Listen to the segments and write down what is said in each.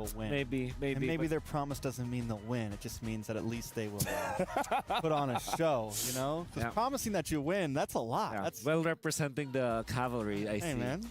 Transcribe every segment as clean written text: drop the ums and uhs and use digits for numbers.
will win. Maybe. And maybe their promise doesn't mean they'll win. It just means that at least they will put on a show, you know? Because promising that you win, that's a lot. Yeah. That's well representing the cavalry, I see. Hey, man.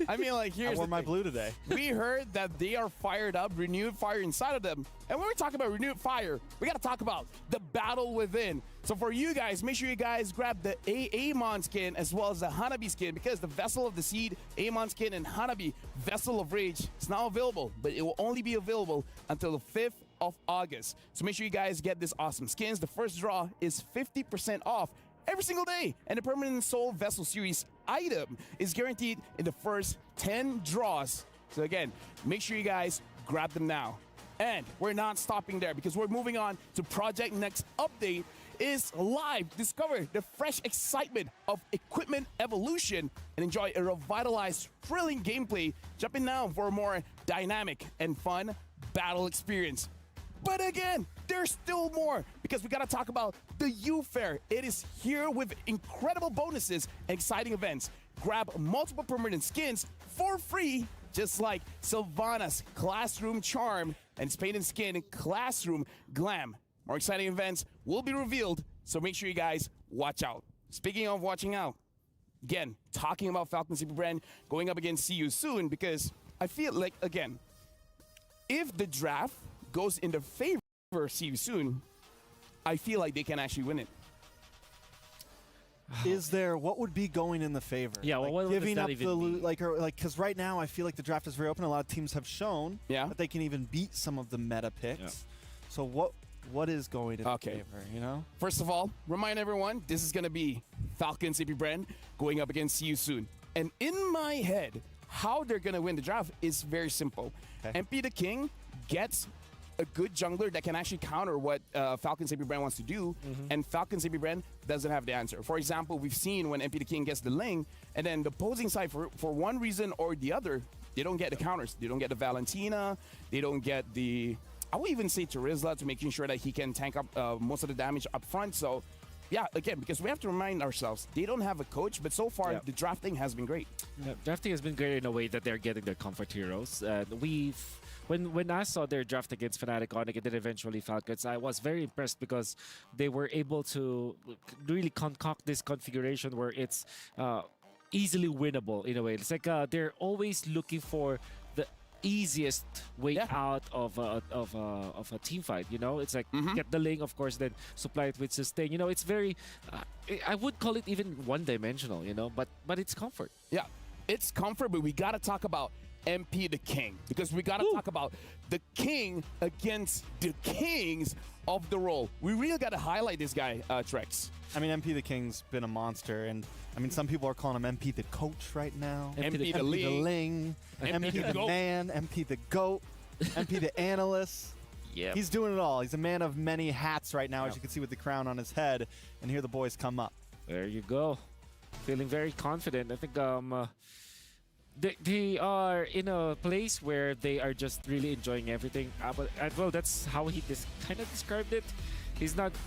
I mean, like, I here's wore my blue today. We heard that they are fired up, renewed fire inside of them. And when we talk about renewed fire, we got to talk about the battle within. So for you guys, make sure you guys grab the Amon skin as well as the Hanabi skin, because the Vessel of the Seed, Amon skin, and Hanabi, Vessel of Rage, is now available, but it will only be available until the 5th of August. So make sure you guys get this awesome skins. The first draw is 50% off every single day, and the Permanent Soul Vessel Series item is guaranteed in the first 10 draws. So again, make sure you guys grab them now. And we're not stopping there, because we're moving on to Project Next Update is live. Discover the fresh excitement of equipment evolution and enjoy a revitalized, thrilling gameplay. Jump in now for a more dynamic and fun battle experience. But again, there's still more, because we gotta talk about the U Fair. It is here with incredible bonuses and exciting events. Grab multiple permanent skins for free, just like Sylvana's Classroom Charm and Spade and Skin Classroom Glam. More exciting events will be revealed, so make sure you guys watch out. Speaking of watching out, again, talking about Falcon CP brand going up against See You Soon, because I feel like, again, if the draft goes in the favor of See You Soon, I feel like they can actually win it. Is there, what would be going in the favor? Yeah, well, like what would giving that up even the be? because right now I feel like the draft is very open. A lot of teams have shown that they can even beat some of the meta picks. Yeah. So what is going in the favor, you know? First of all, remind everyone, this is going to be Falcon CP brand going up against See You Soon. And in my head, how they're going to win the draft is very simple. MP the King gets a good jungler that can actually counter what Falcon CP brand wants to do, and Falcon CP brand doesn't have the answer. For example, we've seen when MP the King gets the Ling, and then the opposing side, for one reason or the other, they don't get the counters. They don't get the Valentina, they don't get the, I would even say Terizla, to making sure that he can tank up most of the damage up front. So yeah, again, because we have to remind ourselves, they don't have a coach, but so far the drafting has been great. Yeah, drafting has been great in a way that they're getting their comfort heroes. When I saw their draft against Fnatic, Onyx, and then eventually Falcons, I was very impressed, because they were able to really concoct this configuration where it's easily winnable in a way. It's like they're always looking for the easiest way out of a team fight. You know, it's like get the Ling, of course, then supply it with sustain. You know, it's very I would call it even one-dimensional. You know, but it's comfort. Yeah, it's comfort, but we gotta talk about MP the King, because we gotta talk about the king against the kings of the role. We really gotta highlight this guy, Trex. I mean, MP the King's been a monster, and I mean, some people are calling him MP the Coach right now. MP the Ling, MP the Man, MP the Goat, MP the Analyst. Yeah, he's doing it all. He's a man of many hats right now, as you can see with the crown on his head. And here the boys come up. There you go. Feeling very confident. I think they are in a place where they are just really enjoying everything. Well, that's how he kind of described it.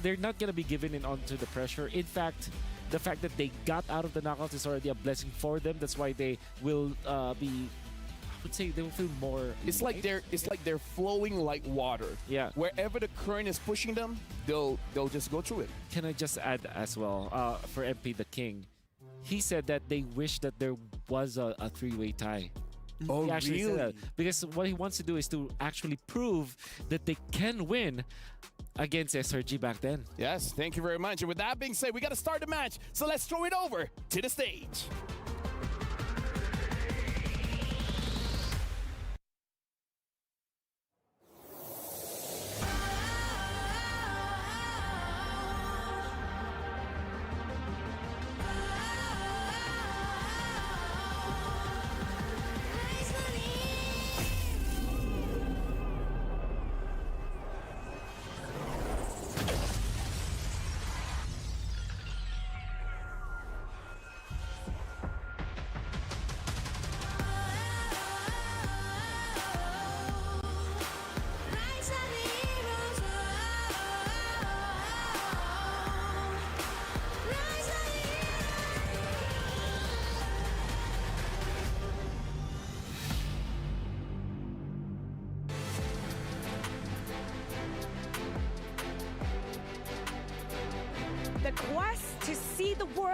They're not gonna be given in onto the pressure. In fact, the fact that they got out of the knockouts is already a blessing for them. That's why they will be, I would say, they will feel more. It's like they're flowing like water. Yeah. Wherever the current is pushing them, they'll just go through it. Can I just add as well for MP the King? He said that they wish that there was a three-way tie. Oh, he actually really? said that, because what he wants to do is to actually prove that they can win against SRG back then. Yes, thank you very much. And with that being said, we got to start the match. So let's throw it over to the stage.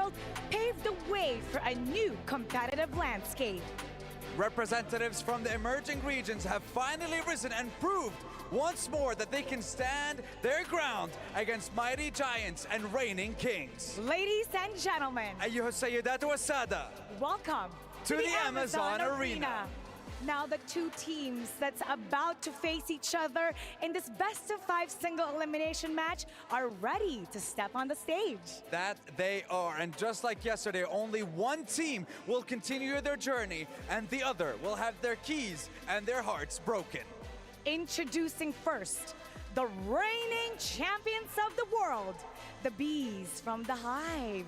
world paved the way for a new competitive landscape. Representatives from the emerging regions have finally risen and proved once more that they can stand their ground against mighty giants and reigning kings. Ladies and gentlemen, أيها السيدات والسادة, welcome to the Amazon Arena. Now the two teams that's about to face each other in this best-of-5 single elimination match are ready to step on the stage. That they are, and just like yesterday, only one team will continue their journey and the other will have their keys and their hearts broken. Introducing first, the reigning champions of the world, the Bees from the Hive.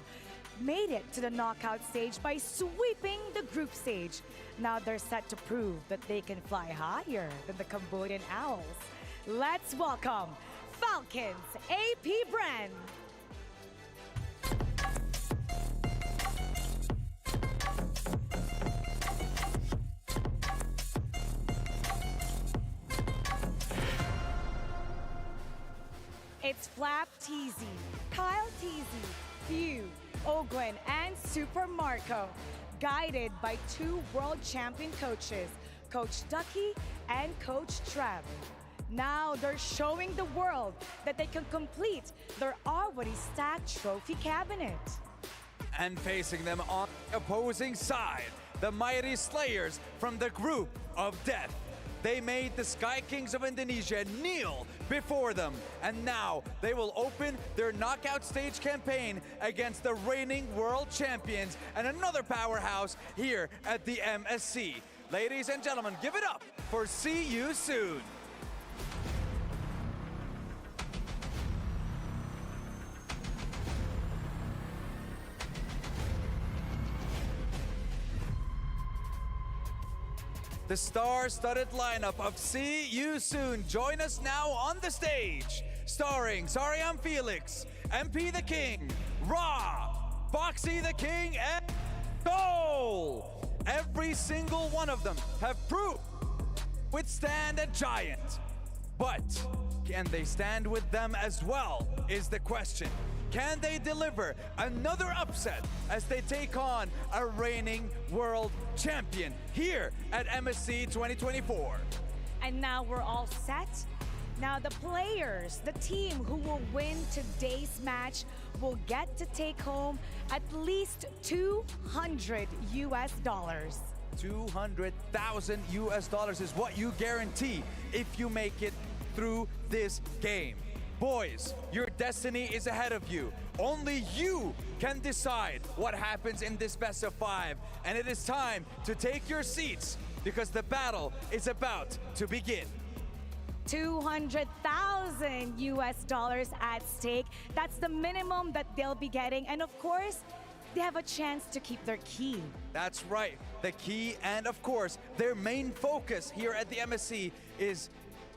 Made it to the knockout stage by sweeping the group stage. Now they're set to prove that they can fly higher than the Cambodian Owls. Let's welcome Falcons AP Bren. It's Flap Teasy, Kyle Teasy, Few, Ogwen, and Super Marco, guided by two world champion coaches, Coach Ducky and Coach Trev. Now they're showing the world that they can complete their already stacked trophy cabinet. And facing them on the opposing side, the mighty Slayers from the group of death. They made the Sky Kings of Indonesia kneel before them, and now they will open their knockout stage campaign against the reigning world champions and another powerhouse here at the MSC. Ladies and gentlemen, give it up for See You Soon. The star-studded lineup of See You Soon join us now on the stage. Starring Sariam Felix, MP the King, Ra, Foxy the King, and Soul. Every single one of them have proved withstand a giant. But can they stand with them as well is the question. Can they deliver another upset as they take on a reigning world champion here at MSC 2024? And now we're all set. Now the players, the team who will win today's match will get to take home at least $200 US. 200,000 US dollars is what you guarantee if you make it through this game. Boys, your destiny is ahead of you. Only you can decide what happens in this best of 5. And it is time to take your seats because the battle is about to begin. 200,000 US at stake. That's the minimum that they'll be getting. And of course, they have a chance to keep their key. That's right, the key, and of course, their main focus here at the MSC is,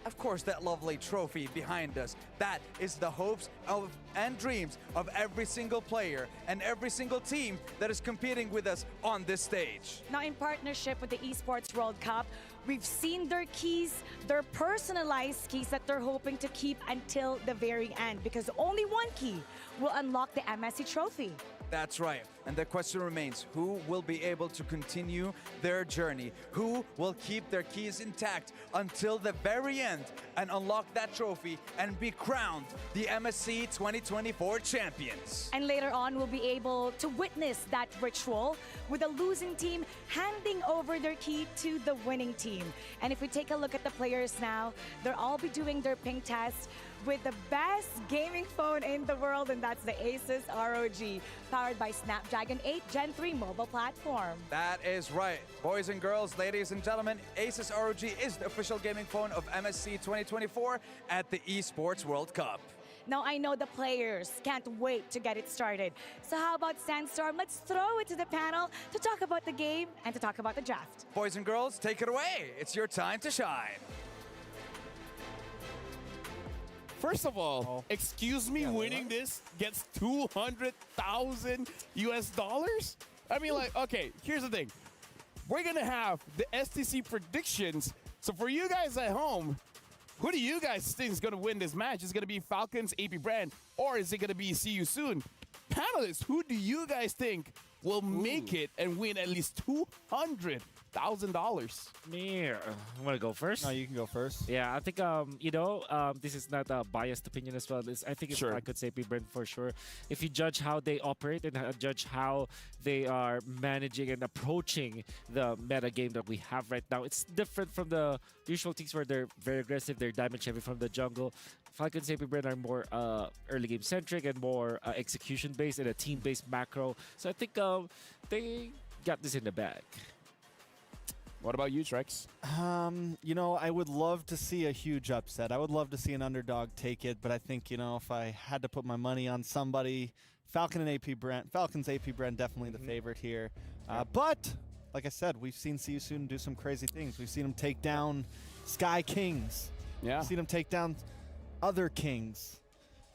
of course, that lovely trophy behind us. That is the hopes of and dreams of every single player and every single team that is competing with us on this stage. Now, in partnership with the Esports World Cup, we've seen their keys, their personalized keys that they're hoping to keep until the very end, because only one key will unlock the MSC trophy. That's right. And the question remains, who will be able to continue their journey? Who will keep their keys intact until the very end and unlock that trophy and be crowned the MSC 2024 champions? And later on, we'll be able to witness that ritual with the losing team handing over their key to the winning team. And if we take a look at the players now, they'll all be doing their ping test with the best gaming phone in the world, and that's the Asus ROG, powered by Snapdragon 8 Gen 3 mobile platform. That is right. Boys and girls, ladies and gentlemen, Asus ROG is the official gaming phone of MSC 2024 at the Esports World Cup. Now, I know the players can't wait to get it started. So how about Sandstorm? Let's throw it to the panel to talk about the game and to talk about the draft. Boys and girls, take it away. It's your time to shine. First of all, excuse me, winning this gets 200,000 US dollars? I mean, like, okay, here's the thing. We're going to have the STC predictions. So for you guys at home, Who do you guys think is going to win this match? Is it going to be Falcons, AP Brand, or is it going to be See You Soon? Panelists, who do you guys think will make it and win at least $200,000? Me, I want to go first. No, you can go first. Yeah, I think this is not a biased opinion as well. I think Sure. I could say Brand for sure. If you judge how they operate and judge how they are managing and approaching the meta game that we have right now, it's different from the usual teams where they're very aggressive, they're damage heavy from the jungle. Falcons AP Brand are more early game centric and more execution based and a team based macro. So I think they got this in the bag. What about you, Trex? You know, I would love to see a huge upset. I would love to see an underdog take it, but I think, you know, if I had to put my money on somebody, Falcons AP Brand definitely the favorite here. But like I said, we've seen See You Soon do some crazy things. We've seen him take down Sky Kings. Yeah. We've seen him take down other kings.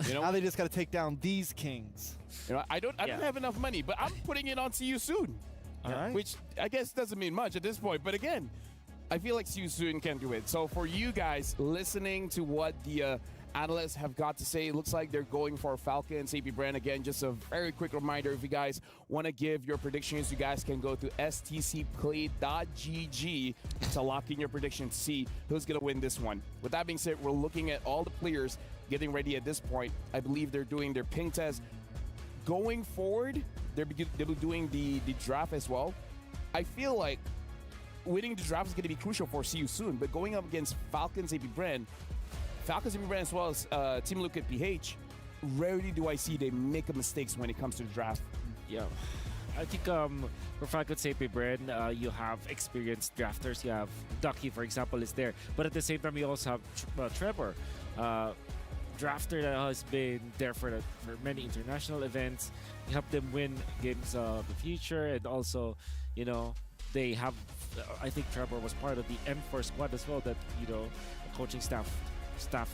You know, Now they just got to take down these kings. you know, I don't have enough money, but I'm putting it on See You Soon. All right. Which I guess doesn't mean much at this point. But again, I feel like See You Soon can do it. So for you guys listening to what the analysts have got to say, it looks like they're going for Falcons AP Brand. Again, just a very quick reminder, if you guys want to give your predictions, you guys can go to stcplay.gg to lock in your predictions to see who's going to win this one. With that being said, we're looking at all the players getting ready at this point. I believe they're doing their ping test. Going forward, they'll be doing the draft as well. I feel like winning the draft is going to be crucial for See You Soon, but going up against Falcons AP Brand as well as Team Look at PH, rarely do I see they make mistakes when it comes to the draft. Yeah. I think for Falcons AP Brand, you have experienced drafters. You have Ducky, for example, is there. But at the same time, you also have Trevor, drafter that has been there for many international events. He helped them win games of the future, and also, you know, they have. I think Trevor was part of the M4 squad as well. That, you know, coaching staff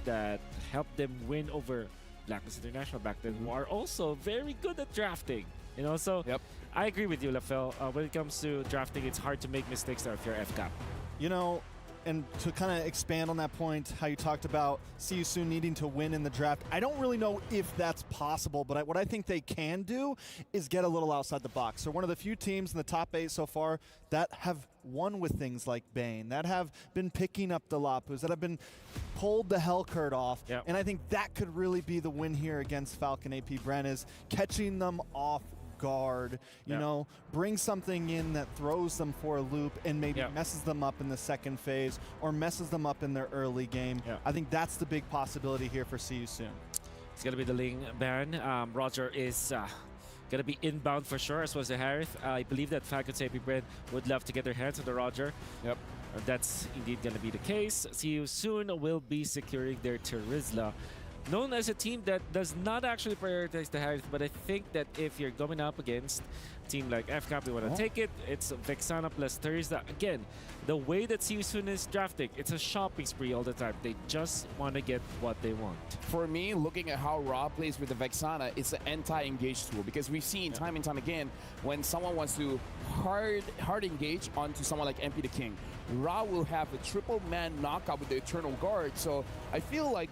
that helped them win over Blacklist International back then, who are also very good at drafting. You know, so Yep. I agree with you, Lafel. When it comes to drafting, it's hard to make mistakes if you're FCAP. You know, and to kind of expand on that point, how you talked about See You Soon needing to win in the draft, I don't really know if that's possible, but what I think they can do is get a little outside the box. They're one of the few teams in the top 8 so far that have won with things like Bane, that have been picking up the Lapus, that have been pulled the Hellcurt off. Yep. And I think that could really be the win here against Falcon AP Brand, is catching them off guard, you know, bring something in that throws them for a loop and maybe messes them up in the second phase or messes them up in their early game. I think that's the big possibility here for See You Soon. It's going to be the Ling ban. Roger is going to be inbound for sure, as well as the Harith. I believe that Falcons AP Brand would love to get their hands on the Roger. Yep. That's indeed going to be the case. See You Soon will be securing their Terizla, known as a team that does not actually prioritize the Harith, but I think that if you're going up against a team like FCAP, you want to take it. It's Vexana plus Terizla. Again, the way that See You Soon is drafting, it's a shopping spree all the time. They just want to get what they want. For me, looking at how Ra plays with the Vexana, it's an anti-engage tool, because we've seen time and time again when someone wants to hard engage onto someone like MP the King, Ra will have a triple man knockout with the Eternal Guard. So I feel like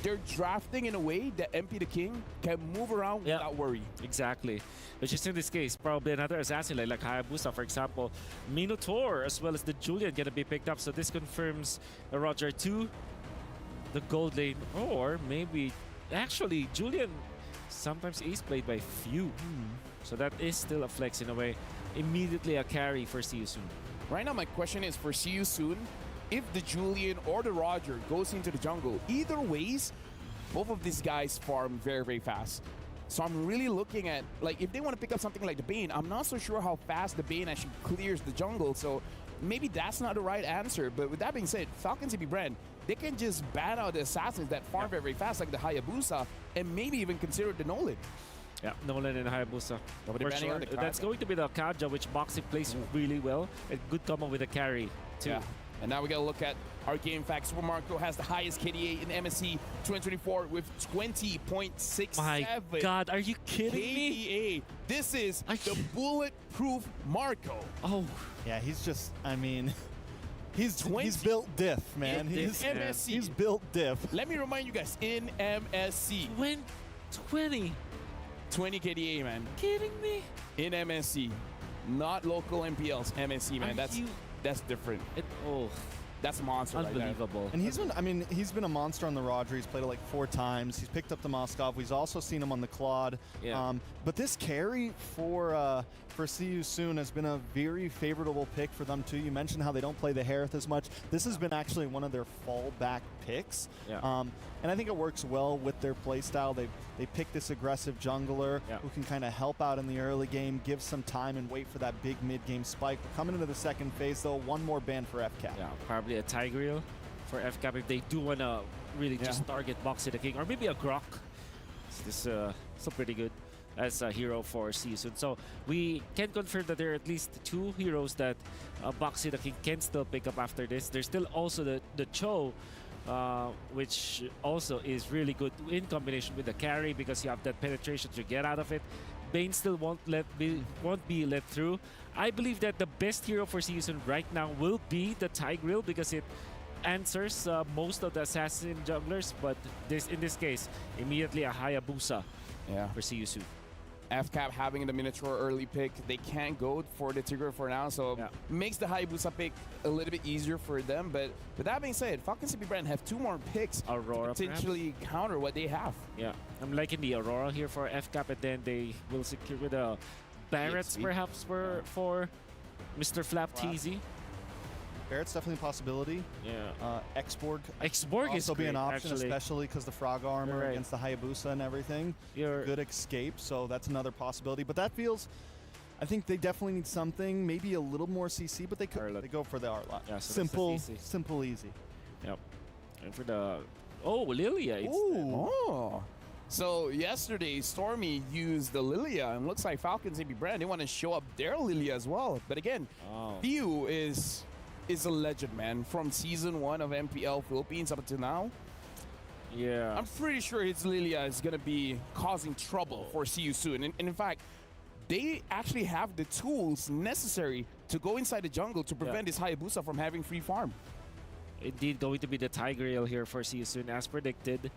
they're drafting in a way that MP the King can move around without worry. Exactly. But just in this case, probably another assassin like Hayabusa, for example. Minotaur, as well as the Julian, going to be picked up. So this confirms Roger 2, the gold lane. Or maybe, actually, Julian sometimes is played by few. So that is still a flex in a way. Immediately a carry for See You Soon. Right now, my question is for See You Soon, if the Julian or the Roger goes into the jungle, either ways, both of these guys farm very, very fast. So I'm really looking at, like, if they want to pick up something like the Bane, I'm not so sure how fast the Bane actually clears the jungle. So maybe that's not the right answer. But with that being said, Falcons AP Brand, they can just ban out the assassins that farm very, very fast, like the Hayabusa, and maybe even consider the Nolan. Yeah, Nolan and Hayabusa. Nobody For banning sure. on the That's going to be the Kaja, which Boxing plays really well. A good combo with a carry, too. Yeah. And now we got to look at our game facts. Super Marco has the highest KDA in MSC 2024 with 20.67. My God, are you kidding me? KDA. This is the bulletproof Marco. Oh, Yeah, he's just, I mean, He's built diff, man. He's MSC. he's built diff. Let me remind you guys, in MSC, 20. 20 KDA, man. Kidding me? In MSC, not local MPLs, MSC, man. That's different. That's a monster. Unbelievable. Like And he's been a monster on the Roger. He's played it like 4 times. He's picked up the Moskov. We've also seen him on the Claude. Yeah. But this carry for See You Soon has been a very favorable pick for them too. You mentioned how they don't play the Harith as much. This has been actually one of their fallback picks. Yeah. And I think it works well with their play style. They pick this aggressive jungler who can kind of help out in the early game, give some time, and wait for that big mid-game spike. We're coming into the second phase, though. One more ban for FCAP. Yeah, probably a Tigreal for FCAP if they do want to really just target Boxy the King, or maybe a Grok. This is so pretty good as a hero for See You Soon. So we can confirm that there are at least 2 heroes that Boxy the King can still pick up after this. There's still also the Cho, which also is really good in combination with the carry because you have that penetration to get out of it. Bane still won't be let through. I believe that the best hero for See You Soon right now will be the Tigreal because it answers most of the assassin junglers, but in this case, immediately a Hayabusa for See You Soon. FCAP having the Minotaur early pick, they can't go for the Tigreal for now, so makes the Hayabusa pick a little bit easier for them. But with that being said, Falcons CP Brand have 2 more picks Aurora to potentially counter what they have. Yeah, I'm liking the Aurora here for FCAP, and then they will secure with a Barrett's perhaps for Mr. Flap TZ. Barrett's definitely a possibility. Yeah. Xborg Xborg is also be great, an option, actually. especially because the frog armor Right. against the Hayabusa and everything. Good escape, so that's another possibility. But that feels, I think they definitely need something, maybe a little more CC, but they go for the Arlot. Yeah, so simple, easy. Yep. And for the Lilia. Oh. So yesterday, Stormy used the Lilia, and looks like Falcons CP Brand, they want to show up their Lilia as well. But again, Theo is a legend, man, from season 1 of MPL Philippines up until now. Yeah. I'm pretty sure his Lilia is going to be causing trouble for See You Soon. And in fact, they actually have the tools necessary to go inside the jungle to prevent this Hayabusa from having free farm. Indeed, going to be the Tigreal here for See You Soon, as predicted.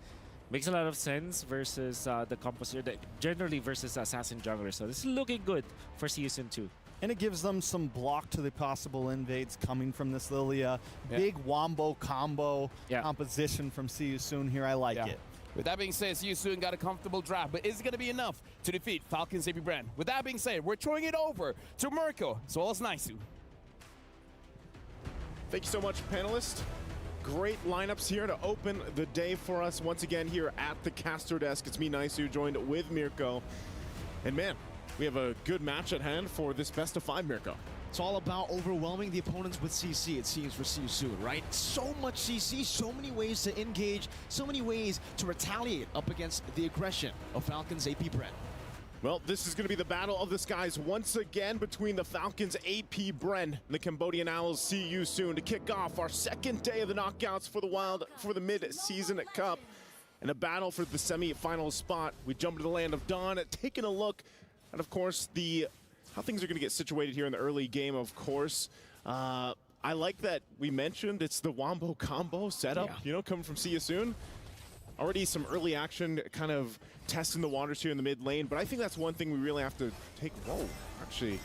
Makes a lot of sense versus the Composer, generally versus Assassin Jungler. So this is looking good for See You Soon 2. And it gives them some block to the possible invades coming from this Lilia. Big wombo combo composition from See You Soon here. I like it. With that being said, See You Soon got a comfortable draft, but is it going to be enough to defeat Falcons CP Brand? With that being said, we're throwing it over to Mirko, as well as Naisu. Thank you so much, panelists. Great lineups here to open the day for us once again here at the caster desk. It's me, Naisu, joined with Mirko. And man, we have a good match at hand for this best of 5, Mirko. It's all about overwhelming the opponents with CC, it seems, for See You Soon, right? So much CC, so many ways to engage, so many ways to retaliate up against the aggression of Falcons AP Brand. Well, this is going to be the battle of the skies once again between the Falcons AP Bren and the Cambodian Owls See You Soon to kick off our second day of the knockouts for the Wild for the mid-season cup and a battle for the semi-final spot. We jump into the land of Dawn, taking a look at, of course, how things are going to get situated here in the early game, of course. I like that we mentioned it's the Wombo combo setup, you know, coming from See You Soon. Already some early action kind of testing the waters here in the mid lane, but I think that's one thing we really have to take. Whoa, actually,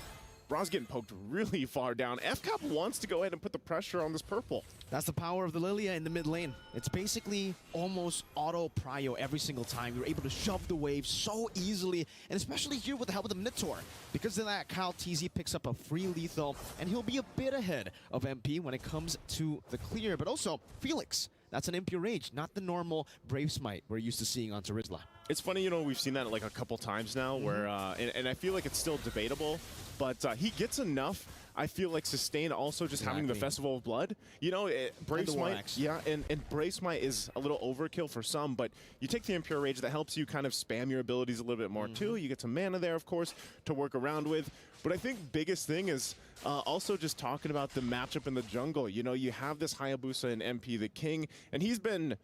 Bra's getting poked really far down. FCAP wants to go ahead and put the pressure on this purple. That's the power of the Lilia in the mid lane. It's basically almost auto prio every single time. You're able to shove the wave so easily, and especially here with the help of the Minotaur. Because of that, Kyle TZ picks up a free lethal, and he'll be a bit ahead of MP when it comes to the clear. But also, Felix. That's an Impure Rage, not the normal Brave Smite we're used to seeing on Terizla. It's funny, you know, we've seen that like a couple times now where, and I feel like it's still debatable, but he gets enough, I feel like, sustain also just having the Festival of Blood. You know, Brave Smite, and Brave Smite is a little overkill for some, but you take the Impure Rage, that helps you kind of spam your abilities a little bit more too. You get some mana there, of course, to work around with. But I think biggest thing is also just talking about the matchup in the jungle. You know, you have this Hayabusa and MP the King, and he's been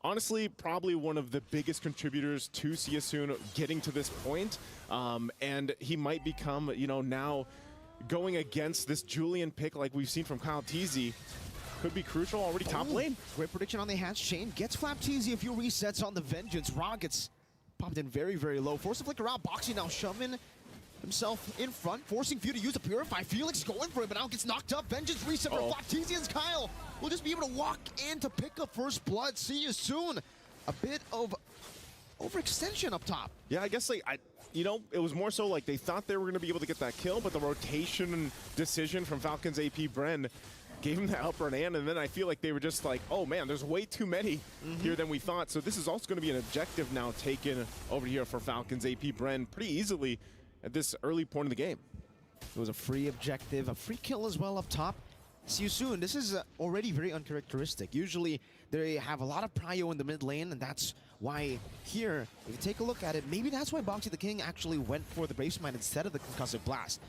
honestly probably one of the biggest contributors to See You Soon getting to this point. And he might become, you know, now going against this Julian pick like we've seen from Kyle TZ. could be crucial. Already top lane. Great prediction on the hatch chain. Gets Flapteezy a few resets on the Vengeance. Ra gets popped in very, very low. Force to flicker out. Boxy now shoving himself in front, forcing Few to use the Purify. Felix going for it, but now gets knocked up. Vengeance reset for Flapteezy, and Kyle will just be able to walk in to pick up first blood. See you soon. A bit of overextension up top. Yeah, I guess you know, it was more so like they thought they were going to be able to get that kill, but the rotation decision from Falcons AP Bren gave him that upper hand, and then I feel like they were just like, oh man, there's way too many here than we thought. So this is also going to be an objective now taken over here for Falcons AP Bren pretty easily at this early point of the game. It was a free objective, a free kill as well up top. See you soon. This is already very uncharacteristic. Usually they have a lot of prio in the mid lane, and that's why here, if you take a look at it, maybe that's why Boxy the King actually went for the base mine instead of the concussive blast.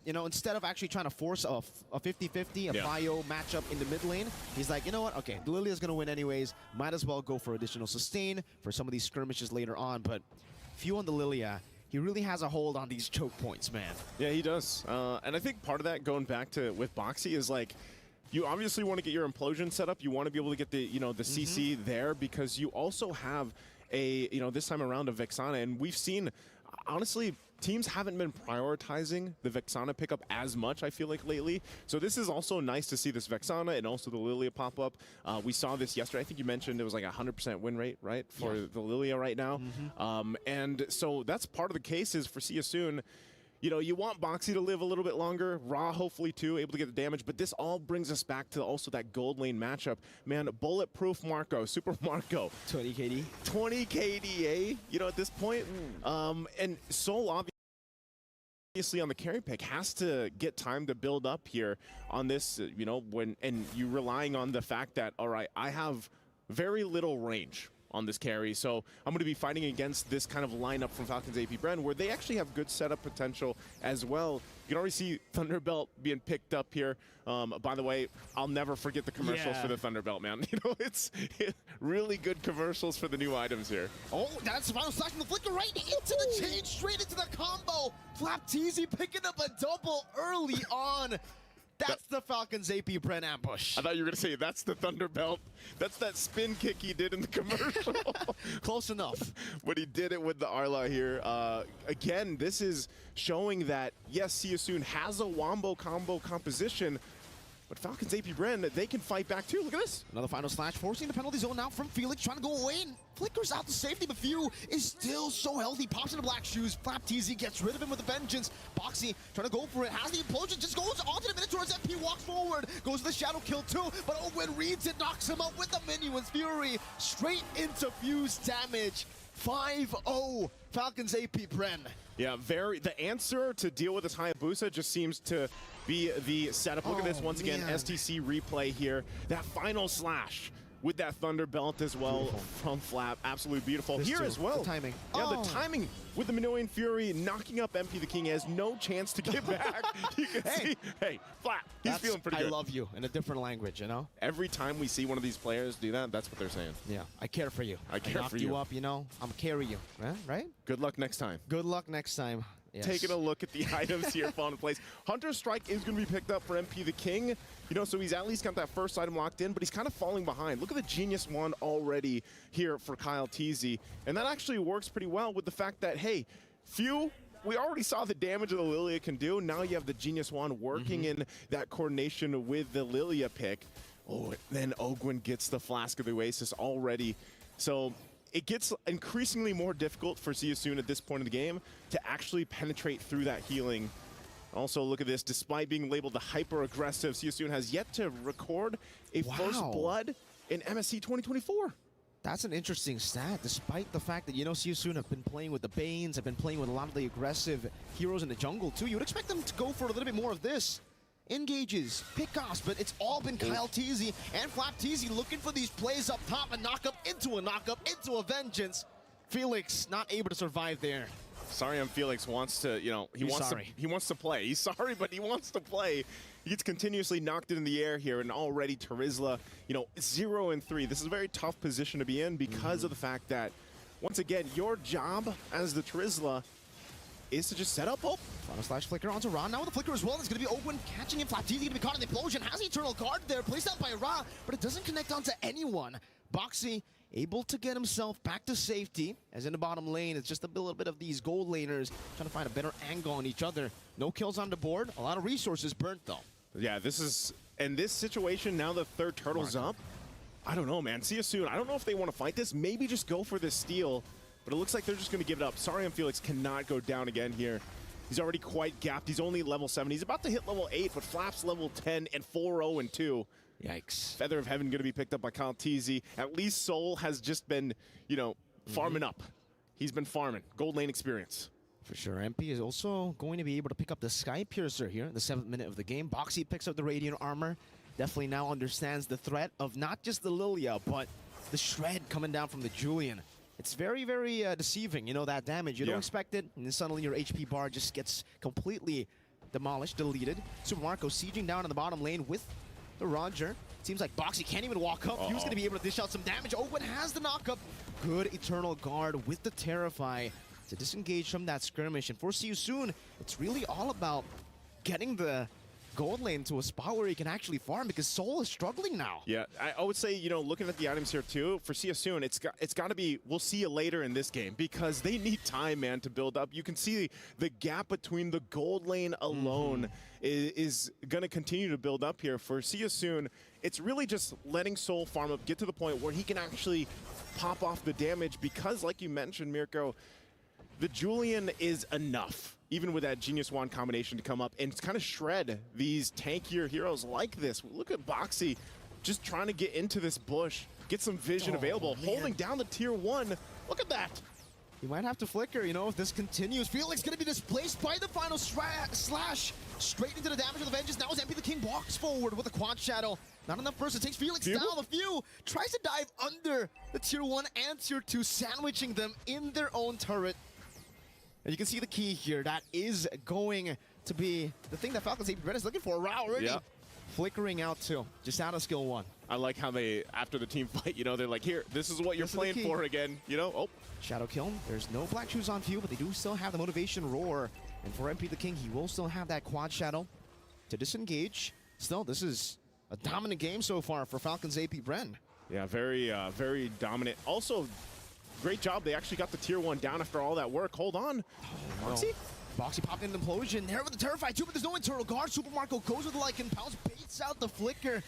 You know, instead of actually trying to force a 50-50, a prio matchup in the mid lane, he's like, you know what, okay, the Lilia's gonna win anyways, might as well go for additional sustain for some of these skirmishes later on, but Few on the Lilia, he really has a hold on these choke points, man. Yeah, he does. And I think part of that, going back to with Boxy, is like, you obviously want to get your implosion set up. You want to be able to get the, you know, the CC there, because you also have a, you know, this time around a Vexana, and we've seen, honestly, teams haven't been prioritizing the Vexana pickup as much, I feel like, lately. So this is also nice to see this Vexana and also the Lilia pop up. We saw this yesterday. I think you mentioned it was like a 100% win rate, right, for the Lilia right now. And so that's part of the case is for See You Soon. You know, you want Boxy to live a little bit longer, Ra hopefully too, able to get the damage, but this all brings us back to also that gold lane matchup. Man, bulletproof Marco, Super Marco. 20 KD. 20 KDA, you know, at this point. And Soul obviously on the carry pick has to get time to build up here on this, you know, and you relying on the fact that, all right, I have very little range on this carry, so I'm going to be fighting against this kind of lineup from Falcons AP Bren, where they actually have good setup potential as well. You can already see Thunderbelt being picked up here. By the way, I'll never forget the commercials for the Thunderbelt, man. You know, it's really good commercials for the new items here. Oh, that's the final slash from the flicker right into the chain, straight into the combo. Flapteezy picking up a double early on. That's the Falcons AP Bren ambush. I thought you were going to say that's the Thunderbelt. That's that spin kick he did in the commercial. Close enough. But he did it with the Arla here. Again, this is showing that, yes, See You Soon has a wombo combo composition, but Falcons AP Bren, they can fight back too. Look at this. Another final slash, forcing the penalty zone now from Felix, trying to go away, and flickers out to safety, but Few is still so healthy. Pops into black shoes. Flapteezy gets rid of him with a vengeance. Boxy trying to go for it, has the implosion, just goes onto the Minotaur's MP, walks forward, goes to the shadow kill too, but Owen reads it, knocks him up with the Minuan's Fury, straight into Few's damage. 5-0 Falcons AP Bren. Yeah, the answer to deal with this Hayabusa just seems to be the setup. Look at this once again, STC replay here. That final slash with that Thunder Belt as well from Flap. Absolutely beautiful. This here too, as well. the timing. Yeah, the timing with the Minoan Fury knocking up MP the King. He has no chance to get back. You can see, hey, Flap, he's feeling pretty good. I love you in a different language, you know? Every time we see one of these players do that, that's what they're saying. Yeah, I care for you. I care for you. You up, you know? I'm carry you, right? Good luck next time. Good luck next time. Yes. Taking a look at the items here falling in place. Hunter Strike is going to be picked up for MP the King. You know, so he's at least got that first item locked in, but he's kind of falling behind. Look at the Genius Wand already here for Kyle Teasy. And that actually works pretty well with the fact that, hey, Few, we already saw the damage that the Lilia can do. Now you have the Genius Wand working in that coordination with the Lilia pick. Oh, then Ogwyn gets the Flask of the Oasis already. So it gets increasingly more difficult for See You Soon at this point in the game to actually penetrate through that healing. Also, look at this. Despite being labeled the hyper-aggressive, See You Soon has yet to record a first blood in MSC 2024. That's an interesting stat, despite the fact that, you know, See You Soon have been playing with the Banes, have been playing with a lot of the aggressive heroes in the jungle, too. You would expect them to go for a little bit more of this. Engages, pick-offs, but it's all been Kyle Teasy and Flapteezy looking for these plays up top, a knock-up into a vengeance. Felix not able to survive there. Sorry, Felix wants to, you know, he wants to play. He's sorry, but he wants to play. He gets continuously knocked in the air here, and already Terizla, you know, 0-3. This is a very tough position to be in because of the fact that, once again, your job as the Terizla is to just set up. Oh, Final slash flicker onto Ra. Now with the flicker as well, it's going to be Owen catching him. Flapteezy going to be caught in the implosion. Has Eternal Guard there, placed out by Ra, but it doesn't connect onto anyone. Boxy able to get himself back to safety, as in the bottom lane, it's just a little bit of these gold laners trying to find a better angle on each other. No kills on the board, a lot of resources burnt though. yeah, this is, in this situation, now the third turtle's up. I don't know, man. See you soon. I don't know if they want to fight this. Maybe just go for this steal, but it looks like they're just going to give it up. Sorry, Felix cannot go down again here. He's already quite gapped. He's only level 7. He's about to hit level 8, but Flap's level 10 and 4-0-2. Yikes. Feather of Heaven going to be picked up by Kyle Teasy. At least Soul has just been, you know, farming up. He's been farming. Gold lane experience. For sure, MP is also going to be able to pick up the Sky Piercer here in the 7th minute of the game. Boxy picks up the Radiant Armor. Definitely now understands the threat of not just the Lilia, but the Shred coming down from the Julian. It's very, very deceiving, you know, that damage. You don't expect it, and then suddenly your HP bar just gets completely demolished, deleted. Super Marco sieging down in the bottom lane with the Roger. Seems like Boxy can't even walk up. He was going to be able to dish out some damage. Owen has the knockup. Good Eternal Guard with the Terrify to disengage from that skirmish. And for See You Soon, it's really all about getting the gold lane to a spot where he can actually farm, because Soul is struggling now. Yeah, I would say, you know, looking at the items here too, for See You Soon, it's got to be, we'll see you later in this game, because they need time, man, to build up. You can see the gap between the gold lane alone is going to continue to build up here. For See You Soon, it's really just letting Soul farm up, get to the point where he can actually pop off the damage, because like you mentioned, Mirko, the Julian is enough, even with that Genius Wand combination, to come up and kind of shred these tankier heroes like this. Look at Boxy just trying to get into this bush, get some vision available, holding down the tier 1. Look at that. You might have to flicker, you know, if this continues. Felix going to be displaced by the final slash. Straight into the damage of the Vengeance. Now as MP the King walks forward with a quad shadow. Not enough first. It takes Felix down. The few tries to dive under the tier 1 and tier 2, sandwiching them in their own turret. And you can see the key here. That is going to be the thing that Falcons AP Red is looking for. Ra already flickering out too, just out of skill 1. I like how they, after the team fight, you know, they're like, here, this is what you're playing for again, you know? Oh. Shadow kill. There's no Black Shoes on Few, but they do still have the Motivation Roar. And for MP the King, he will still have that quad shadow to disengage. Still, this is a dominant game so far for Falcons AP Bren. Yeah, very dominant. Also, great job. They actually got the tier 1 down after all that work. Hold on. Boxy? Boxy popped in the implosion there with the Terrify too, but there's no Eternal Guard. Super Marco goes with the Lycan Pounce, baits out the flicker.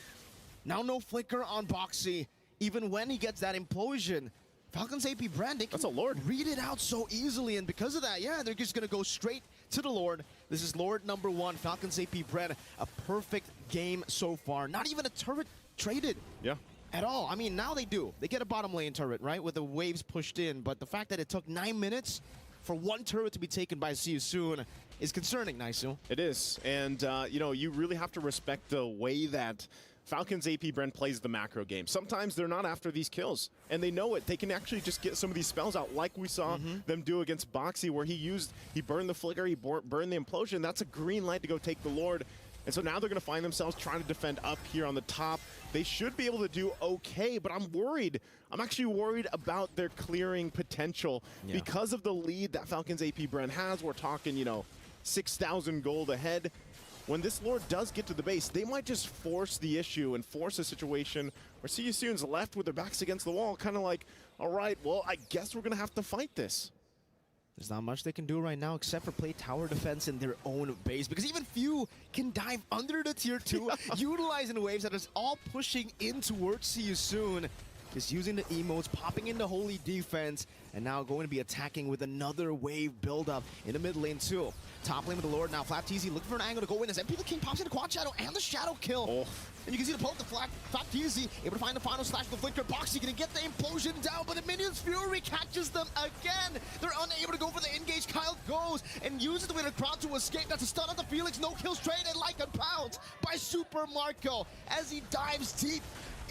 Now no flicker on Boxy. Even when he gets that implosion, Falcons AP Brand, they can That's a Lord. read it out so easily, and because of that, yeah, they're just gonna go straight to the Lord. This is Lord number 1, Falcons AP Brand. A perfect game so far. Not even a turret traded. Yeah. At all. I mean, now they do. They get a bottom lane turret, right, with the waves pushed in, but the fact that it took 9 minutes for one turret to be taken by See You Soon is concerning, Naisu. It is, and you know, you really have to respect the way that Falcons AP Brent plays the macro game. Sometimes they're not after these kills, and they know it. They can actually just get some of these spells out, like we saw them do against Boxy, where he burned the flicker, he burned the implosion. That's a green light to go take the Lord. And so now they're going to find themselves trying to defend up here on the top. They should be able to do okay, but I'm worried. I'm actually worried about their clearing potential because of the lead that Falcons AP Brent has. We're talking, you know, 6,000 gold ahead. When this Lord does get to the base, they might just force the issue and force a situation where See You Soon's left with their backs against the wall, kind of like, all right, well, I guess we're going to have to fight this. There's not much they can do right now except for play tower defense in their own base, because even Few can dive under the tier 2, utilizing the waves that is all pushing in towards See You Soon. Just using the emotes, popping into Holy Defense, and now going to be attacking with another wave buildup in the mid lane too. Top lane with the Lord now. Flapteezy looking for an angle to go in as MP the King pops into Quad Shadow and the Shadow kill. And you can see the pull of the Flapteezy able to find the final slash with the Flicker. Boxy gonna get the implosion down, but the Minions Fury catches them again. They're unable to go for the engage. Kyle goes and uses the way to crowd to escape. That's a stun on the Felix. No kills traded like a pound by Super Marco as he dives deep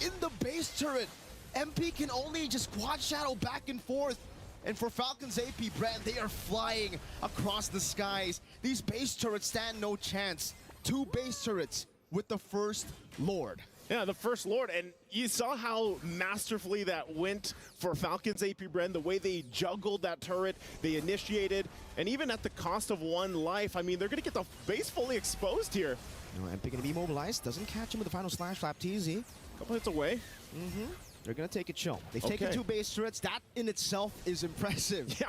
in the base turret. MP can only just Quad Shadow back and forth. And for Falcons AP Brand, they are flying across the skies. These base turrets stand no chance. 2 base turrets with the first Lord. Yeah, the First Lord, and you saw how masterfully that went for Falcons AP Bren, the way they juggled that turret, they initiated, and even at the cost of 1 life, I mean, they're going to get the base fully exposed here. No, MP going to be mobilized. Doesn't catch him with the final slash flap TZ. Couple hits away. They're going to take it chill. They've taken 2 base turrets. That in itself is impressive. Yeah.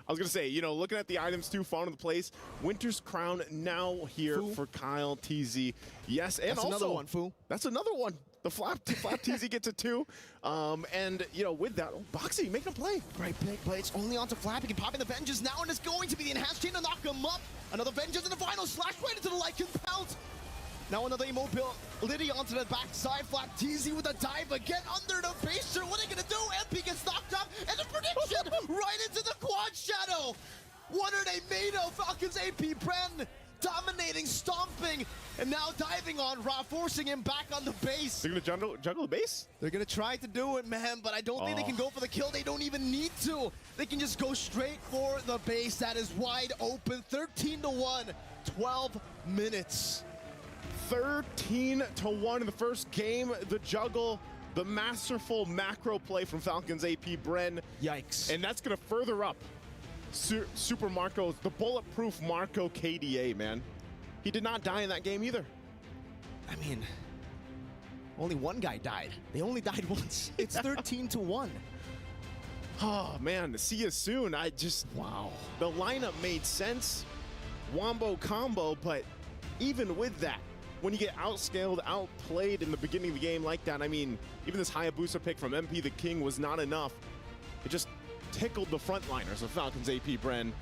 I was going to say, you know, looking at the items too, falling into place. Winter's Crown now here Fu. for Kyle TZ. Yes, and That's also another one, Fu. That's another one. The flap TZ gets a 2. And, you know, with that, Boxy making a play. Great pick, but it's only onto Flap. He can pop in the Vengeance now, and it's going to be the enhanced chain to knock him up. Another Vengeance in the final slash right into the Lycan Pelt. Now another immobility onto the backside. Flap TZ with a dive again under the baser. What are they going to do? MP gets knocked up, and the prediction right into the quad shadow. What are they made of? Falcons AP Bren dominating, stomping, and now diving on Ra, forcing him back on the base. They're going to juggle the base? They're going to try to do it, man, but I don't think they can go for the kill. They don't even need to. They can just go straight for the base. That is wide open. 13-1, 12 minutes. 13-1 in the first game. The juggle, the masterful macro play from Falcons AP Bren. Yikes. And that's going to further up Super Marco, the bulletproof Marco KDA, man. He did not die in that game either. I mean, only one guy died. They only died once. It's 13-1. Oh, man, see you soon. Wow. The lineup made sense. Wombo combo, but even with that, when you get outscaled, outplayed in the beginning of the game like that, I mean, even this Hayabusa pick from MP the King was not enough. It just tickled the frontliners of Falcons AP Bren.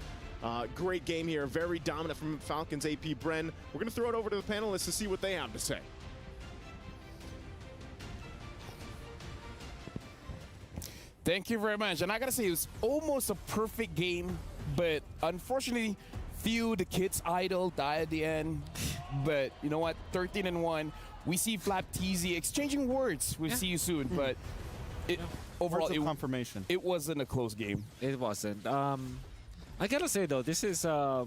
Great game here, very dominant from Falcons AP Bren. We're going to throw it over to the panelists to see what they have to say. Thank you very much. And I gotta say, it was almost a perfect game, but unfortunately, the kids idle, die at the end. But you know what? 13-1. We see Flap TZ exchanging words. We'll see you soon. But overall, confirmation. It wasn't a close game. It wasn't. I gotta say though, this is a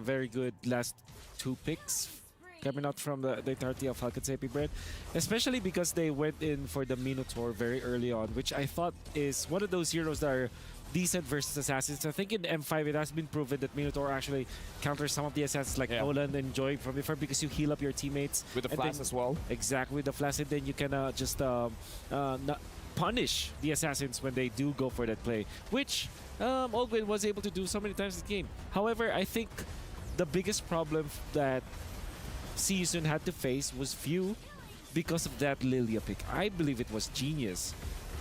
very good last 2 picks coming out from the entirety of Falcons AP Bren, especially because they went in for the Minotaur very early on, which I thought is one of those heroes that are decent versus assassins. I think in M5 it has been proven that Minotaur actually counters some of the assassins like Nolan and Joy from before, because you heal up your teammates with the flash as well. Exactly, with the flash, and then you can just punish the assassins when they do go for that play, which Ogwin was able to do so many times this game. However, I think the biggest problem that Season had to face was Few because of that Lilia pick. I believe it was genius.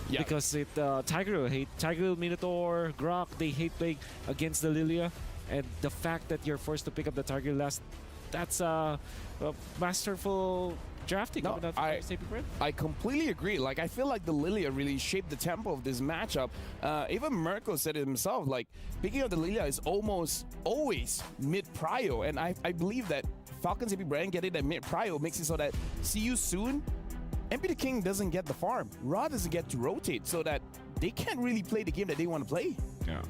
Yeah. Because Tiger will Minotaur, Grok, they hate playing against the Lilia, and the fact that you're forced to pick up the Tiger last, that's a masterful drafting. No, I completely agree. Like, I feel like the Lilia really shaped the tempo of this matchup. Even Mirko said it himself, like, picking up the Lilia is almost always mid-prio, and I believe that Falcons AP Bren getting that mid-prio makes it so that see you soon, MP the King doesn't get the farm. Ra doesn't get to rotate, so that they can't really play the game that they want to play. Yeah.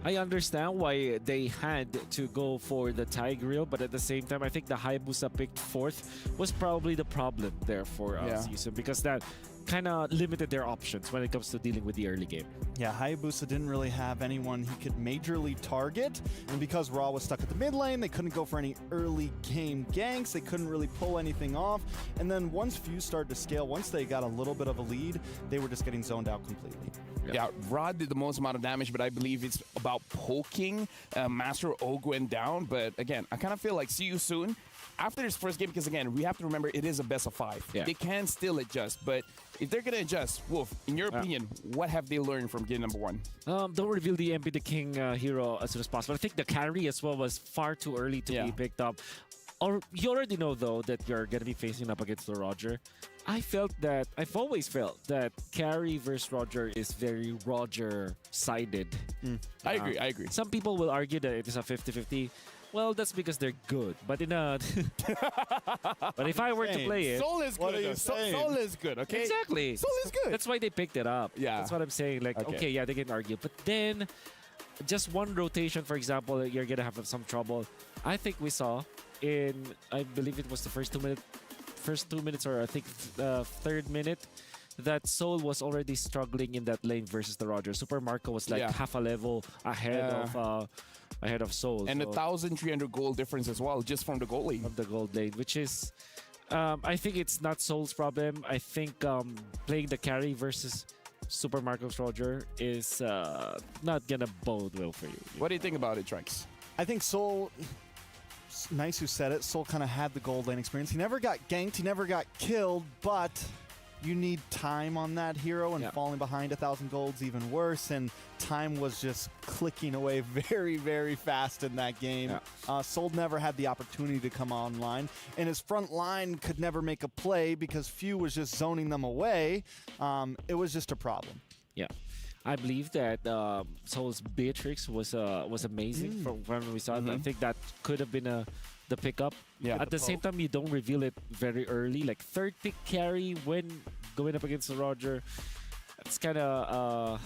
I understand why they had to go for the Tigreal, but at the same time, I think the Hayabusa picked 4th was probably the problem there for Season, because that kind of limited their options when it comes to dealing with the early game. Yeah, Hayabusa didn't really have anyone he could majorly target, and because Ra was stuck at the mid lane, they couldn't go for any early game ganks, they couldn't really pull anything off, and then once Fuse started to scale, once they got a little bit of a lead, they were just getting zoned out completely. Yeah, Ra did the most amount of damage, but I believe it's about poking Master Ogwen down, but again, I kind of feel like see you soon after this first game, because again, we have to remember it is a best of 5. Yeah. They can still adjust, but if they're going to adjust, Wolf, in your opinion, what have they learned from game number 1? Don't reveal the MP the King hero as soon as possible. I think the carry as well was far too early to be picked up. Or you already know though that you're going to be facing up against the Roger. I've always felt that carry versus Roger is very Roger-sided. I agree. Some people will argue that it is a 50-50. Well, that's because they're good. But but if I were to play it, Soul is good. Soul is good. Okay. Exactly. Soul is good. That's why they picked it up. Yeah. That's what I'm saying. Like, okay, yeah, they can argue, but then just one rotation, for example, you're gonna have some trouble. I think we saw in, I believe it was the first 2 minutes, first 2 minutes, or I think third minute, that Seoul was already struggling in that lane versus the Roger. Super Marco was like Yeah. half a level ahead of Seoul. And so, 1,300 goal difference as well, just from the goal lane. of the gold lane, which is, I think it's not Seoul's problem. I think playing the carry versus Super Marco's Roger is not gonna bode well for you. What do you think about it, Trunks? I think Seoul, nice who said it, Seoul kind of had the gold lane experience. He never got ganked, he never got killed, but you need time on that hero, and Yeah. falling behind 1,000 gold's even worse, and time was just clicking away very, very fast in that game. Seoul never had the opportunity to come online, and his front line could never make a play because Few was just zoning them away. It was just a problem. Yeah, I believe that Seoul's Beatrix was amazing from when we saw it. I think that could have been the pickup. Yeah. At the same time, you don't reveal it very early. Like third pick carry when going up against the Roger, it's kind of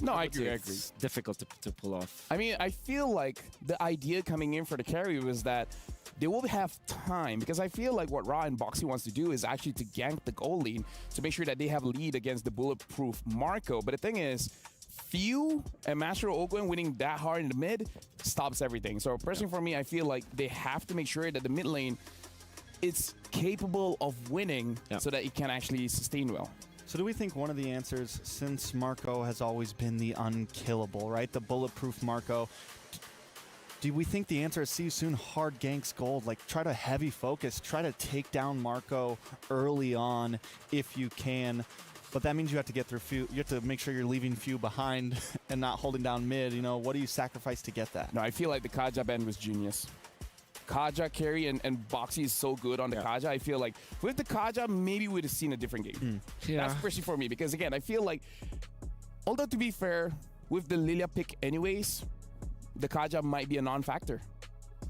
No, I agree. It's difficult to pull off. I mean, I feel like the idea coming in for the carry was that they will have time, because I feel like what Ra and Boxy wants to do is actually to gank the goal lane to make sure that they have a lead against the bulletproof Marco. But the thing is, Few and Master Ogwen winning that hard in the mid stops everything. So personally for me, I feel like they have to make sure that the mid lane is capable of winning so that it can actually sustain well. So do we think one of the answers, since Marco has always been the unkillable, right? The bulletproof Marco, do we think the answer is see you soon hard ganks gold? Like try to heavy focus, try to take down Marco early on if you can. But that means you have to get through Few. You have to make sure you're leaving Few behind and not holding down mid. You know, what do you sacrifice to get that? No, I feel like the Kaja band was genius. Kaja carry and Boxy is so good on the Kaja. I feel like with the Kaja, maybe we'd have seen a different game. That's personally for me, because again, I feel like, although to be fair, with the Lilia pick anyways, the Kaja might be a non-factor.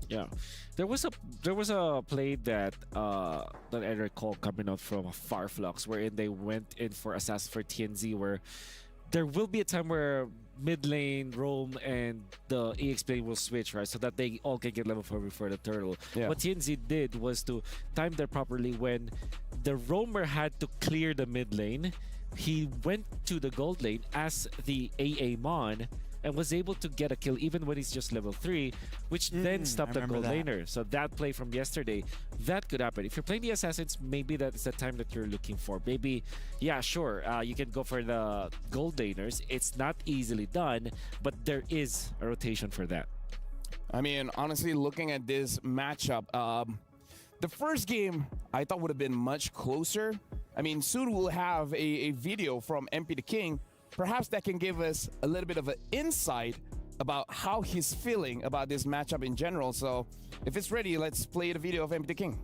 Yeah, there was a play that I recall coming out from Farflux, wherein they went in for Assassin for TNZ, where there will be a time where mid lane, Roam, and the EX play will switch, right? So that they all can get level 4 before the turtle. Yeah. What TNZ did was to time that properly. When the Roamer had to clear the mid lane, he went to the gold lane as the AA Mon and was able to get a kill even when he's just level 3, which then stopped the gold laner. So that play from yesterday, that could happen. If you're playing the Assassins, maybe that's the time that you're looking for. Maybe, yeah, sure, you can go for the gold laners. It's not easily done, but there is a rotation for that. I mean, honestly, looking at this matchup, the first game I thought would have been much closer. I mean, soon we'll have a video from MP the King. Perhaps that can give us a little bit of an insight about how he's feeling about this matchup in general. So if it's ready, let's play the video of MP the King.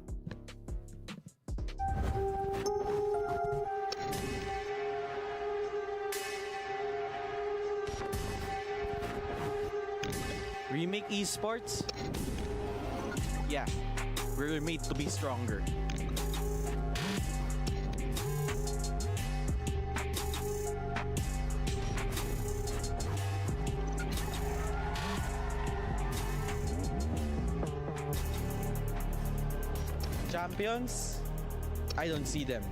Remake esports? Yeah, we're made to be stronger. Champions? I don't see them.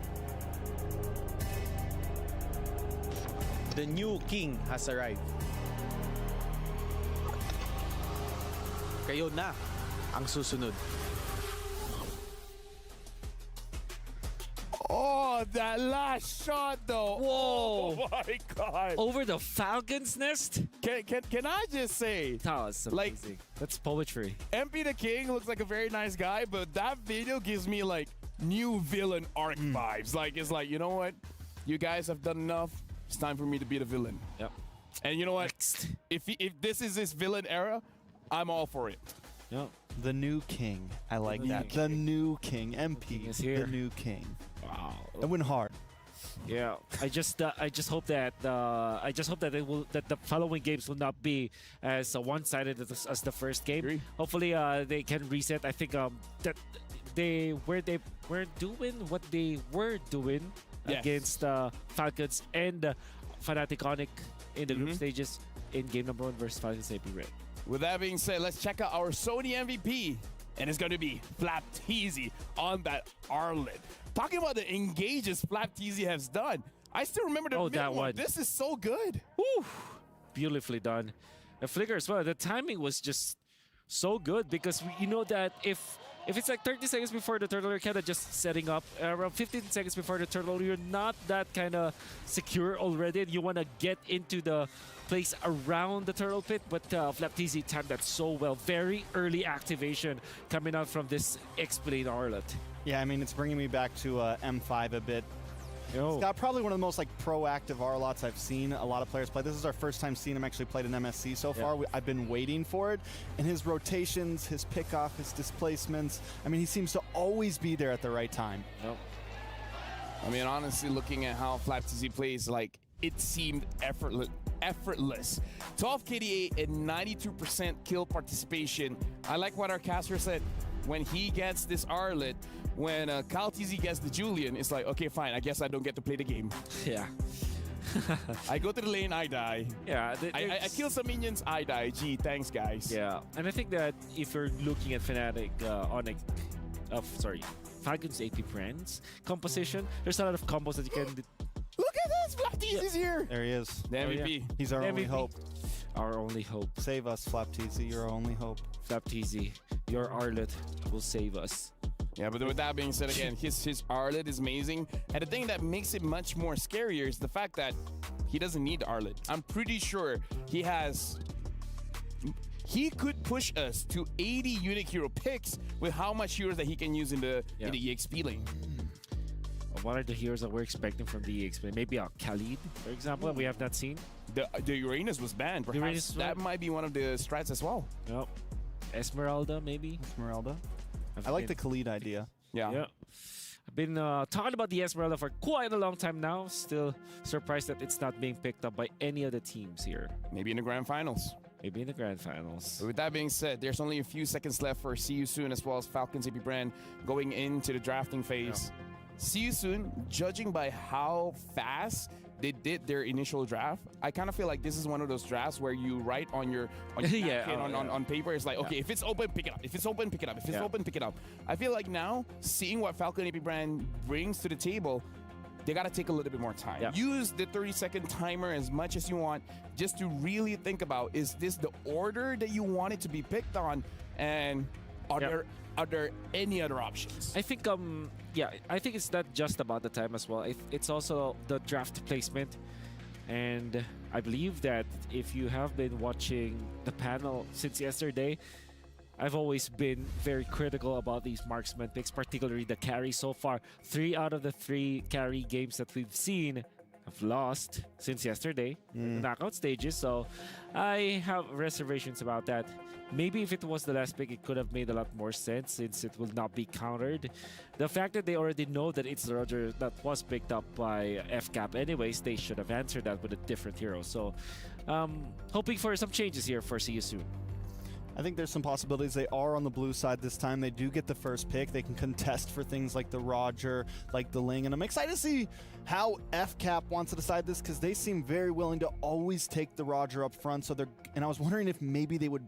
The new king has arrived. Kayo na ang susunod. Oh, that last shot though. Whoa. Oh my God. Over the Falcon's Nest? Can I just say, That was Like- amazing. That's poetry. MP the King looks like a very nice guy, but that video gives me like new villain arc vibes. Like, it's like, you know what? You guys have done enough. It's time for me to be the villain. Yep. And you know what? Next. If this is his villain era, I'm all for it. Yep. The new king. I like The that. new The new king. MP. king is here. The new king. Wow. And win hard. Yeah, I just hope that the following games will not be as one-sided as the first game. Agree. Hopefully, they can reset. I think that they were doing what they were doing Yes. against Falcons and Fnatic in the group stages in game number 1 versus Falcons AP Red. With that being said, let's check out our Sony MVP. and it's going to be Flapteezy on that Arlet. Talking about the engages Flapteezy has done. I still remember the that one. This is so good. Woo! Beautifully done. The flicker as well. The timing was just so good because you know that if it's like 30 seconds before the turtle, you're kind of just setting up. Around 15 seconds before the turtle, you're not that kind of secure already. And you want to get into the place around the turtle pit, but Flapteezy timed that so well. Very early activation coming out from this X-Blade Arlet. Yeah, I mean, it's bringing me back to M5 a bit. Yo. He's got probably one of the most proactive Arlots I've seen a lot of players play. This is our first time seeing him actually played in MSC so far. I've been waiting for it. And his rotations, his pickoff, his displacements, I mean, he seems to always be there at the right time. Yep. I mean, honestly, looking at how Flapteezy plays, like, it seemed effortless. 12 KDA and 92% kill participation. I like what our caster said. When he gets this Arlet, when Kalteezy gets the Julian, it's like, okay, fine, I guess I don't get to play the game. Yeah. I go to the lane, I die. Yeah. I kill some minions, I die. Gee, thanks, guys. Yeah, and I think that if you're looking at Fnatic Falcon's AP Brands composition, there's a lot of combos that you can do. Look at this, Flapteezy's here. There he is. The MVP. He's our only MVP. hope. Our only hope. Save us, Flapteezy. You're our only hope. Flapteezy, your Arlet will save us. Yeah, but with that being said, again, his Arlet is amazing. And the thing that makes it much more scarier is the fact that he doesn't need Arlet. I'm pretty sure he could push us to 80 unique hero picks with how much heroes that he can use in the EXP lane. What are the heroes that we're expecting from the EXP? Maybe a Khalid, for example, we have not seen. The Uranus was banned. Perhaps that might be one of the strats as well. Yep. Esmeralda, maybe? Esmeralda. I like the Khalid idea. Yeah. I've been talking about the Esmeralda for quite a long time now. Still surprised that it's not being picked up by any of the teams here. Maybe in the grand finals. Maybe in the grand finals. But with that being said, there's only a few seconds left for See You Soon as well as Falcons AP Brand going into the drafting phase. Yeah. See You Soon, judging by how fast they did their initial draft, I kind of feel like this is one of those drafts where you write on your napkin, on paper. It's like, okay, if it's open, pick it up. If it's open, pick it up. If it's open, pick it up. I feel like now, seeing what Falcon AP Brand brings to the table, they got to take a little bit more time. Yeah. Use the 30-second timer as much as you want just to really think about, is this the order that you want it to be picked on? And are there any other options? I think I think it's not just about the time as well. It's also the draft placement. And I believe that if you have been watching the panel since yesterday, I've always been very critical about these marksman picks, particularly the carry so far. 3 out of the 3 carry games that we've seen have lost since yesterday, the knockout stages. So I have reservations about that. Maybe if it was the last pick, it could have made a lot more sense since it will not be countered. The fact that they already know that it's the Roger that was picked up by FCAP anyways, they should have answered that with a different hero. So hoping for some changes here for See You Soon. I think there's some possibilities. They are on the blue side this time. They do get the first pick. They can contest for things like the Roger, like the Ling. And I'm excited to see how FCAP wants to decide this because they seem very willing to always take the Roger up front. So and I was wondering if maybe they would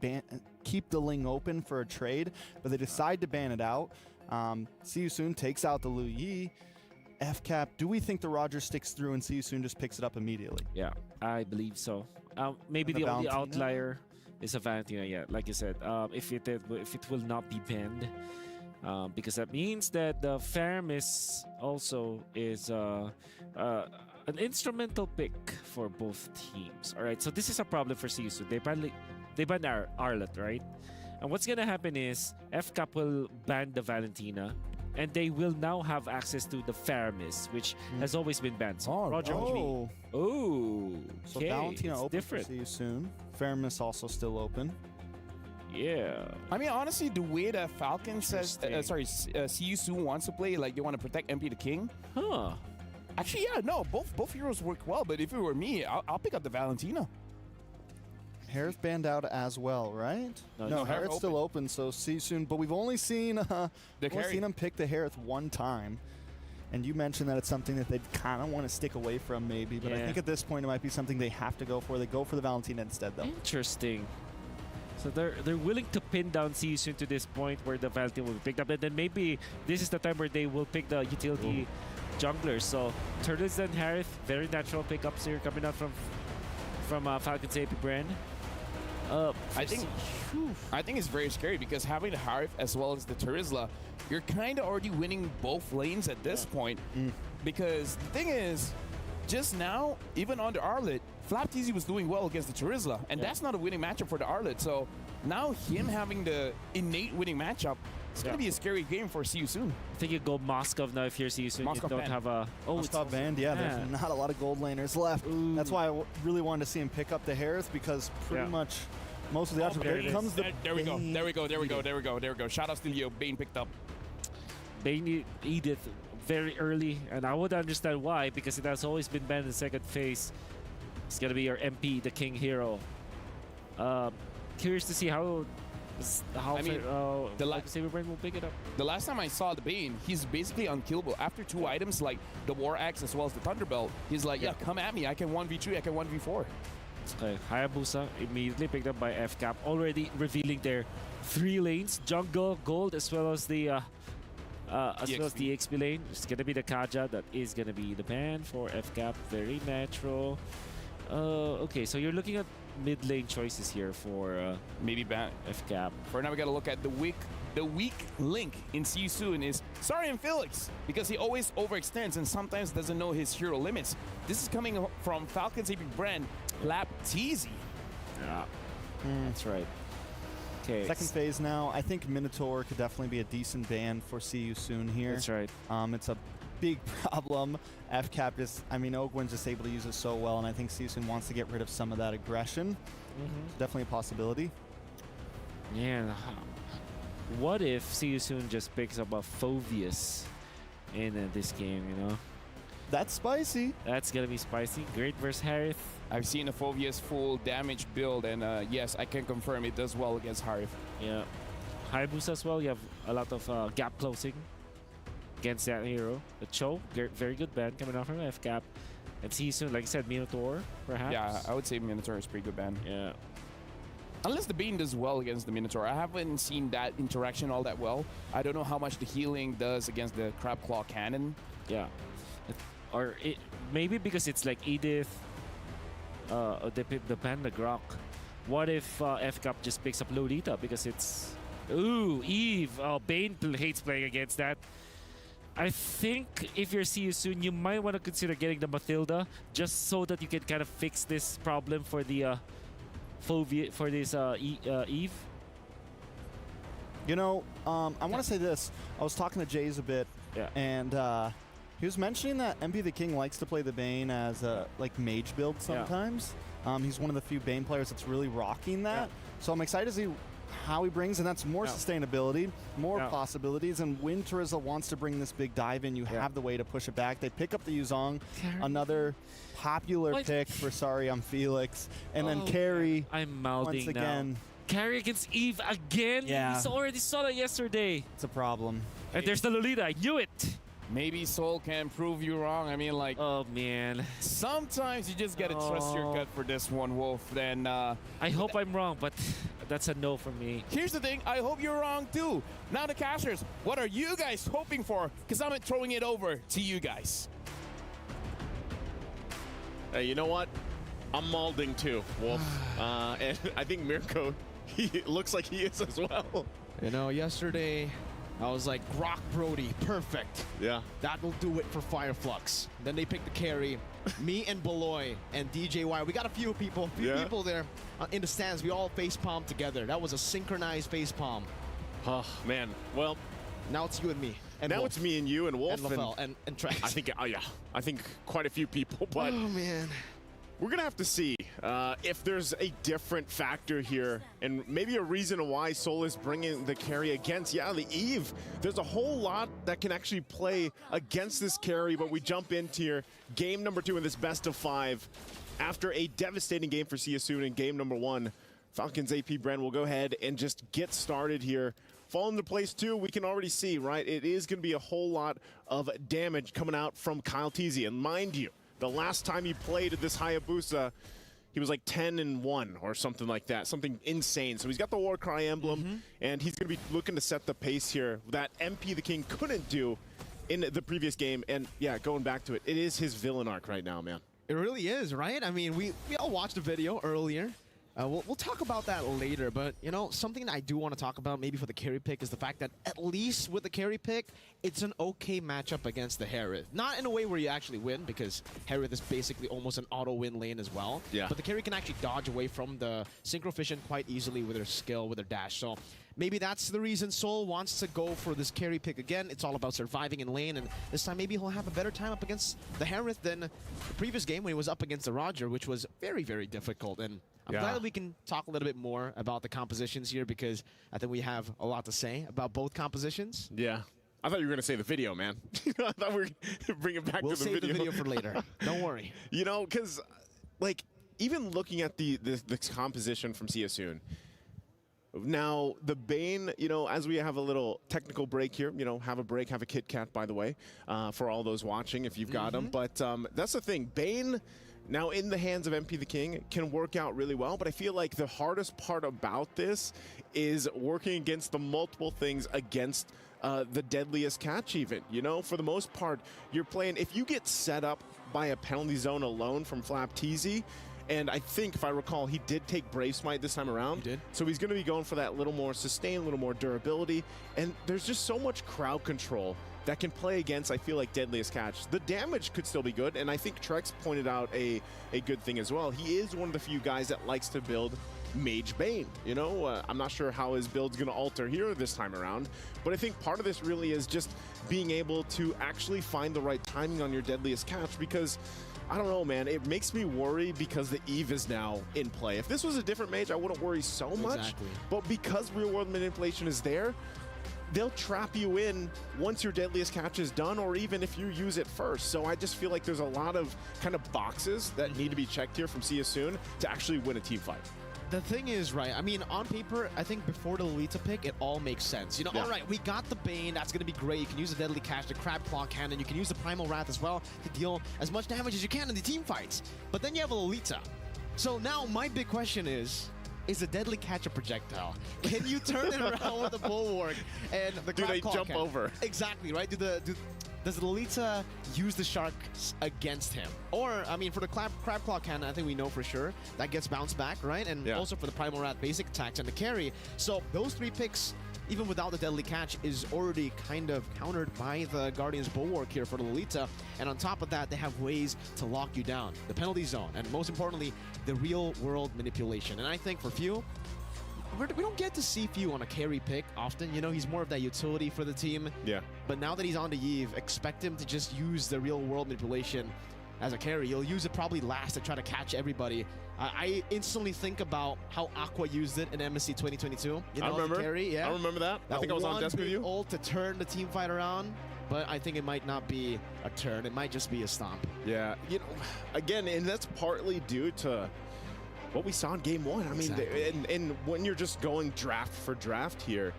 keep the Ling open for a trade, but they decide to ban it out. See You Soon takes out the Lu Yi. FCAP, do we think the Roger sticks through and See You Soon just picks it up immediately? Yeah, I believe so. Maybe the only outlier is a Valentina, yeah, like you said. If it will not be banned, because that means that the Faramis also is an instrumental pick for both teams. All right, so this is a problem for See You Soon. They banned Arlet, right? And what's gonna happen is FCAP will ban the Valentina, and they will now have access to the Faramis, which has always been banned. So Roger will be. Oh, So okay, Valentina it's open different. for See You Soon. Faramis also still open. Yeah. I mean, honestly, the way that Falcon says, See You Soon wants to play, like they want to protect MP the King. Huh. Actually, yeah, no, both heroes work well. But if it were me, I'll pick up the Valentina. Harris banned out as well, right? No, Harris still open, so See You Soon. But we've only seen him pick the Harris one time. And you mentioned that it's something that they'd kind of want to stick away from maybe. But I think at this point it might be something they have to go for. They go for the Valentina instead, though. Interesting. So they're willing to pin down See You Soon to this point where the Val team will be picked up, and then maybe this is the time where they will pick the utility junglers. So Turtles and Harith, very natural pickups here coming out from Falcon's AP brand. I think it's very scary because having the Harith as well as the Terizla, you're kind of already winning both lanes at this point. Because the thing is, just now, even on the Arlet, Flap TZ was doing well against the Terizla, and that's not a winning matchup for the Arlet. So now him having the innate winning matchup, it's going to be a scary game for See You Soon. I think you go Moskov now if you're See You Soon. Moskov You don't banned. have a... Oh, it's top banned. Yeah, there's not a lot of gold laners left. That's why I really wanted to see him pick up the Harris, because pretty much most of the options. there Here it comes the There we go. Shout out to Leo. Bane picked up. Bane Edith very early, and I would understand why, because it has always been banned in second phase. It's gonna be your MP, the King Hero. Curious to see how the Saber Brand will pick it up. The last time I saw the Bane, he's basically unkillable. After 2 items like the War Axe as well as the Thunderbelt, he's like, yeah, come at me. I can 1v3, I can 1v4. Okay, Hayabusa immediately picked up by FCAP, already revealing their 3 lanes, jungle, gold, as well as the XP lane. It's gonna be the Kaja that is gonna be the ban for FCAP. Very natural. Okay, so you're looking at mid lane choices here for Maybe ban FCAP. For now, we gotta look at the weak link in See You Soon is Sorry and Felix, because he always overextends and sometimes doesn't know his hero limits. This is coming from Falcon's AP brand, Flap TZ. Yeah, that's right. Okay, second phase now. I think Minotaur could definitely be a decent ban for See You Soon here. That's right. It's a big problem. FCAP is, I mean, Ogwen's just able to use it so well, and I think See You Soon wants to get rid of some of that aggression. Definitely a possibility. Yeah. What if See You Soon just picks up a Phoveus in this game, you know? That's spicy. That's gonna be spicy. Great versus Harith. I've seen a Phoveus full damage build, and yes, I can confirm it does well against Harith. Yeah. Hayabusa as well. You have a lot of gap closing against that hero. The Cho, very good ban coming out from FCAP. And See You Soon, like I said, Minotaur, perhaps. Yeah, I would say Minotaur is pretty good ban. Yeah. Unless the Bane does well against the Minotaur. I haven't seen that interaction all that well. I don't know how much the healing does against the Crab Claw Cannon. Yeah. Or maybe because it's like Edith, the Panda Grok. What if FCAP just picks up Lolita because it's... Ooh, Eve. Bane hates playing against that. I think if you're See You Soon, you might want to consider getting the Mathilda just so that you can kind of fix this problem for the Eve. You know, I want to say this. I was talking to Jays a bit, and he was mentioning that MP the King likes to play the Bane as a mage build sometimes. He's one of the few Bane players that's really rocking that. So I'm excited to see how he brings, and that's more sustainability, more possibilities. And when Terizla wants to bring this big dive in, you have the way to push it back. They pick up the Yuzong, another popular pick for Sorry I'm Felix, and then Carry. I'm mouthing once again. now. Carry against Eve again? Yeah. We already saw that yesterday. It's a problem. And there's the Lolita. I knew it. Maybe Soul can prove you wrong. I mean, like... Oh, man. Sometimes you just gotta trust your gut for this one, Wolf. Then, I hope I'm wrong, but that's a no from me. Here's the thing. I hope you're wrong, too. Now, the casters, what are you guys hoping for? Because I'm throwing it over to you guys. Hey, you know what? I'm malding too, Wolf. And I think Mirko, he looks like he is as well. You know, yesterday, I was like, Grok Brody, perfect. Yeah. That will do it for Fireflux. Then they picked the carry. Me and Beloy and DJY. We got a few people there in the stands. We all face-palmed together. That was a synchronized face-palm. Oh, man. Well, now it's you and me. And now Wolf. it's me and you and Wolf. And LaFell and Trax. I think quite a few people, but... Oh, man. We're going to have to see if there's a different factor here and maybe a reason why Soul is bringing the carry against, the Eve. There's a whole lot that can actually play against this carry, but we jump into here. Game number 2 in this best of 5. After a devastating game for See You Soon in game number 1, Falcons AP brand will go ahead and just get started here. Fall into place 2, we can already see, right? It is going to be a whole lot of damage coming out from Kyle TZ. And mind you, the last time he played this Hayabusa, he was like 10-1 or something like that, something insane. So he's got the Warcry emblem, and he's going to be looking to set the pace here that MP the King couldn't do in the previous game. And yeah, going back to it, it is his villain arc right now, man. It really is, right? I mean, we all watched the video earlier. We'll talk about that later, but, you know, something that I do want to talk about maybe for the carry pick is the fact that at least with the carry pick, it's an okay matchup against the Harith. Not in a way where you actually win, because Harith is basically almost an auto-win lane as well. Yeah. But the carry can actually dodge away from the Synchro Fission quite easily with their skill, with their dash. So maybe that's the reason Sol wants to go for this carry pick again. It's all about surviving in lane, and this time maybe he'll have a better time up against the Harith than the previous game when he was up against the Roger, which was very, very difficult. And I'm glad that we can talk a little bit more about the compositions here, because I think we have a lot to say about both compositions. Yeah. I thought you were going to say the video, man. I thought we were going to bring it back to the video. We'll save the video for later. Don't worry. You know, because, like, even looking at the composition from Soon, now, the Bane, you know, as we have a little technical break here, you know, have a break, have a Kit Kat, by the way, for all those watching if you've got them. But that's the thing. Bane, now in the hands of MP the King, can work out really well. But I feel like the hardest part about this is working against the multiple things against the deadliest catch even. You know, for the most part, you're playing, if you get set up by a penalty zone alone from Flap TZ, and I think, if I recall, he did take Brave Smite this time around. He did. So he's going to be going for that little more sustain, a little more durability. And there's just so much crowd control that can play against, I feel like, Deadliest Catch. The damage could still be good, and I think Trex pointed out a good thing as well. He is one of the few guys that likes to build Mage Bane. You know, I'm not sure how his build's going to alter here this time around, but I think part of this really is just being able to actually find the right timing on your Deadliest Catch, because I don't know, man. It makes me worry because the Eve is now in play. If this was a different mage, I wouldn't worry so much. Exactly. But because real-world manipulation is there, they'll trap you in once your Deadliest Catch is done, or even if you use it first. So I just feel like there's a lot of kind of boxes that need to be checked here from Soon to actually win a team fight. The thing is, right, I mean, on paper, I think before the Lolita pick, it all makes sense. You know, all right, we got the Bane, that's going to be great. You can use the Deadly Catch, the Crab Claw Cannon, you can use the Primal Wrath as well to deal as much damage as you can in the team fights. But then you have a Lolita. So now my big question is the Deadly Catch a projectile? Can you turn it around with the Bulwark and the Crab Claw jump Cannon? over? Exactly, right? Does the Lolita use the Sharks against him? Or, I mean, for the Crab Claw Cannon, I think we know for sure that gets bounced back, right? And also for the Primal Wrath basic attacks and the carry. So those three picks, even without the Deadly Catch, is already kind of countered by the Guardian's Bulwark here for the Lolita. And on top of that, they have ways to lock you down. The penalty zone, and most importantly, the real-world manipulation. And I think for Few, we don't get to see Few on a carry pick often. You know, he's more of that utility for the team. Yeah. But now that he's on the Eve, expect him to just use the real-world manipulation as a carry. He'll use it probably last to try to catch everybody. I instantly think about how Aqua used it in MSC 2022. You know, I remember. Carry, yeah. I remember that. I think I was on desk with you. Ult to turn the team fight around. But I think it might not be a turn. It might just be a stomp. Yeah. You know, again, and that's partly due to what we saw in game one. I mean, and when you're just going draft for draft here,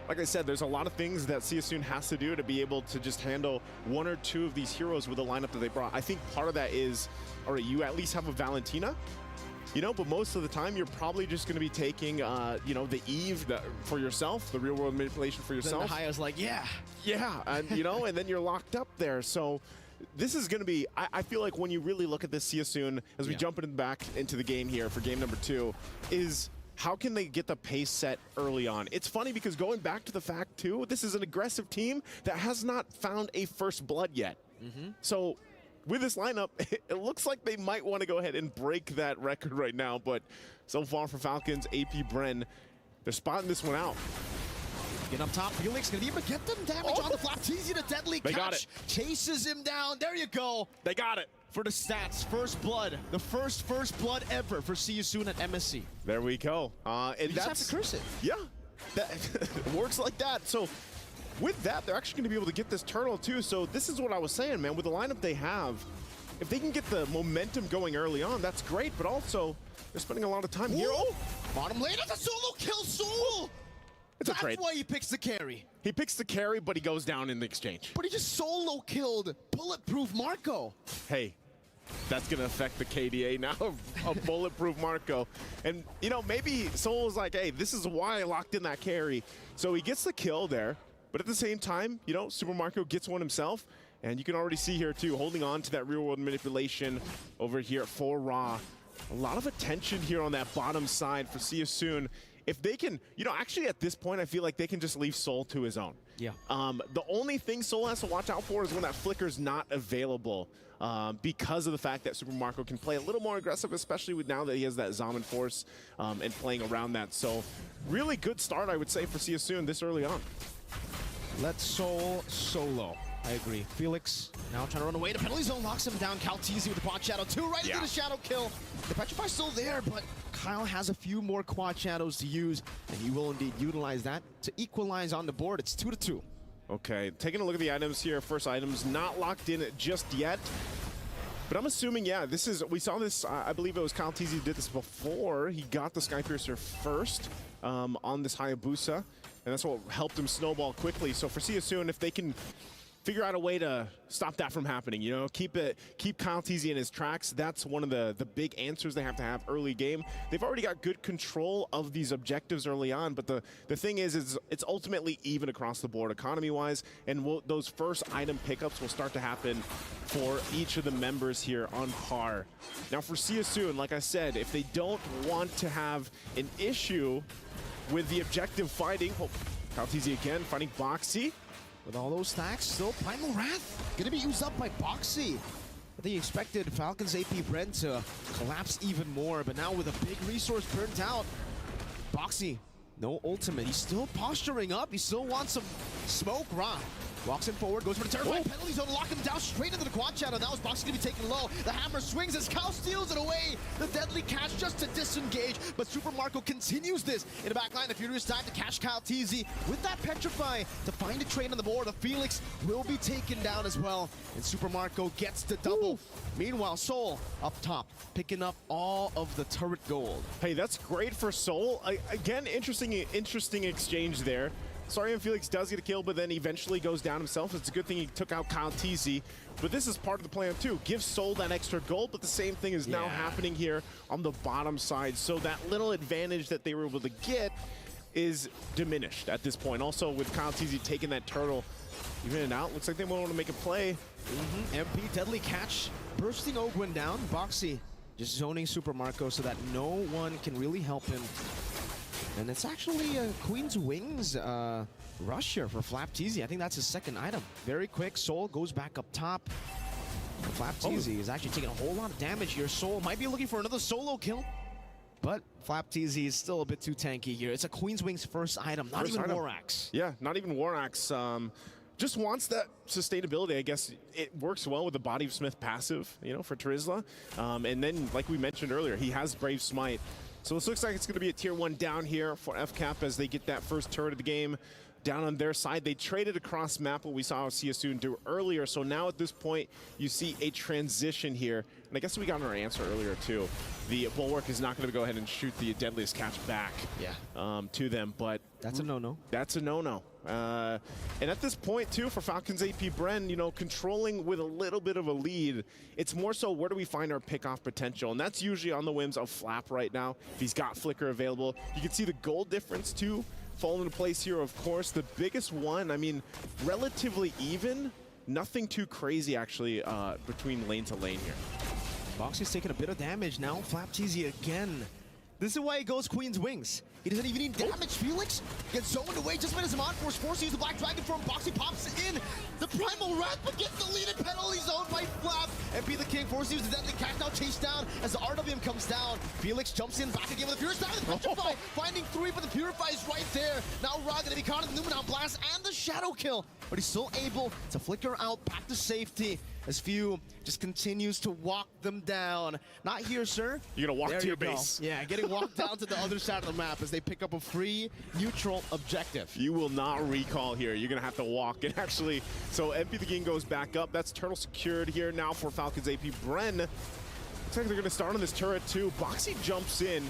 like I said, there's a lot of things that Soon has to do to be able to just handle one or two of these heroes with the lineup that they brought. I think part of that is, all right, you at least have a Valentina, you know, but most of the time you're probably just going to be taking, you know, the Eve for yourself, the real world manipulation for yourself. Then the Haya's like, yeah. Yeah, and you know, and then you're locked up there. So this is going to be, I feel like when you really look at this Soon, as we jump back into the game here for game number 2, is how can they get the pace set early on? It's funny because going back to the fact, too, this is an aggressive team that has not found a first blood yet. So with this lineup, it looks like they might want to go ahead and break that record right now. But so far for Falcons, AP Bren, they're spotting this one out. Get up top, Felix gonna be able to get them damage on the flap. Teasy the Deadly Catch. They got it. Chases him down. There you go. They got it. For the stats, first blood. The first blood ever for See You Soon at MSC. There we go. And you just have to curse it. Yeah, that works like that. So with that, they're actually going to be able to get this turtle too. So this is what I was saying, man. With the lineup they have, if they can get the momentum going early on, that's great. But also, they're spending a lot of time here. Oh, bottom lane, that's a solo kill, Soul. It's a trade. That's why he picks the carry. He picks the carry, but he goes down in the exchange. But he just solo killed Bulletproof Marco. Hey, That's going to affect the KDA now of Bulletproof Marco. And, you know, maybe Soul was like, hey, this is why I locked in that carry. So he gets the kill there. But at the same time, you know, Super Marco gets one himself. And you can already see here, too, holding on to that real-world manipulation over here for Ra. A lot of attention here on that bottom side for See You Soon. If they can, you know, actually at this point, I feel like they can just leave Soul to his own. Yeah. The only thing Soul has to watch out for is when that flicker's not available. Because of the fact that Super Marco can play a little more aggressive, especially with now that he has that Zaman Force and playing around that. So really good start, I would say, for See You Soon this early on. Let Soul solo. I agree. Felix now trying to run away. The penalty zone locks him down. Calteezy with the quad shadow 2 right into the shadow kill. The Petrify's still there, but Kyle has a few more quad shadows to use, and he will indeed utilize that to equalize on the board. It's 2-2. Okay, taking a look at the items here. First items not locked in just yet. But I'm assuming, yeah, this is, we saw this, I believe it was Calteezy who did this before. He got the Skypiercer first on this Hayabusa, and that's what helped him snowball quickly. So for See You Soon, if they can figure out a way to stop that from happening, you know, keep Calteezy in his tracks. That's one of the big answers they have to have early game. They've already got good control of these objectives early on, but the thing is it's ultimately even across the board economy-wise, and those first item pickups will start to happen for each of the members here on par. Now for See You Soon, like I said, if they don't want to have an issue with the objective fighting, Calteezy again fighting Boxy. With all those stacks, still Primal Wrath gonna be used up by Boxy. I think he expected Falcon's AP Bren to collapse even more, but now with a big resource burnt out, Boxy, no ultimate. He's still posturing up. He still wants some smoke. Ra walks him forward, goes for the terrifying penalty zone, lock him down straight into the quad shadow. Now is Boxy gonna be taken low. The hammer swings as Cal steals it away. The deadly catch just to disengage, but Super Marco continues this in the back line. The Furious time to catch Calteezy with that Petrify to find a trade on the board. The Felix will be taken down as well, and Super Marco gets the double. Meanwhile, Soul up top, picking up all of the turret gold. Hey, that's great for Soul. Again, interesting exchange there. Sorry, Felix does get a kill, but then eventually goes down himself. It's a good thing he took out Calteezy. But this is part of the plan too. Give Soul that extra gold, but the same thing is now happening here on the bottom side. So that little advantage that they were able to get is diminished at this point. Also, with Calteezy taking that turtle, even it out, looks like they want to make a play. MP, deadly catch, bursting Ogwin down. Boxy just zoning Super Marco so that no one can really help him. And it's actually a Queen's Wings rush here for Flapteezy. I think that's his second item. Very quick, Soul goes back up top. Flapteezy is actually taking a whole lot of damage here. Soul might be looking for another solo kill, but Flapteezy is still a bit too tanky here. It's a Queen's Wings first item, not even War Axe. Yeah, not even War Axe. Just wants that sustainability. I guess it works well with the Body of Smith passive, you know, for Trizla. And then, like we mentioned earlier, he has Brave Smite. So this looks like it's going to be a tier 1 down here for FCAP as they get that first turret of the game down on their side. They traded across map, what we saw See You Soon do earlier. So now at this point, you see a transition here. And I guess we got our answer earlier too. The Bulwark is not going to go ahead and shoot the Deadliest Catch back to them, but that's a no-no. That's a no-no. And at this point too, for Falcons AP Bren, you know, controlling with a little bit of a lead, it's more so where do we find our pick-off potential? And that's usually on the whims of Flap right now. If he's got Flicker available, you can see the gold difference too fall into place here, of course. The biggest one, I mean, relatively even. Nothing too crazy, actually, between lane to lane here. Boxy's taking a bit of damage now. Flapteezy again. This is why he goes Queen's Wings. He doesn't even need damage. Felix gets zoned away just by his Zaman Force, forced to use the Black Dragon from Boxy, pops in. The Primal Wrath, but gets deleted. Penalty zone by Flap. MP the King forced to use the Deadly Catch, now chased down as the RWM comes down. Felix jumps in, back again with the Purify. The Petrify, finding 3, but the Purify is right there. Now Ra gonna be caught in the Numenal Blast and the Shadow Kill, but he's still able to flicker out back to safety as Few just continues to walk them down. Not here, sir. You're gonna walk there to your go. base. Yeah, getting walked down to the other side of the map as they pick up a free neutral objective. You will not recall here. You're gonna have to walk. And actually, so MP the King goes back up. That's turtle secured here now for Falcons AP Bren. Looks like they're gonna start on this turret too. Boxy jumps in.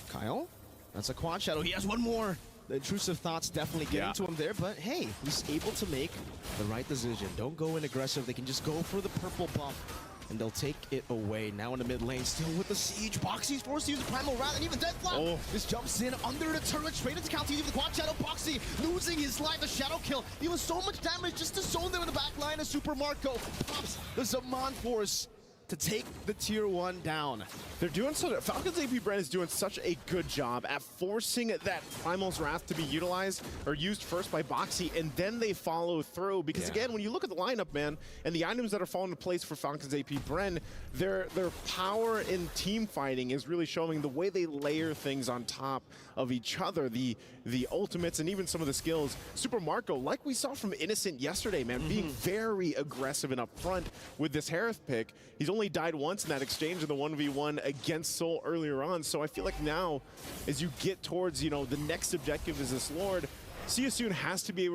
Kyle, that's a quad shadow. He has one more. The intrusive thoughts definitely getting to him there, but hey, he's able to make the right decision. Don't go in aggressive. They can just go for the purple buff. and they'll take it away. Now in the mid lane, still with the siege. Boxy's forced to use the Primal Wrath, and even Dead Flap just jumps in under the turret, straight into Cal TZ with the Quad Shadow. Boxy losing his life, the Shadow kill. He was so much damage just to zone them in the back line as Super Marco pops the Zaman Force to take the tier 1 down. They're doing so. Falcons AP Brand is doing such a good job at forcing that Primal's Wrath to be utilized or used first by Boxy, and then they follow through. Because again, when you look at the lineup, man, and the items that are falling into place for Falcons AP Bren, their power in team fighting is really showing the way they layer things on top of each other. The ultimates and even some of the skills. Super Marco, like we saw from Innocent yesterday, man, being very aggressive and upfront with this Harith pick. He's only died once in that exchange in the 1v1 against Soul earlier on. So I feel like now, as you get towards, you know, the next objective is this Lord, CSUN has to be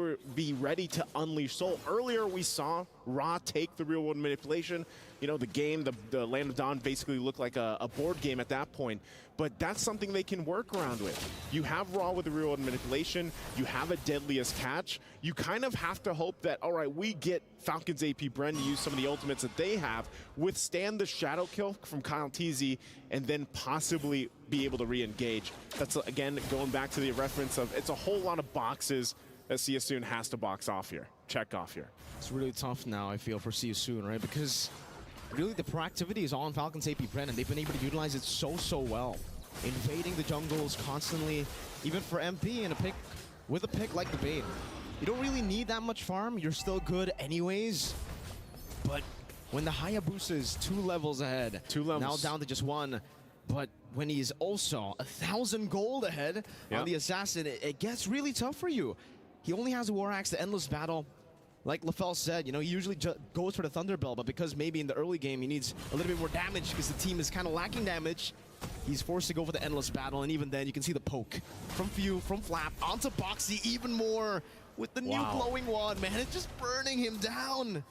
ready to unleash Soul. Earlier we saw Ra take the real world manipulation. You know, the game, the Land of Dawn basically looked like a board game at that point. But that's something they can work around with. You have Ra with the real world manipulation. You have a Deadliest Catch. You kind of have to hope that, all right, we get Falcons AP Bren to use some of the ultimates that they have, withstand the Shadow kill from Kyle TZ, and then possibly be able to re-engage. That's, again, going back to the reference of it's a whole lot of boxes that CSUN has to box off here, check off here. It's really tough now, I feel, for CSUN, right? Because really the proactivity is all on Falcons AP Bren, and they've been able to utilize it so well. Invading the jungles constantly, even for MP and with a pick like the Bane. You don't really need that much farm, you're still good anyways. But when the Hayabusa is 2 levels ahead, 2 levels. now down to just 1, but when he's also 1,000 gold ahead on the Assassin, it gets really tough for you. He only has a War Axe, the Endless Battle. Like LaFell said, you know, he usually goes for the Thunderbell, but because maybe in the early game he needs a little bit more damage because the team is kind of lacking damage, he's forced to go for the Endless Battle, and even then you can see the poke from Few, from Flap, onto Boxy even more with the new glowing wand, man. It's just burning him down.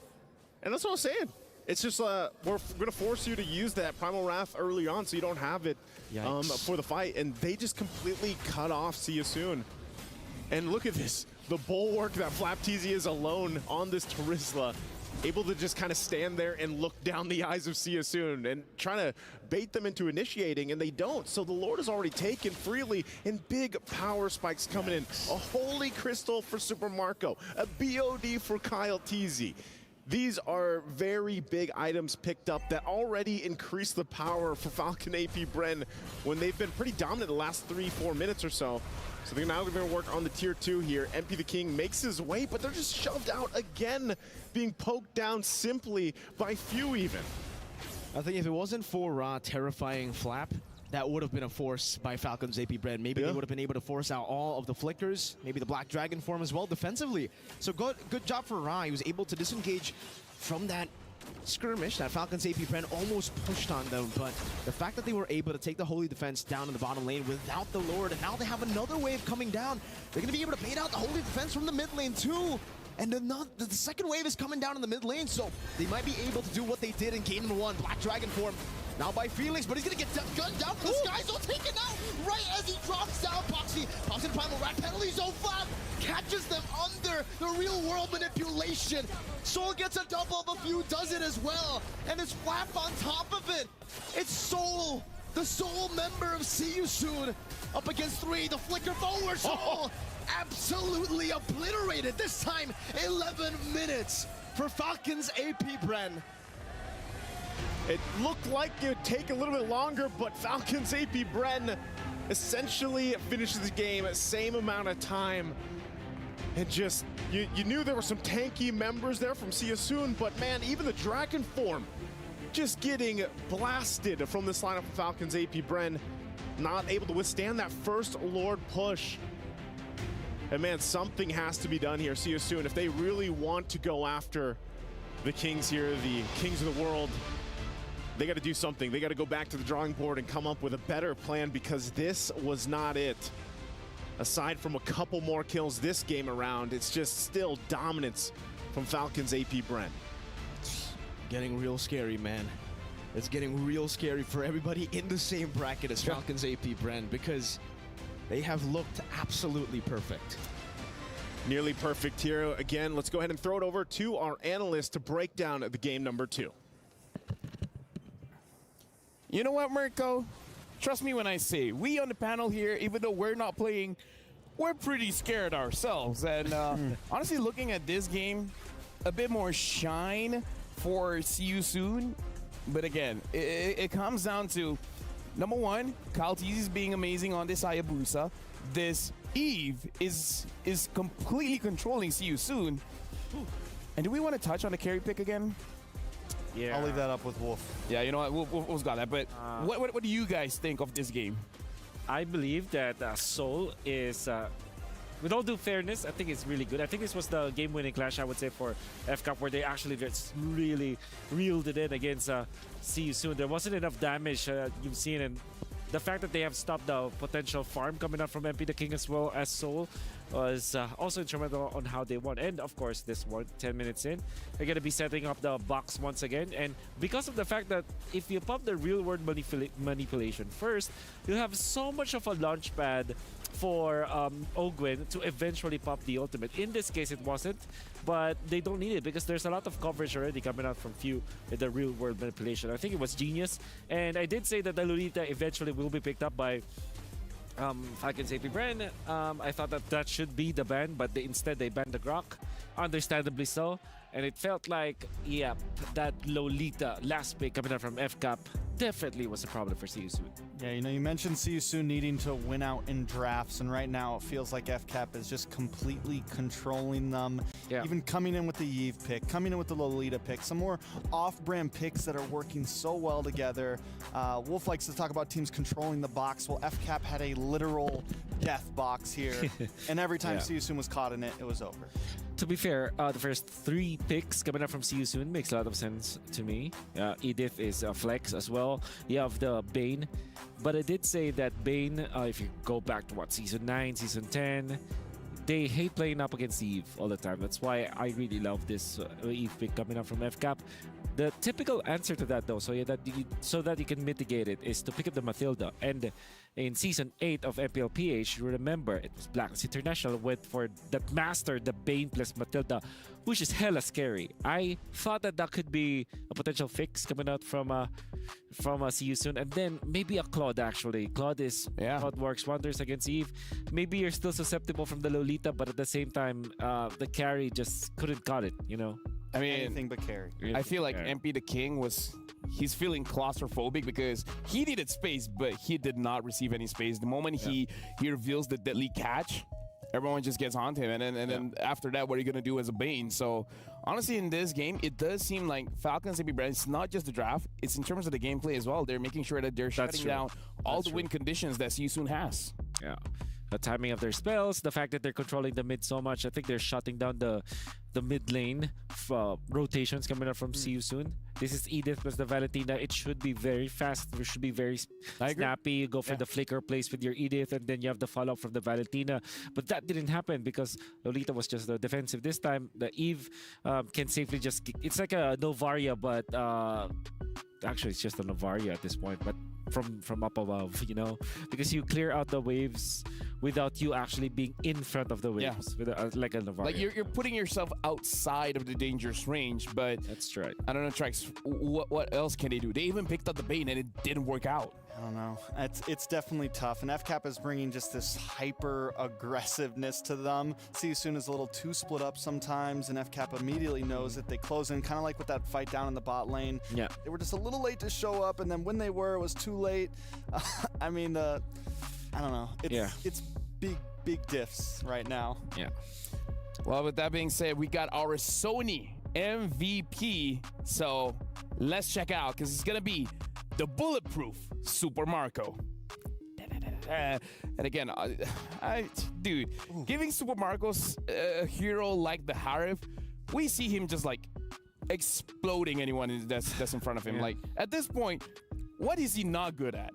And that's what I'm saying. It's just, we're going to force you to use that Primal Wrath early on so you don't have it for the fight. And they just completely cut off CSUN. And look at this. The bulwark that Flap TZ is alone on this Terizla, able to just kind of stand there and look down the eyes of CSUN and trying to bait them into initiating, and they don't. So the Lord is already taken freely, and big power spikes coming in. A Holy Crystal for Super Marco, a BOD for Kyle TZ. These are very big items picked up that already increase the power for Falcon AP Bren when they've been pretty dominant the last 3-4 minutes or so. So they're now going to work on the tier 2 here. MP the King makes his way, but they're just shoved out again, being poked down simply by Few even. I think if it wasn't for Ra terrifying Flap, that would have been a force by Falcons AP Bren. Maybe they would have been able to force out all of the flickers, maybe the Black Dragon form as well defensively. So good job for Ra. He was able to disengage from that skirmish that Falcons AP Bren almost pushed on them, but the fact that they were able to take the Holy Defense down in the bottom lane without the Lord, and now they have another wave coming down, they're going to be able to bait out the Holy Defense from the mid lane too. And the second wave is coming down in the mid lane, so they might be able to do what they did in game number 1, Black Dragon form. Now by Felix, but he's gonna get gunned down from the sky, so taken out right as he drops down. Boxy pops in Primal Rack, penalty zone Flap, catches them under the real world manipulation. Soul gets a double, but Few does it as well, and it's Flap on top of it. It's Soul, the Soul member of See You Soon, up against 3, the flicker forward. Soul absolutely obliterated, this time 11 minutes for Falcons AP Bren. It looked like it would take a little bit longer, but Falcons AP Bren essentially finishes the game at same amount of time. And just, you knew there were some tanky members there from CSUN, but man, even the Dragon form just getting blasted from this lineup of Falcons AP Bren, not able to withstand that first Lord push. And man, something has to be done here, CSUN, if they really want to go after the Kings here, the Kings of the world. They got to do something. They got to go back to the drawing board and come up with a better plan, because this was not it. Aside from a couple more kills this game around, it's just still dominance from Falcons AP Bren. Getting real scary, man. It's getting real scary for everybody in the same bracket as Falcons AP Bren, because they have looked absolutely perfect. Nearly perfect here. Again, let's go ahead and throw it over to our analyst to break down the game number 2. You know what, Mirko? Trust me when I say, we on the panel here, even though we're not playing, we're pretty scared ourselves. And honestly, looking at this game, a bit more shine for See You Soon. But again, it comes down to, number one, Kyle Teasy's being amazing on this Hayabusa. This Eve is completely controlling See You Soon. And do we want to touch on the carry pick again? Yeah. I'll leave that up with Wolf. Yeah, you know what? Wolf's got that. But what do you guys think of this game? I believe that Seoul is, with all due fairness, I think it's really good. I think this was the game-winning clash, I would say, for FCAP, where they actually just really reeled it in against See You Soon. There wasn't enough damage you've seen, and the fact that they have stopped the potential farm coming up from MP the King as well as Seoul was also instrumental on how they won. And of course, this one, 10 minutes in, they're going to be setting up the box once again. And because of the fact that if you pop the real-world manipulation first, you'll have so much of a launch pad for Ogwin to eventually pop the ultimate. In this case, it wasn't, but they don't need it because there's a lot of coverage already coming out from Few with the real-world manipulation. I think it was genius. And I did say that the Lolita eventually will be picked up by Falcons AP Bren. I thought that should be the ban, but instead they banned the Grok. Understandably so. And it felt like, yeah, that Lolita last pick coming out from FCAP definitely was a problem for See You Soon. Yeah, you know, you mentioned See You Soon needing to win out in drafts, and right now it feels like FCAP is just completely controlling them. Yeah. Even coming in with the Eve pick, coming in with the Lolita pick, some more off-brand picks that are working so well together. Wolf likes to talk about teams controlling the box. Well, FCAP had a literal death box here, and every time See You Soon was caught in it, it was over. To be fair, the first 3 picks coming up from See You Soon makes a lot of sense to me. Edith is a flex as well. You have the Bane. But I did say that Bane, if you go back to Season 9, Season 10, they hate playing up against Eve all the time. That's why I really love this Eve pick coming up from FCAP. The typical answer to that, though, so that you can mitigate it, is to pick up the Mathilda. And in Season 8 of MPLPH, you remember, it was Blacklist International went for that master, the Bane plus Mathilda, which is hella scary. I thought that could be a potential fix coming out from See You Soon. And then maybe a Claude, actually. Claude works wonders against Eve. Maybe you're still susceptible from the Lolita, but at the same time, the carry just couldn't cut it, you know? I mean, anything but carry. I feel like MP the King he's feeling claustrophobic because he needed space, but he did not receive any space. The moment he reveals the deadly catch, everyone just gets onto him. And then after that, what are you going to do as a Bane? So honestly, in this game, it does seem like Falcons AP Brand, it's not just the draft, it's in terms of the gameplay as well. They're making sure that they're shutting down all the win conditions that See You Soon has. Yeah. The timing of their spells, the fact that they're controlling the mid so much, I think they're shutting down the mid lane rotations coming up from See You Soon. This is Edith plus the Valentina. It should be very fast. It should be very snappy. You go for the flicker plays with your Edith, and then you have the follow-up from the Valentina. But that didn't happen because Lolita was just defensive. This time, the Eve can safely just... It's like a Novaria, but... actually, it's just a Novaria at this point, but from up above, you know, because you clear out the waves without you actually being in front of the waves, with like a Novaria. Like you're putting yourself outside of the dangerous range, but that's right. I don't know, Trax, what else can they do? They even picked up the Bane and it didn't work out. I don't know. It's definitely tough. And FCAP is bringing just this hyper aggressiveness to them. See You Soon is a little too split up sometimes, and FCAP immediately knows that they close in, kind of like with that fight down in the bot lane. Yeah. They were just a little late to show up, and then when they were, it was too late. I mean, I don't know. It's big diffs right now. Yeah. Well, with that being said, we got our Sony MVP. So let's check out, because it's going to be the bulletproof Super Marco. And again, dude, giving Super Marcos a hero like the Harif, we see him just like exploding anyone that's in front of him. Yeah. Like at this point, what is he not good at?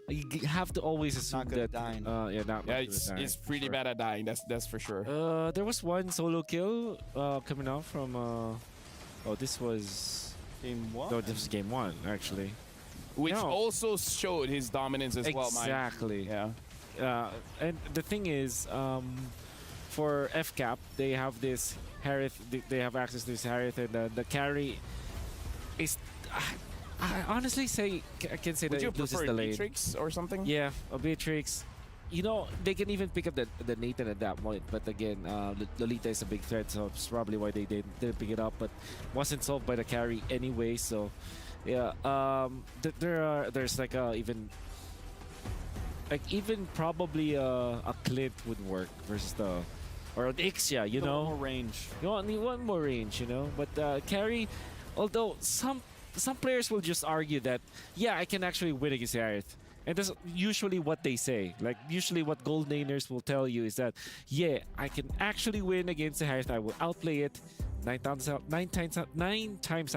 You have to always assume Not good at dying. It's pretty bad at dying. That's for sure. There was one solo kill coming out from. This was Game 1? No, this was game 1 actually. Which also showed his dominance as well, Mike. Exactly. Yeah. And the thing is, for FCAP, they have this Harith. They have access to this Harith, and the carry is. I honestly I can say Would that you it loses prefer the lane. Matrix or something? Yeah, a Beatrix. You know, they can even pick up the Nathan at that point. But again, Lolita is a big threat, so it's probably why they didn't pick it up. But wasn't solved by the carry anyway. So yeah, there's like even probably a Clint would work versus or an Ixia, you know. More range. You want more range, you know. But carry, although some players will just argue that, yeah, I can actually win against Aerith. And that's usually what they say. Like, usually what gold laners will tell you is that, yeah, I can actually win against the Aerith. I will outplay it. 9 times out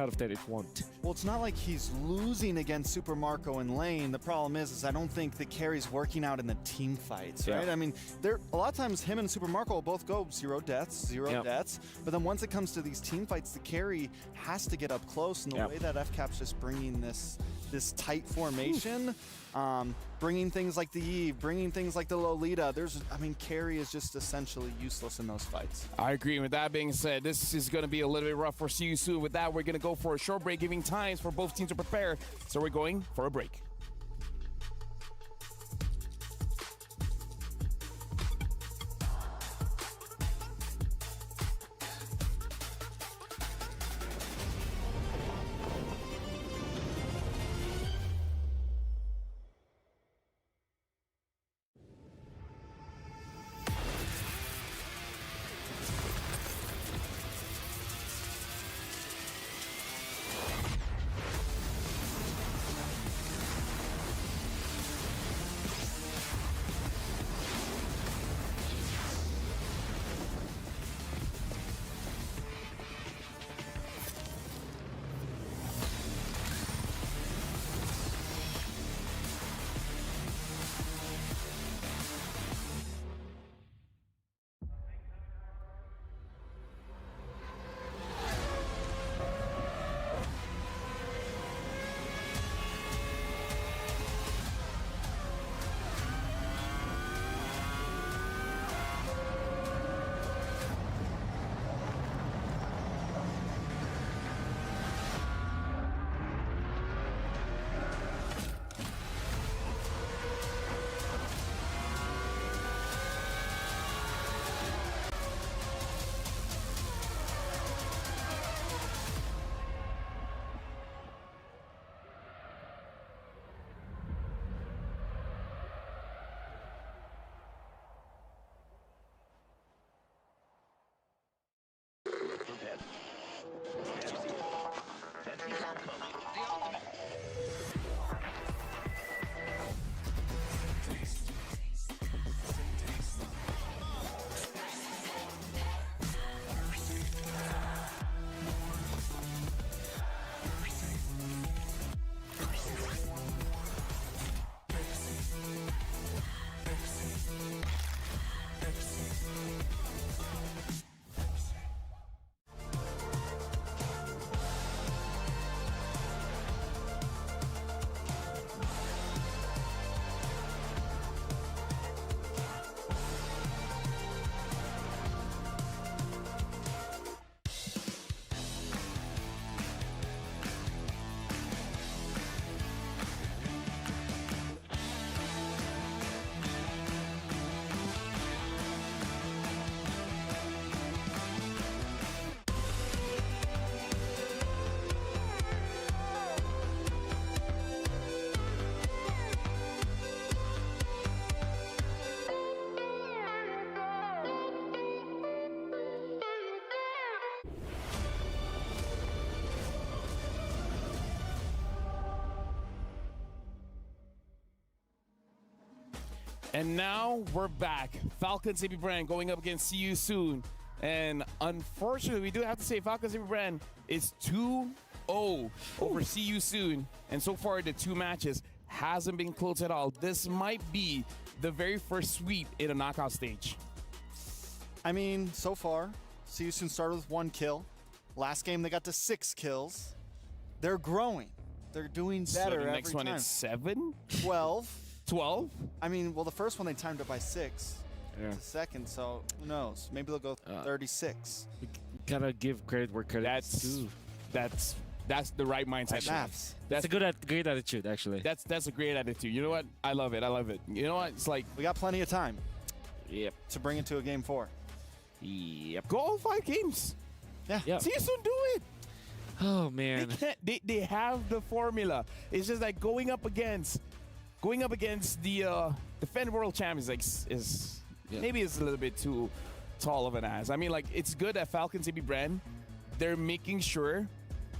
of 10, it won't. Well, it's not like he's losing against Super Marco in lane. The problem is I don't think the carry's working out in the team fights, right? Yeah. I mean, a lot of times him and Super Marco will both go 0 deaths, 0 deaths. But then once it comes to these team fights, the carry has to get up close. And the way that FCAP's just bringing this tight formation, bringing things like the Eve, bringing things like the Lolita, carry is just essentially useless in those fights. I agree. With that being said, this is going to be a little bit rough for See You Soon. With that, we're going to go for a short break, giving times for both teams to prepare. So we're going for a break. And now we're back. Falcons AP Brand going up against See You Soon. And unfortunately, we do have to say Falcons AP Brand is 2-0 over See You Soon. And so far, the 2 matches hasn't been close at all. This might be the very first sweep in a knockout stage. I mean, so far, See You Soon started with 1 kill. Last game, they got to 6 kills. They're growing. They're doing better so the every next one time. is 7? 12. 12? I mean, well, the first one they timed it by 6. Yeah. The second, so who knows? Maybe they'll go 36. We gotta give credit where credit's due. That's That's the right mindset. Maths. That's a great attitude, actually. That's a great attitude. You know what? I love it. I love it. You know what? It's like We got plenty of time Yep. to bring it to a game 4. Yep. go all 5 games. Yep. See you soon. Do it. Oh man. They have the formula. It's just like going up against the defending world champions is maybe it's a little bit too tall of an ask. I mean, like, it's good that Falcon CB brand, they're making sure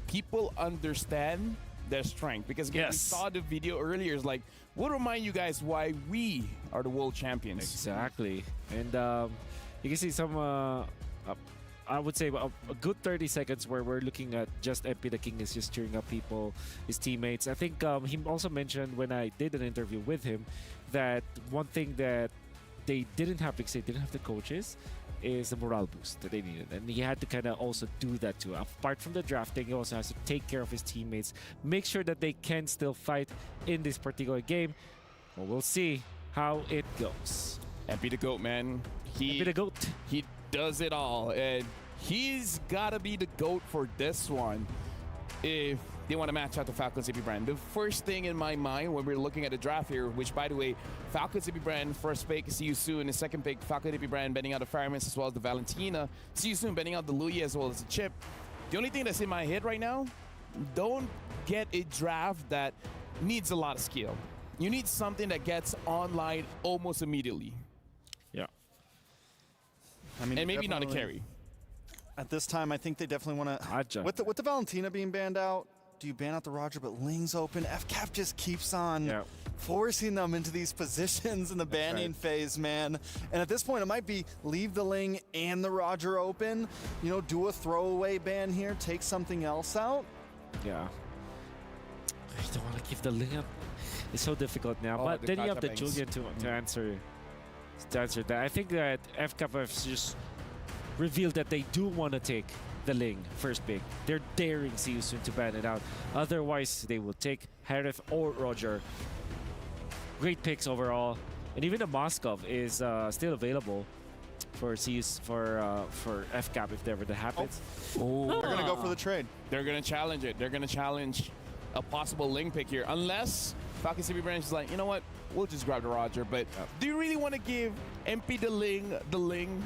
people understand their strength, because again, we Yes. saw the video earlier. It's like, we'll remind you guys why we are the world champions. Exactly. And you can see some, I would say a good 30 seconds where we're looking at just MP the King is just cheering up people, his teammates. I think he also mentioned when I did an interview with him that one thing that they didn't have, because they didn't have the coaches, is the morale boost that they needed. And he had to kind of also do that too. Apart from the drafting, he also has to take care of his teammates, make sure that they can still fight in this particular game. Well, we'll see how it goes. MP the GOAT, man. MP the GOAT. He does it all, and he's gotta be the GOAT for this one if they want to match out the Falcon CP brand. The first thing in my mind when we're looking at the draft here, which, by the way, Falcon CP brand first pick, see you soon. The second pick, Falcon CP brand betting out the Fireman as well as the Valentina. See you soon, betting out the Louis as well as the Chip. The only thing that's in my head right now, don't get a draft that needs a lot of skill. You need something that gets online almost immediately, Yeah. I mean, and maybe not a definitely- carry. At this time, I think they definitely want to. Gotcha. With the Valentina being banned out, do you ban out the Roger? But Ling's open. FCAP just keeps on Yeah. forcing them into these positions in the banning phase, man. And at this point, it might be leave the Ling and the Roger open. You know, do a throwaway ban here, take something else out. Yeah. I don't want to give the link up. It's so difficult now. Oh, But the then you have the Kacha Julian to answer that. I think that FCAP has just revealed that they do want to take the Ling first pick. They're daring CU soon to ban it out. Otherwise, they will take Harith or Roger. Great picks overall. And even the Moskov is still available for CU's for FCAP if ever that happens. Oh, They're going to go for the trade. they're gonna challenge it. They're gonna challenge a possible Ling pick here, unless Falcon CB Branch is like, you know what, we'll just grab the Roger. But do you really want to give MP the Ling?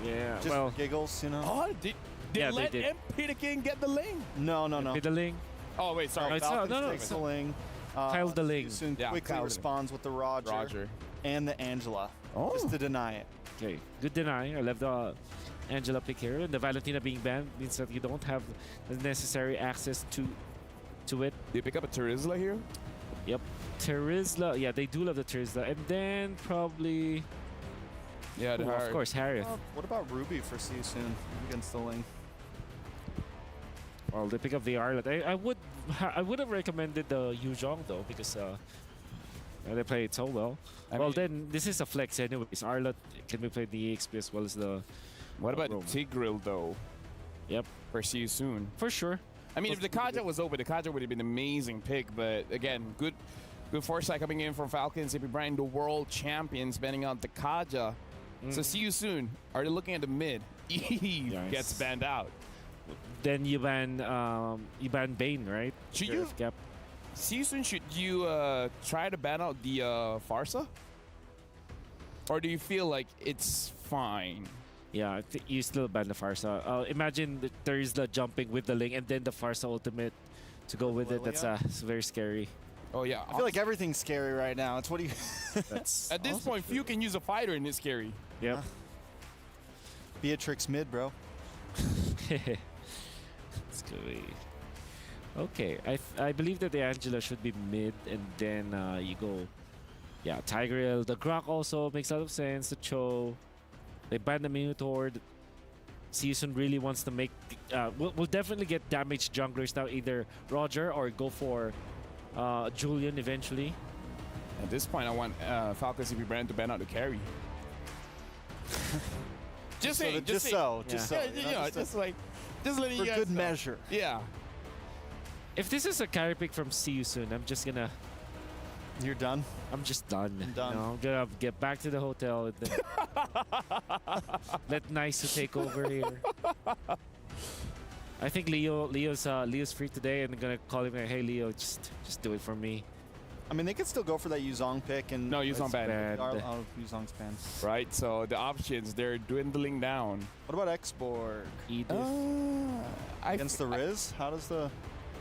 Yeah, Just well, giggles, you know? Oh, did Yeah, they let did. MP the King get the Ling? No. with the Ling. Oh wait, sorry. it's not- Falcons no, takes the Ling. Kyle the Ling. Soon Yeah, quickly Kyle. responds with the Roger. And the Angela. Oh. Just to deny it. Okay, good deny. I love the Angela pick here. And the Valentina being banned means that you don't have the necessary access to it. Do you pick up a Terizla here? Yep. Terizla. Yeah, they do love the Terizla. And then probably, Yeah, the of course, Harith. What about Ruby for See You Soon against the Ling? Well, they pick up the Arlet. I would have recommended the Yuzhong though, because they play it so well. I Well, mean- then this is a flex anyways. Arlet can be played the EXP as well as the. What about Rome. Tigreal though? Yep, For see you soon. for sure. I mean, if the Kaja was open, the Kaja would have been an amazing pick. But again, good foresight coming in from Falcons. If you Brian, the world champions, banning out the Kaja. So see you soon. Are they looking at the mid? Eve Nice. gets banned out. Then you ban Bane, right? Should Your you- FCAP. See you soon. Should you try to ban out the Farsa? Or do you feel like it's fine? Yeah, I think you still ban the Farsa. Imagine that there is the jumping with the Ling and then the Farsa ultimate to go with it. That's it's very scary. Oh yeah. I feel like everything's scary right now. It's what do you... That's at this point, few can use a fighter in this carry. Yep. Beatrix mid, bro. It's good. Okay, I believe that the Angela should be mid, and then you go, yeah, Tigreal. The Grok also makes a lot of sense. The Cho, they ban the Minotaur. The Season really wants to make. We'll definitely get damaged junglers now, either Roger or go for Julian eventually. At this point, I want Falcons if you brand to ban out the carry. Just saying. Just so. Yeah, you know, just like, just letting for you guys good know. measure. Yeah. If this is a carry pick from See You Soon, I'm just gonna. You're done. I'm just done. I'm done. You know, I'm gonna get back to the hotel and then let Nice to take over here. I think Leo's free today, and I'm gonna call him. Hey, Leo, just do it for me. I mean, they could still go for that Yuzong pick. And No, Yuzong banned. I'll Yuzong's banned. Right, so the options, they're dwindling down. What about X-Borg? Edith. Against the Riz? How does the...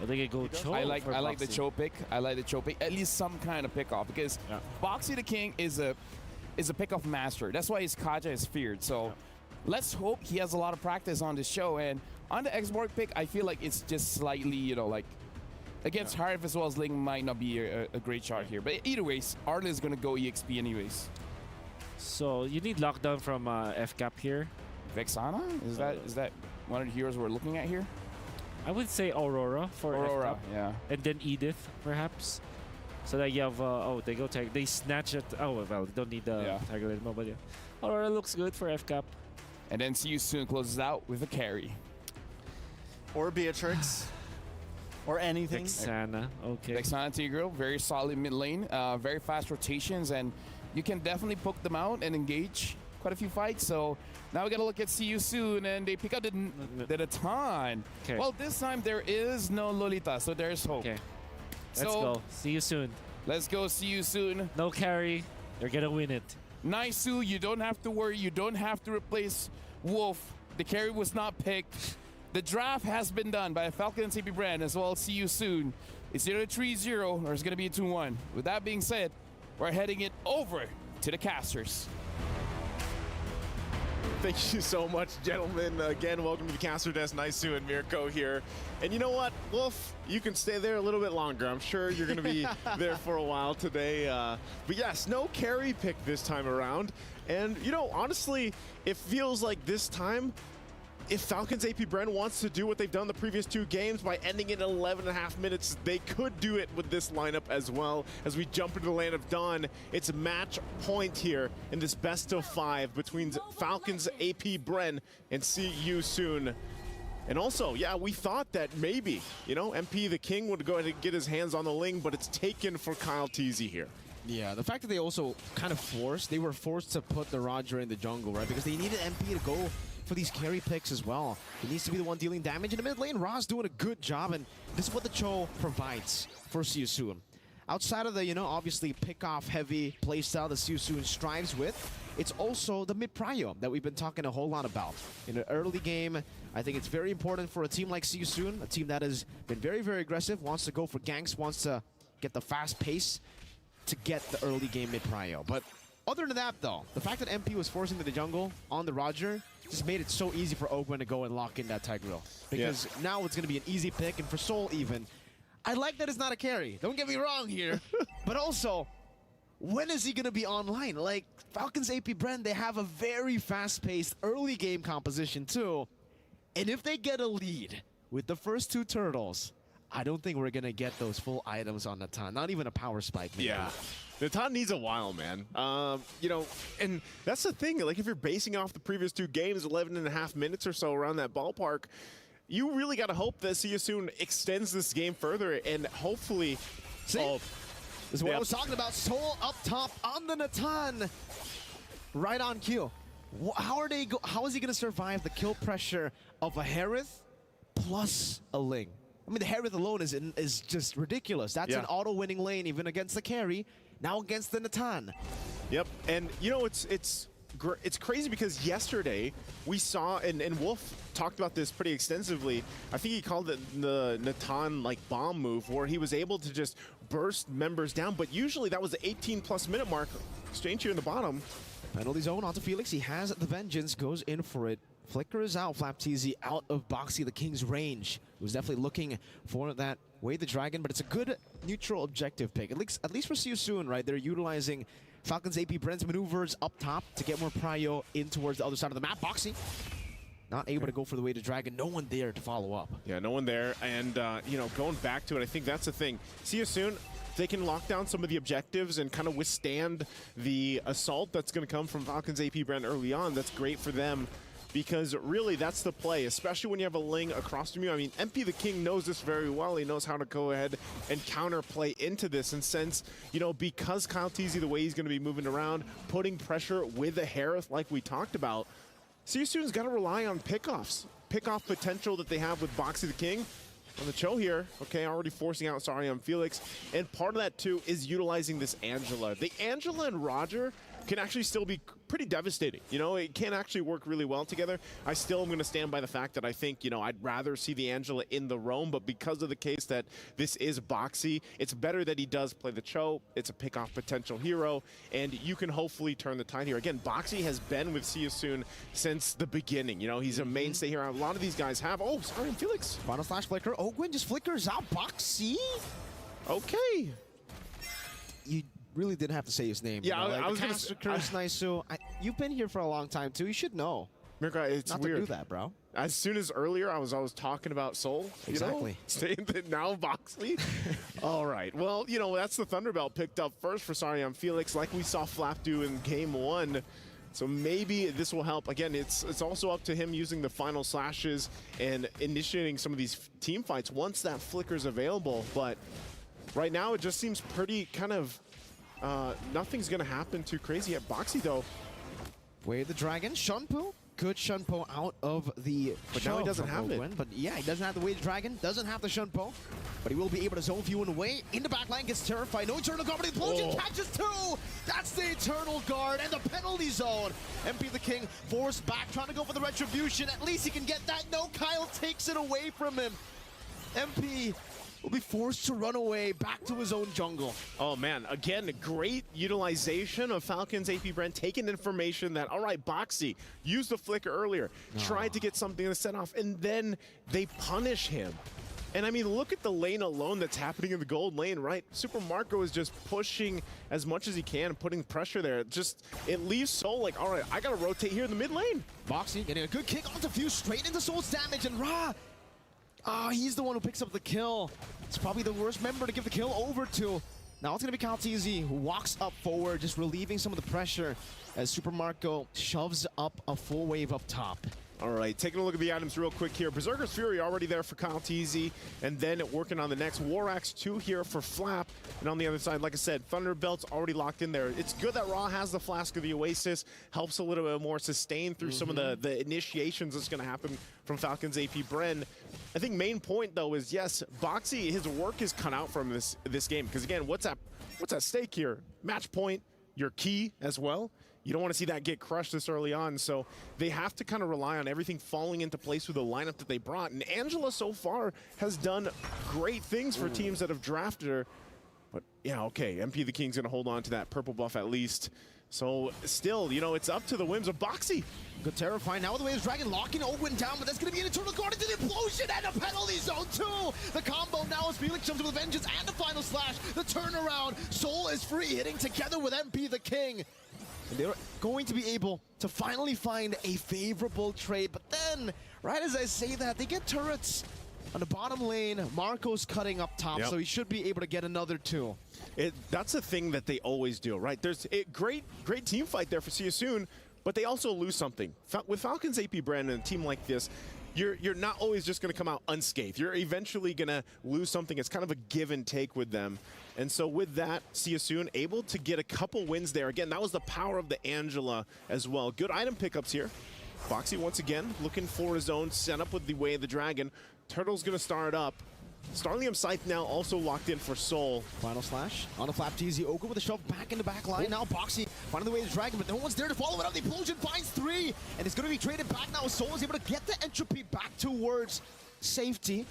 I think it go Cho. I like the Boxy. Cho pick. I like the Cho pick. At least some kind of pick off, because Boxy the King is a pick off master. That's why his Kaja is feared. So let's hope he has a lot of practice on this show. And on the X-Borg pick, I feel like it's just slightly, you know, like against Harif as well as Ling might not be a great shot here. But either ways, Arlen is gonna go EXP anyways. So you need lockdown from FCAP here. Vexana? Is that one of the heroes we're looking at here? I would say Aurora for Aurora, FCAP. yeah. And then Edith, perhaps. So that you have, they go tag. They snatch it. Oh, well, they don't need the Tiger Limo, but yeah. Aurora looks good for FCAP. And then See You Soon closes out with a carry. Or Beatrix. Or anything. Vexana, okay. Vexana Tigreal, very solid mid lane, very fast rotations, and you can definitely poke them out and engage quite a few fights. So now we got to look at See You Soon, and they pick up the Natan. Okay. Well, this time there is no Lolita, so there's hope. Okay. Let's go. See you soon. Let's go. See You Soon. No carry. They're going to win it. Naisu, you don't have to worry. You don't have to replace Wolf. The carry was not picked. The draft has been done by Falcon and CP Brand as well. See You Soon. It's either a 3-0 or it's going to be a 2-1. With that being said, we're heading it over to the casters. Thank you so much, gentlemen. Again, welcome to the Caster Desk. Naisu and Mirko here. And you know what, Wolf, you can stay there a little bit longer. I'm sure you're going to be there for a while today. But yes, no carry pick this time around. And, you know, honestly, it feels like this time, if Falcons AP Bren wants to do what they've done the previous 2 games by ending it in 11.5 minutes, they could do it with this lineup as well. As we jump into the land of Dawn, it's match point here in this best of 5 between Falcons AP Bren and See You Soon. And also, yeah, we thought that maybe, you know, MP the King would go ahead and get his hands on the Ling, but it's taken for Kyle Teasy here. Yeah, the fact that they also kind of they were forced to put the Roger in the jungle, right? Because they needed MP to go for these carry picks as well. He needs to be the one dealing damage in the mid lane. Ra's doing a good job, and this is what the Cho provides for See You Soon. Outside of the, you know, obviously pick-off heavy playstyle that See You Soon strives with, it's also the mid-prio that we've been talking a whole lot about. In an early game, I think it's very important for a team like See You Soon, a team that has been very, very aggressive, wants to go for ganks, wants to get the fast pace to get the early game mid-prio. But other than that, though, the fact that MP was forced into the jungle on the Roger just made it so easy for Oakman to go and lock in that Tigreal. Because now it's going to be an easy pick, and for Soul even, I like that it's not a carry. Don't get me wrong here. But also, when is he going to be online? Like, Falcons AP Bren, they have a very fast-paced early game composition too. And if they get a lead with the first 2 turtles, I don't think we're going to get those full items on Natan. Not even a power spike, maybe. Yeah. Natan needs a while, man. You know, and that's the thing. Like, if you're basing off the previous 2 games, 11.5 minutes or so around that ballpark, you really got to hope that See You Soon extends this game further and hopefully... See? This is what I was talking about. Soul up top on the Natan. Right on cue. How is he going to survive the kill pressure of a Harith plus a Ling? I mean, the Harith alone is just ridiculous. That's an auto-winning lane even against the carry. Now against the Natan. Yep, and you know, it's crazy because yesterday we saw, and Wolf talked about this pretty extensively. I think he called it the Natan like bomb move, where he was able to just burst members down, but usually that was the 18+ minute mark. Strange here in the bottom. Penalty zone onto Felix. He has the Vengeance, goes in for it. Flicker is out, Flapteasy out of Boxy the King's range. He was definitely looking for that Way the Dragon, but it's a good neutral objective pick. At least for See You Soon, right? They're utilizing Falcons AP Bren's maneuvers up top to get more prio in towards the other side of the map. Boxy not able to go for the Way to Dragon. No one there to follow up. Yeah, no one there. And, you know, going back to it, I think that's the thing. See You Soon, they can lock down some of the objectives and kind of withstand the assault that's going to come from Falcons AP Brand early on. That's great for them. Because really, that's the play, especially when you have a Ling across from you. I mean, MP the King knows this very well. He knows how to go ahead and counterplay into this. And since, you know, because Kyle Teasy, the way he's going to be moving around, putting pressure with the Harith like we talked about, See You Soon's got to rely on pickoffs. pick-off potential that they have with Boxy the King on the Cho here. Okay, already forcing out Sorry on Felix. And part of that, too, is utilizing this Angela. The Angela and Roger can actually still be pretty devastating. You know, it can actually work really well together. I still am going to stand by the fact that I think, you know, I'd rather see the Angela in the roam, but because of the case that this is Boxy, it's better that he does play the Cho. It's a pick-off potential hero, and you can hopefully turn the tide here. Again, Boxy has been with See You Soon since the beginning. You know, he's a mainstay here. A lot of these guys have. Oh, Sorry, Felix. Final slash flicker. Ogwin just flickers out. Boxy. Okay. You really didn't have to say his name. Yeah, you know, like I was going to say, you've been here for a long time too. You should know. Mirka, it's not weird. to do that, bro. As soon as earlier, I was talking about Soul. Exactly. You know? Saying that now Boxley. All right. Well, you know, that's the Thunderbelt picked up first for Sorry on Felix, like we saw Flap do in Game 1. So maybe this will help. Again, it's also up to him using the final slashes and initiating some of these team fights once that flicker's available. But right now, it just seems pretty kind of nothing's going to happen too crazy at Boxy, though. Way the Dragon. Shunpo. Good Shunpo out of the But now he doesn't have it. But yeah, he doesn't have the Way the Dragon. Doesn't have the Shunpo. But he will be able to zone view and away. In the back line, gets terrified. No Eternal Guard, but the Explosion catches two. That's the Eternal Guard and the penalty zone. MP the King forced back, trying to go for the Retribution. At least he can get that. No, Kyle takes it away from him. MP will be forced to run away back to his own jungle. Oh, man. Again, great utilization of Falcon's AP Brent, taking information that, all right, Boxy used the flicker earlier, tried to get something to set off, and then they punish him. And, I mean, look at the lane alone that's happening in the gold lane, right? Super Marco is just pushing as much as he can, putting pressure there. It leaves Soul like, all right, I got to rotate here in the mid lane. Boxy getting a good kick onto Fuse, straight into Soul's damage, and Ra, he's the one who picks up the kill. It's probably the worst member to give the kill over to. Now it's going to be Cal TZ who walks up forward, just relieving some of the pressure as Super Marco shoves up a full wave up top. All right, taking a look at the items real quick here. Berserker's Fury already there for Kyle TZ, and then working on the next. War Axe 2 here for Flap, and on the other side, like I said, Thunderbelt's already locked in there. It's good that Ra has the Flask of the Oasis, helps a little bit more sustain through some of the initiations that's going to happen from Falcon's AP Bren. I think main point, though, is yes, Boxy, his work is cut out from this game, because again, what's at stake here? Match point, your key as well. You don't want to see that get crushed this early on, so they have to kind of rely on everything falling into place with the lineup that they brought. And Angela so far has done great things for teams that have drafted her. But yeah, okay, MP the King's going to hold on to that purple buff at least. So still, you know, it's up to the whims of Boxy. Good terrifying. Now with the way of Dragon locking Ogwin down, but that's going to be an Eternal Guard into the Implosion and a penalty zone too. The combo now as Felix jumps with Vengeance and the final slash. The turnaround. Soul is free, hitting together with MP the King. And they're going to be able to finally find a favorable trade. But then, right as I say that, they get turrets on the bottom lane. Marco's cutting up top, so he should be able to get another two. That's a thing that they always do, right? There's a great team fight there for See You Soon, but they also lose something. With Falcon's AP brand and a team like this, you're not always just going to come out unscathed. You're eventually going to lose something. It's kind of a give and take with them. And so with that, See You Soon able to get a couple wins there. Again, that was the power of the Angela as well. Good item pickups here. Foxy once again looking for his own setup with the Way of the Dragon. Turtle's going to start up. Starlium Scythe now also locked in for Soul. Final slash on the Flap TZ. Oka with a shove back in the back line. Now Boxy finding the Way of the Dragon, but no one's there to follow it up. The Implosion finds three, and it's going to be traded back now. Soul is able to get the entropy back towards safety.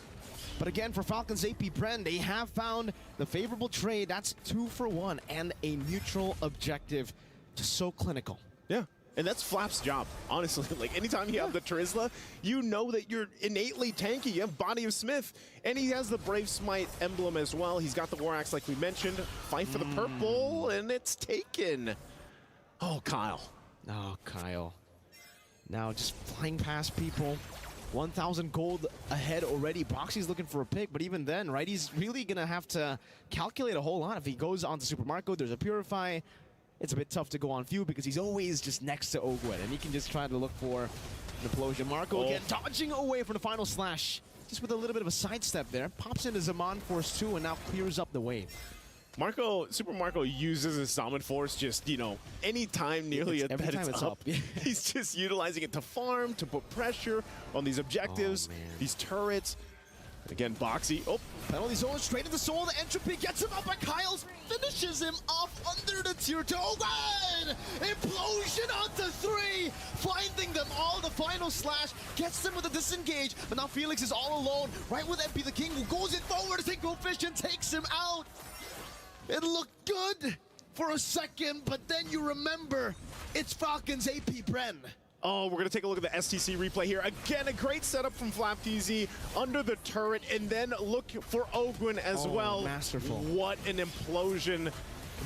But again, for Falcon's AP Bren, they have found the favorable trade. That's 2 for 1 and a neutral objective. Just so clinical. Yeah. And that's Flap's job, honestly. Like, anytime you have the Trizla, you know that you're innately tanky. You have Body of Smith, and he has the Brave Smite emblem as well. He's got the War Axe, like we mentioned. Fight for the purple, and it's taken. Oh, Kyle. Oh, Kyle. Now just flying past people. 1,000 gold ahead already. Boxy's looking for a pick, but even then, right, he's really going to have to calculate a whole lot. If he goes on to Super Marco, there's a Purify. It's a bit tough to go on Few because he's always just next to Ogwin, and he can just try to look for an Implosion. Marco again dodging away from the final slash, just with a little bit of a sidestep there. Pops into Zaman Force 2 and now clears up the wave. Super Marco uses his Summon Force just, you know, anytime nearly Every time it's up. He's just utilizing it to farm, to put pressure on these objectives, these turrets. Again, Boxy. Oh, Penalty zone straight into Soul. The entropy gets him up, but Kyle's finishes him off under the tier 2. Oh, God! Implosion onto 3, finding them all. The final slash gets them with a disengage, but now Felix is all alone, right with MP the King, who goes in forward. Synchro Fish and takes him out. It looked good for a second, but then you remember it's Falcons AP Bren. Oh, we're going to take a look at the STC replay here. Again, a great setup from FlapTZ under the turret, and then look for Ogwin as well. Masterful. What an implosion.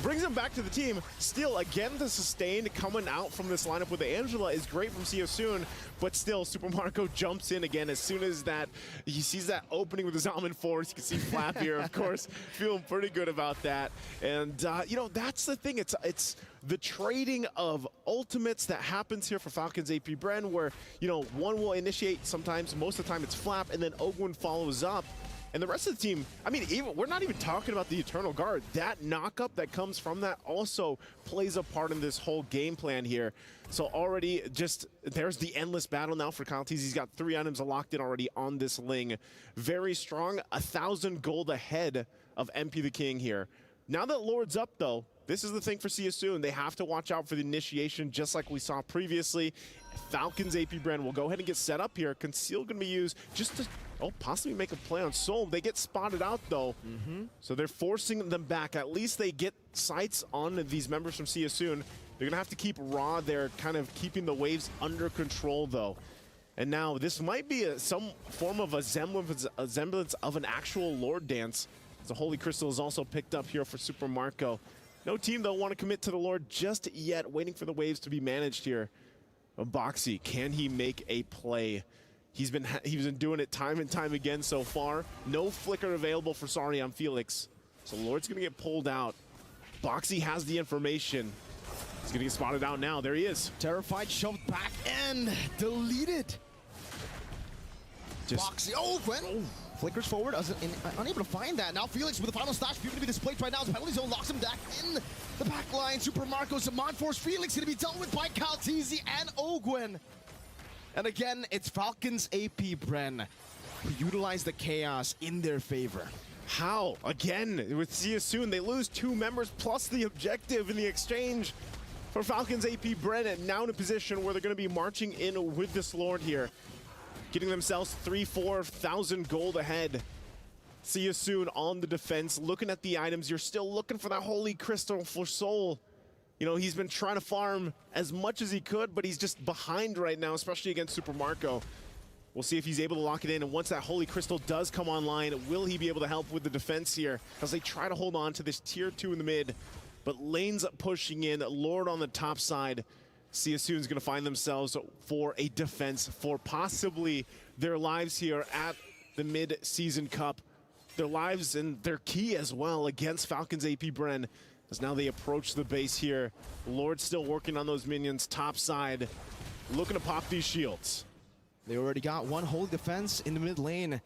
Brings him back to the team. Still, again, the sustain coming out from this lineup with the Angela is great from Soon, but still, Super Marco jumps in again as soon as that he sees that opening with his Almond Force. You can see Flap here, of course, feeling pretty good about that. And, you know, that's the thing. It's the trading of ultimates that happens here for Falcons AP Bren, where, you know, one will initiate sometimes, most of the time it's Flap, and then Ogwin follows up. And the rest of the team, I mean, we're not even talking about the Eternal Guard. That knockup that comes from that also plays a part in this whole game plan here. So already just, there's the endless battle now for Kyle Tease. He's got 3 items locked in already on this Ling. Very strong, 1,000 gold ahead of MP the King here. Now that Lord's up though, this is the thing for Soon. They have to watch out for the initiation just like we saw previously. Falcons AP Bren will go ahead and get set up here. Conceal going to be used just to possibly make a play on Soul. They get spotted out though. So they're forcing them back. At least they get sights on these members from Soon. They're going to have to keep Raw there, kind of keeping the waves under control though. And now this might be some form of a semblance of an actual Lord dance. The Holy Crystal is also picked up here for Super Marco. No team though want to commit to the Lord just yet, waiting for the waves to be managed here. Boxy, can he make a play? He's been doing it time and time again so far. No flicker available for Sorry on Felix. So Lord's gonna get pulled out. Boxy has the information. He's gonna get spotted out now. There he is. Terrified, shoved back and deleted. Boxy, oh, Gwen. Flickers forward, unable to find that. Now Felix with the final slash, going to be displaced right now. His penalty zone locks him back in the back line. Super Marco's Mon Force. Felix going to be dealt with by Kaltizi and Ogwin. And again, it's Falcons AP Bren who utilize the chaos in their favor. How? Again, with Soon, they lose 2 members plus the objective in the exchange for Falcons AP Bren, and now in a position where they're going to be marching in with this Lord here. Getting themselves 3,000-4,000 gold ahead. Soon on the defense. Looking at the items, you're still looking for that Holy Crystal for Soul. You know, he's been trying to farm as much as he could, but he's just behind right now, especially against Super Marco. We'll see if he's able to lock it in, and once that Holy Crystal does come online, will he be able to help with the defense here as they try to hold on to this tier 2 in the mid. But lanes pushing in, Lord on the top side. Soon's going to find themselves for a defense for possibly their lives here at the mid-season cup. Their lives and their key as well against Falcons AP Bren, as now they approach the base here. Lord still working on those minions top side, looking to pop these shields. They already got one Holy Defense in the mid lane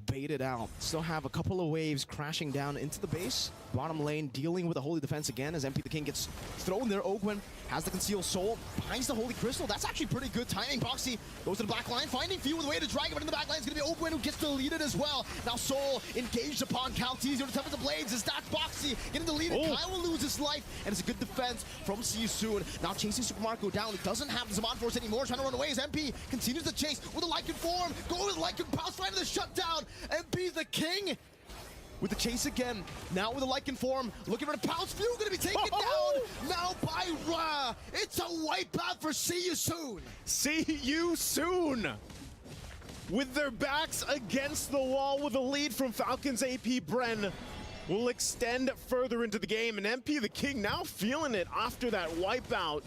baited out. Still have a couple of waves crashing down into the base. Bottom lane dealing with a Holy Defense again as MP the King gets thrown there. Ogwin has the Concealed Soul, finds the Holy Crystal. That's actually pretty good timing. Boxy goes to the back line, finding Few with a way to drag him, but in the back line is going to be Ogwin who gets deleted as well. Now Soul engaged upon Kaltiz. He's to the blades as that's Boxy getting deleted. Kyle will lose his life, and it's a good defense from Soon. Now chasing Super Marco down. He doesn't have the Zaman Force anymore, trying to run away as MP continues to chase with a Lycan form. Go with Lycan pounce right into the shutdown. MP the King with the chase again. Now with a Lycan form, looking for the pounce. Few going to be taken down now by Ra. It's a wipeout for Soon. Soon! With their backs against the wall with a lead from Falcons AP Bren will extend further into the game, and MP the King now feeling it after that wipeout.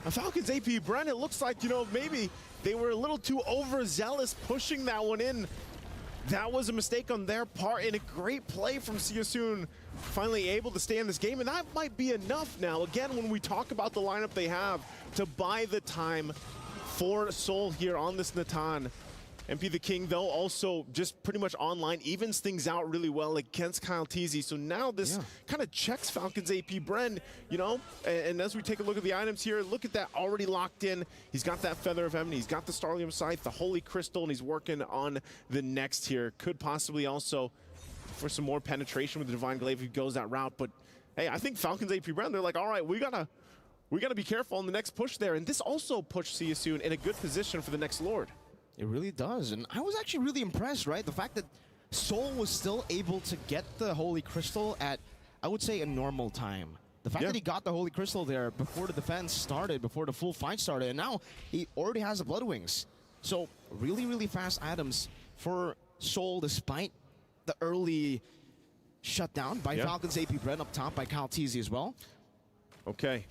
Falcons AP Bren, it looks like, you know, maybe they were a little too overzealous pushing that one in. That was a mistake on their part, and a great play from Soon, finally able to stay in this game, and that might be enough now. Again, when we talk about the lineup they have to buy the time for Soul here on this Natan, MP the King, though, also just pretty much online, evens things out really well against Kyle Teasy. So now this kind of checks Falcons AP Bren, you know? And as we take a look at the items here, look at that, already locked in. He's got that Feather of Heaven, he's got the Starlium Scythe, the Holy Crystal, and he's working on the next here. Could possibly also for some more penetration with the Divine Glaive if he goes that route. But hey, I think Falcons AP Bren, they're like, all right, we gotta be careful on the next push there. And this also pushed See You Soon in a good position for the next Lord. It really does, and I was actually really impressed, right? The fact that Soul was still able to get the Holy Crystal at, I would say, a normal time. The fact that he got the Holy Crystal there before the defense started, before the full fight started, and now he already has the Blood Wings. So really, really fast items for Soul, despite the early shutdown by Falcons AP Bren up top by Kyle Teasy as well. Okay.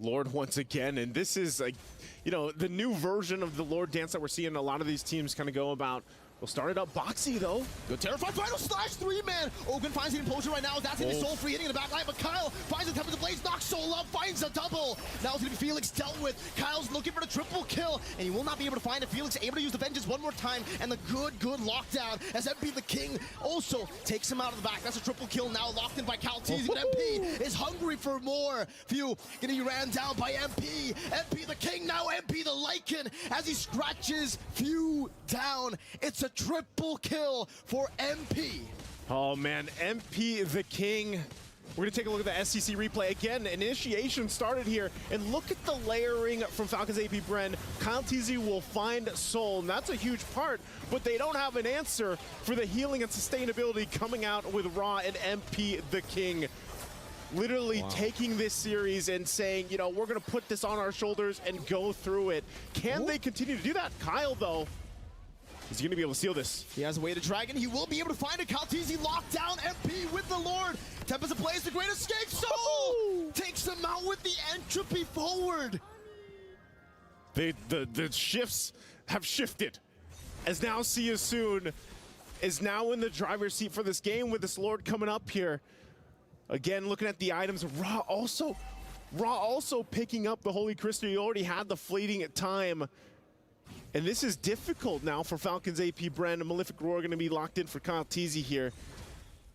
Lord once again, and this is like, you know, the new version of the Lord dance that we're seeing a lot of these teams kind of go about. We'll start it up. Boxy, though. Good terrified final slash 3-man. Ogun finds the implosion right now. That's going to be Soul free hitting in the back line, but Kyle finds the Temple of the Blaze, knocks Soul up, finds a double. Now it's going to be Felix dealt with. Kyle's looking for the triple kill, and he will not be able to find it. Felix able to use the Vengeance one more time, and the good lockdown as MP the King also takes him out of the back. That's a triple kill now locked in by Kyle Teasy, but MP is hungry for more. Few getting ran down by MP. MP the King, now MP the Lycan as he scratches Few down. It's a triple kill for MP. Oh man, MP the King. We're gonna take a look at the SCC replay again. Initiation started here, and look at the layering from Falcons AP Bren. Kyle Teasy will find Soul, and that's a huge part, but they don't have an answer for the healing and sustainability coming out with Raw and MP the King. Literally taking this series and saying, you know, we're gonna put this on our shoulders and go through it. Can they continue to do that? Kyle, though, is he going to be able to seal this? He has a way to Dragon. He will be able to find it. Kyle Teasy locked down MP with the Lord. Tempest plays the Great Escape. Soul takes him out with the Entropy forward. The shifts have shifted. As now See You Soon is now in the driver's seat for this game with this Lord coming up here. Again, looking at the items. Raw also picking up the Holy Crystal. He already had the fleeting time. And this is difficult now for Falcons AP Bren. A Malefic Roar going to be locked in for Kyle Teasy here.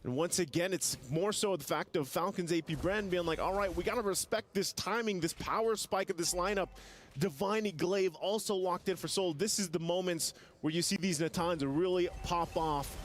And once again, it's more so the fact of Falcons AP Bren being like, all right, we got to respect this timing, this power spike of this lineup. Divine Glaive also locked in for Soul. This is the moments where you see these Natans really pop off.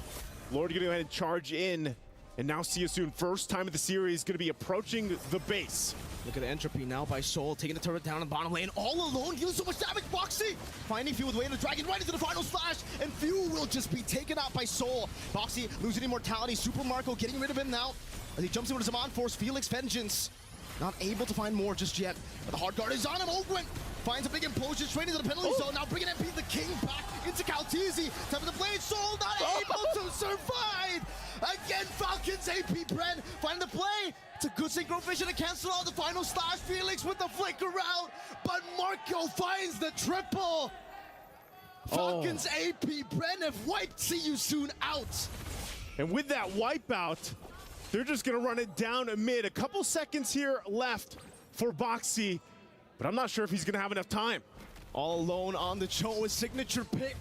Lord going to go ahead and charge in. And now See You Soon, first time of the series, going to be approaching the base. Look at the Entropy now by Soul, taking the turret down in the bottom lane, all alone, dealing so much damage. Boxy finding Few with Way of the Dragon right into the final slash, and Few will just be taken out by Soul. Boxy losing immortality, Super Marco getting rid of him now as he jumps in with his Amon Force. Felix Vengeance not able to find more just yet, but the hard guard is on him. Ogwin finds a big implosion straight into the penalty zone, now bringing MP the King back into Kyle Teasy. Time of the blade, Soul not able to survive. Again, Falcons AP Bren find the play. It's a good synchro vision to cancel out the final slash. Felix with the flicker out, but Marco finds the triple. Falcons AP Bren have wiped See You Soon out. And with that wipeout, they're just gonna run it down mid. A couple seconds here left for Boxy, but I'm not sure if he's gonna have enough time. All alone on the Cho, his signature pick.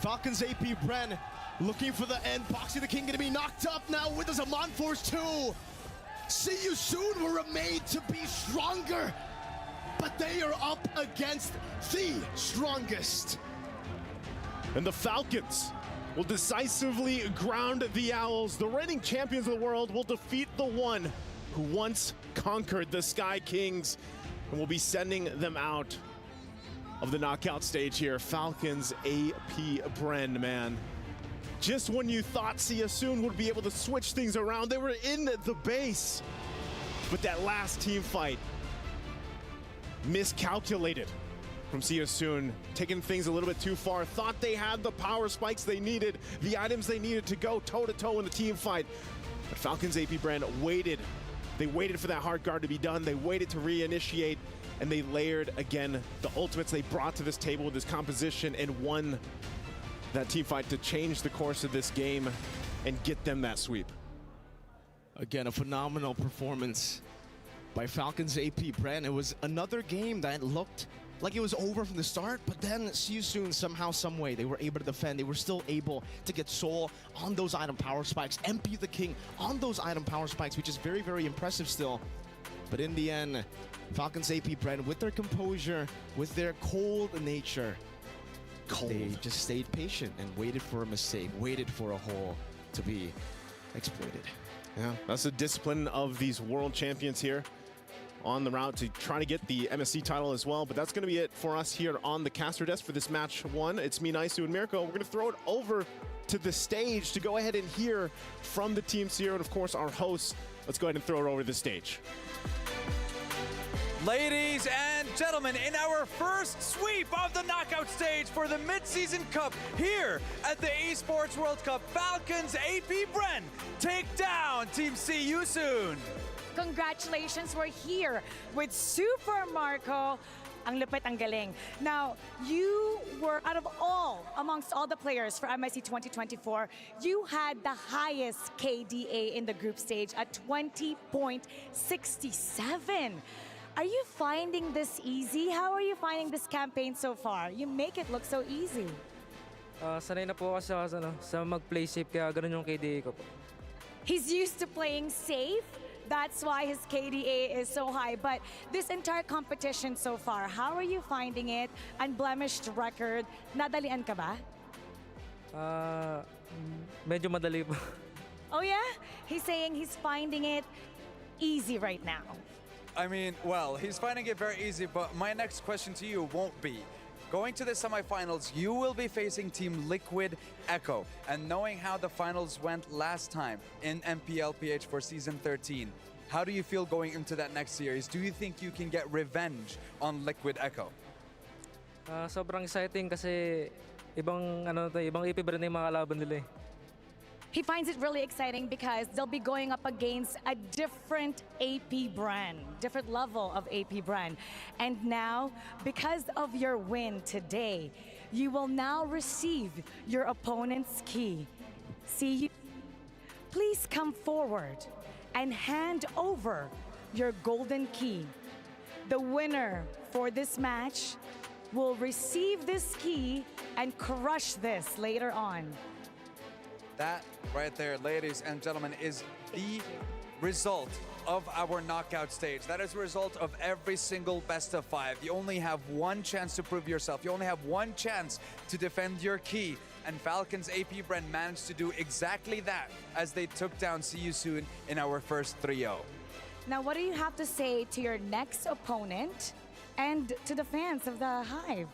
Falcons AP Bren looking for the end. Boxy the King gonna be knocked up now with his Amon Force 2. See You Soon were made to be stronger, but they are up against the strongest. And the Falcons will decisively ground the Owls. The reigning champions of the world will defeat the one who once conquered the Sky Kings, and will be sending them out of the knockout stage here. Falcons AP Bren, man. Just when you thought See You Soon would be able to switch things around, they were in the base. But that last team fight miscalculated from See You Soon, taking things a little bit too far. Thought they had the power spikes they needed, the items they needed to go toe-to-toe in the team fight. But Falcons AP Bren waited. They waited for that hard guard to be done. They waited to reinitiate, and they layered again the ultimates they brought to this table with this composition and won that team fight to change the course of this game and get them that sweep. Again, a phenomenal performance by Falcons AP Bren. It was another game that looked like it was over from the start, but then see you soon somehow, some way, they were able to defend. They were still able to get Seoul on those item power spikes, MP the King on those item power spikes, which is very, very impressive still. But in the end, Falcons AP Bren, with their composure, with their cold nature, they just stayed patient and waited for a mistake, waited for a hole to be exploited. Yeah, that's the discipline of these world champions here on the route to try to get the MSC title as well. But that's going to be it for us here on the caster desk for this match one. It's me, Naisu, and Mirko. We're going to throw it over to the stage to go ahead and hear from the teams here and, of course, our hosts. Let's go ahead and throw it over to the stage. Ladies and gentlemen, in our first sweep of the knockout stage for the mid-season cup here at the Esports World Cup, Falcons AP Bren take down Team See You Soon. Congratulations, we're here with Super Marco. Ang lupit, ang galing. Now, you were, out of all, amongst all the players for MSC 2024, you had the highest KDA in the group stage at 20.67. Are you finding this easy? How are you finding this campaign so far? You make it look so easy. Sanay na po kasi ako sa mag-play safe, kaya ganun yung KDA ko po. He's used to playing safe. That's why his KDA is so high. But this entire competition so far, how are you finding it? Unblemished record. Nadalian ka ba? Medyo madali po. Oh yeah? He's saying he's finding it easy right now. I mean, well, he's finding it very easy, but my next question to you won't be. Going to the semifinals, you will be facing Team Liquid Echo. And knowing how the finals went last time in MPLPH for Season 13, how do you feel going into that next series? Do you think you can get revenge on Liquid Echo? Sobrang exciting kasi ibang AP ba rin yung mga kalaban nila eh. He finds it really exciting because they'll be going up against a different AP brand, different level of AP brand. And now, because of your win today, you will now receive your opponent's key. See you. Please come forward and hand over your golden key. The winner for this match will receive this key and crush this later on. That right there, ladies and gentlemen, is the result of our knockout stage. That is the result of every single best of 5. You only have one chance to prove yourself. You only have one chance to defend your key. And Falcons AP Bren managed to do exactly that as they took down See You Soon in our first 3-0. Now, what do you have to say to your next opponent and to the fans of the Hive?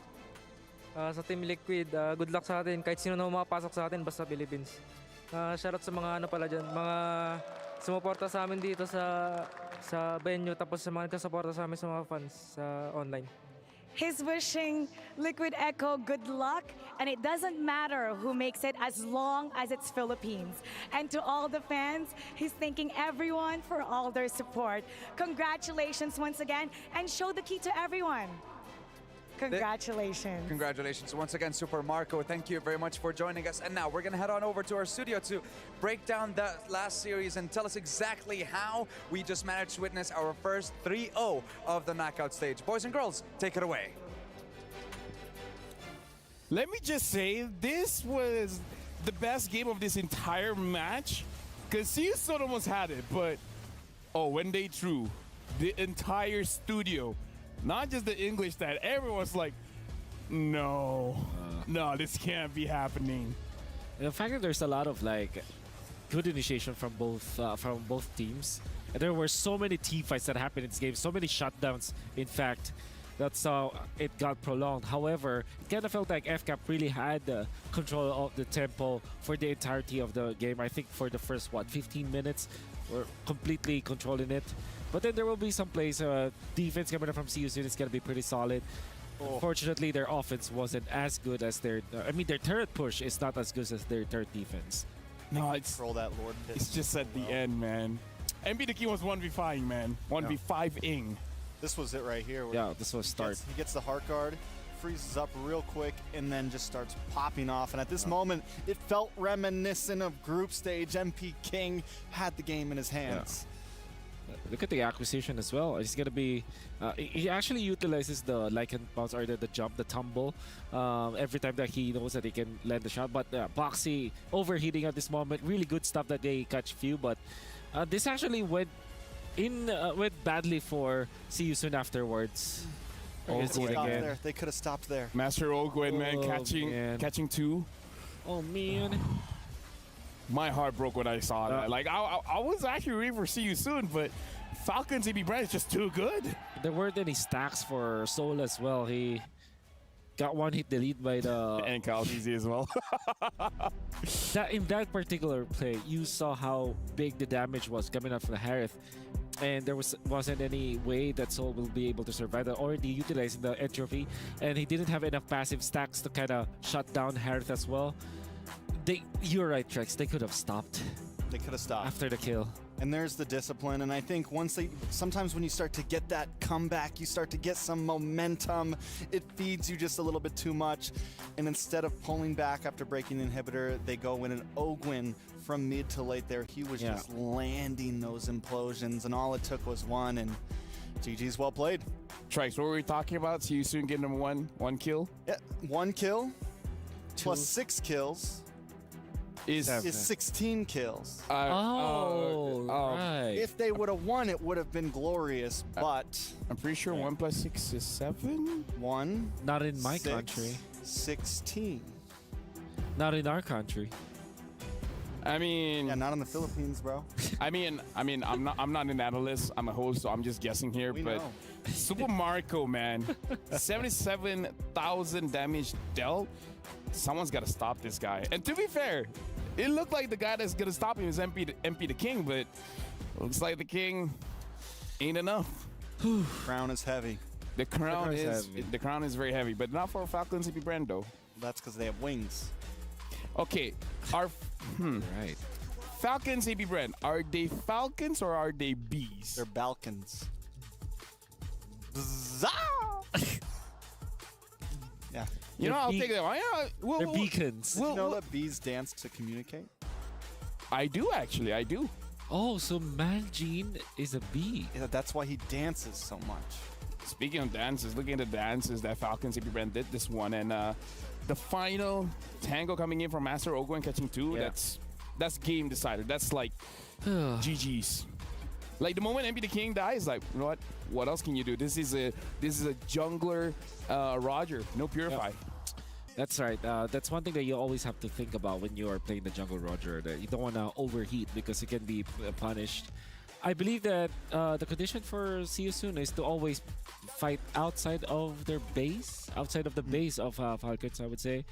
Sa Team Liquid, good luck sa atin. Kahit sino na makapasok sa atin, basta Philippines. Shoutout sa mga pala dyan, mga sumuporta sa amin dito sa venue, tapos sa mga nagkasuporta sa amin sa mga fans sa online. He's wishing Liquid Echo good luck, and it doesn't matter who makes it as long as it's Philippines. And to all the fans, he's thanking everyone for all their support. Congratulations once again, and show the key to everyone. Congratulations. Congratulations once again, Super Marco. Thank you very much for joining us. And now we're going to head on over to our studio to break down the last series and tell us exactly how we just managed to witness our first 3-0 of the knockout stage. Boys and girls, take it away. Let me just say, this was the best game of this entire match. Because Houston almost had it, but when they threw, the entire studio, not just the English side, everyone's like, no, this can't be happening. The fact that there's a lot of good initiation from both teams, and there were so many team fights that happened in this game, so many shutdowns. In fact, that's how it got prolonged. However, it kind of felt like FCAP really had the control of the tempo for the entirety of the game. I think for the first 15 minutes, we're completely controlling it. But then there will be some plays. Defense coming from See You Soon is going to be pretty solid. Unfortunately, their offense wasn't as good as their turret push is not as good as their turret defense. No, it's just at the end, man. MB the King was 1v5, man. 1v5-ing. This was it right here. Yeah, this was start. He gets the heart guard, freezes up real quick, and then just starts popping off. And at this moment, it felt reminiscent of group stage. MP King had the game in his hands. Yeah. look at the acquisition as well. It's gonna be. He actually utilizes the Lycan bounce or the jump, the tumble, every time that he knows that he can land the shot. But Boxy overheating at this moment. Really good stuff that they catch few, but this actually went badly for See You Soon afterwards. They could have stopped there. Master Ogwen, man, man. catching two. Oh man. My heart broke when I saw that. Like, I was actually rooting for See You Soon, but Falcons AB Brand is just too good. There weren't any stacks for Soul as well. He got one hit delete by the... And Kyle TZ as well. In that particular play, you saw how big the damage was coming out from the Harith. And there wasn't any way that Soul will be able to survive that, already utilizing the entropy. And he didn't have enough passive stacks to kind of shut down Harith as well. You're right, Trex. They could have stopped. They could have stopped after the kill. And there's the discipline. And I think sometimes when you start to get that comeback, you start to get some momentum. It feeds you just a little bit too much. And instead of pulling back after breaking the inhibitor, they go in an Ogwen from mid to late there. He was just landing those implosions, and all it took was one. And GG's well played. Trex, what were we talking about? See You Soon getting number one kill? Yeah, 1 kill plus 6 kills. Is 16 kills. Right. If they would have won, it would have been glorious, but... I'm pretty sure 1 + 6 is 7? 1. Not in my 6, country. 16. Not in our country. I mean... Yeah, not in the Philippines, bro. I'm not an analyst. I'm a host, so I'm just guessing here. But Super Marco, man. 77,000 damage dealt. Someone's got to stop this guy. And to be fair, it looked like the guy that's going to stop him is MP the King, but looks like the King ain't enough. Crown is heavy. The crown is very heavy, but not for Falcons CP Brand, though. That's because they have wings. Okay, Right. Falcons CP Brand, are they Falcons or are they bees? They're Balkans. Yeah. You know, I'll take that one. They're beacons. Did you know that bees dance to communicate? I do, actually. I do. Oh, so Maljean is a bee. Yeah, that's why he dances so much. Speaking of dances, looking at the dances that Falcons CP Brand did this one, and the final tango coming in from Master Ogwen catching 2, that's game decider. That's like GG's. Like the moment MP the King dies, like, you know what else can you do? This is a jungler Roger, no Purify. Yep. That's right. That's one thing that you always have to think about when you are playing the jungle Roger. That you don't want to overheat because it can be punished. I believe that the condition for See You Soon is to always fight outside of their base, outside of the base of Falcons, I would say.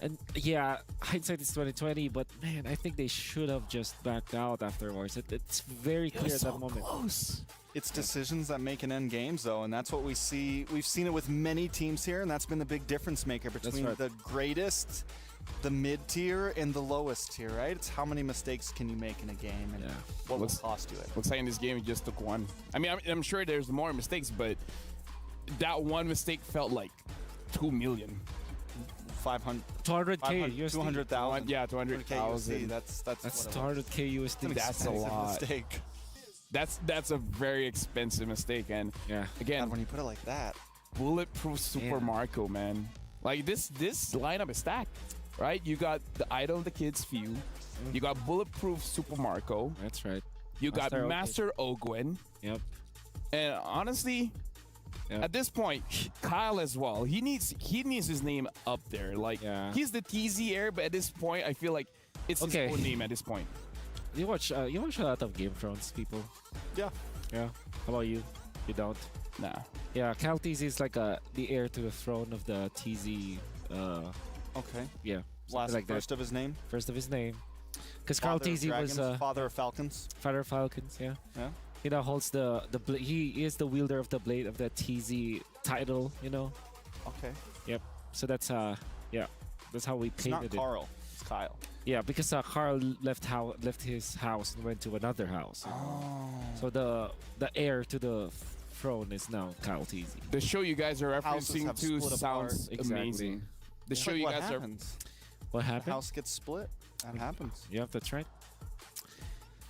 And yeah, hindsight is 2020, but man, I think they should have just backed out afterwards. It's very clear at that moment. Close. It's decisions that make an end games, though, and that's what we see. We've seen it with many teams here, and that's been the big difference maker between the greatest, the mid-tier, and the lowest tier, right? It's how many mistakes can you make in a game, and what will cost you it. Looks like in this game, he just took one. I mean, I'm sure there's more mistakes, but that one mistake felt like 2 million. 200K USD. 200,000. Yeah, 200,000. That's 200K USD. That's a lot. Mistake. That's a very expensive mistake, and again, when you put it like that, bulletproof Super Marco, man. Like this lineup is stacked, right? You got the Idol of the Kids few, you got bulletproof Super Marco. That's right. You got Master Ogwen. Yep. And honestly, at this point, Kyle as well. He needs his name up there. Like he's the TZ Air, but at this point, I feel like it's his own name at this point. You watch a lot of Game of Thrones, people. Yeah. Yeah. How about you? You don't? Nah. Yeah, Cal TZ is like the heir to the throne of the TZ. Okay. Yeah. First of his name. First of his name. Because Cal TZ was father of Falcons. Father of Falcons. Yeah. Yeah. He now holds the he is the wielder of the blade of the TZ title. You know. Okay. Yep. So that's that's how we painted it. It's not Carl. It's Kyle. Yeah, because Carl left his house and went to another house. Oh. So the heir to the throne is now Kyle TZ. The show you guys are referencing to sounds amazing. The show you guys happens. What happened? The house gets split. That happens. Yeah, that's right.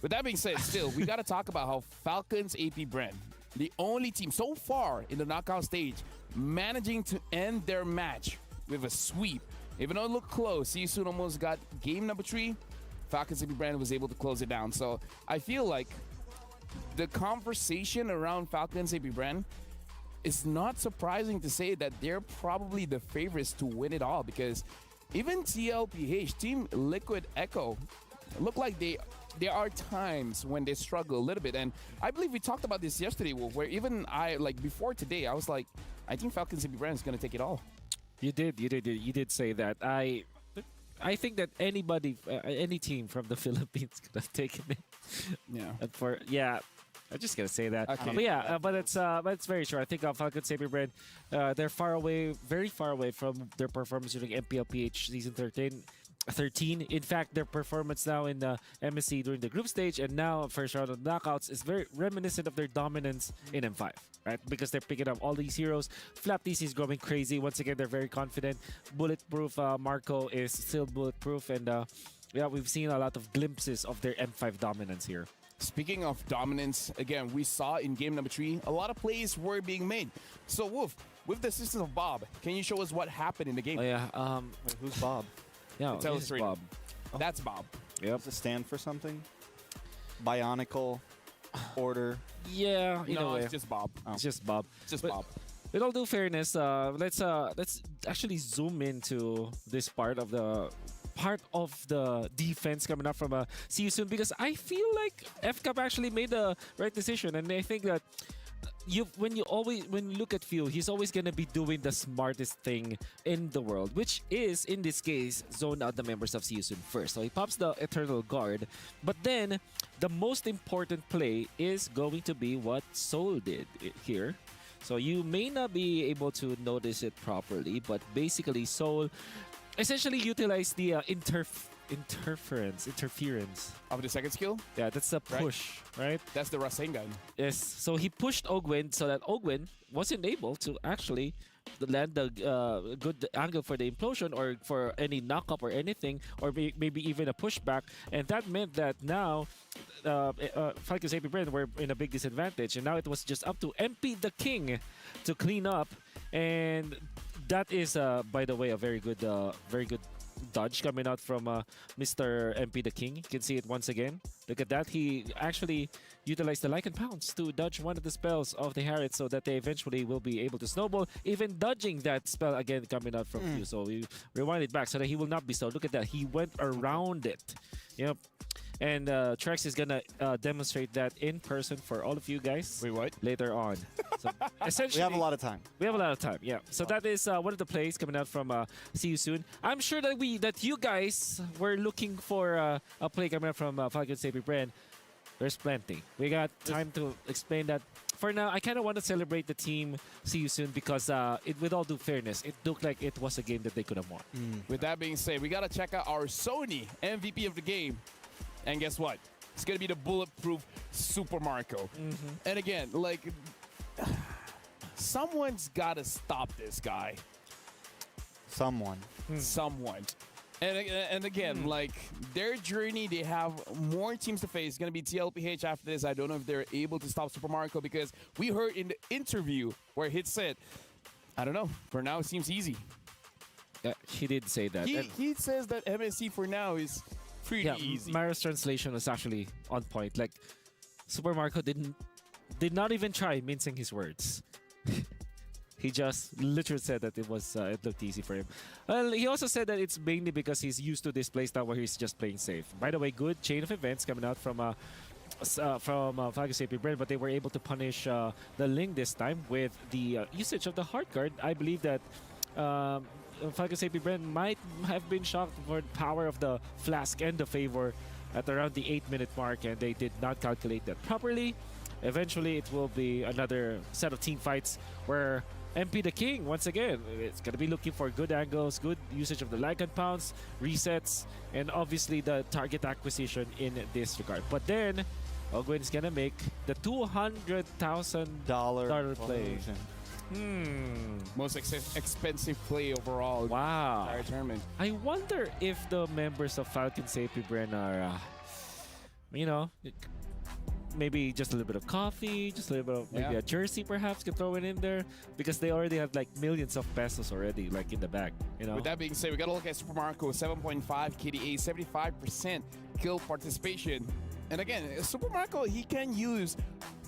With that being said, still, we got to talk about how Falcons AP Brand, the only team so far in the knockout stage, managing to end their match with a sweep. Even though it looked close, See You Soon almost got game number 3. Falcons AP Brand was able to close it down. So I feel like the conversation around Falcons AP Brand is not surprising to say that they're probably the favorites to win it all, because even TLPH, Team Liquid Echo, look like there are times when they struggle a little bit. And I believe we talked about this yesterday, Wolf, where even I, like before today, I was like, I think Falcons AP Brand is going to take it all. You did say that. I think that anybody, any team from the Philippines could have taken it. Yeah. I'm just gonna say that. Okay. But it's very true. I think Falcons AP Brand, they're very far away from their performance during MPLPH season 13. In fact, their performance now in the MSC during the group stage and now first round of knockouts is very reminiscent of their dominance in M5, right? Because they're picking up all these heroes. Flap DC is going crazy. Once again, they're very confident. Bulletproof Marco is still bulletproof, and we've seen a lot of glimpses of their M5 dominance here. Speaking of dominance, again, we saw in game number 3, a lot of plays were being made. So, Wolf, with the assistance of Bob, can you show us what happened in the game? Oh yeah. Wait, who's Bob? Yeah, Tell this us is right. Bob. That's Bob. Yep. Does it stand for something? Bionicle order. Yeah. No, it's just Bob. It's just Bob. Just But Bob. with all due fairness, let's actually zoom into this part of the defense coming up from See You Soon, because I feel like FCAP actually made the right decision, and I think that when you look at Phil, he's always gonna be doing the smartest thing in the world, which is in this case zone out the members of See You Soon first. So he pops the Eternal Guard, but then the most important play is going to be what Soul did here. So you may not be able to notice it properly, but basically Soul essentially utilized the interference Of the second skill? Yeah, that's the push, right? That's the Rasengan. Yes. So he pushed Ogwin so that Ogwin wasn't able to actually land the good angle for the implosion or for any knock-up or anything, or maybe even a pushback. And that meant that now Falcons AP Brand were in a big disadvantage. And now it was just up to MP the King to clean up. And that is, by the way, a very good dodge coming out from Mr. MP the King. You can see it once again. Look at that. He actually utilized the Lycan Pounce to dodge one of the spells of the Harriet so that they eventually will be able to snowball, even dodging that spell again coming out from Q. So we rewind it back so that he will not be slowed. Look at that. He went around it. Yep. And Trex is gonna demonstrate that in person for all of you guys. Wait, what? Later on. So essentially, We have a lot of time. we have a lot of time, yeah. So that is one of the plays coming out from See You Soon. I'm sure that you guys were looking for a play coming out from Falcons AP Brand. There's plenty. We got time to explain that. For now, I kind of want to celebrate the team See You Soon because with all due fairness, it looked like it was a game that they could have won. With that being said, we got to check out our Sony MVP of the game. And guess what? It's going to be the bulletproof Super Marco. And again, like, someone's got to stop this guy. Someone. Someone. And again, like, their journey, they have more teams to face. It's going to be TLPH after this. I don't know if they're able to stop Super Marco because we heard in the interview where Hit said, I don't know, for now it seems easy. He did say that. He says that MSC for now is pretty easy. Myra's translation was actually on point. Like, Super Marco did not even try mincing his words. He just literally said that it looked easy for him. Well, he also said that it's mainly because he's used to this playstyle where he's just playing safe. By the way, good chain of events coming out from Falcons AP Brand, but they were able to punish the Ling this time with the usage of the Heart Guard. I believe that Falcons AP Brand might have been shocked for the power of the Flask and the Favor at around the 8-minute mark, and they did not calculate that properly. Eventually, it will be another set of team fights where MP the King, once again, it's going to be looking for good angles, good usage of the Lycan Pounce, resets, and obviously the target acquisition in this regard. But then, Ogwin is going to make the $200,000 play. Most expensive play overall. Wow. Entire tournament. I wonder if the members of Falcons AP Brand are you know, maybe just a little bit of coffee, just a little bit of maybe a jersey perhaps can throw it in there because they already have like millions of pesos already like in the bag, you know. With that being said, we got to look at Super Marco, 7.5 KDA, 75% kill participation. And again, Super Marco, he can use,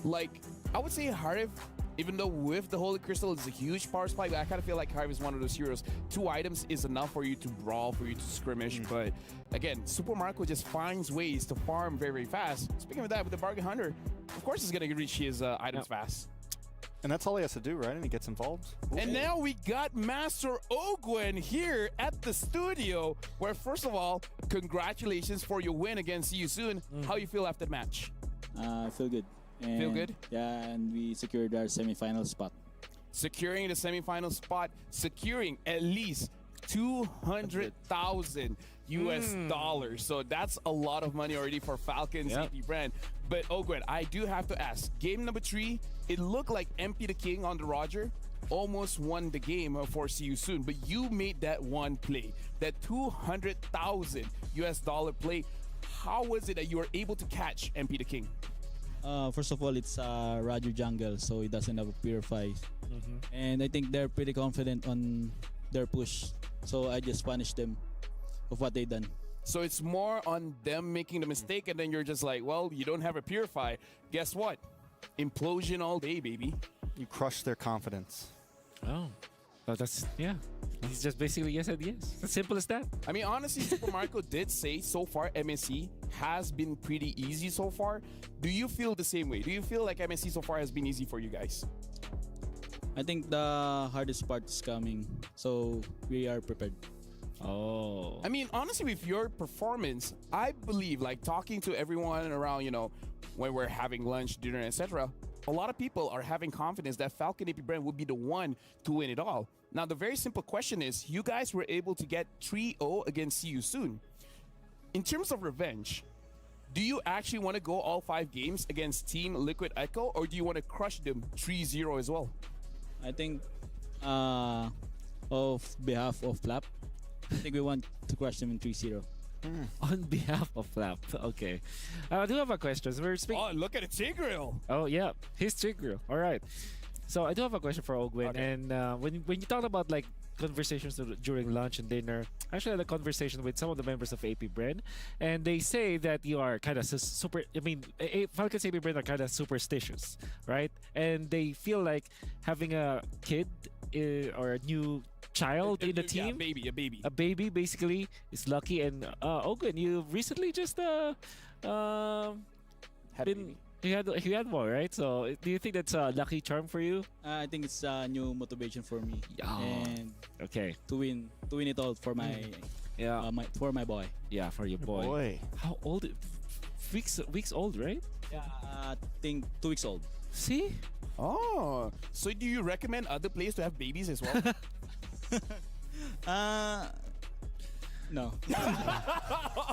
like, I would say Harif, even though with the Holy Crystal is a huge power spike, I kind of feel like Harif is one of those heroes. 2 items is enough for you to brawl, for you to skirmish. But again, Super Marco just finds ways to farm very, very fast. Speaking of that, with the Bargain Hunter, of course he's going to reach his items fast. And that's all he has to do, right? And he gets involved. And now we got Master Ogwen here at the studio, where first of all, congratulations for your win against See You Soon. How you feel after the match? I feel good. And Feel good? Yeah, and we secured our semifinal spot. Securing the semifinal spot, securing at least 200,000 US dollars. So that's a lot of money already for Falcons AP brand. But Ogwen, I do have to ask, game number 3, it looked like MP the King on the Roger almost won the game for See You Soon, but you made that one play, that 200,000 US dollar play. How was it that you were able to catch MP the King? First of all, it's Roger Jungle, so it doesn't have a purify. And I think they're pretty confident on their push. So I just punished them of what they done. So it's more on them making the mistake, and then you're just like, well, you don't have a purify. Guess what? Implosion all day, baby. You crush their confidence. Oh, that's He's just basically yes and yes. As simple as that. I mean, honestly, Super Marco did say so far MSC has been pretty easy so far. Do you feel the same way? Do you feel like MSC so far has been easy for you guys? I think the hardest part is coming, so we are prepared. Oh. I mean, honestly, with your performance, I believe, like talking to everyone around, you know, when we're having lunch, dinner, etc., a lot of people are having confidence that Falcon AP brand would be the one to win it all. Now, the very simple question is, you guys were able to get 3-0 against See You Soon. In terms of revenge, do you actually want to go all 5 games against Team Liquid Echo, or do you want to crush them 3-0 as well? I think, of behalf of Flap, I think we want to crush them in 3-0. On behalf of Flap. Okay. I do have a question. We're speaking. Oh, look at it, Tigreal. Oh, yeah. His Tigreal. All right. So I do have a question for Ogwen. Okay. And when you talk about like conversations during lunch and dinner, I actually had a conversation with some of the members of AP Brand, and they say that you are kind of super. I mean, Falcons AP Brand are kind of superstitious, right? And they feel like having a kid or a new child in the team, a a baby basically is lucky. And Ogwen, you recently just been. You had one, right? So do you think that's a lucky charm for you? I think it's a new motivation for me. Oh, And okay. to win it all for my for my boy. Yeah, for your boy. How old? Weeks old, right? Yeah, I think 2 weeks old. See? Oh, so do you recommend other players to have babies as well? No.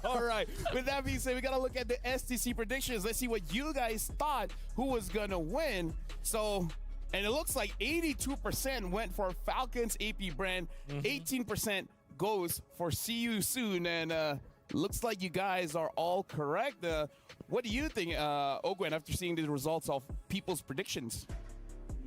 All right. With that being said, we got to look at the STC predictions. Let's see what you guys thought who was going to win. So, and it looks like 82% went for Falcons AP brand. 18% goes for See You Soon. And looks like you guys are all correct. What do you think, Ogwen, after seeing the results of people's predictions?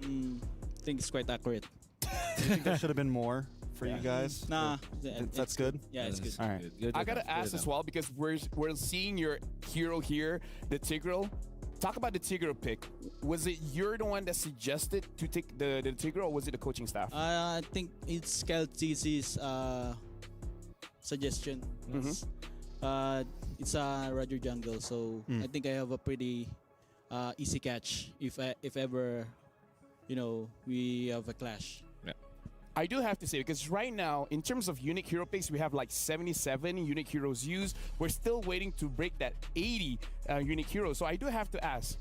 I think it's quite accurate. I think there should have been more for you guys. Nah, That's good? Yeah, it's good. All right. Good I gotta ask as well, because we're seeing your hero here, the Tigreal. Talk about the Tigreal pick. Was it you're the one that suggested to take the Tigreal, or was it the coaching staff? I think it's KLTC's suggestion. It's a Roger Jungle, so I think I have a pretty easy catch if ever, you know, we have a clash. I do have to say, because right now, in terms of unique hero picks, we have like 77 unique heroes used. We're still waiting to break that 80 unique heroes. So I do have to ask,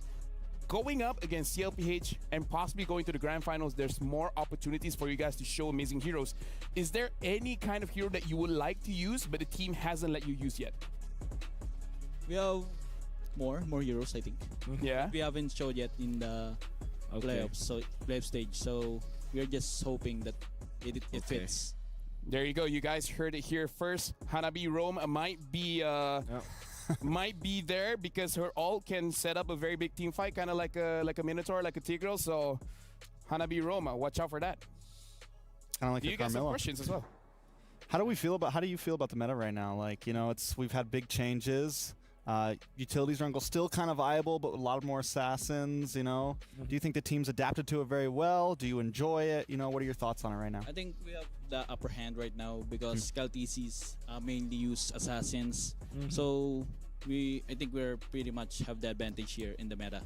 going up against CLPH and possibly going to the grand finals, there's more opportunities for you guys to show amazing heroes. Is there any kind of hero that you would like to use, but the team hasn't let you use yet? We have more heroes, I think. Yeah. We haven't showed yet in the playoff stage. So we're just hoping that it fits. There you go. You guys heard it here first. Hanabi Rome might be might be there because her ult can set up a very big team fight, kind of like a Minotaur, like a Tigreal. So Hanabi Roma, watch out for that. Kind of like Do a you guys have Carmelo. questions as well? How do you feel about the meta right now? Like, we've had big changes. Utility jungle still kind of viable, but with a lot more assassins, Do you think the team's adapted to it very well? Do you enjoy it? What are your thoughts on it right now? I think we have the upper hand right now because Caltisis mainly use assassins. So I think we're pretty much have the advantage here in the meta.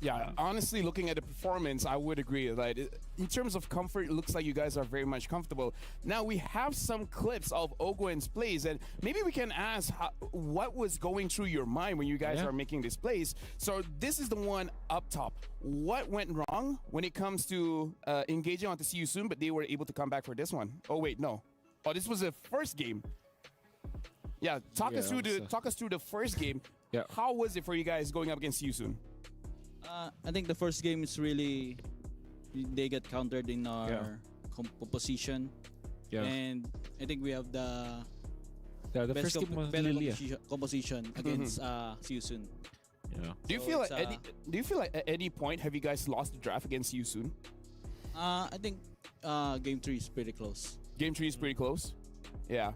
Yeah, honestly, looking at the performance, I would agree. Like, in terms of comfort, it looks like you guys are very much comfortable. Now, we have some clips of Ogwen's plays, and maybe we can ask what was going through your mind when you guys are making these plays. So this is the one up top. What went wrong when it comes to engaging on to See You Soon, but they were able to come back for this one? Oh, wait, no. Oh, this was the first game. Yeah, talk us through the first game. Yeah. How was it for you guys going up against See You Soon? I think the first game is really they get countered in our composition. Yeah. And I think we have the The best first game was better Lilia. composition against See You Soon. Yeah. Do you So feel it's, like at any point have you guys lost the draft against You Soon? I think game 3 is pretty close. Game 3 is pretty close. Yeah.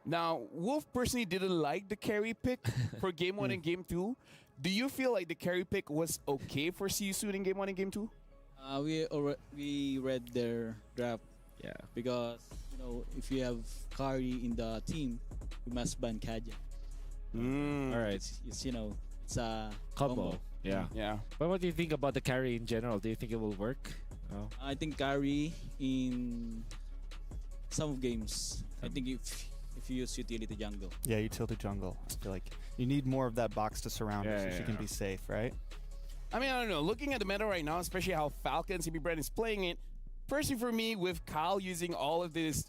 Now, Wolf personally didn't like the carry pick for game 1 and game 2. Do you feel like the carry pick was okay for See You Soon in game 1 and game 2? We read their draft. Yeah. Because if you have Kari in the team, you must ban Kaja. All right. It's a Combo. Yeah. Yeah. But what do you think about the carry in general? Do you think it will work? Oh. I think Kari in some games. I think if you use utility jungle. Yeah, utility jungle. I feel like you need more of that box to surround her so she can be safe, right? I mean, I don't know. Looking at the meta right now, especially how Falcons CP Brand is playing it, personally for me, with Kyle using all of these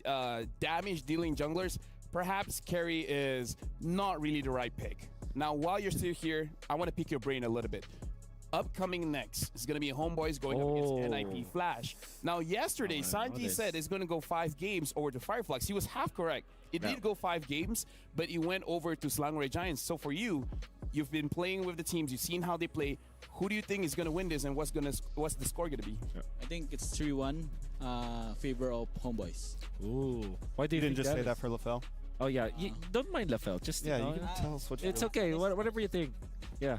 damage-dealing junglers, perhaps carry is not really the right pick. Now, while you're still here, I want to pick your brain a little bit. Upcoming next is going to be Homeboys going up against NIP Flash. Now, yesterday, Sanji said it's going to go 5 games over to Fireflux. He was half correct. It did go 5 games, but it went over to Slangray Giants. So for you, you've been playing with the teams. You've seen how they play. Who do you think is going to win this, and what's the score going to be? I think it's 3-1 favor of Homeboys. Ooh. Why do You you didn't think just say is? that for LaFell? Oh yeah. Don't mind Lafel. Just Yeah, you can tell us what you It's feel. okay. Whatever you think. Yeah.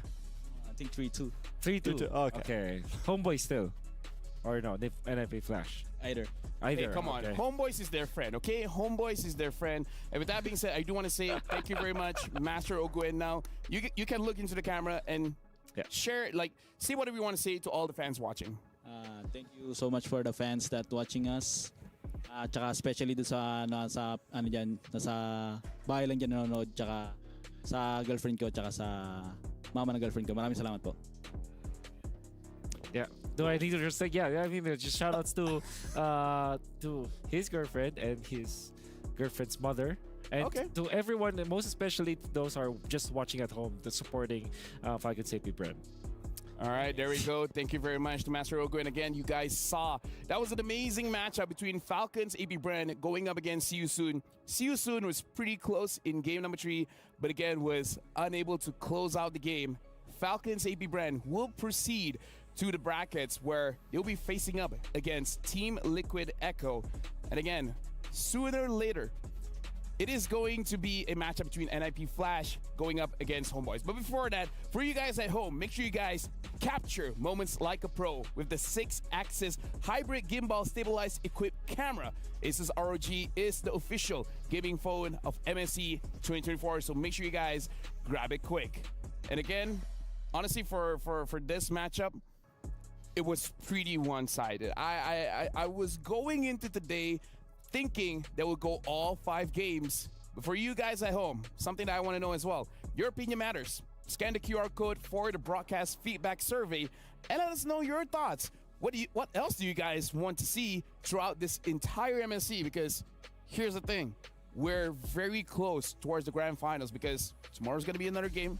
I think 3-2. 3-2. Oh, okay. Okay. Homeboy still. Or no, NFA Flash. Either. Either. Hey, come on. Okay. Homeboys is their friend, okay? Homeboys is their friend. And with that being said, I do want to say thank you very much, Master Oguen. Now, you can look into the camera and share, say whatever you want to say to all the fans watching. Thank you so much for the fans that watching us. Tsaka especially do sa nasa bahay lang dyan nanonood, tsaka sa girlfriend ko, tsaka sa mama ng girlfriend ko. Maraming salamat po. Yeah. Do I need to just say, I mean, just shout outs to his girlfriend and his girlfriend's mother. And to everyone, and most especially to those who are just watching at home, the supporting Falcon Safety brand. All right, there we go. Thank you very much to Master Ogo. And again, you guys saw that was an amazing matchup between Falcons AP brand going up against See You Soon. See You Soon was pretty close in game number 3, but again was unable to close out the game. Falcons AP brand will proceed to the brackets where they'll be facing up against Team Liquid Echo. And again, sooner or later, it is going to be a matchup between NIP Flash going up against Homeboys. But before that, for you guys at home, make sure you guys capture moments like a pro with the 6-axis hybrid gimbal stabilized equipped camera. Asus ROG is the official gaming phone of MSC 2024, so make sure you guys grab it quick. And again, honestly, for this matchup, it was pretty one-sided. I was going into today thinking they would go all 5 games. But for you guys at home, something that I want to know as well, your opinion matters. Scan the QR code for the broadcast feedback survey and let us know your thoughts. What else do you guys want to see throughout this entire MSC? Because here's the thing, we're very close towards the grand finals because tomorrow's going to be another game.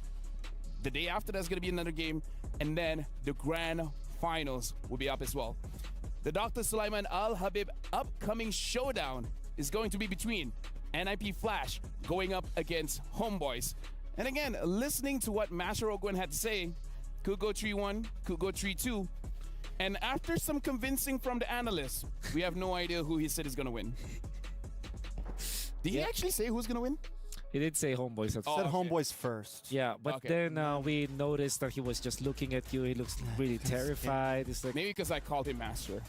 The day after that's going to be another game. And then the grand finals will be up as well. The Dr. Sulaiman Al Habib upcoming showdown is going to be between NIP Flash going up against Homeboys. And again, listening to what Master Ogwen had to say, could go 3-1, could go 3-2. And after some convincing from the analysts, we have no idea who he said is going to win. Did he actually say who's going to win? He did say homeboys at Said first. homeboys first. Yeah, but Okay. then we noticed that he was just looking at you. He looks really terrified. It's like, Maybe because I called him Master.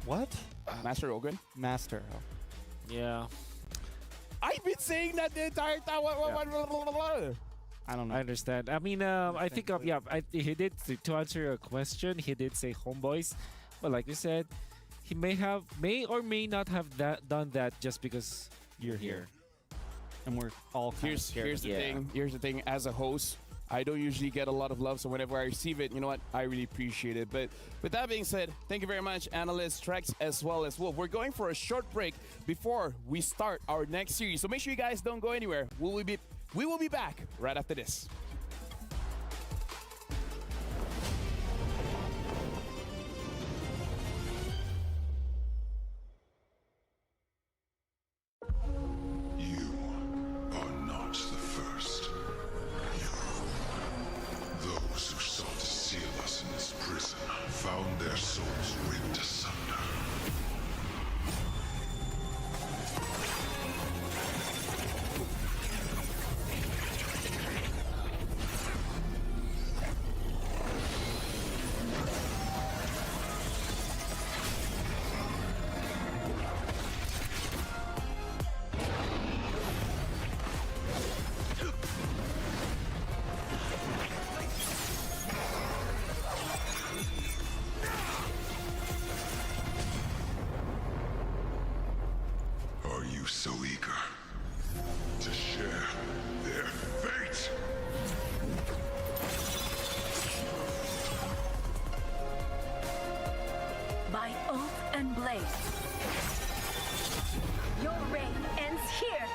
What? Master Ogwen? Master. yeah, I've been saying that the entire time. I don't know. I understand. I mean, I think, he did, to answer your question, he did say homeboys. But like you said, he may or may not have done that just because you're here. And we're all kind of scared. Here's the Yeah. thing. Here's the thing. As a host, I don't usually get a lot of love, so whenever I receive it, you know what? I really appreciate it. But with that being said, thank you very much, analyst Trex as well as Wolf. We're going for a short break before we start our next series. So make sure you guys don't go anywhere. We will be back right after this. You are not the first. Those who sought to seal us in this prison found their souls ripped asunder. Are you so eager to share their fate? By oath and blade, your reign ends here.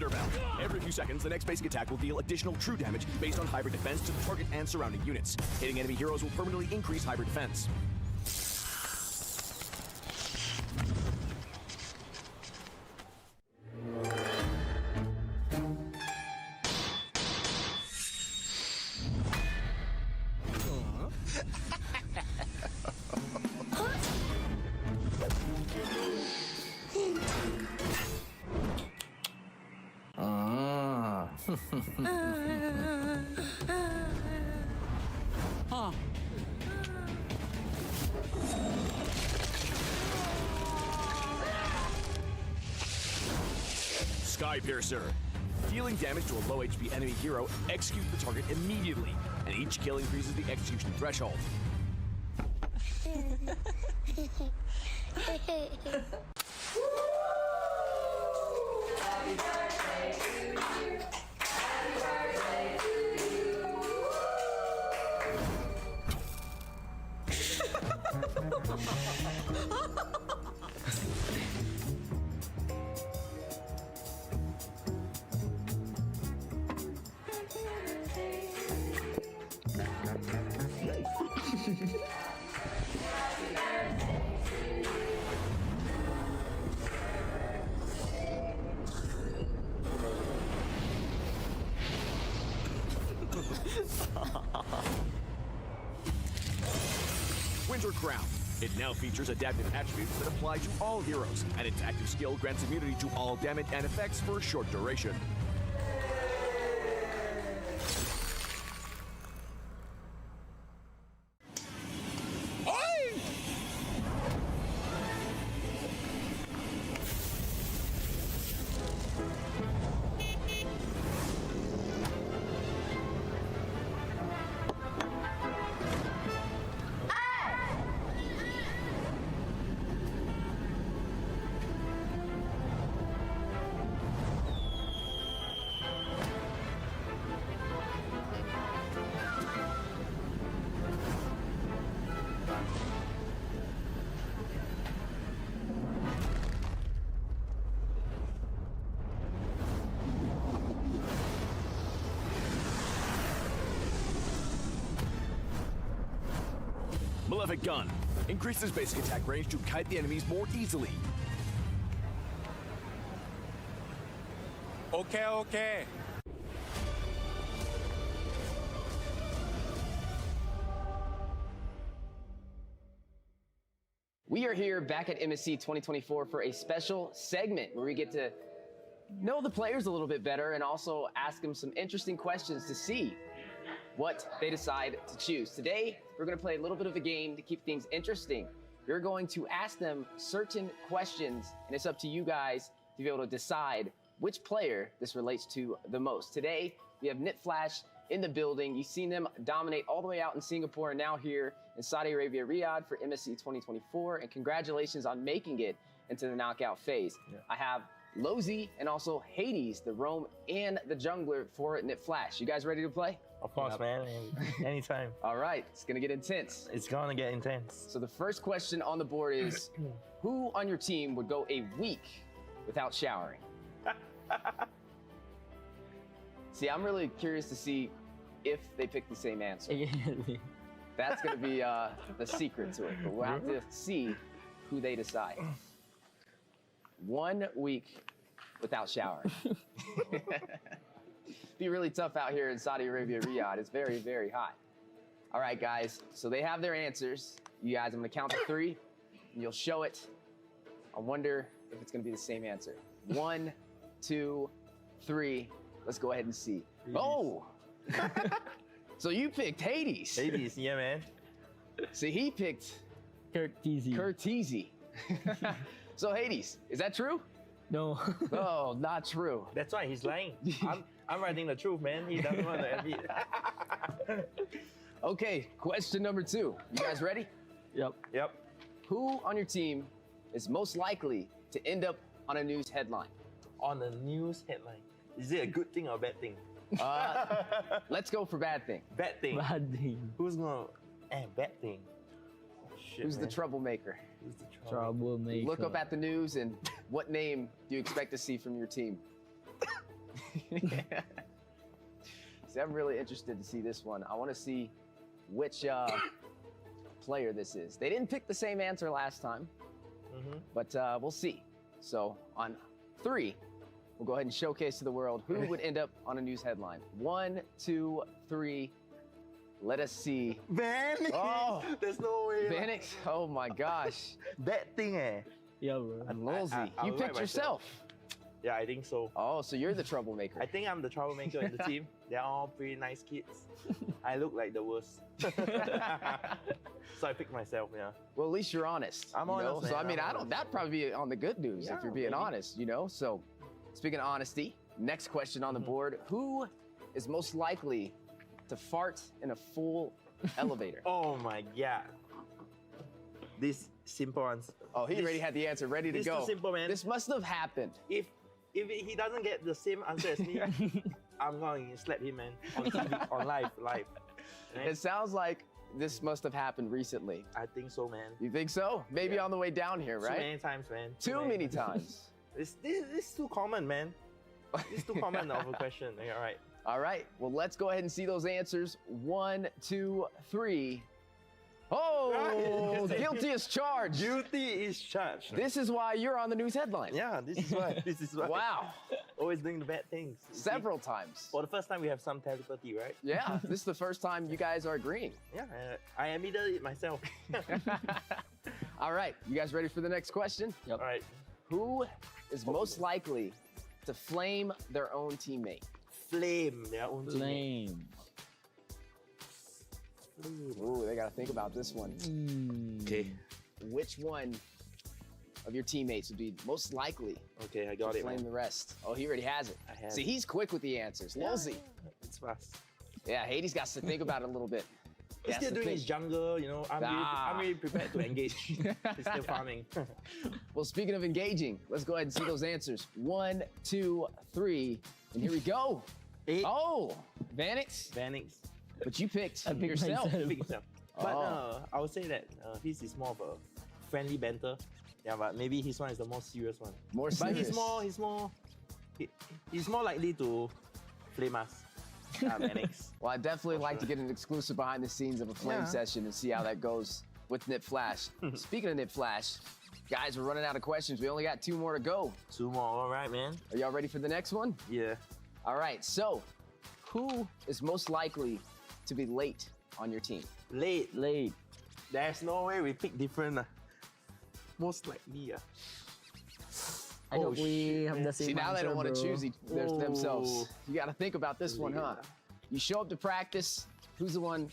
Thunderbolt. Every few seconds, the next basic attack will deal additional true damage based on hybrid defense to the target and surrounding units. Hitting enemy heroes will permanently increase hybrid defense. Skypiercer. Dealing damage to a low HP enemy hero, execute the target immediately, and each kill increases the execution threshold. Winter Crown. It now features adaptive attributes that apply to all heroes, and its active skill grants immunity to all damage and effects for a short duration. Malefic Gun. Increases basic attack range to kite the enemies more easily. Okay. We are here back at MSC 2024 for a special segment where we get to know the players a little bit better and also ask them some interesting questions to see what they decide to choose. Today, we're going to play a little bit of a game to keep things interesting. We're going to ask them certain questions, and it's up to you guys to be able to decide which player this relates to the most. Today, we have NitFlash in the building. You've seen them dominate all the way out in Singapore and now here in Saudi Arabia, Riyadh for MSC 2024, and congratulations on making it into the knockout phase. Yeah. I have Lozy and also Hades, the roam and the jungler for NitFlash. You guys ready to play? Of course, man. Anytime. All right, it's gonna get intense. It's gonna get intense. So the first question on the board is, who on your team would go a week without showering? See, I'm really curious to see if they pick the same answer. That's gonna be the secret to it, but we'll have to see who they decide. 1 week without showering. Be really tough out here in Saudi Arabia, Riyadh. It's very, very hot. All right, guys, so they have their answers. You guys, I'm gonna count to 3, and you'll show it. I wonder if it's gonna be the same answer. 1, 2, 3. Let's go ahead and see. Oh! So you picked Hades. Hades, yeah, man. So he picked Curteasy. Curteasy. So Hades, is that true? No. Oh, not true. That's why he's lying. I'm writing the truth, man. He doesn't want to admit. Okay, question number 2. You guys ready? Yep. Who on your team is most likely to end up on a news headline? On a news headline. Is it a good thing or a bad thing? Let's go for bad thing. Bad thing. Bad thing. Who's gonna? Bad thing. Oh, shit, Who's man. the troublemaker? Who's the Troublemaker. Look up at the news and what name do you expect to see from your team? See, I'm really interested to see this one. I want to see which player this is. They didn't pick the same answer last time, but we'll see. So on 3, we'll go ahead and showcase to the world who would end up on a news headline. 1, 2, 3. Let us see. Vanix! Oh, there's no way. Vanix. Oh my gosh. Bad thing, eh? Yeah, bro. And Lolzy, I'll you write picked yourself. Yeah, I think so. Oh, so you're the troublemaker. I think I'm the troublemaker in the team. They're all pretty nice kids. I look like the worst. So I picked myself, yeah. Well, at least you're honest. I'm you know? honest, So I man, mean, I'm I don't. honest. That'd probably be on the good news if Yeah, you're being maybe. honest. You know. So, speaking of honesty, next question on the board: who is most likely to fart in a full elevator? Oh my god. This simple answer. Oh, he already had the answer ready to this go. too simple, man. This must have happened. If he doesn't get the same answer as me, I'm going to slap him, man, on TV, on live. Right? It sounds like this must have happened recently. I think so, man. You think so? Maybe on the way down here, Too right? many times, man. Too many times. This is too common, man. It's too common of a question. Yeah, all right. All right. Well, let's go ahead and see those answers. 1, 2, 3. Oh, guilty as charged. Guilty is charged. This is why you're on the news headline. Yeah, this is why. This is why. Wow. Always doing the bad things. You see? Several times. For the first time, we have some telepathy, right? Yeah, this is the first time you guys are agreeing. Yeah, I admitted it myself. All right, you guys ready for the next question? All right. Who is most likely to flame their own teammate? Flame their own teammate. Flame. Ooh, they gotta think about this one. Okay. Which one of your teammates would be most likely Okay, I got to it, flame man. the rest? Oh, he already has it. I have See, it. he's quick with the answers. Lolzy. It's fast. Yeah, Hades got to think about it a little bit. He He's has still to doing think. his jungle, you know. I'm really prepared to engage. He's still farming. Well, speaking of engaging, let's go ahead and see those answers. 1, 2, 3, and here we go. 8. Oh, Vanix. Vanix. But you picked I picked yourself. myself. Pick himself. But Oh. I would say that his is more of a friendly banter. Yeah, but maybe his one is the more serious one. More But serious. he's more likely to flame us. Vanix. Well, I'd definitely like to get an exclusive behind the scenes of a flame Yeah. session and see how that goes with Nip Flash. Speaking of Nip Flash, guys, we're running out of questions. We only got 2 more to go. 2 more, all right, man. Are y'all ready for the next one? Yeah. All right, so who is most likely to be late on your team? Late. Late. There's no way we pick different. Most likely. I hope we have the same See, now they don't want to answer, bro. choose themselves. You got to think about this one, huh? You show up to practice, who's the one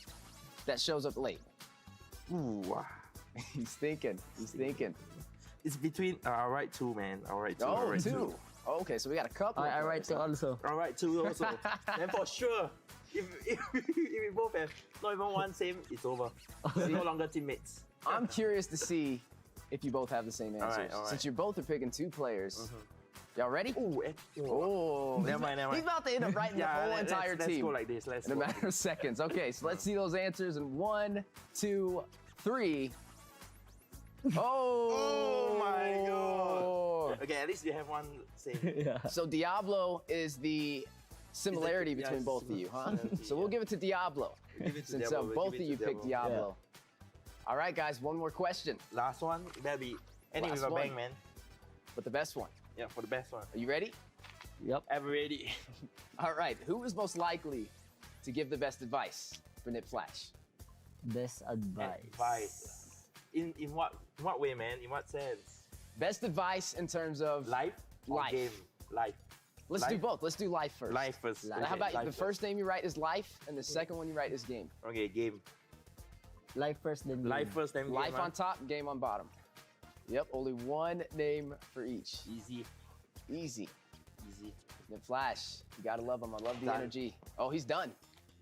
that shows up late? Ooh. He's thinking. He's thinking. It's between. I'll write 2, man. I'll write 2. Oh, I'll write 2. Okay, so we got a couple. I write so also. I'll write 2 also. And for sure, if we both have not even one same, it's over. We're no longer teammates. I'm curious to see if you both have the same answers. all right. Since you both are picking 2 players. Y'all ready? Ooh, Oh, never mind. He's about to end up writing the whole entire let's team go like this. Let's in a go like matter of seconds. Okay, so let's see those answers in 1, 2, 3. Oh my god. Okay, at least you have one same. Yeah. So Diablo is the similarity Yeah, between both of you, huh? similarity, So we'll give it to Diablo. Give it to Since Diablo, we'll both give of it you to picked Diablo. Diablo. All right, guys, one more question, Last one, it better be ending with Last a one. bang, man. but the best one. Yeah, for the best one. Are you ready? Yep. Ever ready? All right, who is most likely to give the best advice for Nip Flash? Best advice. Advice. In what way, man? In what sense? Best advice in terms of Life? Or Life. game? Life. Let's do Life? both. Let's do life first. Life first. Now, Okay, how about life the first name you write is life, and the second one you write is game. Okay, game. Life first, then game. Life first, then game. Life huh? on top, game on bottom. Yep, only one name for each. Easy. Easy. Easy. Nip Flash, you gotta love him. I love the Done. energy. Oh, he's done.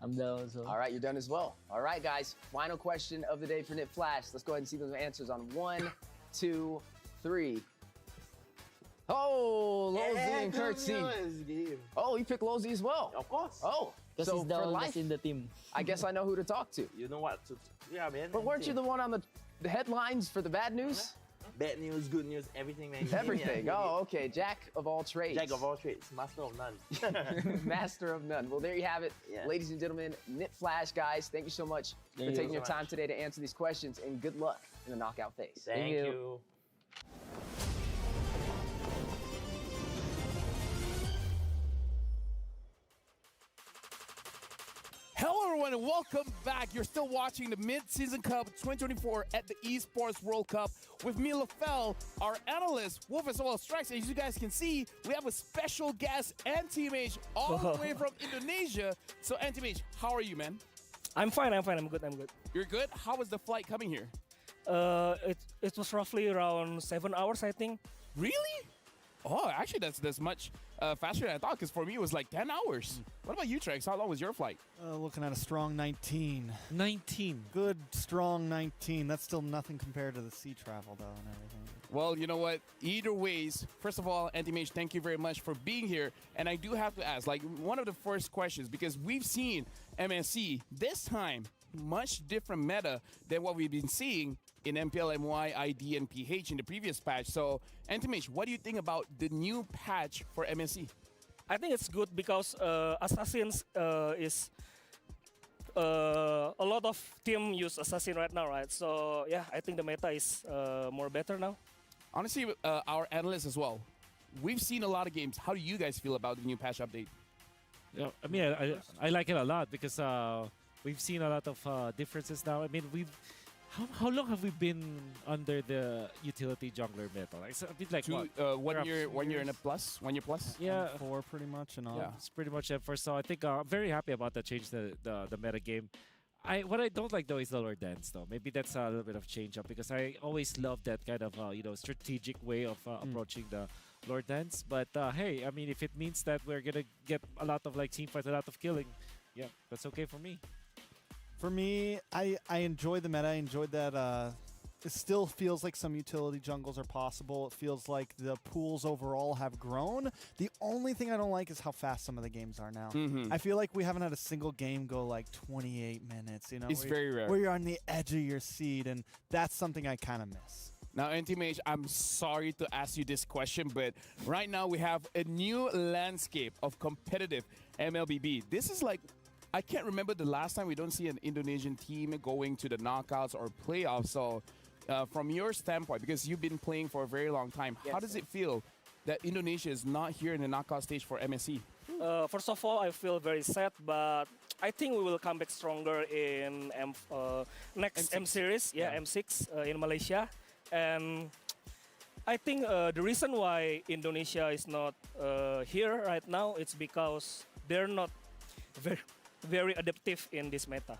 I'm done also. All right, you're done as well. All right, guys, final question of the day for Nip Flash. Let's go ahead and see those answers on 1, 2, 3. Oh, Lolzy and Curtsy. Oh, you picked Lolzy as well. Of course. Oh, Because so he's the for oldest life, in the team. I guess I know who to talk to. You know what to... Yeah, man. But weren't you the one on the headlines for the bad news? Bad news, good news, everything, man. Everything. Oh, okay. Jack of all trades. Jack of all trades, master of none. Master of none. Well, there you have it. Yeah. Ladies and gentlemen, Knit Flash, guys, thank you so much for Thank you taking so your much. time today to answer these questions, and good luck in the knockout phase. Thank you. Hello, everyone, and welcome back. You're still watching the Mid-Season Cup 2024 at the Esports World Cup with me, LaFell, our analyst, Wolf, as well as Strikes. As you guys can see, we have a special guest, Anti-Mage, all the way from Indonesia. So, Anti-Mage, how are you, man? I'm fine. I'm good. You're good? How was the flight coming here? It was roughly around 7 hours, I think. Really? Oh, actually, that's much faster than I thought, because for me, it was like 10 hours. What about you, Trex? How long was your flight? Looking at a strong 19. 19. Good, strong 19. That's still nothing compared to the sea travel, though, and everything. Well, you know what? Either ways, first of all, Anti-Mage, thank you very much for being here. And I do have to ask, like, one of the first questions, because we've seen MSC this time much different meta than what we've been seeing in MPL, MY, ID, and PH in the previous patch. So, Anti-Mage, what do you think about the new patch for MSC? I think it's good because Assassins is a lot of team use Assassin right now, right? So yeah, I think the meta is more better now. Honestly, our analysts as well, we've seen a lot of games. How do you guys feel about the new patch update? Yeah, I mean, I like it a lot because we've seen a lot of differences now. I mean, how long have we been under the utility jungler meta? Like, it's a bit like what? 1 year, 1 year and a plus, 1 year plus. Yeah, 4 pretty much, and all. Yeah, it's pretty much it for. So I think I'm very happy about that change the meta game. What I don't like though is the lore dance though. Maybe that's a little bit of change up because I always love that kind of strategic way of approaching the lore dance. But hey, I mean, if it means that we're gonna get a lot of like team fights, a lot of killing, yeah, that's okay for me. For me, I enjoy the meta. I enjoyed that. It still feels like some utility jungles are possible. It feels like the pools overall have grown. The only thing I don't like is how fast some of the games are now. I feel like we haven't had a single game go like 28 minutes. You know, It's very rare. Where you're on the edge of your seat, and that's something I kind of miss. Now, Anti-Mage, I'm sorry to ask you this question, but right now we have a new landscape of competitive MLBB. This is like, I can't remember the last time we don't see an Indonesian team going to the knockouts or playoffs. So from your standpoint, because you've been playing for a very long time, how does it feel that Indonesia is not here in the knockout stage for MSC? First of all, I feel very sad, but I think we will come back stronger in next M series, M6 in Malaysia. And I think the reason why Indonesia is not here right now, it's because they're not very adaptive in this meta.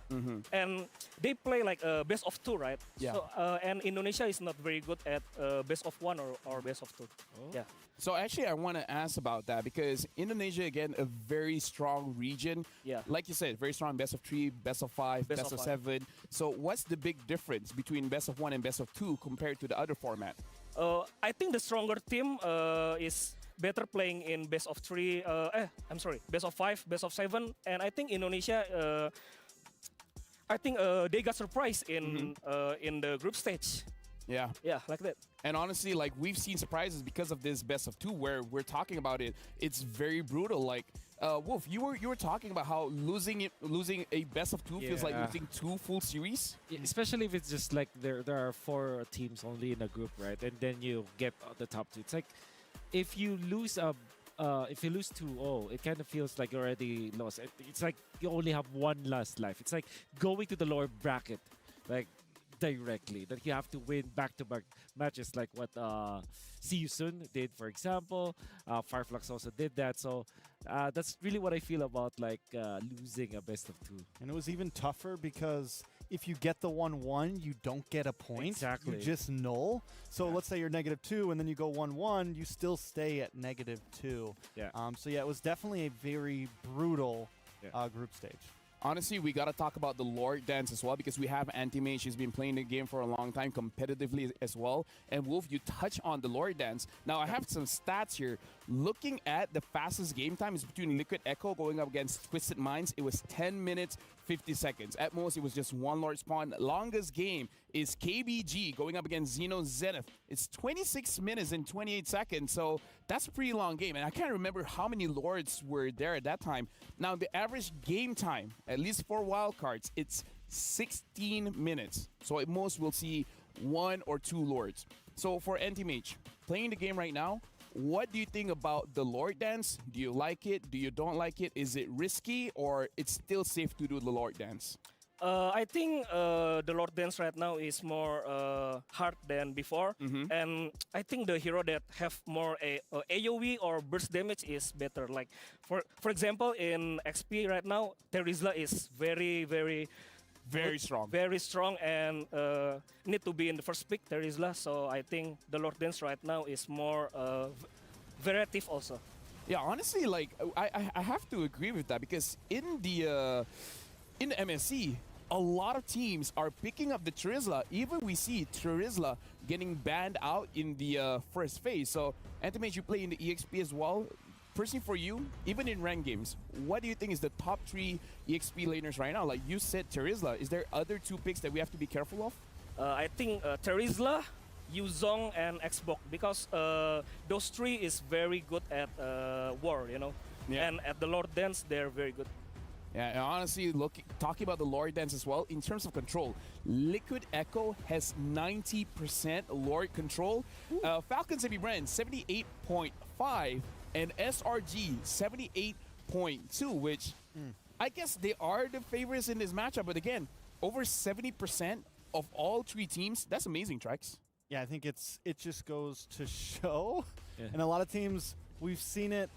And they play like best of 2, right? Yeah. So, and Indonesia is not very good at best of 1 or best of 2. Yeah. So actually, I want to ask about that because Indonesia, again, a very strong region. Yeah. Like you said, very strong best of 3, best of 5, best of 7. So what's the big difference between best of 1 and best of 2 compared to the other format? I think the stronger team is better playing in best of 3. Best of 5, best of 7, and I think Indonesia. I think they got surprised in the group stage. Yeah. Yeah, like that. And honestly, like we've seen surprises because of this best of 2 where we're talking about it. It's very brutal. Like Wolf, you were talking about how losing a best of 2 feels like losing 2 full series. Yeah, especially if it's just like there are 4 teams only in a group, right? And then you get the top 2. It's like if you lose 2-0, it kind of feels like you already lost. It's like you only have one last life. It's like going to the lower bracket, like directly. That you have to win back-to-back matches, like what See You Soon did, for example. Fireflux also did that. So that's really what I feel about like losing a best of 2. And it was even tougher because if you get the 1-1, you don't get a point. Exactly. You just null. So let's say you're -2 and then you go 1-1, you still stay at -2. Yeah. So yeah, it was definitely a very brutal group stage. Honestly, we got to talk about the lore dance as well because we have Anti-Mage. He's been playing the game for a long time, competitively as well. And Wolf, you touch on the lore dance. Now, I have some stats here. Looking at the fastest game time is between Liquid Echo going up against Twisted Minds. It was 10 minutes, 50 seconds. At most, it was just 1 Lord spawn. Longest game is KBG going up against Xeno Zenith. It's 26 minutes and 28 seconds, so that's a pretty long game. And I can't remember how many Lords were there at that time. Now, the average game time, at least for wildcards, it's 16 minutes. So at most, we'll see 1 or 2 Lords. So for Anti-Mage, playing the game right now, what do you think about the Lord Dance? Do you like it? Do you don't like it? Is it risky or it's still safe to do the Lord Dance? I think the Lord Dance right now is more hard than before, and I think the hero that have more AOE or burst damage is better. Like for example, in XP right now, Terizla is very strong, and need to be in the first pick Terizla. So I think the Lord Dance right now is more variative also. Yeah, honestly, like I have to agree with that because in the MSC, a lot of teams are picking up the Terizla. Even we see Terizla getting banned out in the first phase. So, Anti-Mage, you play in the EXP as well. Personally for you, even in ranked games, what do you think is the top 3 EXP laners right now? Like you said, Terizla. Is there other 2 picks that we have to be careful of? I think Terizla, Yuzong, and Xbox, because those 3 is very good at war, you know. Yeah. And at the Lord Dance, they're very good. Yeah, and honestly, talking about the Lord Dance as well, in terms of control, Liquid Echo has 90% Lord control. Falcons Heavy Brand, 78.5, and SRG, 78.2, which I guess they are the favorites in this matchup. But again, over 70% of all 3 teams, that's amazing, Trax. Yeah, I think it just goes to show. Yeah. And a lot of teams, we've seen it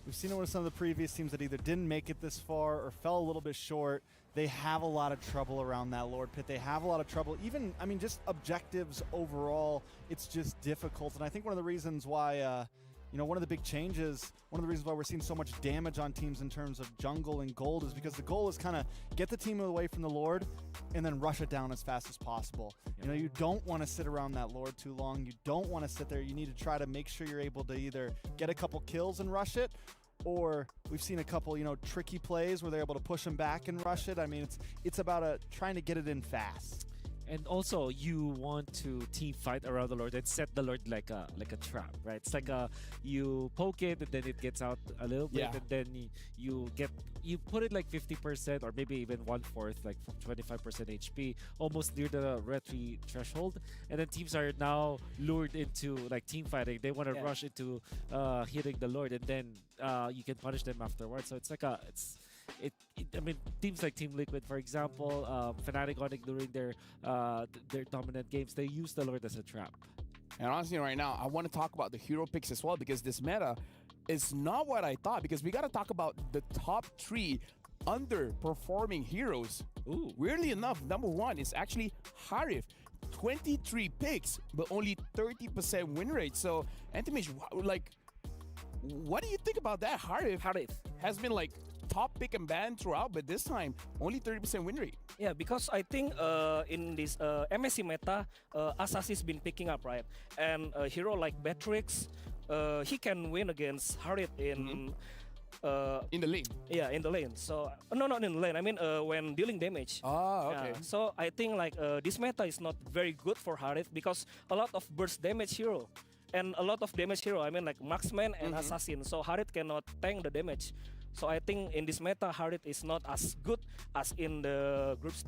with some of the previous teams that either didn't make it this far or fell a little bit short. They have a lot of trouble around that Lord Pit. They have a lot of trouble. Even, I mean, just objectives overall, it's just difficult. And I think one of the reasons why, one of the big changes, one of the reasons why we're seeing so much damage on teams in terms of jungle and gold is because the goal is kind of get the team away from the Lord and then rush it down as fast as possible. You know, you don't want to sit around that Lord too long. You don't want to sit there. You need to try to make sure you're able to either get a couple kills and rush it, or we've seen a couple, tricky plays where they're able to push them back and rush it. I mean, it's about trying to get it in fast. And also, you want to team fight around the Lord and set the Lord like a trap, right? It's like you poke it and then it gets out a little bit, and then you put it like 50% or maybe even 1/4, like 25% HP, almost near the retry threshold. And then teams are now lured into like team fighting. They want to rush into hitting the Lord, and then you can punish them afterwards. So it's like I mean, teams like Team Liquid, for example, Fnatic Onyx during their dominant games, they use the Lord as a trap. And honestly, right now, I want to talk about the hero picks as well because this meta is not what I thought. Because we got to talk about the top 3 underperforming heroes. Ooh. Weirdly enough, number 1 is actually Harif. 23 picks, but only 30% win rate. So, Anti-Mage, like, what do you think about that? Harif has been like top pick and ban throughout, but this time only 30% win rate. Yeah, because I think in this MSC meta, Assassin's been picking up, right? And a hero like Beatrix, he can win against Harith in the lane. Yeah, in the lane. So no, not in the lane. I mean, when dealing damage. Ah, okay. So I think like this meta is not very good for Harith because a lot of burst damage hero. And a lot of damage hero, I mean like Marksman and Assassin. So Harith cannot tank the damage. So I think in this meta, Harith is not as good as in the groups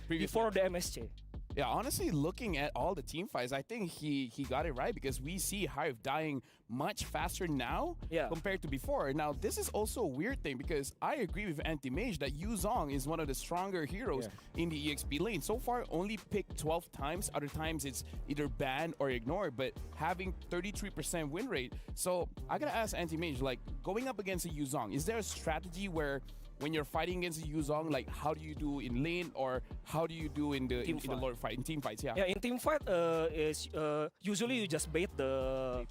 before the MSC. Yeah, honestly, looking at all the team fights, I think he got it right because we see Hive dying much faster now compared to before. Now, this is also a weird thing because I agree with Anti-Mage that Yuzong is one of the stronger heroes in the EXP lane. So far, only picked 12 times. Other times, it's either banned or ignored, but having 33% win rate. So I gotta ask Anti-Mage, like, going up against a Yuzong, is there a strategy where when you're fighting against a Yuzong, like how do you do in lane or how do you do in the Lord fight, in team fights? Yeah, in team fight is usually you just bait the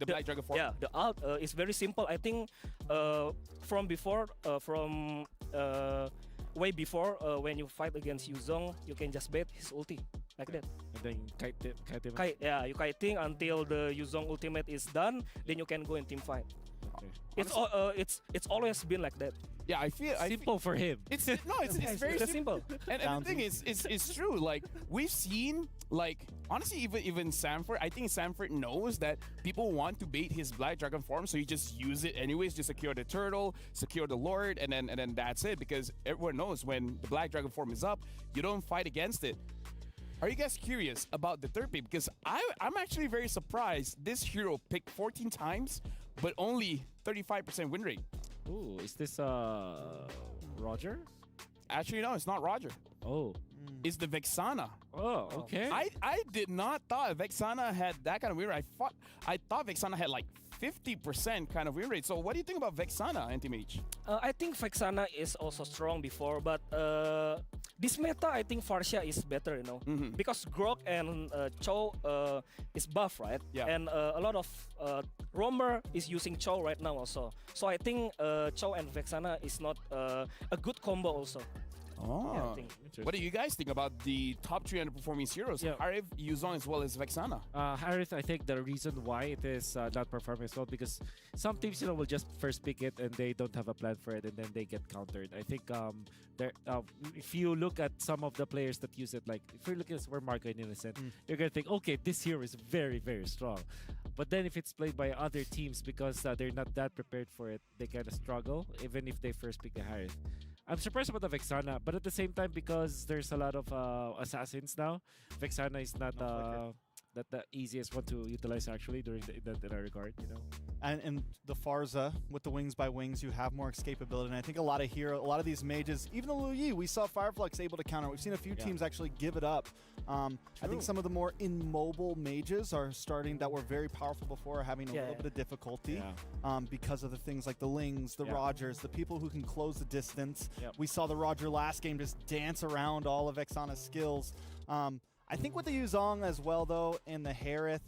Black Dragon form. Yeah, the ult is very simple. I think from before, way before when you fight against Yuzong, you can just bait his ulti. like that. And then kite him. You kiting until the Yuzong ultimate is done, then you can go in team fight. Okay. It's always been like that. Yeah, I feel Simple for him. It's very simple. And the thing is, it's true. Like we've seen, like honestly, even Sanford. I think Sanford knows that people want to bait his Black Dragon form, so he just use it anyways. Just secure the turtle, secure the Lord, and then that's it. Because everyone knows when the Black Dragon form is up, you don't fight against it. Are you guys curious about the third pick? Because I'm actually very surprised this hero picked 14 times, but only 35% win rate. Ooh, is this Roger? Actually, no, it's not Roger. Oh. It's the Vexana. Oh, okay. I did not thought Vexana had that kind of win rate. I thought Vexana had like 50% kind of win rate. So what do you think about Vexana, Anti-Mage? I think Vexana is also strong before, but this meta, I think Farsia is better, because Grok and Cho is buff, right? Yeah. And a lot of roamer is using Cho right now also. So I think Cho and Vexana is not a good combo also. Oh. Yeah, I think. What do you guys think about the top 3 underperforming heroes? Yeah. Harith, Yuzong, as well as Vexana. Harith, I think the reason why it is not performing as well because some teams, will just first pick it and they don't have a plan for it and then they get countered. I think if you look at some of the players that use it, like if you look at where Marco and Innocent, you're gonna think, okay, this hero is very, very strong. But then if it's played by other teams because they're not that prepared for it, they kind of struggle even if they first pick a Harith. I'm surprised about the Vexana, but at the same time, because there's a lot of assassins now, Vexana is not the easiest one to utilize actually during in that regard, And the Farza with the wings by wings, you have more escapability. And I think a lot of these mages, even the Lu Yi, we saw Fireflux able to counter. We've seen a few teams actually give it up. I think some of the more immobile mages are starting that were very powerful before, are having a little bit of difficulty because of the things like the Lings, the Rogers, the people who can close the distance. We saw the Roger last game just dance around all of Vexana's skills. I think with the Yuzong as well, though, and the Harith,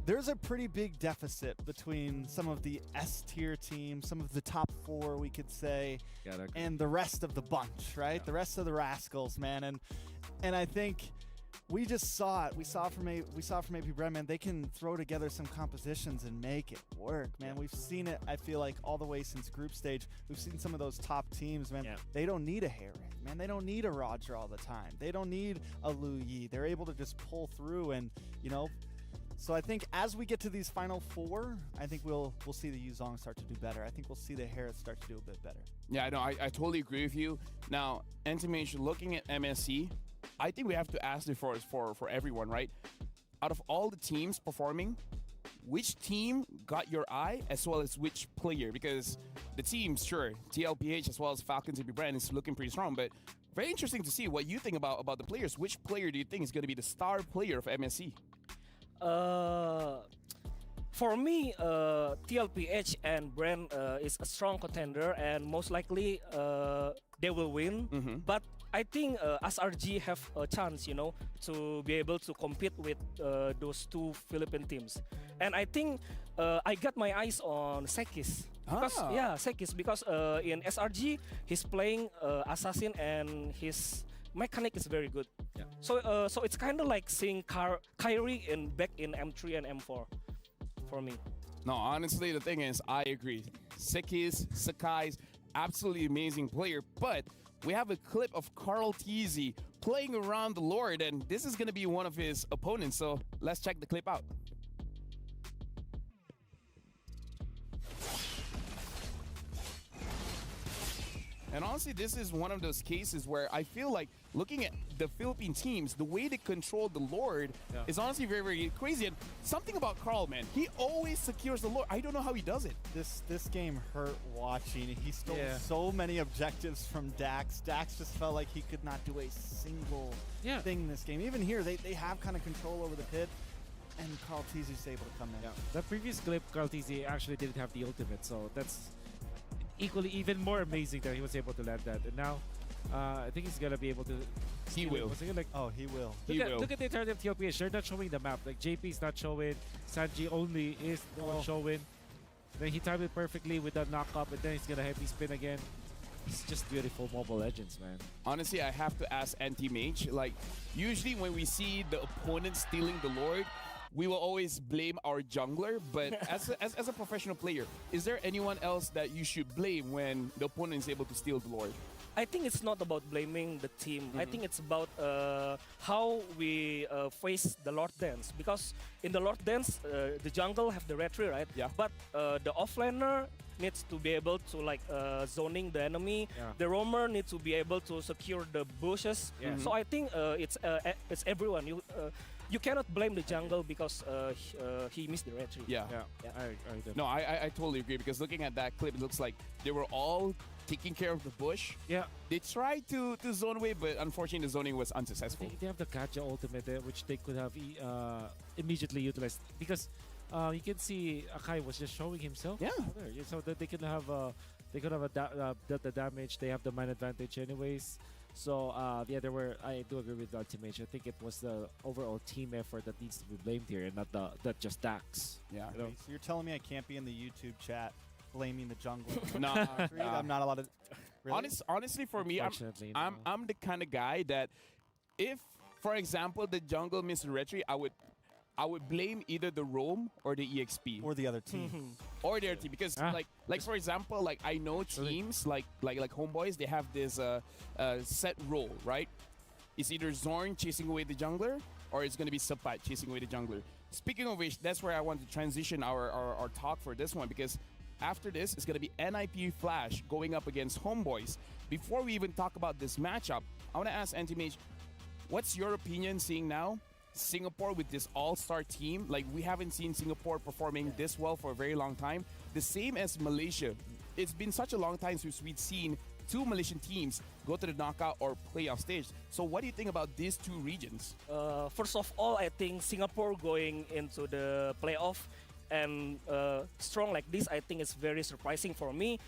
there's a pretty big deficit between some of the S-tier teams, some of the top 4, we could say, and the rest of the bunch, right? The rest of the Rascals, man. And I think we just saw it. We saw from AP Brand, man. They can throw together some compositions and make it work, man. We've seen it, I feel like, all the way since group stage. We've seen some of those top teams, man. They don't need a Harith, man. They don't need a Roger all the time. They don't need a Lu Yi. They're able to just pull through and, So I think as we get to these final 4, I think we'll see the Yuzong start to do better. I think we'll see the Harith start to do a bit better. Yeah, no, I totally agree with you. Now, Anti-Mage, looking at MSC, I think we have to ask this for everyone, right? Out of all the teams performing, which team got your eye as well as which player? Because the teams, sure, TLPH as well as Falcons AP Brand is looking pretty strong, but very interesting to see what you think about the players. Which player do you think is going to be the star player of MSC? For me, TLPH and Brand is a strong contender, and most likely they will win. But I think SRG have a chance, to be able to compete with those 2 Philippine teams. And I think I got my eyes on Sekis. Because, Sekis, because in SRG, he's playing Assassin and his mechanic is very good. So it's kind of like seeing Kyrie back in M3 and M4 for me. No, honestly, the thing is, I agree. Sakai's absolutely amazing player, but we have a clip of Carl Teasy playing around the Lord, and this is going to be one of his opponents, so let's check the clip out. And honestly, this is one of those cases where I feel like looking at the Philippine teams, the way they control the Lord is honestly very, very crazy. And something about Carl, man, he always secures the Lord. I don't know how he does it. This game hurt watching. He stole so many objectives from Dax. Dax just felt like he could not do a single thing in this game. Even here, they have kind of control over the pit. And Carl Teasy's able to come in. The previous clip, Carl Teasy actually didn't have the ultimate, so that's even more amazing that he was able to land that. And now, I think he's gonna be able to. He will. He will. Look at the alternative TLPH. They're not showing the map. Like JP is not showing. Sanji only is the one showing. Then he timed it perfectly with that knock up, and then he's gonna heavy spin again. It's just beautiful Mobile Legends, man. Honestly, I have to ask Anti-Mage, like, usually when we see the opponent stealing the Lord, we will always blame our jungler, but as a professional player, is there anyone else that you should blame when the opponent is able to steal the Lord? I think it's not about blaming the team. I think it's about how we face the Lord Dance. Because in the Lord Dance, the jungle have the retry, right? Yeah. But the offlaner needs to be able to like zoning the enemy. Yeah. The roamer needs to be able to secure the bushes. Yeah. So I think it's everyone. You cannot blame the jungle because he missed the retry. Yeah. No, I totally agree, because looking at that clip, it looks like they were all taking care of the bush. Yeah. They tried to zone away, but unfortunately the zoning was unsuccessful. They have the Kaja ultimate there, which they could have immediately utilized, because you can see Akai was just showing himself. Yeah. There, so that they could have the damage. They have the man advantage anyways. So yeah, I do agree with Ultimate. I think it was the overall team effort that needs to be blamed here, and not just Dax. Yeah. So you're telling me I can't be in the YouTube chat blaming the jungler? Nah. I'm not allowed to. Really? Honestly, for me, Unfortunately, I'm the kind of guy that if, for example, the jungle missed the retry, I would blame either the roam or the EXP or the other team. Or their team, because like for example, like I know teams like Homeboys, they have this set role, right? It's either Zorn chasing away the jungler, or it's going to be Sapat chasing away the jungler. Speaking of which, that's where I want to transition our talk for this one, because after this, it's going to be NIP Flash going up against Homeboys. Before we even talk about this matchup, I want to ask Anti-Mage, what's your opinion seeing now Singapore with this all-star team? Like, we haven't seen Singapore performing this well for a very long time. The same as Malaysia. It's been such a long time since we've seen two Malaysian teams go to the knockout or playoff stage. So what do you think about these two regions? First of all, I think Singapore going into the playoff and strong like this, I think it's very surprising for me.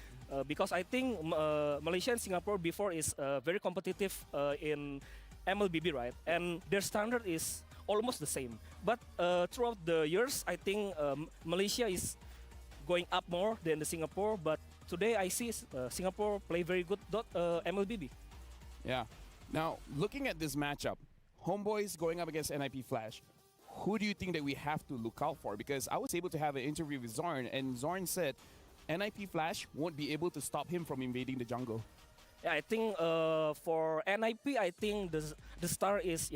Because I think Malaysia and Singapore before is very competitive in MLBB, right? And their standard is almost the same. But throughout the years, I think Malaysia is going up more than the Singapore. But today I see Singapore play very good MLBB. Yeah. Now, looking at this matchup, Homeboys going up against NIP Flash, who do you think that we have to look out for? Because I was able to have an interview with Zorn, and Zorn said NIP Flash won't be able to stop him from invading the jungle. Yeah, I think for NIP, I think the star is,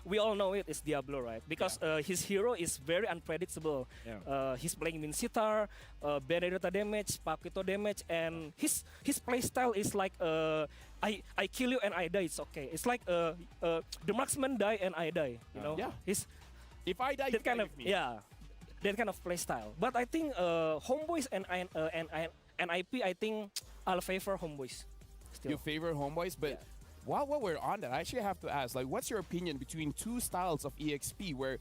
we all know it, is Diablo, right? Because his hero is very unpredictable. Yeah. He's playing Min Sitar, Benedetta damage, Pakito damage, and his playstyle is like, I kill you and I die, it's okay. It's like the marksman die and I die, you know? Yeah. If I die, that kind of, that kind of playstyle. But I think Homeboys and NIP, I think I'll favor Homeboys. Still. You favor Homeboys, but while we're on that, I actually have to ask, like, what's your opinion between two styles of EXP where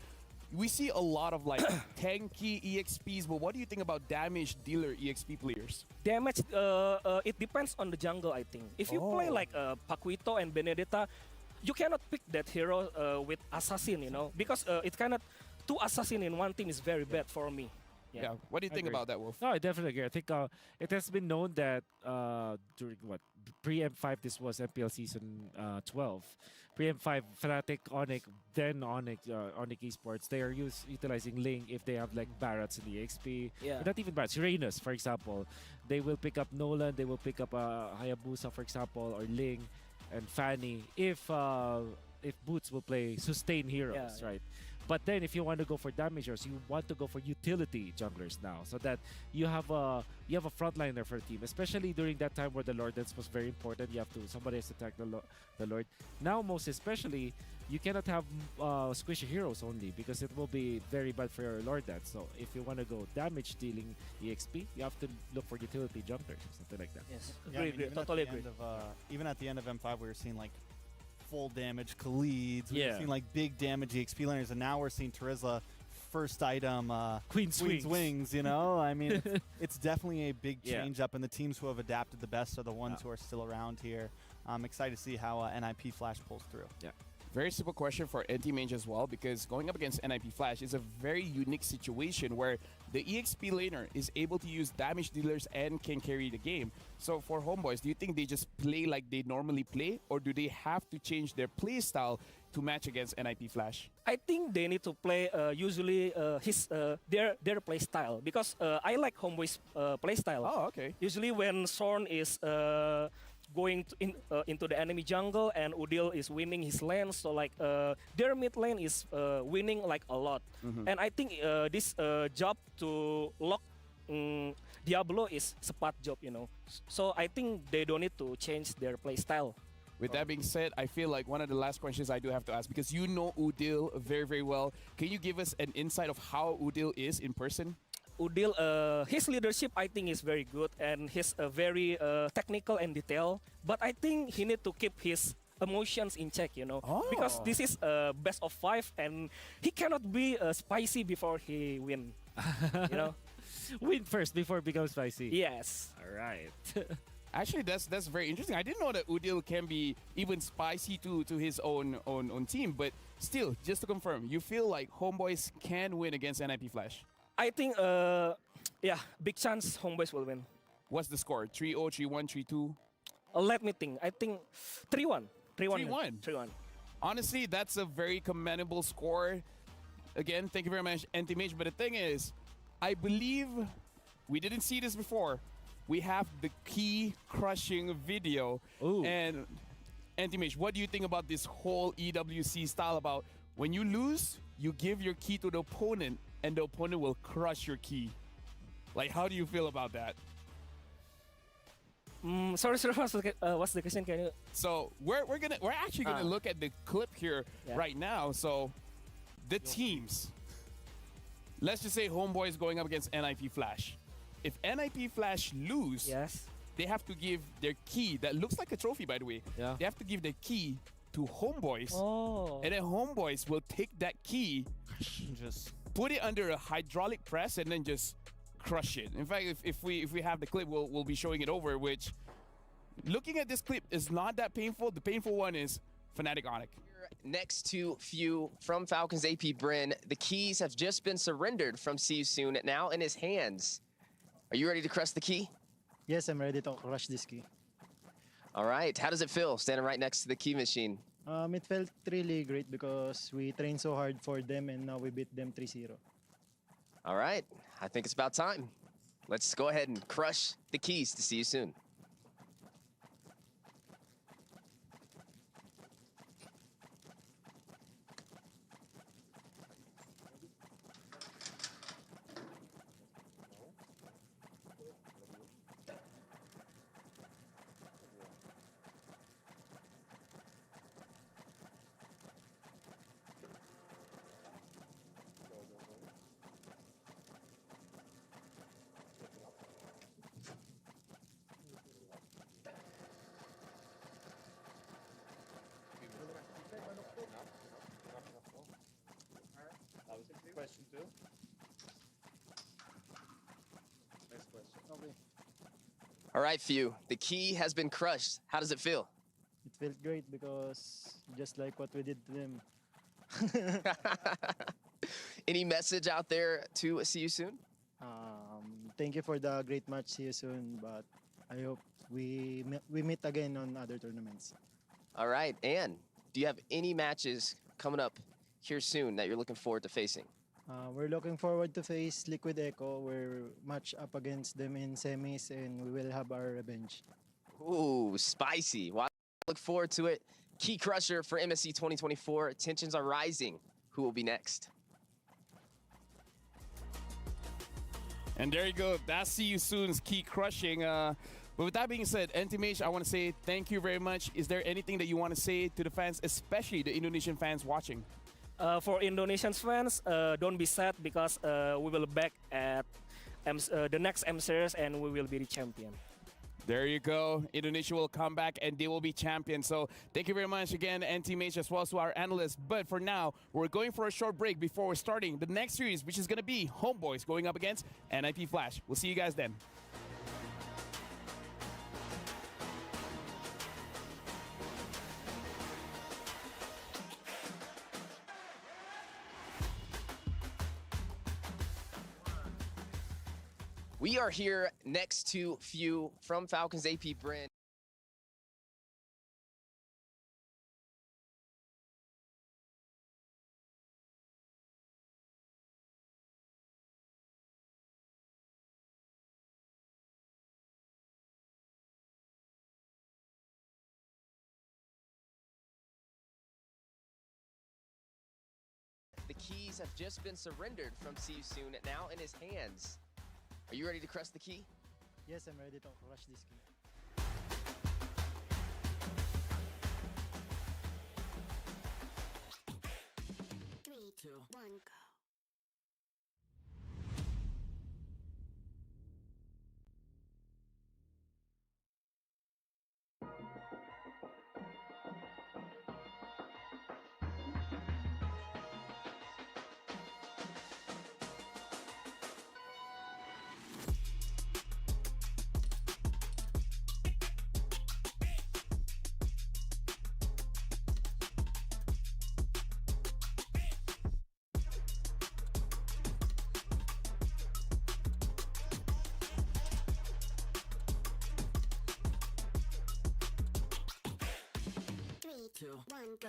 we see a lot of like tanky EXPs, but what do you think about damage dealer EXP players? Damage, it depends on the jungle, I think. If you play like Paquito and Benedetta, you cannot pick that hero with assassin, you know, because it cannot, two assassin in one team is very bad for me. Yeah. What do you think about that, Wolf? No, I definitely agree. I think it has been known that during pre-M5, this was MPL season 12. Pre-M5, Fnatic, Onyx, then Onyx Esports, they are utilizing Ling if they have like Barretts in the XP. Yeah. Not even Barretts, Uranus, for example. They will pick up Nolan, they will pick up Hayabusa, for example, or Ling and Fanny if Boots will play sustain heroes, right? But then if you want to go for damagers, you want to go for utility junglers now, so that you have a frontliner for a team, especially during that time where the Lord Dance was very important. Somebody has to attack the Lord. Now, most especially, you cannot have squishy heroes only, because it will be very bad for your Lord Dance. So if you want to go damage dealing EXP, you have to look for utility junglers or something like that. Yes, agree. Totally agree. Even at the end of M5, we were seeing like full damage Khaleeds. We were Yeah. seeing like big damage EXP laners, and now we're seeing Terizla first item Queen's Wings, you know? I mean, it's definitely a big Yeah. change up, and the teams who have adapted the best are the ones who are still around here. I'm excited to see how NIP Flash pulls through. Yeah. Very simple question for Anti-Mage as well, because going up against NIP Flash is a very unique situation where the EXP laner is able to use damage dealers and can carry the game. So for Homeboys, do you think they just play like they normally play, or do they have to change their play style to match against NIP Flash? I think they need to play usually their play style, because I like Homeboy's play style. Oh, okay. Usually when Sorn is going into the enemy jungle and Udil is winning his lane, so like their mid lane is winning like a lot. And I think this job to lock Diablo is Sepat job, you know. So I think they don't need to change their play style. With that being said, I feel like one of the last questions I do have to ask, because you know Udil very, very well. Can you give us an insight of how Udil is in person? Udil, his leadership I think is very good, and he's very technical and detailed. But I think he need to keep his emotions in check, you know, because this is best of 5, and he cannot be spicy before he win. You know, Win first before it becomes spicy. yes. All right. Actually, that's very interesting. I didn't know that Udil can be even spicy to his own team. But still, just to confirm, you feel like Homeboys can win against NIP Flash? I think, yeah, big chance Homeboys will win. What's the score? 3-0, 3-1, 3-2? Let me think. I think 3-1. 3-1. 3-1. Honestly, that's a very commendable score. Again, thank you very much, NTMH. But the thing is, I believe we didn't see this before. We have the key crushing video. Ooh. And NTMH, what do you think about this whole EWC style about when you lose, you give your key to the opponent and the opponent will crush your key? Like, how do you feel about that? Sorry, what's the question? Can you? So we're actually gonna look at the clip here right now. So the teams. Let's just say Homeboys going up against NIP Flash. If NIP Flash lose, they have to give their key, that looks like a trophy by the way. They have to give their key to Homeboys. And then Homeboys will take that key, just put it under a hydraulic press and then just crush it. In fact, if we have the clip, we'll be showing it over, which looking at this clip is not that painful. The painful one is Fnatic Onyx. Next to Few from Falcons AP Bryn, the keys have just been surrendered from See You Soon, now in his hands. Are you ready to crush the key? Yes, I'm ready to crush this key. All right, how does it feel standing right next to the key machine? It felt really great because we trained so hard for them and now we beat them 3-0. All right, I think it's about time. Let's go ahead and crush the keys to See You Soon. Question 2. Next question. Okay. All right, Few, the key has been crushed. How does it feel? It felt great because just like what we did to them. Any message out there to See You Soon? Thank you for the great match. See you soon. But I hope we meet again on other tournaments. All right, and do you have any matches coming up here soon that you're looking forward to facing? We're looking forward to face Liquid Echo. We're match up against them in semis and we will have our revenge. Ooh, spicy. Well, I look forward to it. Key crusher for MSC 2024. Tensions are rising. Who will be next? And there you go. That's See You Soon's key crushing. But with that being said, NTMH, I want to say thank you very much. Is there anything that you want to say to the fans, especially the Indonesian fans watching? For Indonesian fans, don't be sad because we will back at the next M Series and we will be the champion. There you go. Indonesia will come back and they will be champions. So thank you very much again, NTMH, as well as to our analysts. But for now, we're going for a short break before we're starting the next series, which is going to be Homeboys going up against NIP Flash. We'll see you guys then. We are here next to Few from Falcons AP Brand. The keys have just been surrendered from See You Soon, now in his hands. Are you ready to crush the key? Yes, I'm ready to crush this key. 3, 2, 1, go. Three, two, one, go.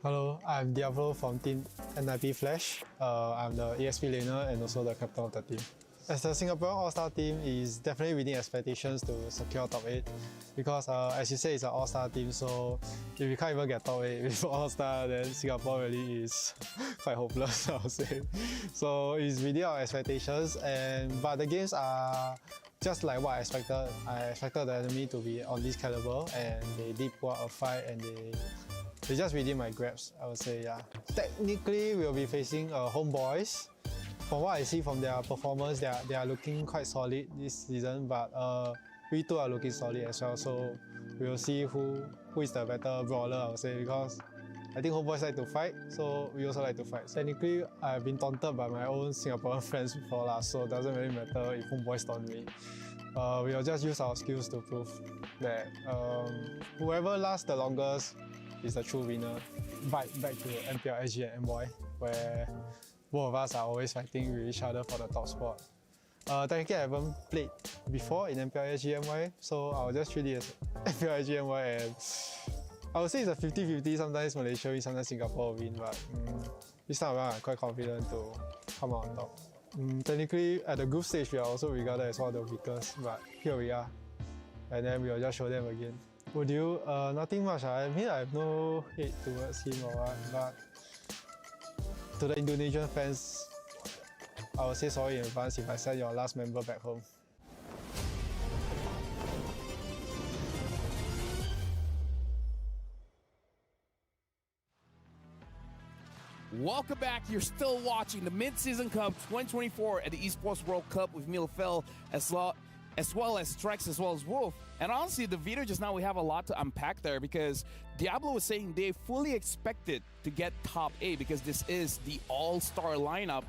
Hello, I'm Diablo from Team NIP Flash. I'm the EXP laner and also the captain of the team. As the Singapore All-Star team is definitely within expectations to secure top 8 because as you say, it's an All-Star team, so if you can't even get top 8 with All-Star, then Singapore really is quite hopeless, I would say. So it's within our expectations, but the games are just like what I expected. I expected the enemy to be on this caliber, and they did put up a fight, and they just within my grasp, I would say, yeah. Technically, we'll be facing Homeboys. From what I see from their performance, they are looking quite solid this season, but we too are looking solid as well. So we'll see who is the better brawler, I would say, because I think Homeboys like to fight, so we also like to fight. Technically, I've been taunted by my own Singaporean friends before, so it doesn't really matter if Homeboys taunt me. We'll just use our skills to prove that whoever lasts the longest is the true winner. Back to MPL SG and MY, where both of us are always fighting with each other for the top spot. Technically, I haven't played before in MPL SG MY, so I'll just treat it as MPL SG MY, and I would say it's a 50-50. Sometimes Malaysia wins, sometimes Singapore win, but this time around I'm quite confident to come out on top. Technically, at the group stage, we are also regarded as one of the weakest, but here we are, and then we will just show them again. Would you? Nothing much. I mean, I have no hate towards him or what, but to the Indonesian fans, I will say sorry in advance if I send your last member back home. Welcome back. You're still watching the Mid-Season Cup 2024 at the Esports World Cup with Milfel as well as Trex as well as Wolf. And honestly, the video just now, we have a lot to unpack there because Diablo was saying they fully expected to get top 8 because this is the all-star lineup.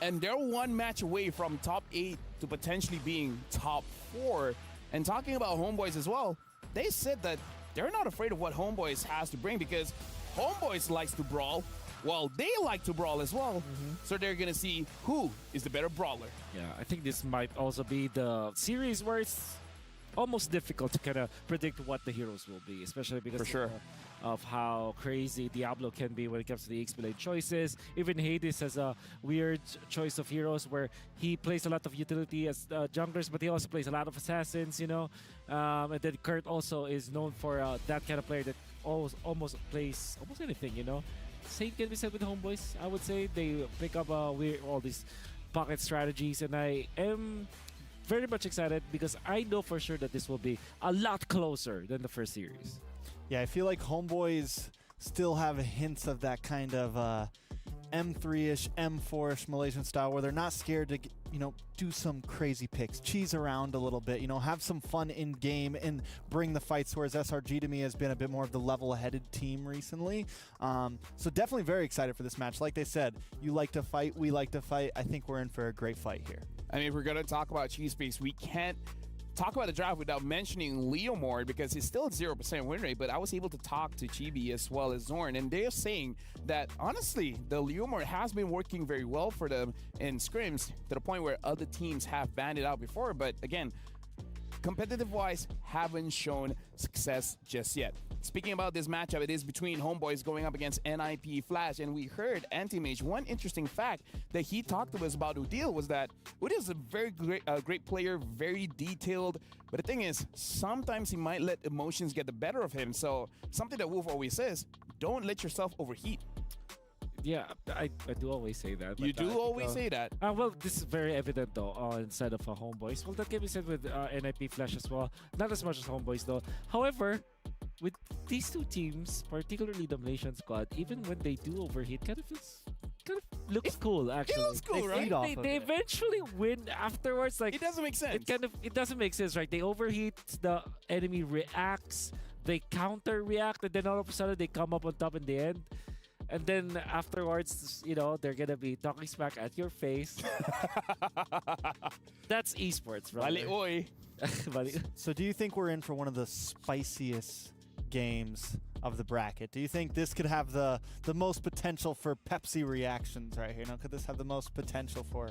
And they're one match away from top 8 to potentially being top 4. And talking about Homeboys as well, they said that they're not afraid of what Homeboys has to bring because Homeboys likes to brawl. Well, they like to brawl as well, so they're gonna see who is the better brawler. Yeah, I think this might also be the series where it's almost difficult to kind of predict what the heroes will be, especially because of how crazy Diablo can be when it comes to the XP lane choices. Even Hades has a weird choice of heroes where he plays a lot of utility as junglers, but he also plays a lot of assassins, you know. And then Kurt also is known for that kind of player that almost plays almost anything, you know. Same can be said with Homeboys. I would say they pick up all these pocket strategies, and I am very much excited because I know for sure that this will be a lot closer than the first series. Yeah, I feel like Homeboys still have hints of that kind of M3-ish, M4-ish Malaysian style where they're not scared to, do some crazy picks, cheese around a little bit, have some fun in game and bring the fights, whereas SRG to me has been a bit more of the level-headed team recently. So definitely very excited for this match. Like they said, you like to fight, we like to fight. I think we're in for a great fight here. I mean, if we're going to talk about cheese base, we can't talk about the draft without mentioning Leomord because he's still at 0% win rate, but I was able to talk to Chibi as well as Zorn, and they're saying that, honestly, the Leomord has been working very well for them in scrims to the point where other teams have banned it out before, but again, competitive-wise, haven't shown success just yet. Speaking about this matchup, it is between Homeboys going up against NIP Flash, and we heard Anti-Mage. One interesting fact that he talked to us about Udil was that Udil is a very great player, very detailed, but the thing is, sometimes he might let emotions get the better of him, so something that Wolf always says, don't let yourself overheat. Yeah, I do always say that. You do always say that. Well, this is very evident though inside of Homeboys. Well, that can be said with NIP Flash as well. Not as much as Homeboys though. However, with these two teams, particularly the Malaysian squad, even when they do overheat, kind of looks cool actually. It looks cool, right? They eventually win afterwards. Like it doesn't make sense. It doesn't make sense, right? They overheat, the enemy reacts, they counter react, and then all of a sudden they come up on top in the end. And then afterwards, they're gonna be talking smack at your face. That's esports, right? Bali oi. So do you think we're in for one of the spiciest games of the bracket? Do you think this could have the most potential for Pepsi reactions right here? Could this have the most potential for?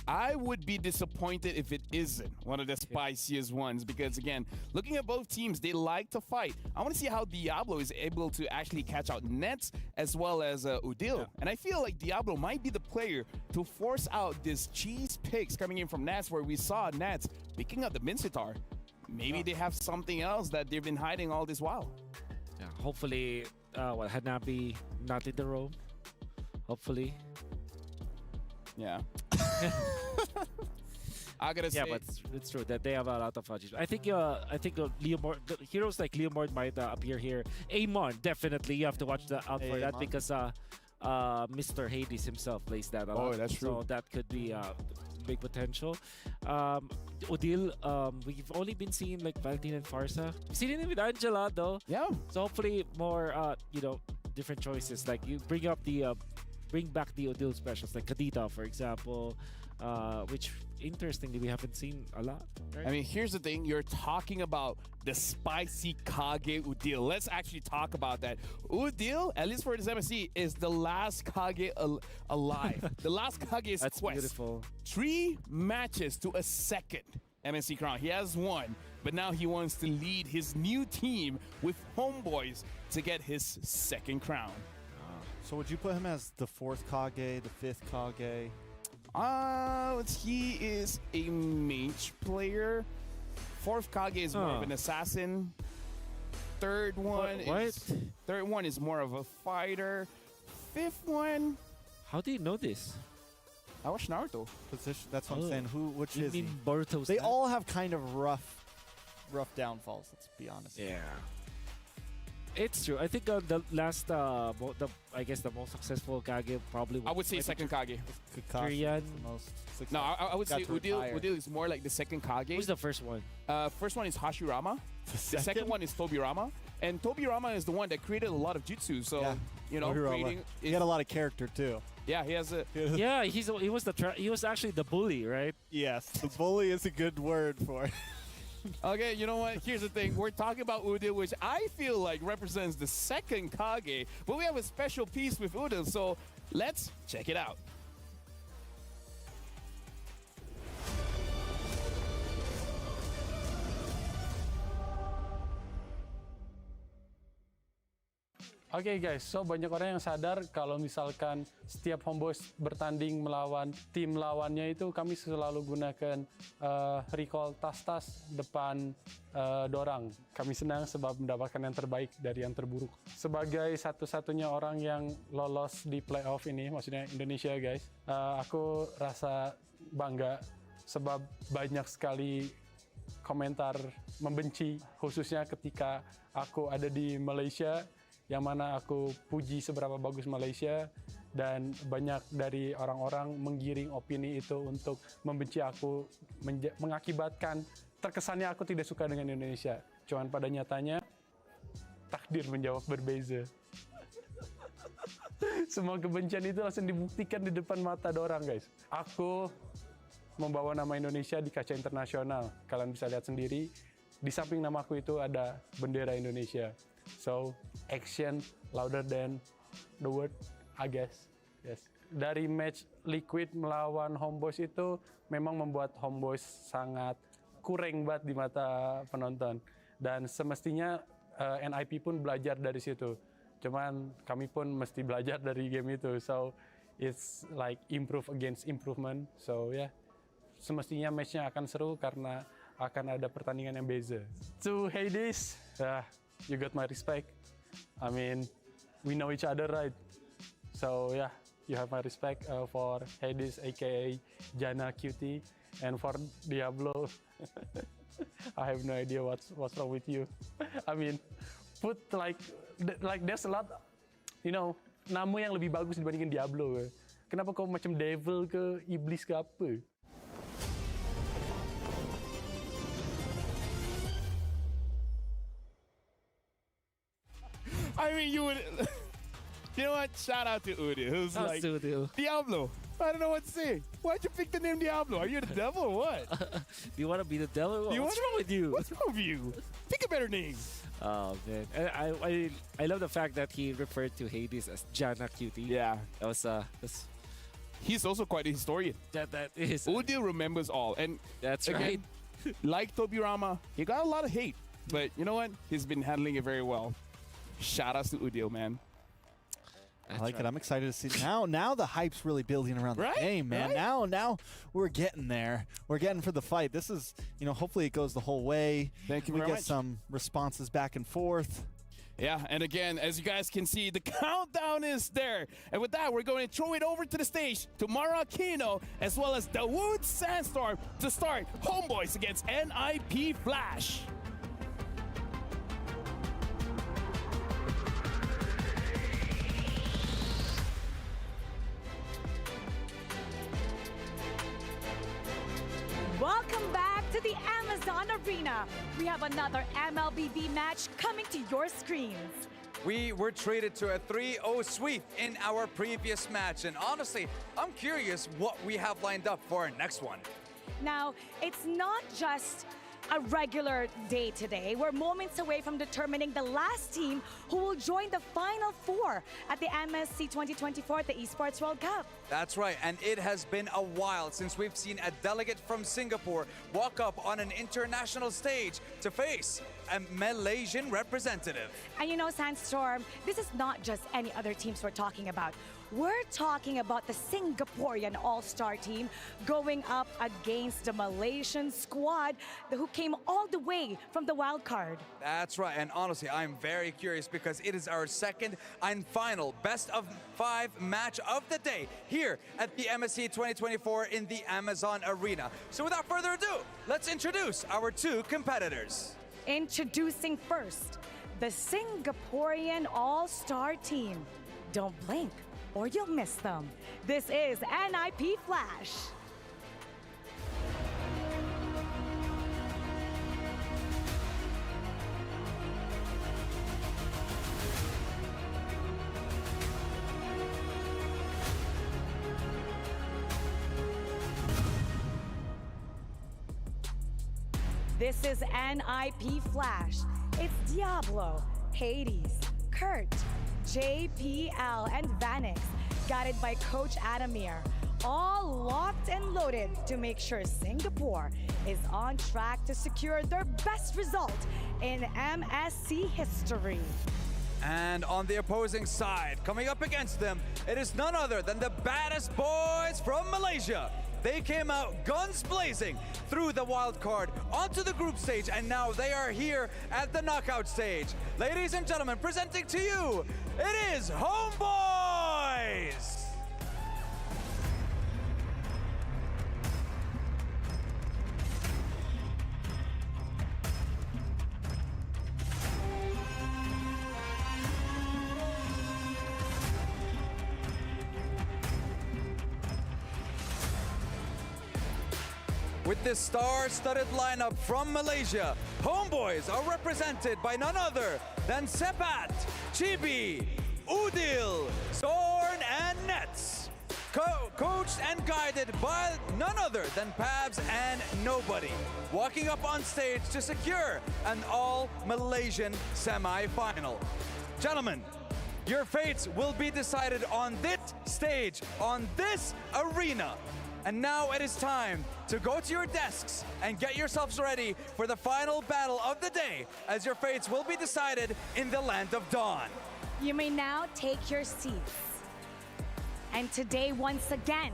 I would be disappointed if it isn't one of the spiciest ones because, again, looking at both teams, they like to fight. I want to see how Diablo is able to actually catch out Nets as well as Udil. And I feel like Diablo might be the player to force out this cheese picks coming in from Nats, where we saw Nats picking up the Mincetar. Maybe they have something else that they've been hiding all this while. Yeah, hopefully, Hanabi not in the room. Hopefully. Yeah. I gotta say, yeah, but it's true that they have a lot of fudges. I think heroes like Leomord might appear here. Amon, definitely, you have to watch out for that because Mr. Hades himself plays that a lot. Oh, that's true. So that could be big potential. Odil, we've only been seeing like Valentine and Farsa. We've seen it with Angela though. Yeah. So hopefully more, different choices. Like you bring back the Odil specials like Kadita, for example, which interestingly we haven't seen a lot. Right? I mean, here's the thing. You're talking about the spicy Kage Udil. Let's actually talk about that. Udil, at least for this MSC, is the last Kage alive. The last Kage's That's quest. beautiful. 3 matches to a second MSC crown. He has won, but now he wants to lead his new team with Homeboys to get his second crown. So would you put him as the 4th Kage, the 5th Kage? He is a mage player. 4th Kage is more of an assassin. Third one is more of a fighter. 5th one. How do you know this? I watched Naruto. Position. That's what I'm saying. Which you is he? mean Boruto's They dad? all have kind of rough downfalls. Let's be honest. Yeah. It's true. I think the last, I guess the most successful Kage probably. I would say second Kage. Korean. No, I would say Udil is more like the second Kage. Who's the first one? First one is Hashirama. The second one is Tobirama. And Tobirama is the one that created a lot of jutsu. So, creating. He had a lot of character too. Yeah, he has a. Yeah, he was actually the bully, right? Yes, the bully is a good word for it. Okay, you know what? Here's the thing. We're talking about Udil, which I feel like represents the second Kage, but we have a special piece with Udil, so let's check it out. Oke guys, so banyak orang yang sadar kalau misalkan setiap homeboys bertanding melawan tim lawannya itu kami selalu gunakan recall tas-tas depan dorang. Kami senang sebab mendapatkan yang terbaik dari yang terburuk. Sebagai satu-satunya orang yang lolos di playoff ini, maksudnya Indonesia guys, aku rasa bangga sebab banyak sekali komentar membenci, khususnya ketika aku ada di Malaysia, yang mana aku puji seberapa bagus Malaysia dan banyak dari orang-orang menggiring opini itu untuk membenci aku, mengakibatkan terkesannya aku tidak suka dengan Indonesia. Cuman pada nyatanya takdir menjawab berbeza. Semua kebencian itu langsung dibuktikan di depan mata dorang guys. Aku membawa nama Indonesia di kaca internasional. Kalian bisa lihat sendiri, di samping namaku itu ada bendera Indonesia. So, action louder than the word, I guess. Yes. Dari match Liquid melawan Homeboys itu memang membuat Homeboys sangat kurang banget di mata penonton. Dan semestinya NIP pun belajar dari situ. Cuman kami pun mesti belajar dari game itu. So, it's like improve against improvement. So, yeah. Semestinya matchnya akan seru karena akan ada pertandingan yang beza. To Hades, you got my respect. I mean, we know each other, right? So yeah, you have my respect for Hades, aka Jana Cutie, and for Diablo. I have no idea what's wrong with you. I mean, put like there's a lot, nama yang lebih bagus dibandingin Diablo. Kenapa kau macam devil ke iblis ke apa? I mean, you would. You know what? Shout out to Udil, who's like Diablo. I don't know what to say. Why'd you pick the name Diablo? Are you the devil or what? Do you want to be the devil? What's wrong with you? What's wrong with you? Pick a better name. Oh man, I love the fact that he referred to Hades as Jana Cutie. Yeah, that was he's also quite a historian. That is. Udil remembers all. And that's again, like Toby Rama, he got a lot of hate. But you know what? He's been handling it very well. Shout outs to Udil, man. I like it. I'm excited to see now the hype's really building around the game, man. Right? Now we're getting there. We're getting for the fight. This is, hopefully it goes the whole way. Thank you we very get much. some responses back and forth. Yeah, and again, as you guys can see, the countdown is there. And with that, we're going to throw it over to the stage to Mara Aquino, as well as the Wood Sandstorm to start Homeboys against NIP Flash. Welcome back to the Amazon Arena. We have another MLBB match coming to your screens. We were treated to a 3-0 sweep in our previous match, and honestly, I'm curious what we have lined up for our next one. Now, it's not just a regular day today. We're moments away from determining the last team who will join the Final Four at the MSC 2024 at the Esports World Cup. That's right, and it has been a while since we've seen a delegate from Singapore walk up on an international stage to face a Malaysian representative. And Sandstorm, this is not just any other teams we're talking about. We're talking about the Singaporean all-star team going up against the Malaysian squad who came all the way from the wild card. That's right, and honestly, I'm very curious because it is our second and final best of 5 match of the day here at the MSC 2024 in the Amazon Arena. So without further ado, let's introduce our 2 competitors. Introducing first, the Singaporean all-star team. Don't blink or you'll miss them. This is NIP Flash. This is NIP Flash. It's Diablo, Hades, Kurt, JPL, and Vanix, guided by Coach Adamir, all locked and loaded to make sure Singapore is on track to secure their best result in MSC history. And on the opposing side, coming up against them, it is none other than the baddest boys from Malaysia. They came out guns blazing through the wild card onto the group stage, and now they are here at the knockout stage. Ladies and gentlemen, presenting to you, it is Homeboys! With this star-studded lineup from Malaysia, Homeboys are represented by none other than Sepat, Chibi, Udil, Zorn, and Nets. Coached and guided by none other than Pabs and Nobody, walking up on stage to secure an all-Malaysian semi-final. Gentlemen, your fates will be decided on this stage, on this arena. And now it is time to go to your desks and get yourselves ready for the final battle of the day, as your fates will be decided in the Land of Dawn. You may now take your seats. And today, once again,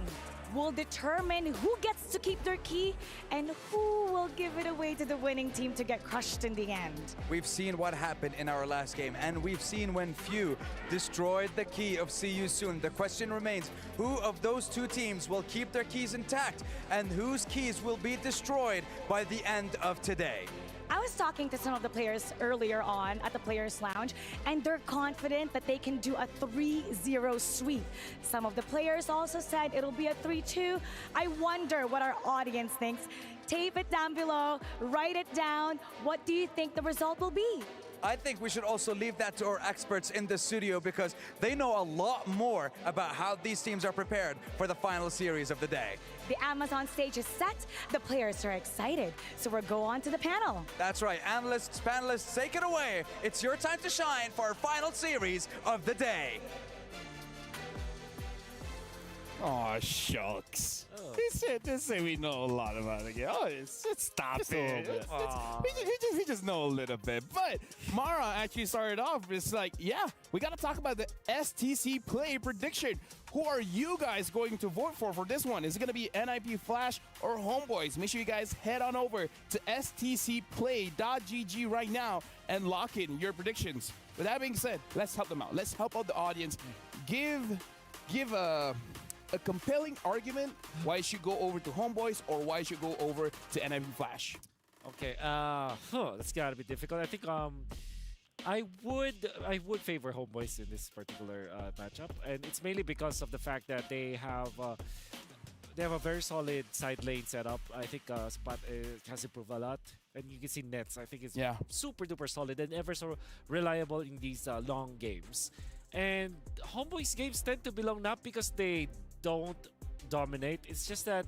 will determine who gets to keep their key and who will give it away to the winning team to get crushed in the end. We've seen what happened in our last game, and we've seen when few destroyed the key of See You Soon. The question remains, who of those 2 teams will keep their keys intact and whose keys will be destroyed by the end of today? I was talking to some of the players earlier on at the Players Lounge, and they're confident that they can do a 3-0 sweep. Some of the players also said it'll be a 3-2. I wonder what our audience thinks. Tape it down below, write it down. What do you think the result will be? I think we should also leave that to our experts in the studio because they know a lot more about how these teams are prepared for the final series of the day. The Amazon stage is set. The players are excited. So we'll go on to the panel. That's right. Analysts, panelists, take it away. It's your time to shine for our final series of the day. Oh, shucks. Just say we know a lot about it. Oh, stop Just a it. little bit. We just know a little bit. But Mara actually started off. It's like, yeah, we got to talk about the STC play prediction. Who are you guys going to vote for this one? Is it going to be NIP Flash or Homeboys? Make sure you guys head on over to stcplay.gg right now and lock in your predictions. With that being said, let's help them out. Let's help out the audience. Give a compelling argument why you should go over to Homeboys or why you should go over to NIP Flash. Okay, that's gotta be difficult. I think I would favor Homeboys in this particular matchup, and it's mainly because of the fact that they have a very solid side lane setup. I think Spot has improved a lot, and you can see Nets. I think it's super duper solid and ever so reliable in these long games. And Homeboys games tend to belong not because they don't dominate. It's just that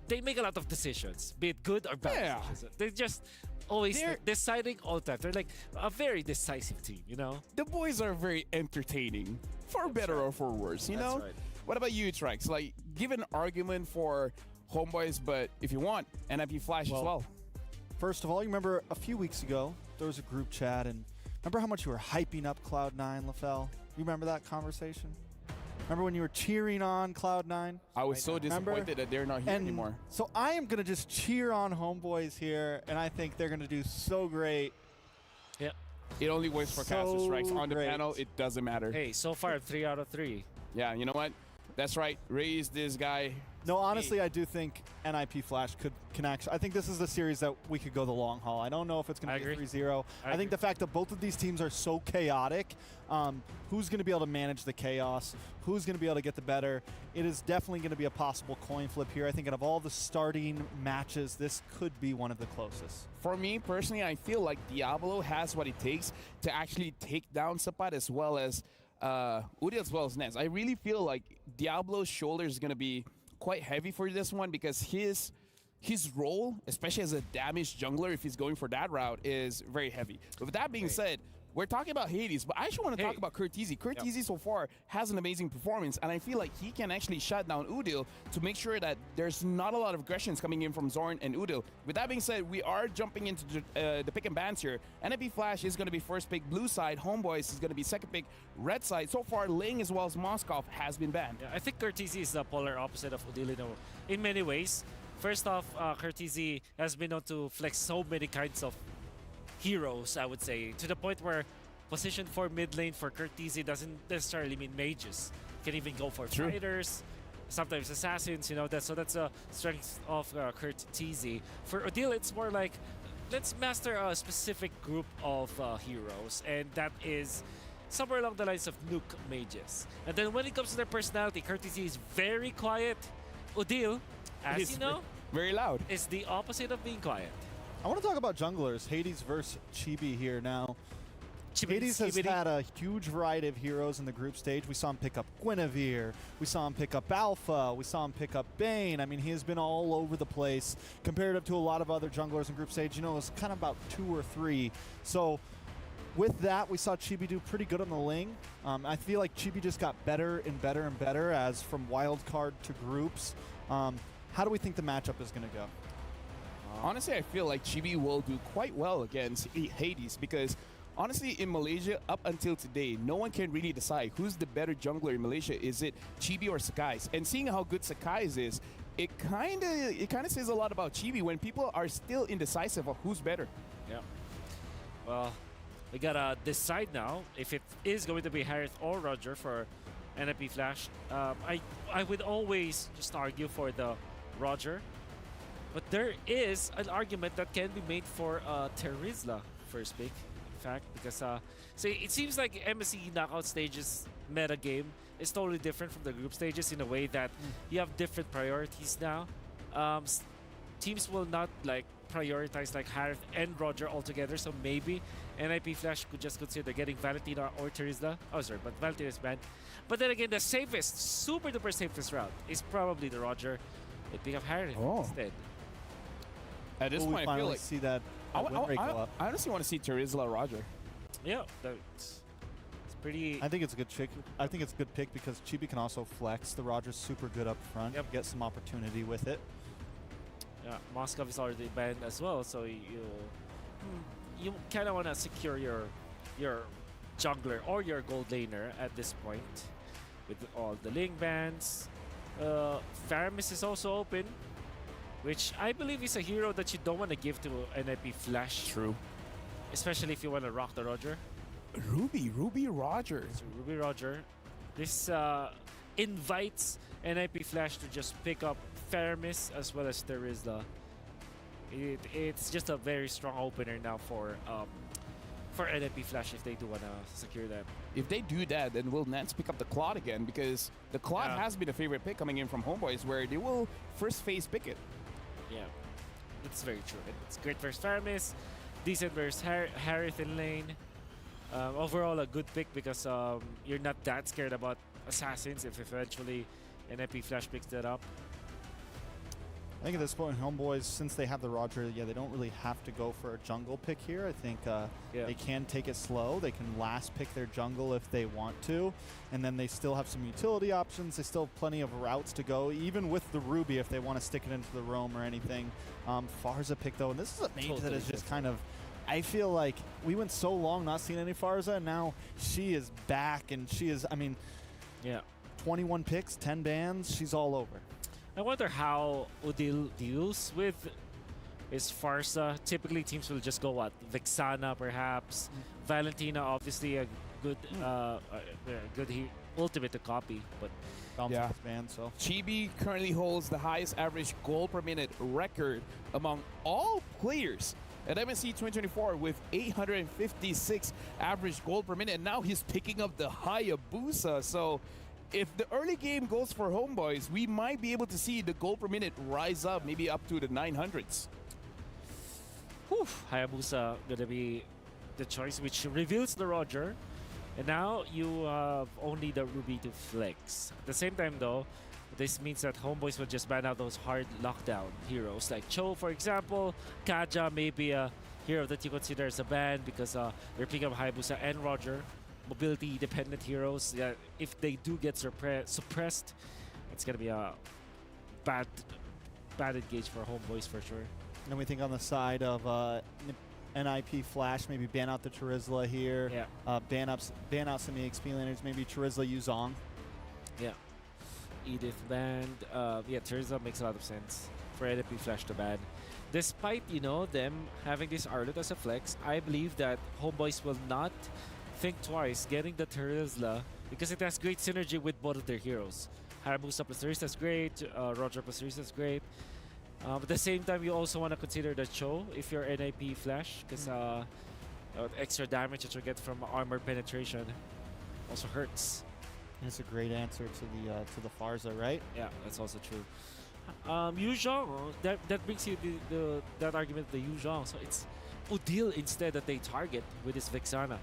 they make a lot of decisions, be it good or bad decisions. They just always deciding all the time. They're like a very decisive team, you know? The boys are very entertaining, for better or for worse, you know? Right. What about you, Trex? Like, give an argument for Homeboys, but if you want, NIP Flash as well. First of all, you remember a few weeks ago, there was a group chat, and remember how much you were hyping up Cloud9, LaFell? You remember that conversation? Remember when you were cheering on Cloud9? I was so disappointed that they're not here anymore. So I am going to just cheer on Homeboys here, and I think they're going to do so great. Yep. It only works for Caster Strikes. On the panel, it doesn't matter. Hey, so far 3 out of 3. Yeah, you know what? That's right. Raise this guy. No, honestly, I do think NIP Flash can actually. I think this is the series that we could go the long haul. I don't know if it's going to be 3-0. I think the fact that both of these teams are so chaotic, who's going to be able to manage the chaos? Who's going to be able to get the better? It is definitely going to be a possible coin flip here. I think out of all the starting matches, this could be one of the closest. For me, personally, I feel like Diablo has what it takes to actually take down Sapat as well as Udi as well as Nez. I really feel like Diablo's shoulder is going to be quite heavy for this one because his role, especially as a damaged jungler, if he's going for that route, is very heavy. But with that being said, we're talking about Hades, but I actually want to talk about Curtizi. Curtizi so far has an amazing performance, and I feel like he can actually shut down Udil to make sure that there's not a lot of aggressions coming in from Zorn and Udil. With that being said, we are jumping into the pick and bans here. NIP Flash is going to be first pick blue side. Homeboys is going to be second pick red side. So far, Ling as well as Moskov has been banned. Yeah, I think Curtizi is the polar opposite of Udil in many ways. First off, Curtizi has been known to flex so many kinds of heroes, I would say, to the point where position for mid lane for Curtizi doesn't necessarily mean mages. Can even go for fighters, sometimes assassins, you know. That's a strength of Curtizi. For Odile, it's more like, let's master a specific group of heroes, and that is somewhere along the lines of nuke mages. And then when it comes to their personality, Curtizi is very quiet. Odile, as you know, very loud. Is the opposite of being quiet. I want to talk about junglers. Hades versus Chibi here now. Hades has had a huge variety of heroes in the group stage. We saw him pick up Guinevere. We saw him pick up Alpha. We saw him pick up Bane. I mean, he has been all over the place comparative to a lot of other junglers in group stage. You know, it was kind of about 2 or 3. So with that, we saw Chibi do pretty good on the Ling. I feel like Chibi just got better and better and better as from wild card to groups. How do we think the matchup is going to go? Honestly, I feel like Chibi will do quite well against Hades because honestly, in Malaysia, up until today, no one can really decide who's the better jungler in Malaysia. Is it Chibi or Sakai's? And seeing how good Sakai's is, it kind of says a lot about Chibi when people are still indecisive of who's better. Yeah. Well, we gotta decide now if it is going to be Harith or Roger for NIP Flash. I would always just argue for the Roger, but there is an argument that can be made for Terizla first pick. Fact, because so it seems like MSC knockout stages meta game is totally different from the group stages in a way that you have different priorities now. Teams will not like prioritize like Harith and Roger altogether, so maybe NIP Flash could just consider getting Valentina or Terizla. Oh, sorry, but Valentina is banned. But then again, the safest, super duper safest route is probably the Roger. They pick up Harith instead. At this point, I feel like see that. I honestly want to see Terizla Roger. Yeah, it's pretty. I think it's a good pick. I think it's a good pick because Chibi can also flex. The Roger's super good up front. Yep. Get some opportunity with it. Yeah, Moskov is already banned as well, so you kind of want to secure your jungler or your gold laner at this point with all the link bans. Faramis is also open, which I believe is a hero that you don't want to give to NIP Flash. True. Especially if you want to rock the Roger. Ruby Roger. So Ruby Roger. This invites NIP Flash to just pick up Faramis as well as Terizla. It's just a very strong opener now for NIP Flash if they do want to secure that. If they do that, then will Nets pick up the Claude again? Because the Claude has been a favorite pick coming in from Homeboys, where they will first phase pick it. Yeah, that's very true. It's great versus Faramis, decent versus Harith in lane. Overall, a good pick because you're not that scared about assassins if eventually NIP Flash picks that up. I think at this point, Homeboys, since they have the Roger, they don't really have to go for a jungle pick here. I think they can take it slow. They can last pick their jungle if they want to. And then they still have some utility options. They still have plenty of routes to go, even with the Ruby if they want to stick it into the roam or anything. Farza pick, though, and this is a mage that is just kind of... I feel like we went so long not seeing any Farza, and now she is back, and she is, 21 picks, 10 bans, she's all over. I wonder how Udil deals with his Farsa. Typically, teams will just go Vexana, perhaps. Valentina, obviously a good, ultimate to copy, but ban. So Chibi currently holds the highest average goal per minute record among all players at MSC 2024 with 856 average goal per minute. And now he's picking up the Hayabusa. So if the early game goes for Homeboys, we might be able to see the goal per minute rise up, maybe up to the 900s. Whew. Hayabusa gonna be the choice, which reveals the Roger. And now you have only the Ruby to flex. At the same time, though, this means that Homeboys will just ban out those hard lockdown heroes like Cho, for example. Kaja may be a hero that you consider as a ban because they're picking up Hayabusa and Roger. Mobility-dependent heroes. Yeah, if they do get suppressed, it's gonna be a bad engage for Homeboys for sure. And then we think on the side of NIP Flash, maybe ban out the Terizla here. Yeah. Ban out some EXP laners. Maybe Terizla Yuzong. Yeah. Edith banned. Terizla makes a lot of sense for NIP Flash to ban. Despite them having this Arlet as a flex, I believe that Homeboys will not think twice getting the Terizla because it has great synergy with both of their heroes. Hayabusa plus Terizla is great, Roger plus Terizla is great. At the same time, you also want to consider the Cho if you're NIP Flash because extra damage that you get from armor penetration also hurts. It's a great answer to the Farza, right? Yeah, that's also true. Yuzhong, that brings you that argument of the Yuzhong. So it's Udil instead that they target with this Vexana.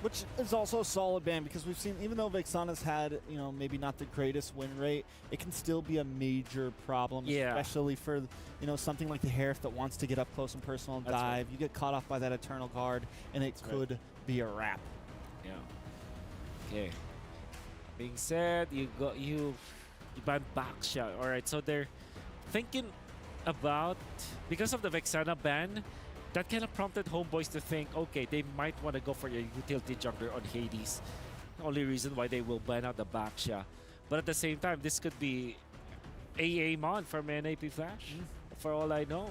Which is also a solid ban because we've seen, even though Vexana's had, maybe not the greatest win rate, it can still be a major problem, especially for, something like the Harith that wants to get up close and personal and dive. Right. You get caught off by that Eternal Guard, and it could be a wrap. Yeah. Okay. Being said, you ban Backshot. All right, so they're thinking about, because of the Vexana ban, that kind of prompted Homeboys to think, okay, they might want to go for your utility jungler on Hades. The only reason why they will ban out the Baksha. But at the same time, this could be AA Mon from NIP Flash, for all I know.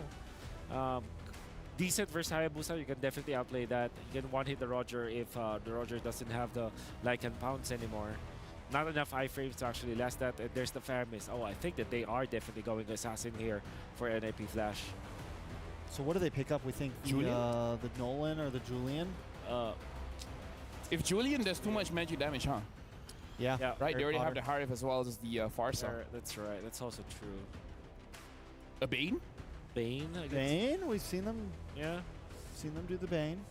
Decent versus Hayabusa, you can definitely outplay that. You can one-hit the Roger if the Roger doesn't have the Lycan Pounce anymore. Not enough iframes to actually last that. And there's the Faramis. Oh, I think that they are definitely going Assassin here for NIP Flash. So what do they pick up? We think the Nolan or the Julian? If Julian does too much magic damage, huh? Yeah. Right, they already have the Harith as well as the Farsa. That's right. That's also true. A Bane? Bane? Bane? We've seen them. Yeah. Seen them do the Bane.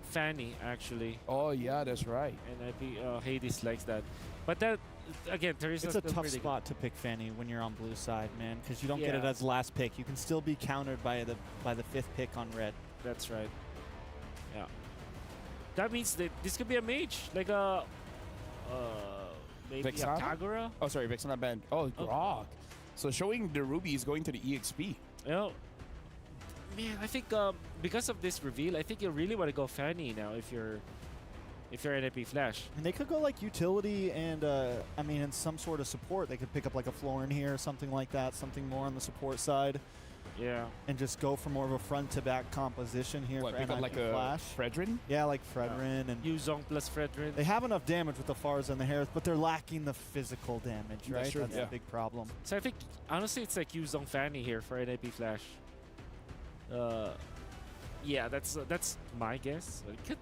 Fanny, actually. Oh, yeah, that's right. And Hades likes that. But that, again, Terizla's it's a tough spot to pick Fanny when you're on blue side, man, because you don't get it as last pick. You can still be countered by the fifth pick on red. That's right. Yeah. that means that this could be a mage, like a maybe Vexana? a Kagura. Oh, sorry, Vexana banned. Oh, Grog. So showing the Ruby is going to the EXP. Oh, man, I think because of this reveal, I think you really want to go Fanny now if you're NIP Flash. And they could go like utility and, I mean, in some sort of support. They could pick up like a Florin here, something like that, something more on the support side. Yeah. And just go for more of a front-to-back composition here What, for pick up NIP like a Flash. Fredrin? Yeah, like Fredrin. And Yuzong plus Fredrin. they have enough damage with the Fars and the Harris, but they're lacking the physical damage, right? true, That's yeah. a big problem. So I think, honestly, it's like Yuzong Fanny here for NIP Flash. Yeah, that's my guess. It could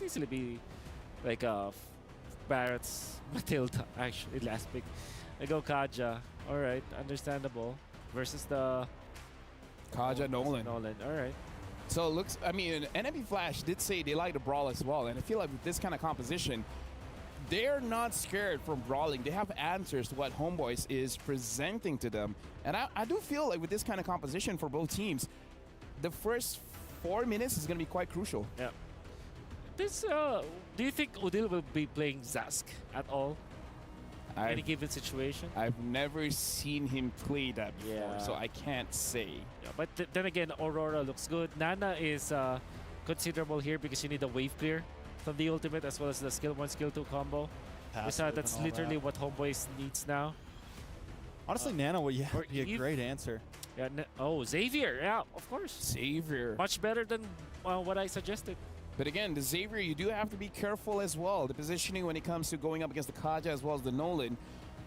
easily be like Barrett's Matilda, actually, last pick. I go Kaja. All right, understandable. Versus the Kaja Nolan. Nolan, all right. So it looks, I mean, NIP Flash did say they like to brawl as well. And I feel like with this kind of composition, they're not scared from brawling. They have answers to what Homeboys is presenting to them. And I do feel like with this kind of composition for both teams, the first 4 minutes is going to be quite crucial. Yeah. This, do you think Udil will be playing Zask at all? Any given situation? I've never seen him play that before, so I can't say. Yeah, but then again, Aurora looks good. Nana is considerable here because you need a wave clear from the ultimate as well as the skill 1, skill 2 combo. Passive That's and all literally that. what Homeboys needs now. Honestly, Nana would or be a Eve. great answer. Yeah, oh, Xavier. Yeah, of course. Xavier. Much better than what I suggested. But again, the Xavier, you do have to be careful as well. The positioning when it comes to going up against the Kaja as well as the Nolan.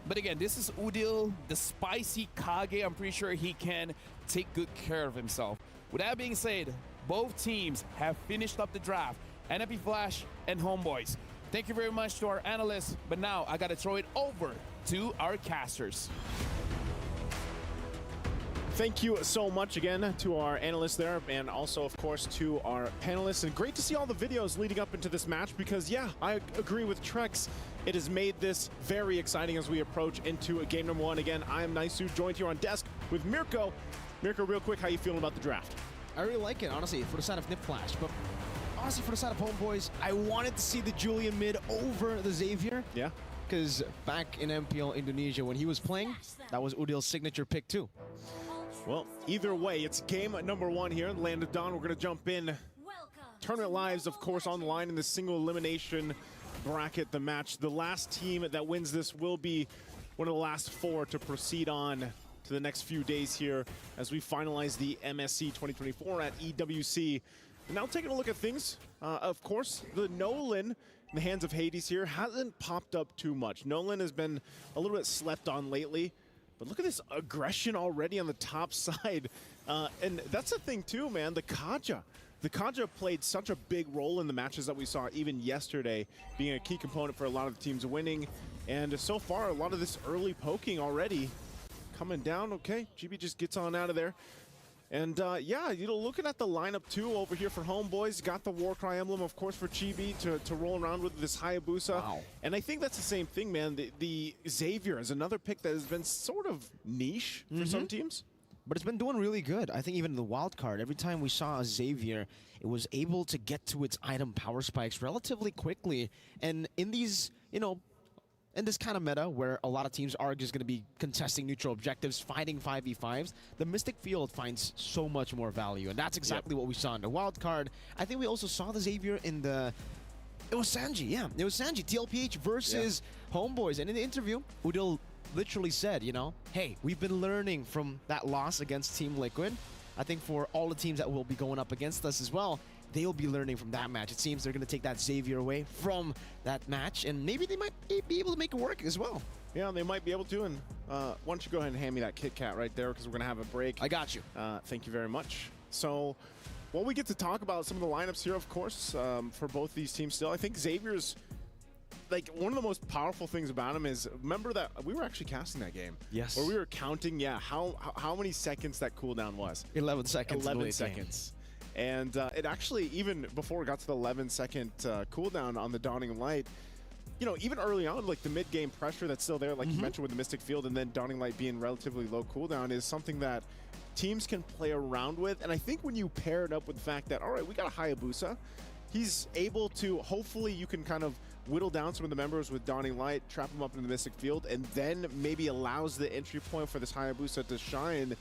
But again, this is Udil, the spicy Kage. I'm pretty sure he can take good care of himself. With that being said, both teams have finished up the draft. NIP Flash and Homeboys. Thank you very much to our analysts. But now I got to throw it over to our casters. Thank you so much again to our analysts there, and also, of course, to our panelists. And great to see all the videos leading up into this match because, yeah, I agree with Trex. It has made this very exciting as we approach into game number 1. Again, I am Naisu, joined here on desk with Mirko. Mirko, real quick, how you feeling about the draft? I really like it, honestly, for the side of NIP Flash. But honestly, for the side of Homeboys, I wanted to see the Julian mid over the Xavier. Yeah. Because back in MPL Indonesia, when he was playing, that was Udil's signature pick, too. Well, either way, it's game number 1 here in the Land of Dawn. We're going to jump in. Tournament lives, of course, on the line in the single elimination bracket, the match. The last team that wins this will be one of the last 4 to proceed on to the next few days here as we finalize the MSC 2024 at EWC. And now taking a look at things, of course, the Nolan in the hands of Hades here hasn't popped up too much. Nolan has been a little bit slept on lately. But look at this aggression already on the top side. And that's the thing too, man, the Kaja. The Kaja played such a big role in the matches that we saw even yesterday, being a key component for a lot of the teams winning. And so far, a lot of this early poking already coming down. Okay, GB just gets on out of there. And yeah, you know, looking at the lineup too over here for Homeboys, got the Warcry emblem, of course, for Chibi to roll around with this Hayabusa. Wow. And I think that's the same thing, man. The Xavier is another pick that has been sort of niche for some teams. But it's been doing really good. I think even in the wild card, every time we saw a Xavier, it was able to get to its item power spikes relatively quickly. And in these, you know, in this kind of meta where a lot of teams are just going to be contesting neutral objectives, fighting 5v5s, the Mystic Field finds so much more value. And that's exactly what we saw in the wild card. I think we also saw the Xavier in the... It was Sanji, yeah. It was Sanji, TLPH versus Homeboys. And in the interview, Udil literally said, you know, hey, we've been learning from that loss against Team Liquid. I think for all the teams that will be going up against us as well, they'll be learning from that match. It seems they're going to take that Xavier away from that match, and maybe they might be able to make it work as well. Yeah, they might be able to. And why don't you go ahead and hand me that Kit Kat right there, because we're going to have a break. I got you. Thank you very much. So, well, we get to talk about some of the lineups here, of course, for both these teams still. I think Xavier's, like, one of the most powerful things about him is, remember that we were actually casting that game. Yes. Where we were counting, how many seconds that cooldown was. 11 seconds. 11 seconds. And it actually, even before it got to the 11-second cooldown on the Dawning Light, you know, even early on, like the mid-game pressure that's still there, like you mentioned with the Mystic Field, and then Dawning Light being relatively low cooldown is something that teams can play around with. And I think when you pair it up with the fact that, all right, we got a Hayabusa, he's able to, hopefully you can kind of whittle down some of the members with Dawning Light, trap them up in the Mystic Field, and then maybe allows the entry point for this Hayabusa to shine.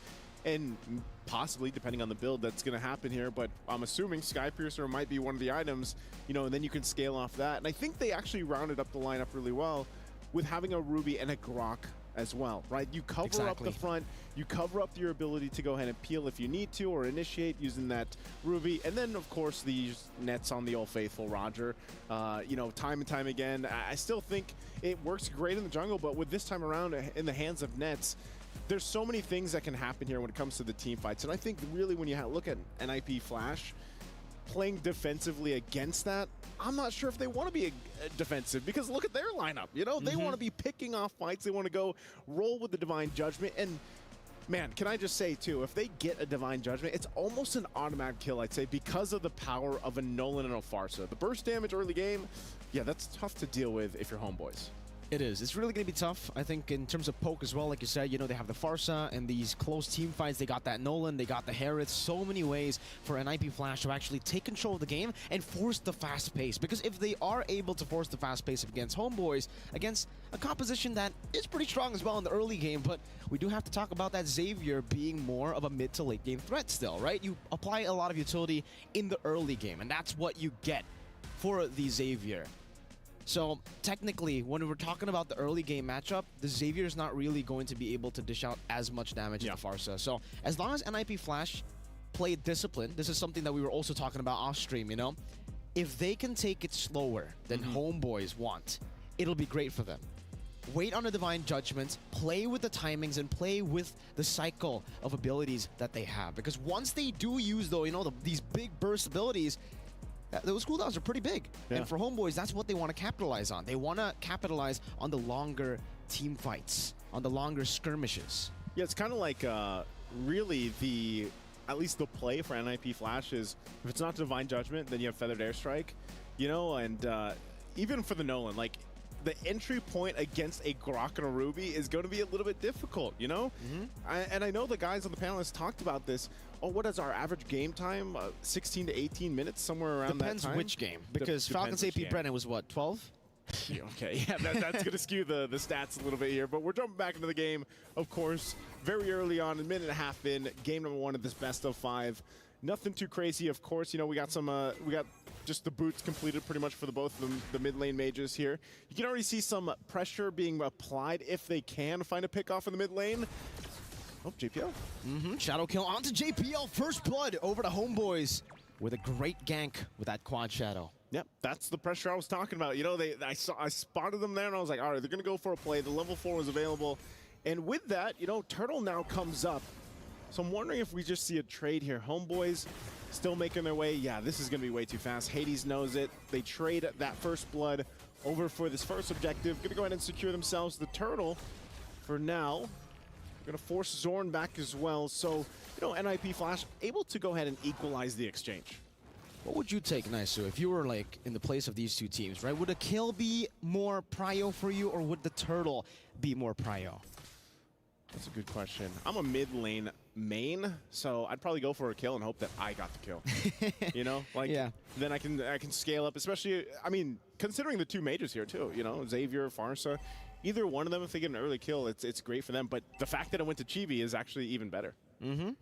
And possibly, depending on the build, that's going to happen here. But I'm assuming Skypiercer might be one of the items, you know, and then you can scale off that. And I think they actually rounded up the lineup really well with having a Ruby and a Grok as well, right? You cover up the front, you cover up your ability to go ahead and peel if you need to, or initiate using that Ruby. And then, of course, these nets on the Old Faithful Roger. You know, time and time again, I still think it works great in the jungle, but with this time around in the hands of nets, there's so many things that can happen here when it comes to the team fights. And I think really when you look at NIP Flash playing defensively against that, I'm not sure if they want to be defensive, because look at their lineup. You know, they want to be picking off fights. They want to go roll with the Divine Judgment. And man, can I just say too, if they get a Divine Judgment, it's almost an automatic kill, I'd say, because of the power of a Nolan and a Farsa. The burst damage early game, yeah, that's tough to deal with if you're homeboys. It is. It's really going to be tough, I think, in terms of poke as well. Like you said, you know, they have the Farsa and these close team fights. They got that Nolan, they got the Harith. So many ways for NIP Flash to actually take control of the game and force the fast pace. Because if they are able to force the fast pace against homeboys, against a composition that is pretty strong as well in the early game, but we do have to talk about that Xavier being more of a mid to late game threat still, right? You apply a lot of utility in the early game, and that's what you get for the Xavier. So technically, when we're talking about the early game matchup, the Xavier is not really going to be able to dish out as much damage as the Farsa. So as long as NIP Flash play discipline, this is something that we were also talking about off stream, you know? If they can take it slower than homeboys want, it'll be great for them. Wait on the Divine Judgments, play with the timings, and play with the cycle of abilities that they have. Because once they do use, though, you know, these big burst abilities, those cooldowns are pretty big. And for homeboys, that's what they want to capitalize on. They want to capitalize on the longer team fights, on the longer skirmishes. Yeah, it's kind of like really at least the play for NIP Flash is, if it's not Divine Judgment, then you have Feathered Airstrike, you know, and even for the Nolan, like, the entry point against a Grok and a Ruby is going to be a little bit difficult, you know? And I know the guys on the panel has talked about this. Oh, what is our average game time? 16 to 18 minutes, somewhere around that time? Depends which game, because Falcons AP Brennan was what, 12? Yeah, okay, yeah, that's going to skew the stats a little bit here, but we're jumping back into the game, of course, very early on, a minute and a half in, game number 1 of this best of 5. Nothing too crazy, of course. You know, we got just the boots completed pretty much for both of them, the mid lane mages here. You can already see some pressure being applied if they can find a pick off in the mid lane. Oh, JPL. Shadow kill onto JPL. First blood over to homeboys with a great gank with that quad shadow. Yep, that's the pressure I was talking about. You know, I spotted them there, and I was like, all right, they're going to go for a play. The level 4 was available. And with that, you know, Turtle now comes up. So I'm wondering if we just see a trade here. Homeboys still making their way. Yeah, this is going to be way too fast. Hades knows it. They trade that first blood over for this first objective. Going to go ahead and secure themselves the Turtle for now. Going to force Zorn back as well. So, you know, NIP Flash able to go ahead and equalize the exchange. What would you take, Naisu, if you were like in the place of these two teams, right? Would a kill be more prio for you, or would the Turtle be more prio? That's a good question. I'm a mid lane main, so I'd probably go for a kill and hope that I got the kill. You know, like then I can scale up. Especially, I mean, considering the two mages here too. You know, Xavier, Farsa, either one of them, if they get an early kill, it's great for them. But the fact that it went to Chibi is actually even better.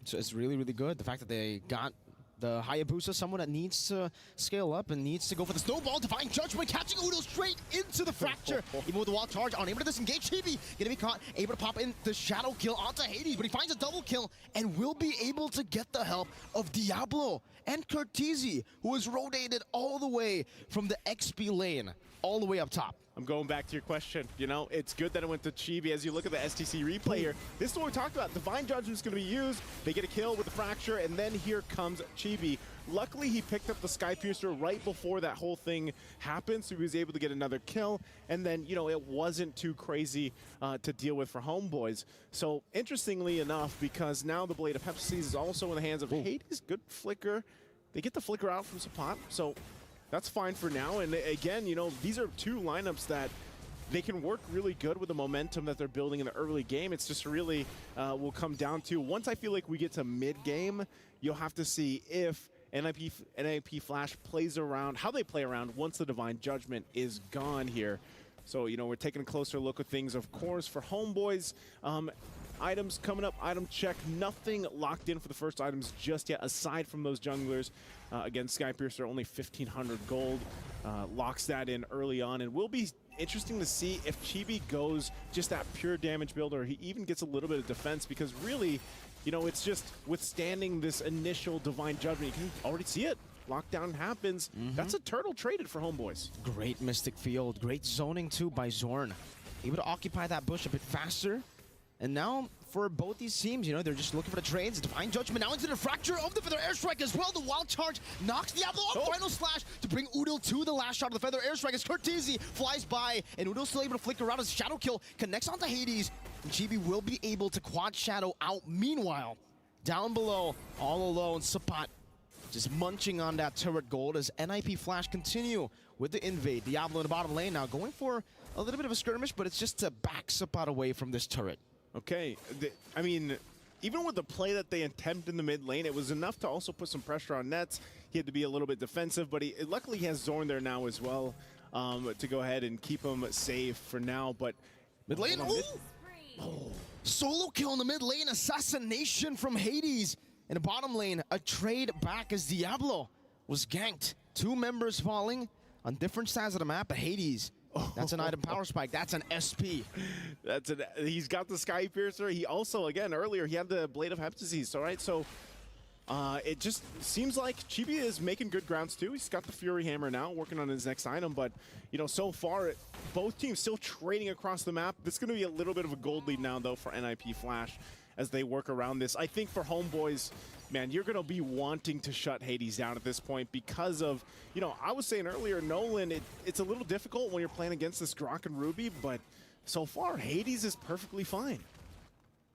So it's really, really good. The fact that they got the Hayabusa, someone that needs to scale up and needs to go for the snowball. Divine Judgment catching Udo straight into the fracture. Even with the wall charge, unable to disengage. Chibi gonna be caught, able to pop in the shadow kill onto Hades, but he finds a double kill and will be able to get the help of Diablo and Curtizi, who is rotated all the way from the XP lane all the way up top. I'm going back to your question. You know, it's good that it went to Chibi. As you look at the STC replay here, this is what we talked about. Divine Judgment is going to be used. They get a kill with the Fracture, and then here comes Chibi. Luckily, he picked up the Skypiercer right before that whole thing happened, so he was able to get another kill. And then, you know, it wasn't too crazy to deal with for homeboys. So, interestingly enough, because now the Blade of Pepsi is also in the hands of Hades. Good flicker. They get the flicker out from Sapat, so that's fine for now. And again, you know, these are two lineups that they can work really good with the momentum that they're building in the early game. It's just really will come down to, once I feel like we get to mid-game, you'll have to see if NIP Flash plays around, how they play around once the Divine Judgment is gone here. So, you know, we're taking a closer look at things, of course, for Homeboys. Items coming up, item check. Nothing locked in for the first items just yet, aside from those junglers. Again, Skypiercer, only 1,500 gold. Locks that in early on, and will be interesting to see if Chibi goes just that pure damage build, or he even gets a little bit of defense, because really, you know, it's just withstanding this initial Divine Judgment. You can already see it. Lockdown happens. That's a turtle traded for Homeboys. Great Mystic Field. Great zoning, too, by Zorn. Able to occupy that bush a bit faster. And now, for both these teams, you know, they're just looking for the trades. Divine Judgment now into the fracture of the Feather Airstrike as well. The Wild Charge knocks Diablo off. Final Slash to bring Udil to the last shot of the Feather Airstrike as Cortese flies by. And Udil's still able to flicker around as Shadow Kill connects onto Hades. And Chibi will be able to quad Shadow out. Meanwhile, down below, all alone, Sapat just munching on that turret gold as NIP Flash continue with the invade. Diablo in the bottom lane now going for a little bit of a skirmish, but it's just to back Sapat away from this turret. Okay, I mean, even with the play that they attempt in the mid lane, it was enough to also put some pressure on Nets. He had to be a little bit defensive, but luckily he has Zorn there now as well to go ahead and keep him safe for now. But mid lane, solo kill in the mid lane, assassination from Hades. In the bottom lane, a trade back as Diablo was ganked. 2 members falling on different sides of the map, but Hades, that's an item power spike. That's an SP. He's got the Skypiercer. He also, again, earlier, he had the Blade of Heptases. All right, so it just seems like Chibi is making good grounds too. He's got the Fury Hammer now, working on his next item. But, you know, so far, both teams still trading across the map. This is going to be a little bit of a gold lead now, though, for NIP Flash as they work around this. I think for Homeboys, man, you're going to be wanting to shut Hades down at this point because of, you know, I was saying earlier, Nolan, it's a little difficult when you're playing against this Grok and Ruby, but so far, Hades is perfectly fine.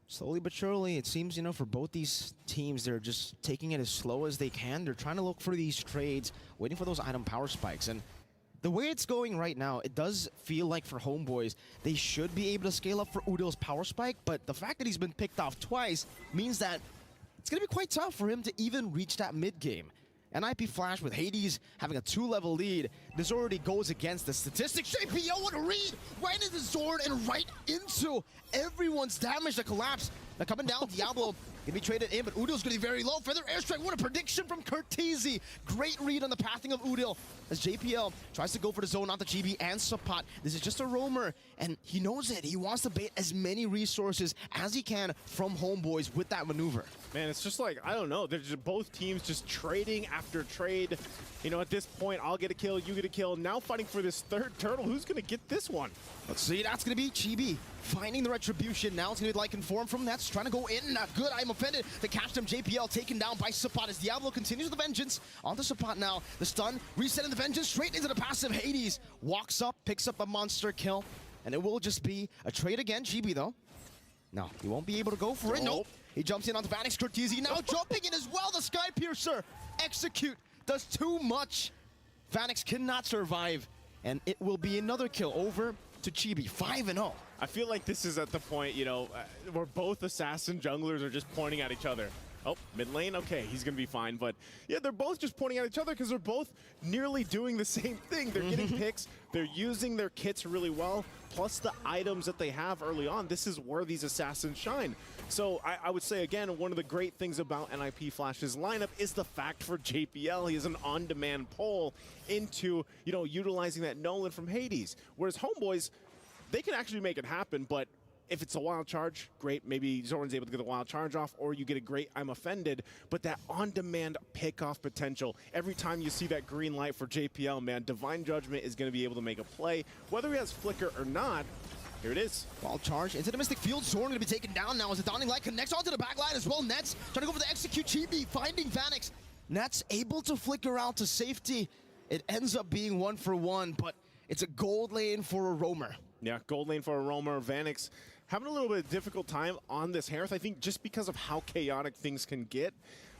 Slowly but surely, it seems, you know, for both these teams, they're just taking it as slow as they can. They're trying to look for these trades, waiting for those item power spikes. And the way it's going right now, it does feel like for Homeboys, they should be able to scale up for Udil's power spike, but the fact that he's been picked off twice means that it's going to be quite tough for him to even reach that mid game. NIP Flash with Hades having a 2-level lead. This already goes against the statistics. JPO, what a read! Right into Zorn and right into everyone's damage. The collapse. Now coming down, Diablo gonna be traded in, but Udil's gonna be very low. Feather Airstrike, what a prediction from Cortese. Great read on the pathing of Udil as JPL tries to go for the zone onto Chibi and Sapat. This is just a roamer, and he knows it. He wants to bait as many resources as he can from Homeboys with that maneuver. Man, it's just like, I don't know. They're just both teams just trading after trade. You know, at this point, I'll get a kill, you get a kill. Now fighting for this third turtle. Who's going to get this one? Let's see. That's going to be Chibi finding the retribution. Now it's going to be like inform from Nets. Trying to go in. Not good. I'm offended to catch them. JPL taken down by Sapat as Diablo continues the vengeance. Onto Sapat now. The stun. Resetting the vengeance straight into the passive. Hades walks up, picks up a monster kill. And it will just be a trade again. Chibi, though. No, he won't be able to go for it. Nope. He jumps in onto Vanix. Cortese now jumping in as well. The Skypiercer execute does too much. Vanix cannot survive, and it will be another kill over to Chibi. 5-0. I feel like this is at the point, you know, where both assassin junglers are just pointing at each other. Oh, mid lane, okay, he's gonna be fine. But yeah, they're both just pointing at each other because they're both nearly doing the same thing. They're getting picks, they're using their kits really well, plus the items that they have early on. This is where these assassins shine. So I would say, again, one of the great things about NIP Flash's lineup is the fact for JPL, he is an on-demand pull into, you know, utilizing that Nolan from Hades. Whereas Homeboys, they can actually make it happen, but if it's a wild charge, great. Maybe Zorn's able to get the wild charge off, or you get a great I'm offended. But that on-demand pick-off potential, every time you see that green light for JPL, man, Divine Judgment is going to be able to make a play. Whether he has flicker or not, here it is. Wild charge into the Mystic Field. Zorn going to be taken down now as the Dawning Light connects onto the back line as well. Nets trying to go for the execute. Chibi finding Vanix. Nets able to flicker out to safety. It ends up being 1-for-1, but it's a gold lane for a roamer. Yeah, gold lane for a roamer. Vanix having a little bit of difficult time on this Hearth, I think, just because of how chaotic things can get.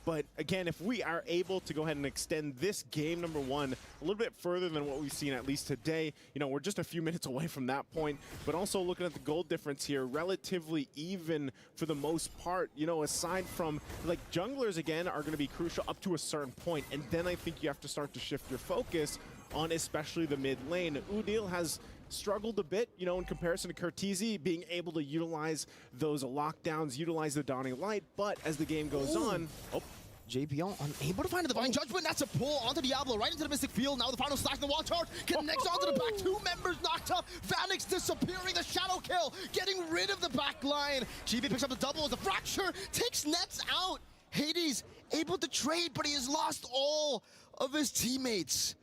But again, if we are able to go ahead and extend this game number one a little bit further than what we've seen at least today, you know, we're just a few minutes away from that point. But also looking at the goal difference here, relatively even for the most part. You know, aside from, like, junglers again are going to be crucial up to a certain point, and then I think you have to start to shift your focus on especially the mid lane. Udil has struggled a bit, you know, in comparison to Curtizi, being able to utilize those lockdowns, utilize the Dawning Light, but as the game goes on... Oh. JPL unable to find a Divine Judgment. That's a pull onto Diablo, right into the Mystic Field. Now the final slash in the wall charge. Connects onto the back. 2 members knocked up. Vanix disappearing. The shadow kill. Getting rid of the back line. GP picks up the double as the fracture. Takes Nets out. Hades able to trade, but he has lost all of his teammates.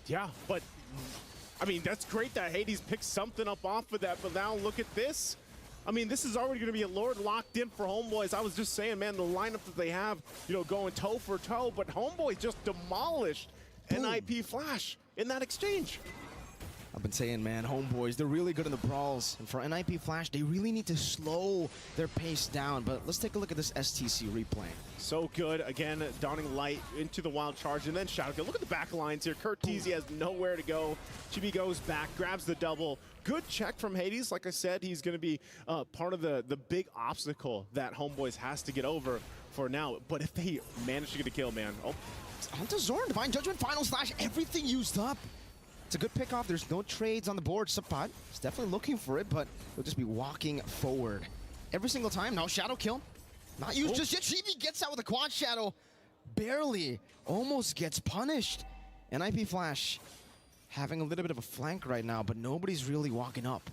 Yeah, but... I mean, that's great that Hades picked something up off of that, but now look at this. I mean, this is already going to be a Lord locked in for Homeboys. I was just saying, man, the lineup that they have, you know, going toe for toe, but Homeboys just demolished NIP Flash in that exchange. I've been saying, man, Homeboys, they're really good in the brawls. And for NIP Flash, they really need to slow their pace down. But let's take a look at this STC replay. So good. Again, Dawning Light into the wild charge, and then Shadow. Look at the back lines here. Curtizi has nowhere to go. Chibi goes back, grabs the double. Good check from Hades. Like I said, he's going to be part of the big obstacle that Homeboys has to get over for now. But if they manage to get a kill, man. Oh. Onto Zorn, Divine Judgment, final slash, everything used up. It's a good pick off. There's no trades on the board. Sapat is definitely looking for it, but he'll just be walking forward every single time. Now Shadow kill. Not used just yet. Chibi gets out with a quad shadow. Barely. Almost gets punished. NIP Flash having a little bit of a flank right now, but nobody's really walking up.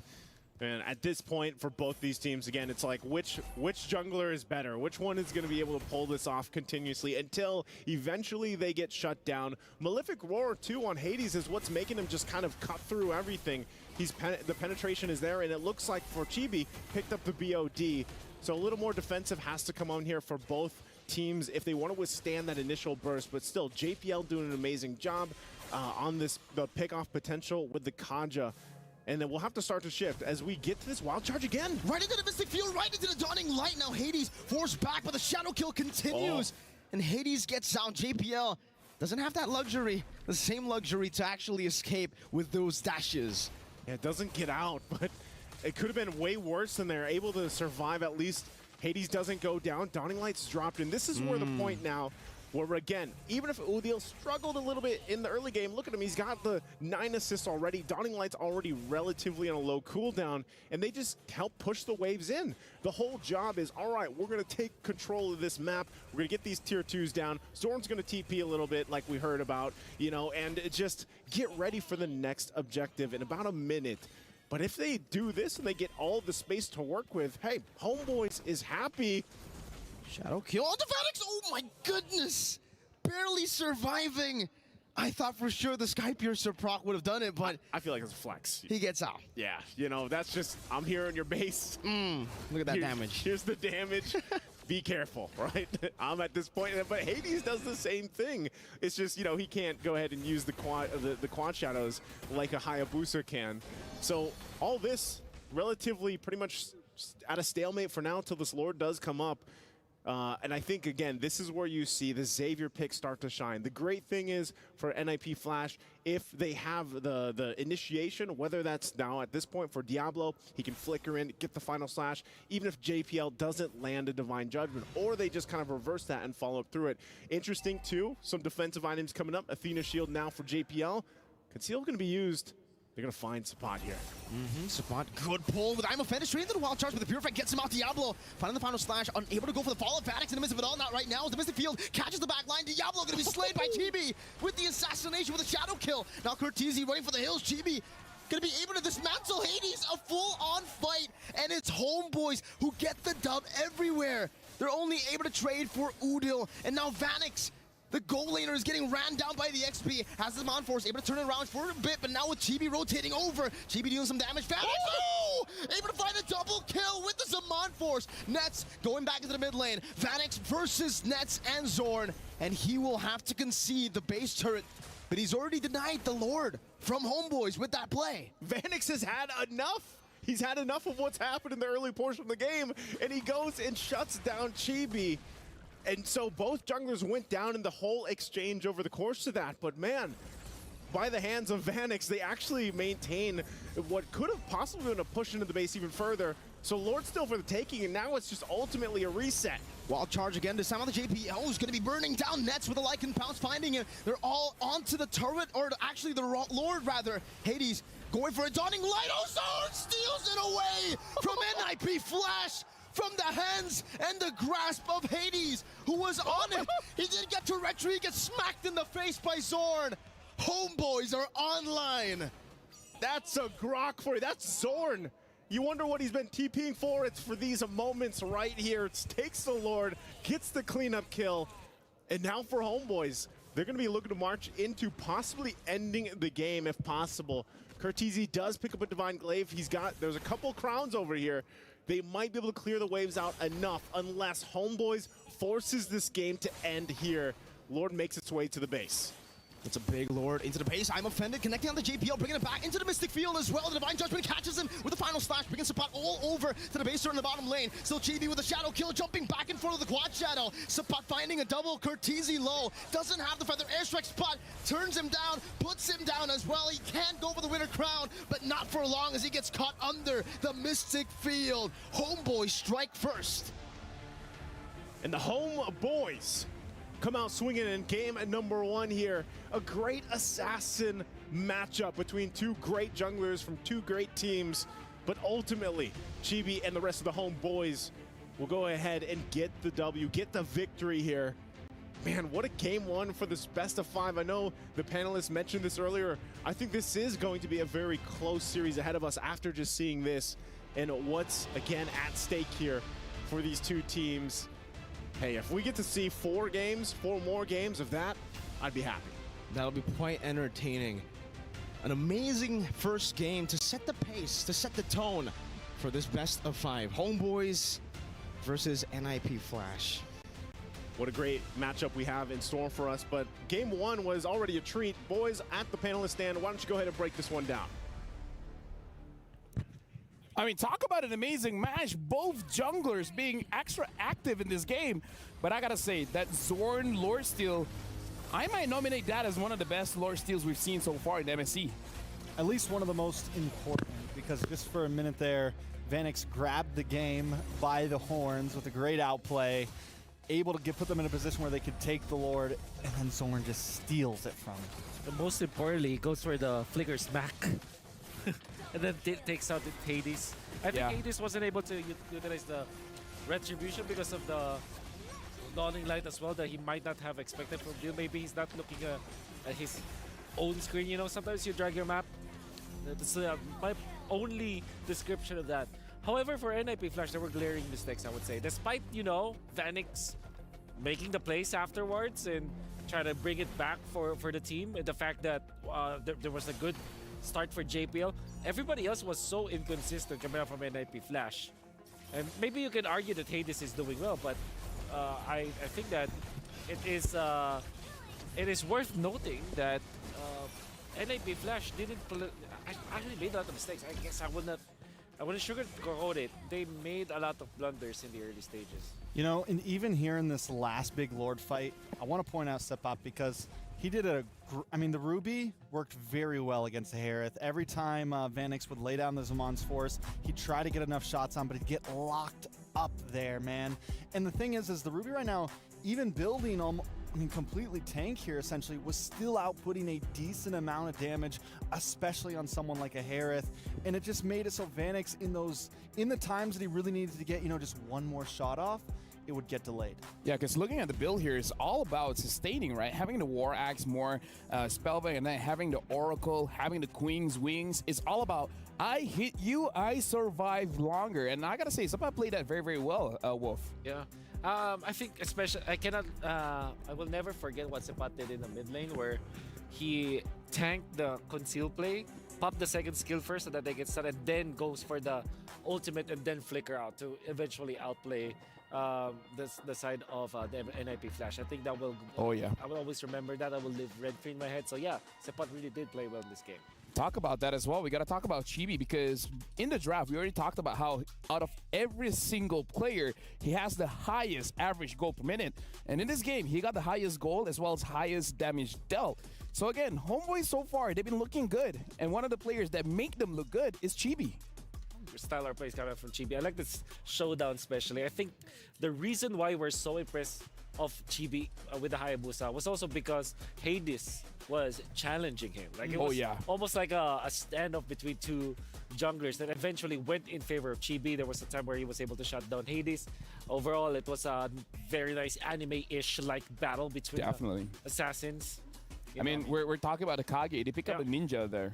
And at this point, for both these teams, again, it's like which jungler is better? Which one is going to be able to pull this off continuously until eventually they get shut down? Malefic Roar, too, on Hades is what's making him just kind of cut through everything. The penetration is there, and it looks like for Chibi, picked up the BOD. So a little more defensive has to come on here for both teams if they want to withstand that initial burst. But still, JPL doing an amazing job on the pick-off potential with the Kaja. And then we'll have to start to shift as we get to this wild charge again. Right into the Mystic Field, right into the Dawning Light. Now Hades forced back, but the shadow kill continues. And Hades gets out. JPL doesn't have that luxury, the same luxury to actually escape with those dashes. Yeah, it doesn't get out, but it could have been way worse than they're able to survive. At least Hades doesn't go down. Dawning Light's dropped, and this is where the point now where, again, even if Udil struggled a little bit in the early game, look at him, he's got the 9 assists already. Dawning Light's already relatively on a low cooldown, and they just help push the waves in. The whole job is, all right, we're going to take control of this map. We're going to get these tier 2s down. Storm's going to TP a little bit like we heard about, you know, and just get ready for the next objective in about a minute. But if they do this and they get all the space to work with, hey, Homeboys is happy. Shadow kill on Vanix. Oh my goodness. Barely surviving. I thought for sure the Sky Piercer proc would have done it, but I feel like it's a flex. He gets out. Yeah, you know, that's just, I'm here on your base. Look at that damage. Here's the damage. Be careful, right? I'm at this point, but Hades does the same thing. It's just, you know, he can't go ahead and use the quad shadows like a Hayabusa can. So all this relatively pretty much at a stalemate for now until this Lord does come up. And I think, again, this is where you see the Xavier pick start to shine. The great thing is for NIP Flash, if they have the initiation, whether that's now at this point for Diablo, he can flicker in, get the final slash, even if JPL doesn't land a Divine Judgment, or they just kind of reverse that and follow up through it. Interesting, too, some defensive items coming up. Athena Shield now for JPL. Conceal going to be used. They're going to find Sapat here. Sapat, good pull with I'm offended straight into the wild charge, but the Purified gets him out. Diablo finding the final slash, unable to go for the fall of Vanix in the midst of it all. Not right now. The Mystic Field catches the back line. Diablo going to be slayed by Chibi with the assassination with a shadow kill. Now Curtizi running for the hills. Chibi going to be able to dismantle Hades. A full-on fight, and it's Homeboys who get the dub everywhere. They're only able to trade for Udil, and now Vanix, the goal laner, is getting ran down by the XP. Has the Mon Force able to turn it around for a bit, but now with Chibi rotating over, Chibi dealing some damage. Vanix, able to find a double kill with the Zaman Force. Nets going back into the mid lane. Vanix versus Nets and Zorn, and he will have to concede the base turret, but he's already denied the Lord from Homeboys with that play. Vanix has had enough. He's had enough of what's happened in the early portion of the game, and he goes and shuts down Chibi. And so both junglers went down in the whole exchange over the course of that. But man, by the hands of Vanix, they actually maintain what could have possibly been a push into the base even further. So Lord still for the taking, and now it's just ultimately a reset. Wild charge again. This time on the JPL is going to be burning down nets with the Lycan Pounce, finding it. They're all onto the turret, or actually the Lord rather. Hades going for a dawning light. Oh, Zord steals it away from NIP Flash. From the hands and the grasp of Hades, who was on it. He didn't get to retreat, he gets smacked in the face by Zorn. Homeboys are online. That's a grok for you. That's Zorn. You wonder what he's been TPing for. It's for these moments right here. It takes the Lord, gets the cleanup kill. And now for Homeboys, they're going to be looking to march into possibly ending the game if possible. Curtizi does pick up a Divine Glaive. There's a couple crowns over here. They might be able to clear the waves out enough unless Homeboys forces this game to end here. Lord makes its way to the base. It's a big Lord into the base. I'm offended, connecting on the JPL, bringing it back into the Mystic Field as well. The Divine Judgment catches him with the final slash, bringing Sapat all over to the base in the bottom lane. Still GB with a Shadow kill, jumping back in front of the Quad Shadow. Sapat finding a double, Curtizi low. Doesn't have the Feather Airstrike. Spot turns him down, puts him down as well. He can go for the winner crown, but not for long as he gets caught under the Mystic Field. Homeboys strike first. And the Homeboys come out swinging in game number 1 here. A great assassin matchup between two great junglers from two great teams. But ultimately, Chibi and the rest of the Homeboys will go ahead and get the W, get the victory here. Man, what a game 1 for this best of 5. I know the panelists mentioned this earlier. I think this is going to be a very close series ahead of us after just seeing this and what's, again, at stake here for these two teams. Hey, if we get to see 4 more games of that, I'd be happy. That'll be quite entertaining. An amazing first game to set the pace, to set the tone for this best of 5. Homeboys versus NIP Flash. What a great matchup we have in store for us, but game 1 was already a treat. Boys, at the panelist stand, why don't you go ahead and break this one down? I mean, talk about an amazing match. Both junglers being extra active in this game. But I gotta say, that Zorn Lord Steal, I might nominate that as one of the best Lord Steals we've seen so far in MSC. At least one of the most important, because just for a minute there, Vanix grabbed the game by the horns with a great outplay, able to put them in a position where they could take the Lord, and then Zorn just steals it from him. But most importantly, goes for the flicker smack. And then takes out the Hades. I think Hades wasn't able to utilize the retribution because of the dawning light as well that he might not have expected from Bill. Maybe he's not looking at his own screen. You know, sometimes you drag your map. That's my only description of that. However, for NIP Flash, there were glaring mistakes, I would say. Despite, you know, Vanix making the plays afterwards and trying to bring it back for the team, and the fact that there was a good start for JPL. Everybody else was so inconsistent coming out from NIP Flash. And maybe you can argue that Hades is doing well, but I think that it is worth noting that NIP Flash didn't actually made a lot of mistakes. I guess I wouldn't sugarcoat it. They made a lot of blunders in the early stages. You know, and even here in this last big Lord fight, I want to point out Sepap because he did I mean, the Ruby worked very well against the Harith. Every time Vanix would lay down the Zamon's Force, he'd try to get enough shots on, but he'd get locked up there, man. And the thing is the Ruby right now, even building completely tank here, essentially, was still outputting a decent amount of damage, especially on someone like a Harith. And it just made it so Vanix, in the times that he really needed to get, just one more shot off, it would get delayed. Yeah, because looking at the build here is all about sustaining, right? Having the War Axe more spellbound, and then having the Oracle, having the Queen's Wings. It's all about, I hit you, I survive longer. And I gotta say, somebody played that very, very well, Wolf. Yeah. I think especially, I will never forget what Sepat did in the mid lane where he tanked the conceal play, popped the second skill first so that they get started, then goes for the ultimate and then flicker out to eventually outplay the side of the NIP Flash. I think that will... Oh, yeah. I will always remember that. I will live rent-free in my head. So, yeah, Sepat really did play well in this game. talk about that as well. We got to talk about Chibi because in the draft, we already talked about how out of every single player, he has the highest average goal per minute. And in this game, he got the highest goal as well as highest damage dealt. So again, Homeboys so far, they've been looking good. And one of the players that make them look good is Chibi. Stellar plays coming from Chibi. I like this showdown especially. I think the reason why we're so impressed of Chibi with the Hayabusa was also because Hades was challenging him. Like it was almost like a standoff between two junglers that eventually went in favor of Chibi. There was a time where he was able to shut down Hades. Overall, it was a very nice anime-ish like battle between assassins. I mean, we're talking about Akage. They pick up a ninja there.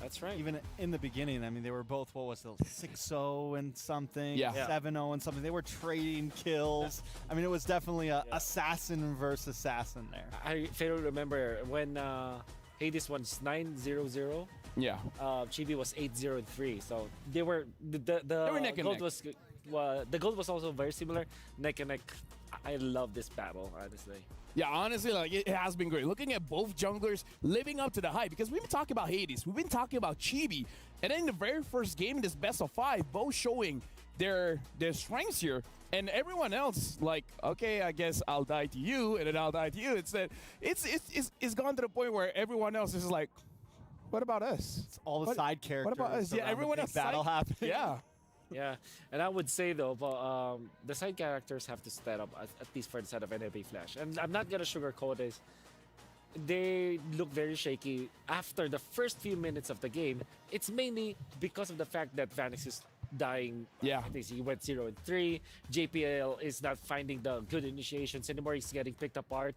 That's right. Even in the beginning, I mean, they were both, what was it, 6-0 and something, Yeah. 7-0 and something. They were trading kills. I mean, it was definitely a assassin versus assassin there. I fairly remember when Hades was 9-0-0. Yeah. Chibi was 8-0-3. So they were the were neck and gold neck. was the gold was also very similar, neck and neck. I love this battle, honestly. Yeah, honestly, like it has been great. Looking at both junglers living up to the hype because we've been talking about Hades, we've been talking about Chibi, and then in the very first game in this best of 5, both showing their strengths here, and everyone else like, okay, I guess I'll die to you, and then I'll die to you. It's gone to the point where everyone else is like, what about us? It's all the side characters. What about us? Yeah, around the everyone big else battle happening. Yeah. Yeah, and I would say though, the side characters have to step up at least for the side of NLB Flash. And I'm not gonna sugarcoat this. They look very shaky after the first few minutes of the game. It's mainly because of the fact that Vanix is dying. Yeah, I think he went 0-3. JPL is not finding the good initiations anymore. He's getting picked apart.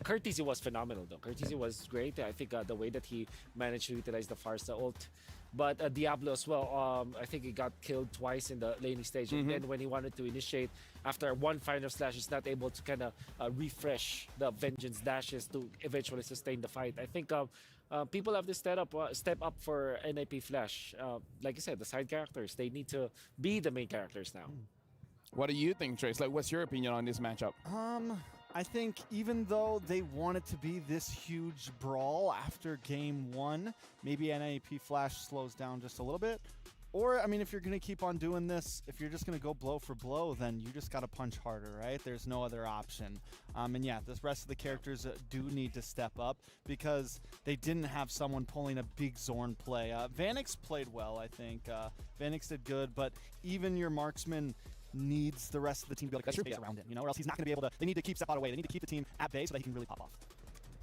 Courtesy was phenomenal though. Courtesy was great. I think the way that he managed to utilize the Farsa ult. But Diablo as well, I think he got killed twice in the laning stage. And then when he wanted to initiate, after one final slash, he's not able to kind of refresh the vengeance dashes to eventually sustain the fight. I think people have to step up for NIP Flash. Like you said, the side characters, they need to be the main characters now. What do you think, Trace? Like, what's your opinion on this matchup? I think even though they want it to be this huge brawl after game 1, maybe NAP Flash slows down just a little bit. Or, I mean, if you're going to keep on doing this, if you're just going to go blow for blow, then you just got to punch harder, right? There's no other option. And yeah, the rest of the characters do need to step up because they didn't have someone pulling a big Zorn play. Vanix played well, I think. Vanix did good, but even your marksman needs the rest of the team to be able to keep space around him, you know, or else he's not going to be able to. They need to keep Sepot away. They need to keep the team at bay so that he can really pop off.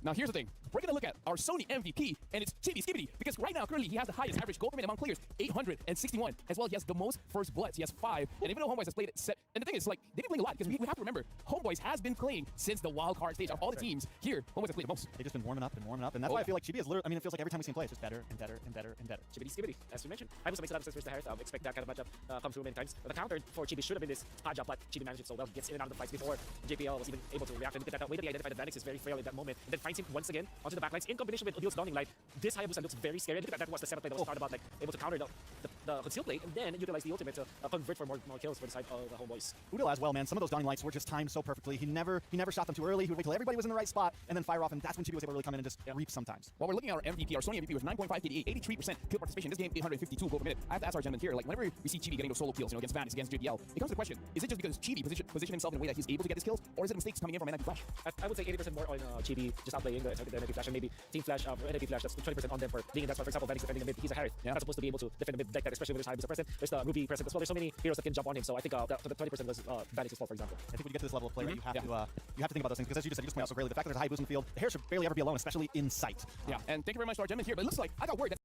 Now here's the thing, we're gonna look at our Sony MVP, and it's Chibi Skibidi, because right now currently he has the highest average goal per minute among players, 861, as well as he has the most first bloods, he has 5, and even though Homeboys has played it, and the thing is, like, they've been playing a lot, because we have to remember, Homeboys has been playing since the wild card stage of all the teams here. Homeboys has played the most. They've just been warming up, and that's why I feel like Chibi is literally, I mean, it feels like every time we see him play, it's just better and better and better and better. Chibi Skibidi, as we mentioned. Hayabusa makes a lot of sense versus the Harith. Expect that kind of matchup come through many times. But the counter for Chibi should have been this hot job, but Chibi managed it so well. Gets in and out of the fights before JPL was even able to react. And look at that way that he identified that Vanix is very frail in that moment, and then finds him once again onto the backlines in combination with Odil's Dawning Light. This Hayabusa looks very scary. Look at that was the setup play that was started about, like, able to counter the conceal play and then utilize the ultimate to convert for more kills for the side of the Homeboys. Udil as well, man. Some of those Dawning Lights were just timed so perfectly. He never shot them too early. He would wait till everybody was in the right spot and then fire off, and that's when Chibi was able to really come in and just reap sometimes. While we're looking at our MVP, our Sony MVP was 9.5 KDA, 83% kill participation. This game, 852 goal per minute. I have to ask our gentlemen here, like, whenever we see Chibi getting those solo kills, you know, against Vanix, against JPL, it comes to the question, is it just because Chibi positioned himself in a way that he's able to get his kills, or is it mistakes coming in from NIP Flash? I would say 80% more on Chibi just outplaying the NIP Flash, and maybe Team Flash, NIP Flash, that's 20% on them for being in that spot. For example, Vanix defending the mid, he's a Harith. Not supposed to be able to defend the mid like that, especially when there's Hayabusa present. There's the Ruby present as well. There's so many heroes that can jump on him, so I think the 20% was Vanix's fault, for example. I think when you get to this level of play, right, you have to think about those things, because as you just said, you just point out so greatly, the fact that there's a Hayabusa in the field, the Harith should barely ever be alone, especially in sight. Yeah, and thank you very much to our gentlemen here, but it looks like I got word that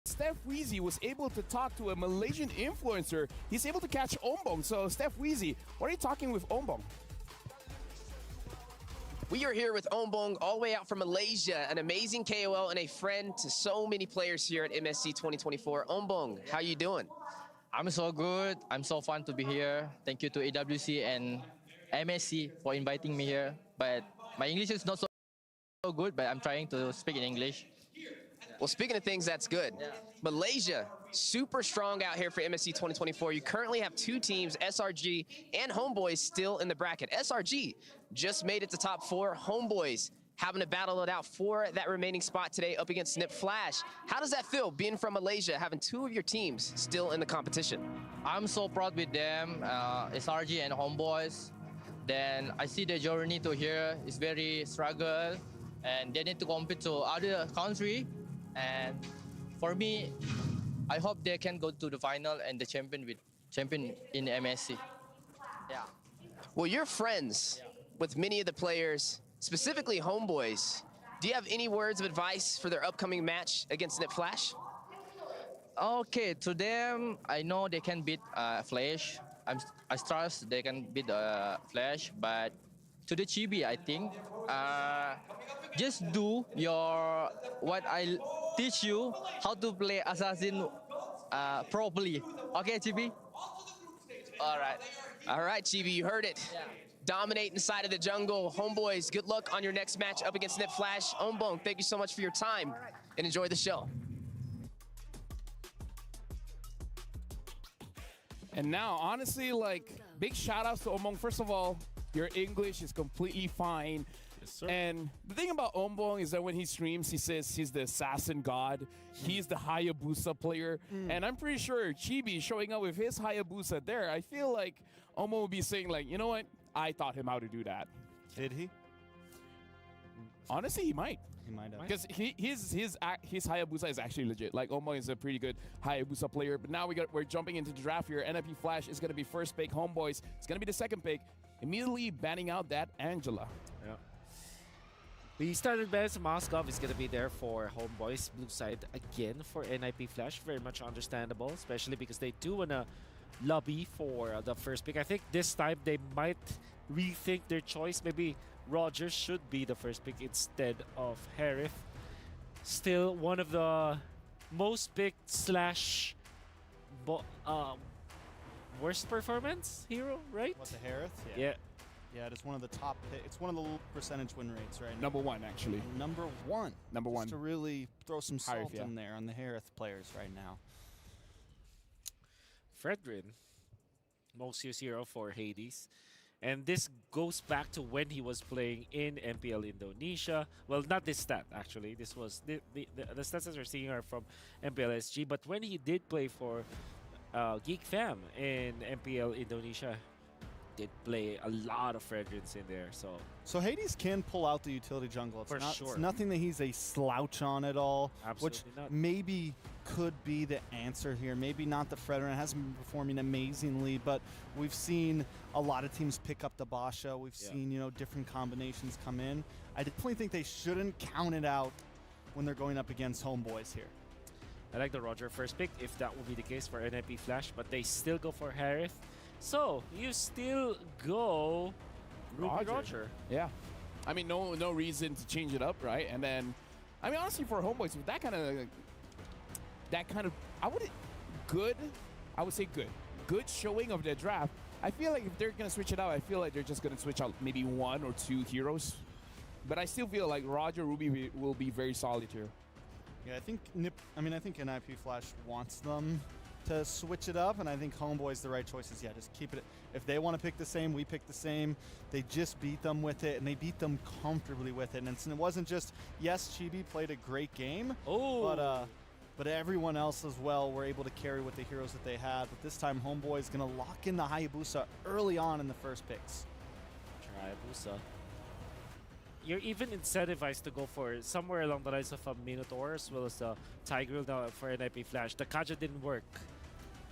Steph Weezy was able to talk to a Malaysian influencer. He's able to catch Ombong. So, Steph Weezy, what are you talking with Ombong? We are here with Ombong, all the way out from Malaysia, an amazing KOL and a friend to so many players here at MSC 2024. Ombong, how you doing? I'm so good. I'm so fun to be here. Thank you to AWC and MSC for inviting me here. But my English is not so good, but I'm trying to speak in English. Well, speaking of things that's good, Malaysia, super strong out here for MSC 2024. You currently have 2 teams, SRG and Homeboys, still in the bracket. SRG just made it to top 4. Homeboys having to battle it out for that remaining spot today up against Snip Flash. How does that feel, being from Malaysia, having two of your teams still in the competition? I'm so proud with them, SRG and Homeboys. Then I see the journey to here is very struggle, and they need to compete to other country. And for me, I hope they can go to the final and the champion in MSC. Yeah. Well, you're friends with many of the players, specifically Homeboys. Do you have any words of advice for their upcoming match against Snip Flash? Okay, to them, I know they can beat Flash. I trust they can beat Flash, but to the Chibi, I think, just do what I teach you, how to play Assassin properly. Okay, Chibi? All right. All right, Chibi, you heard it. Dominate inside of the jungle. Homeboys, good luck on your next match up against Snip Flash. Ombong, thank you so much for your time and enjoy the show. And now, honestly, like, big shout outs to Ombong. First of all, your English is completely fine. Yes, sir. And the thing about Ombong is that when he streams, he says he's the assassin god. He's the Hayabusa player. And I'm pretty sure Chibi showing up with his Hayabusa there, I feel like Ombong would be saying, like, you know what? I taught him how to do that. Did he? Honestly, he might. He might have. Because his Hayabusa is actually legit. Like, Ombong is a pretty good Hayabusa player. But now we're jumping into the draft here. NIP Flash is going to be first pick. Homeboys is going to be the second pick. Immediately banning out that Angela. Yeah. We started Benz Moskov is going to be there for Homeboys. Blue side again for NIP Flash. Very much understandable, especially because they do want to lobby for the first pick. I think this time they might rethink their choice. Maybe Rogers should be the first pick instead of Harith. Still one of the most picked slash worst performance hero, right? What, the Harith? Yeah. Yeah, it is one of the top it's one of the low percentage win rates right now. Number one, actually. Number one. Number one. Just to really throw some salt Harith, yeah. in there on the Harith players right now. Fredrin, most used hero for Hades. And this goes back to when he was playing in MPL Indonesia. Well, not this stat, actually. This was the stats that we're seeing are from MPLSG. But when he did play for Geek Fam in MPL Indonesia, did play a lot of Fredrins in there. So Hades can pull out the utility jungle. For sure. It's nothing that he's a slouch on at all. Absolutely which not. maybe could be the answer here. Maybe not the Fredrin. Hasn't been performing amazingly, but we've seen a lot of teams pick up the Basha. We've seen, different combinations come in. I definitely think they shouldn't count it out when they're going up against Homeboys here. I like the Roger first pick, if that will be the case for NIP Flash, but they still go for Harith. So, you still go Roger. Yeah. I mean, no reason to change it up, right? And then, I mean, honestly, for Homeboys, with that kind of, I would say good showing of their draft. I feel like if they're going to switch it out, I feel like they're just going to switch out maybe one or two heroes. But I still feel like Roger Ruby will be very solid here. Yeah, I think NIP Flash wants them to switch it up, and I think Homeboy's the right choice. Yeah, just keep it. If they want to pick the same, we pick the same. They just beat them with it, and they beat them comfortably with it. And it wasn't just, yes, Chibi played a great game, but everyone else as well were able to carry with the heroes that they had. But this time, Homeboy's going to lock in the Hayabusa early on in the first picks. Hayabusa. You're even incentivized to go for somewhere along the lines of a Minotaur as well as a Tigreal now for NIP Flash. The Kaja didn't work.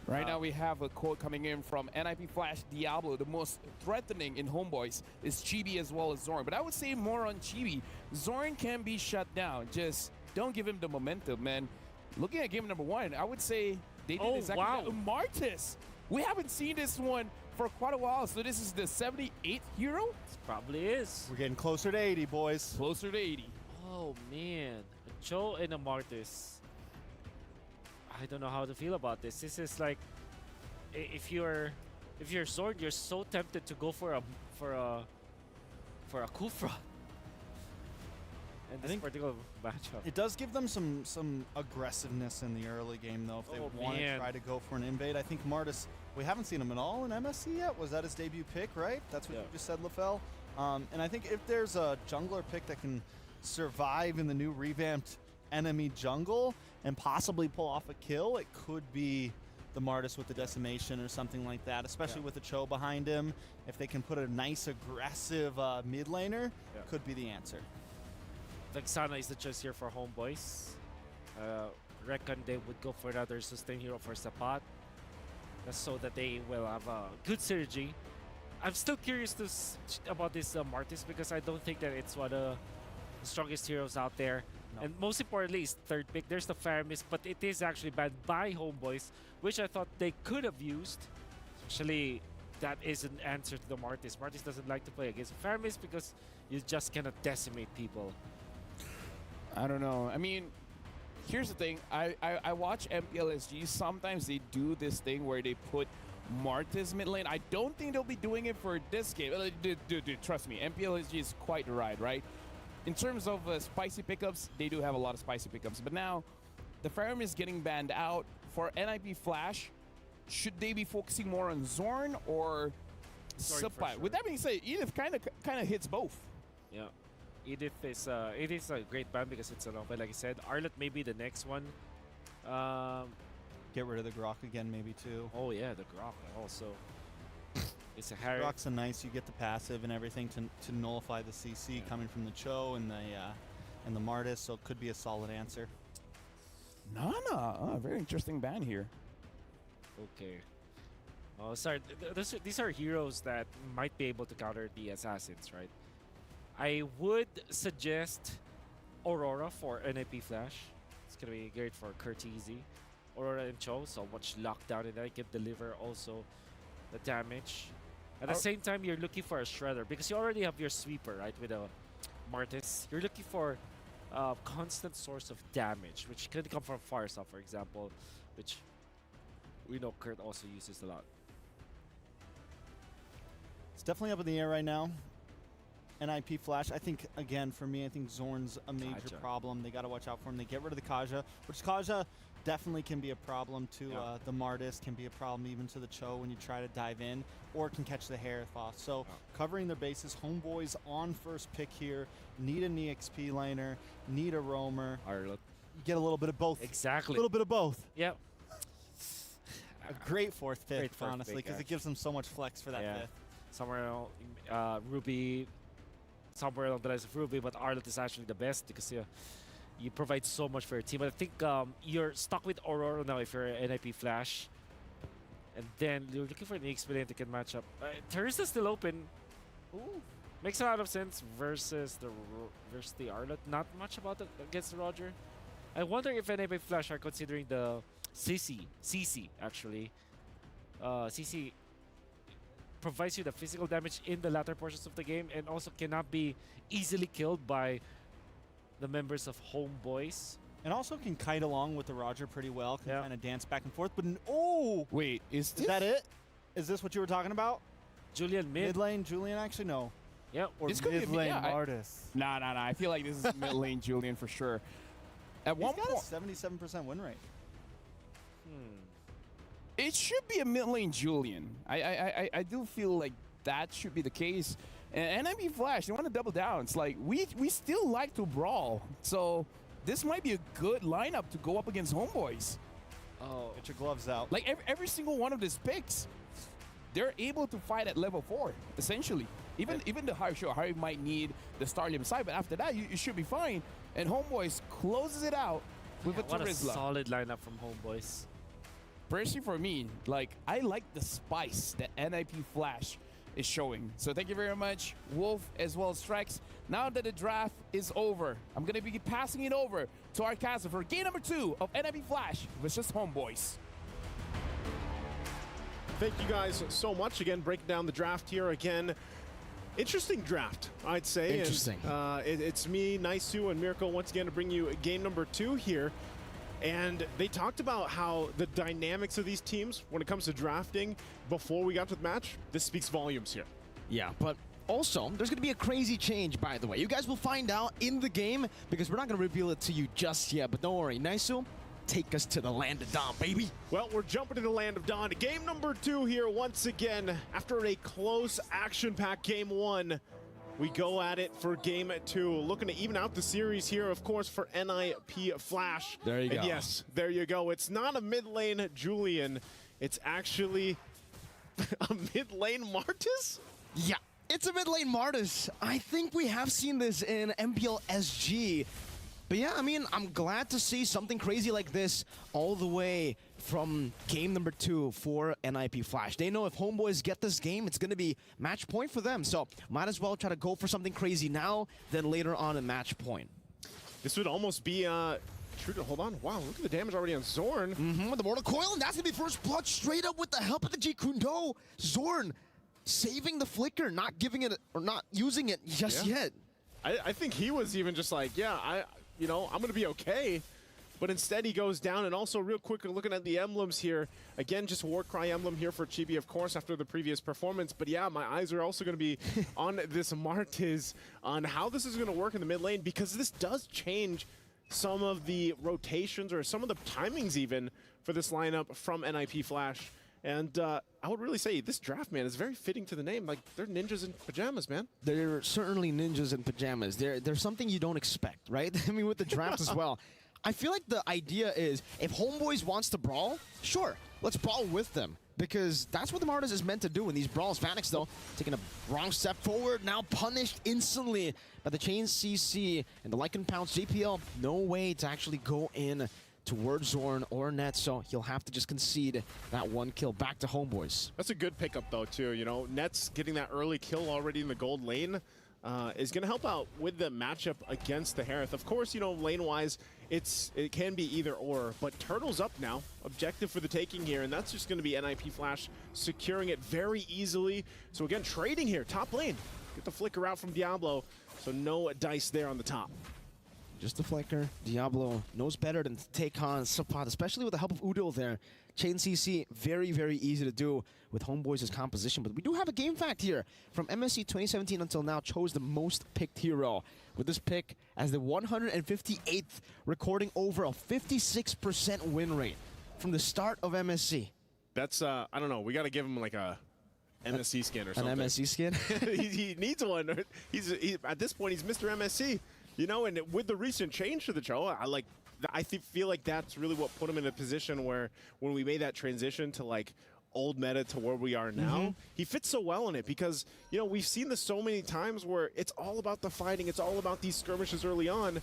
Right now we have a quote coming in from NIP Flash Diablo. The most threatening in Homeboys is Chibi as well as Zorn. But I would say more on Chibi. Zorn can be shut down. Just don't give him the momentum, man. Looking at game number one, I would say they did exactly that. Martis! We haven't seen this one for quite a while, so this is the 78th hero? Probably is. We're getting closer to 80, boys. Closer to 80. Oh, man. A Cho and a Martis. I don't know how to feel about this. This is like, if you're Zord, you're so tempted to go for a Kufra. And this particular matchup. It does give them some aggressiveness in the early game, though, if they want to try to go for an invade. I think Martis, we haven't seen him at all in MSC yet. Was that his debut pick, right? That's what you just said, LaFell. And I think if there's a jungler pick that can survive in the new revamped enemy jungle and possibly pull off a kill, it could be the Martis with the decimation or something like that, especially with the Cho behind him. If they can put a nice aggressive mid laner, could be the answer. Vexana is the choice here for Homeboys. Reckon they would go for another sustain hero for Sapat, just so that they will have a good synergy. I'm still curious about this Martis because I don't think that it's one of the strongest heroes out there. No. And most importantly, is third pick. There's the Faramis, but it is actually banned by Homeboys, which I thought they could have used. Especially, that is an answer to the Martis. Martis doesn't like to play against Faramis because you just cannot decimate people. I don't know. I mean, here's the thing. I watch MPLSG. Sometimes they do this thing where they put Martis mid lane. I don't think they'll be doing it for this game. Dude, trust me. MPLSG is quite right? In terms of spicy pickups, they do have a lot of spicy pickups. But now, the Farum is getting banned out. For NIP Flash, should they be focusing more on Zorn or Sapat? Sure. With that being said, Edith kind of hits both. Yeah. Edith is it is a great ban because it's an open, like I said. Arlott may be the next one. Get rid of the Grok again, maybe too. Oh yeah, the Grok also. It's a Harry. Grok's a nice. You get the passive and everything to nullify the CC coming from the Cho and the Martis, so it could be a solid answer. Nana, very interesting ban here. Okay. Oh, sorry. These are heroes that might be able to counter the assassins, right? I would suggest Aurora for NIP Flash. It's gonna be great for Curtizy. Aurora and Cho, so much lockdown in that can deliver also the damage. At the same time, you're looking for a Shredder because you already have your sweeper, right, with a Martis. You're looking for a constant source of damage, which could come from Farsa, for example, which we know Kurt also uses a lot. It's definitely up in the air right now. NIP Flash, I think, again, for me, I think Zorn's a major problem. They got to watch out for him. They get rid of the Kaja, which Kaja definitely can be a problem to the Martis, can be a problem even to the Cho when you try to dive in, or can catch the Herethos. So covering their bases, Homeboys on first pick here, need an EXP laner, need a roamer. Arlott. You get a little bit of both. Exactly. A little bit of both. Yep. A great fourth pick, honestly, because it gives them so much flex for that fifth. Somewhere Ruby, somewhere along the lines of Ruby, but Arlott is actually the best because you provide so much for your team. But I think you're stuck with Aurora now if you're an NIP Flash. And then you're looking for an EXP lane that can match up. Thirsta's still open. Ooh. Makes a lot of sense versus the Arlott. Not much about it against Roger. I wonder if NIP Flash are considering the CC actually. CC provides you the physical damage in the latter portions of the game and also cannot be easily killed by the members of Homeboys. And also can kite along with the Roger pretty well, can kind of dance back and forth. But wait, is that it? Is this what you were talking about? Julian mid lane, Julian actually no. Yep. Or mid lane Martis. Nah. I feel like this is mid lane Julian for sure. At one point, 77% win rate. It should be a mid lane Julian. I do feel like that should be the case. And NIP Flash, they want to double down. It's like we still like to brawl, so this might be a good lineup to go up against Homeboys. Oh, get your gloves out. Like every single one of these picks, they're able to fight at level 4 essentially. Even the Harry might need the Starlium side, but after that you should be fine. And Homeboys closes it out with a What a Terizla. solid lineup from Homeboys. Personally for me, like I like the spice that NIP Flash is showing. So thank you very much, Wolf as well as Strex. Now that the draft is over, I'm gonna be passing it over to our caster for game number 2 of NIP Flash versus Homeboys. Thank you guys so much. Again, breaking down the draft here again. Interesting draft, I'd say. Interesting. And, it's me, Naisu, and Mirko once again to bring you game number 2 here. And they talked about how the dynamics of these teams when it comes to drafting before we got to the match, this speaks volumes here. Yeah, but also, there's going to be a crazy change, by the way. You guys will find out in the game because we're not going to reveal it to you just yet. But don't worry, Naisu, take us to the land of Dawn, baby. Well, we're jumping to the land of Dawn. Game number 2 here once again. After a close action-packed game 1, we go at it for game 2. Looking to even out the series here, of course, for NIP Flash. There you and go. Yes, there you go. It's not a mid lane Julian. It's actually a mid lane Martis? Yeah, it's a mid lane Martis. I think we have seen this in MPL SG. But yeah, I mean, I'm glad to see something crazy like this all the way from game number 2 for NIP Flash. They know if Homeboys get this game, it's going to be match point for them. So might as well try to go for something crazy now than later on in match point. This would almost be true to, hold on. Wow, look at the damage already on Zorn. With the Mortal Coil, and that's going to be first blood straight up with the help of the Jeet Kune Do. Zorn saving the flicker, not giving it or not using it just yet. I think he was even just like, yeah, I'm going to be okay. But instead he goes down. And also real quick, looking at the emblems here. Again, just Warcry emblem here for Chibi, of course, after the previous performance. But yeah, my eyes are also going to be on this Martis, on how this is going to work in the mid lane, because this does change some of the rotations or some of the timings even for this lineup from NIP Flash. And I would really say this draft, man, is very fitting to the name. Like, they're ninjas in pajamas, man. They're certainly ninjas in pajamas. They're something you don't expect, right? I mean, with the draft as well. I feel like the idea is, if Homeboys wants to brawl, sure, let's brawl with them. Because that's what the Martis is meant to do in these brawls. Vanix, though, taking a wrong step forward, now punished instantly by the Chain CC and the Lycan Pounce. JPL, no way to actually go in towards Zorn or Net, so he'll have to just concede that one kill back to Homeboys. That's a good pickup, though, too. You know, Net's getting that early kill already in the gold lane is going to help out with the matchup against the Harith. Of course, you know, lane-wise, it can be either or, but Turtle's up now. Objective for the taking here, and that's just going to be NIP Flash securing it very easily. So again, trading here, top lane. Get the flicker out from Diablo, so no dice there on the top. Just the flicker. Diablo knows better than to take on Sapot, especially with the help of Udil there. Chain CC, very, very easy to do with Homeboys' composition. But we do have a game fact here. From MSC 2017 until now, chose the most picked hero. With this pick as the 158th, recording over a 56% win rate from the start of MSC. That's, I don't know, we got to give him like a MSC skin or something. An MSC skin? he needs one. At this point, he's Mr. MSC. You know, and with the recent change to the show, I feel like that's really what put him in a position where when we made that transition to like old meta to where we are now, he fits so well in it because, you know, we've seen this so many times where it's all about the fighting, it's all about these skirmishes early on.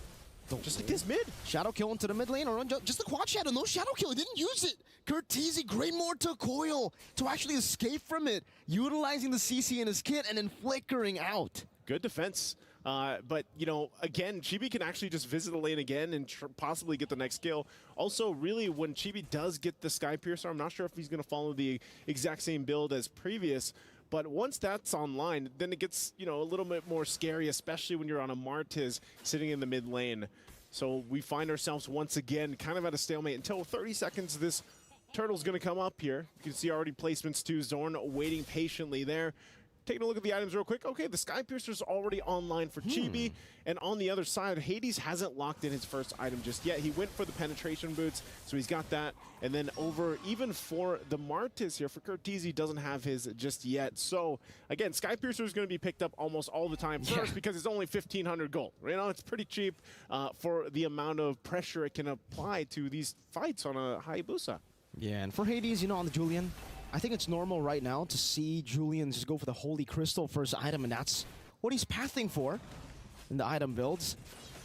Just like this mid. Shadow kill into the mid lane, or just the quad shadow. No shadow kill, he didn't use it. Curteasy, great mortar coil to actually escape from it, utilizing the CC in his kit and then flickering out. Good defense. But, you know, again, Chibi can actually just visit the lane again and possibly get the next kill. Also, really, when Chibi does get the Sky Piercer, I'm not sure if he's going to follow the exact same build as previous. But once that's online, then it gets, you know, a little bit more scary, especially when you're on a Martis sitting in the mid lane. So we find ourselves once again kind of at a stalemate until 30 seconds. This Turtle's going to come up here. You can see already placements to Zorn waiting patiently there. Taking a look at the items real quick. Okay, the Sky Piercer's already online for Chibi. And on the other side, Hades hasn't locked in his first item just yet. He went for the penetration boots, so he's got that. And then over, even for the Martis here, for Curteasy, doesn't have his just yet. So, again, Sky Piercer is going to be picked up almost all the time first because it's only 1,500 gold. You know, it's pretty cheap for the amount of pressure it can apply to these fights on a Hayabusa. Yeah, and for Hades, you know, on the Julian, I think it's normal right now to see Julian just go for the Holy Crystal first item, and that's what he's pathing for in the item builds.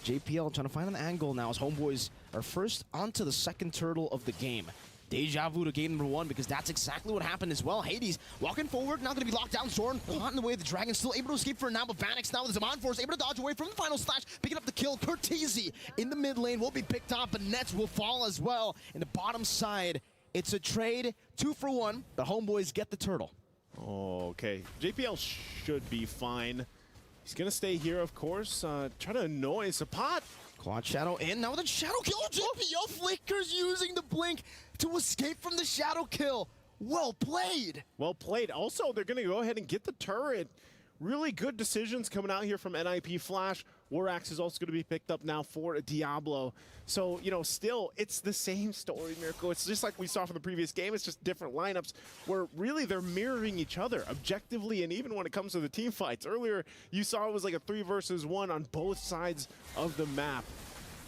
JPL trying to find an angle now as Homeboys are first onto the second turtle of the game. Deja vu to game number 1 because that's exactly what happened as well. Hades walking forward, now going to be locked down. Zorn caught in the way of the dragon, still able to escape for now, but Vanix now with the Zaman Force able to dodge away from the final slash, picking up the kill. Curteasy in the mid lane will be picked up, but Nets will fall as well. In the bottom side, it's a trade, 2 for 1. The Homeboys get the turtle. Oh, okay. JPL should be fine. He's going to stay here, of course. Try to annoy Sapot. Quad Shadow in. Now with a Shadow kill. JPL flickers using the blink to escape from the Shadow kill. Well played. Well played. Also, they're going to go ahead and get the turret. really good decisions coming out here from NIP Flash. Warax is also going to be picked up now for Diablo. So, you know, still, it's the same story, Miracle. It's just like we saw from the previous game. It's just different lineups where really they're mirroring each other objectively, and even when it comes to the team fights. Earlier, you saw it was like a 3 versus 1 on both sides of the map.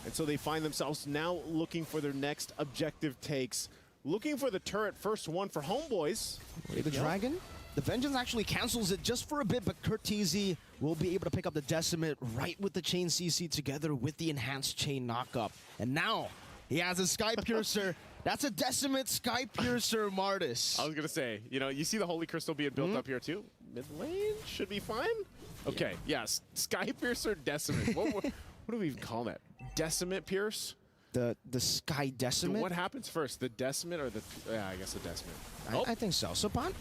And so they find themselves now looking for their next objective takes. Looking for the turret, first one for Homeboys. The Dragon? The Vengeance actually cancels it just for a bit, but Curteasy will be able to pick up the Decimate right with the Chain CC together with the Enhanced Chain knockup. And now he has a Sky Piercer. That's a Decimate Sky Piercer Martis. I was going to say, you know, you see the Holy Crystal being built up here too. Mid lane should be fine. Okay, yes. Sky Piercer Decimate. What do we even call that? Decimate Pierce? The Sky Decimate? What happens first? The Decimate or the... Yeah, I guess the Decimate. I think so. Sapan,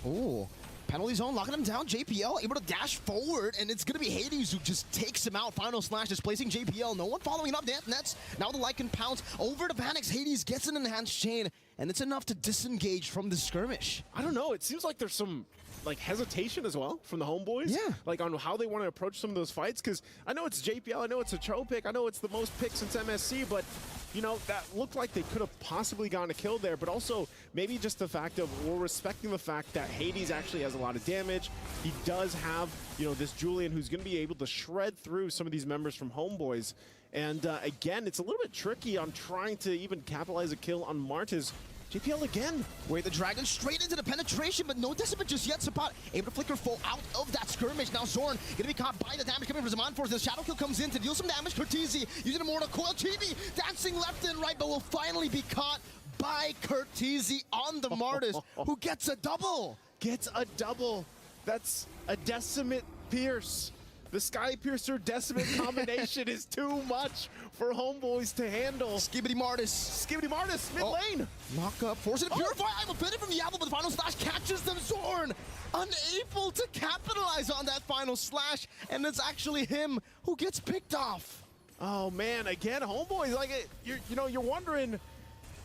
penalty zone, locking him down. JPL able to dash forward, and it's going to be Hades who just takes him out. Final slash displacing JPL. No one following up. Nets. Now the Lycan pounce over to Vanix. Hades gets an Enhanced Chain, and it's enough to disengage from the skirmish. I don't know. It seems like there's some like hesitation as well from the Homeboys. Yeah. Like on how they want to approach some of those fights, because I know it's JPL, I know it's a Cho pick, I know it's the most pick since MSC, but you know, that looked like they could have possibly gotten a kill there, but also maybe just the fact of we're respecting the fact that Hades actually has a lot of damage. He does have, you know, this Julian who's going to be able to shred through some of these members from Homeboys. And again, it's a little bit tricky on trying to even capitalize a kill on Martis. JPL again. Wait, the Dragon straight into the penetration, but no Decimate just yet. Sapat able to flicker full out of that skirmish. Now Zorn gonna be caught by the damage coming from Zaman Force. The Shadow Kill comes in to deal some damage. Curteasy using a Mortal Coil. Chibi dancing left and right, but will finally be caught by Curteasy on the Martis, who gets a double. Gets a double. That's a Decimate Pierce. The Sky Piercer Decimate combination is too much for Homeboys to handle. Skibbity Martis. Skibbity Martis, mid lane. Knock up, forcing to purify. I'm a bit from Diablo, but the final slash catches them. Zorn unable to capitalize on that final slash, and it's actually him who gets picked off. Oh man, again, Homeboys, like you're wondering,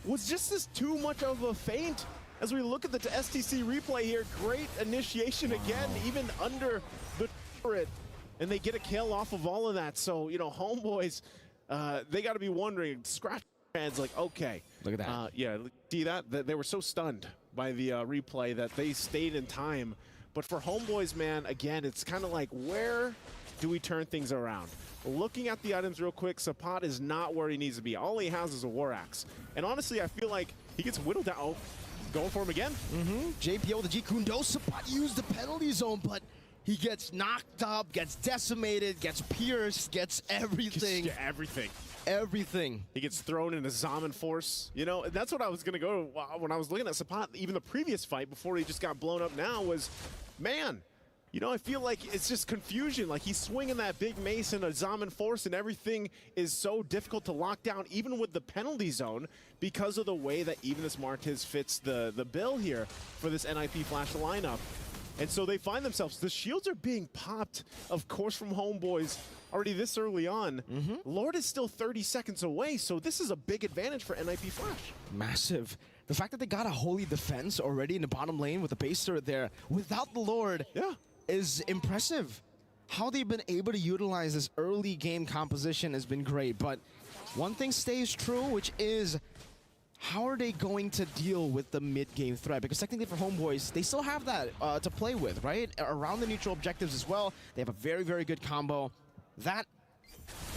was just this too much of a feint? As we look at the STC replay here, great initiation again, even under the turret. And they get a kill off of all of that. So, you know, Homeboys, they got to be wondering, scratch hands like, okay. Look at that. Yeah, see that? They were so stunned by the replay that they stayed in time. But for Homeboys, man, again, it's kind of like, where do we turn things around? Looking at the items real quick, Sapat is not where he needs to be. All he has is a War Axe. And honestly, I feel like he gets whittled down. Oh, going for him again. JPO with the G-Kundo. Sapat used the penalty zone, but he gets knocked up, gets decimated, gets pierced, gets everything. Everything. He gets thrown in a Zaman Force. You know, and that's what I was going to go when I was looking at Sapat. Even the previous fight before he just got blown up now was, man, you know, I feel like it's just confusion. Like he's swinging that big mace in a Zaman Force and everything is so difficult to lock down, even with the penalty zone, because of the way that even this Martis fits the bill here for this NIP Flash lineup. And so they find themselves, the shields are being popped, of course, from Homeboys already this early on. Lord is still 30 seconds away, so this is a big advantage for NIP Flash. Massive. The fact that they got a holy defense already in the bottom lane with the base turret there without the Lord is impressive. How they've been able to utilize this early game composition has been great, but one thing stays true, which is how are they going to deal with the mid-game threat? Because technically for Homeboys, they still have that to play with, right? Around the neutral objectives as well. They have a very, very good combo. That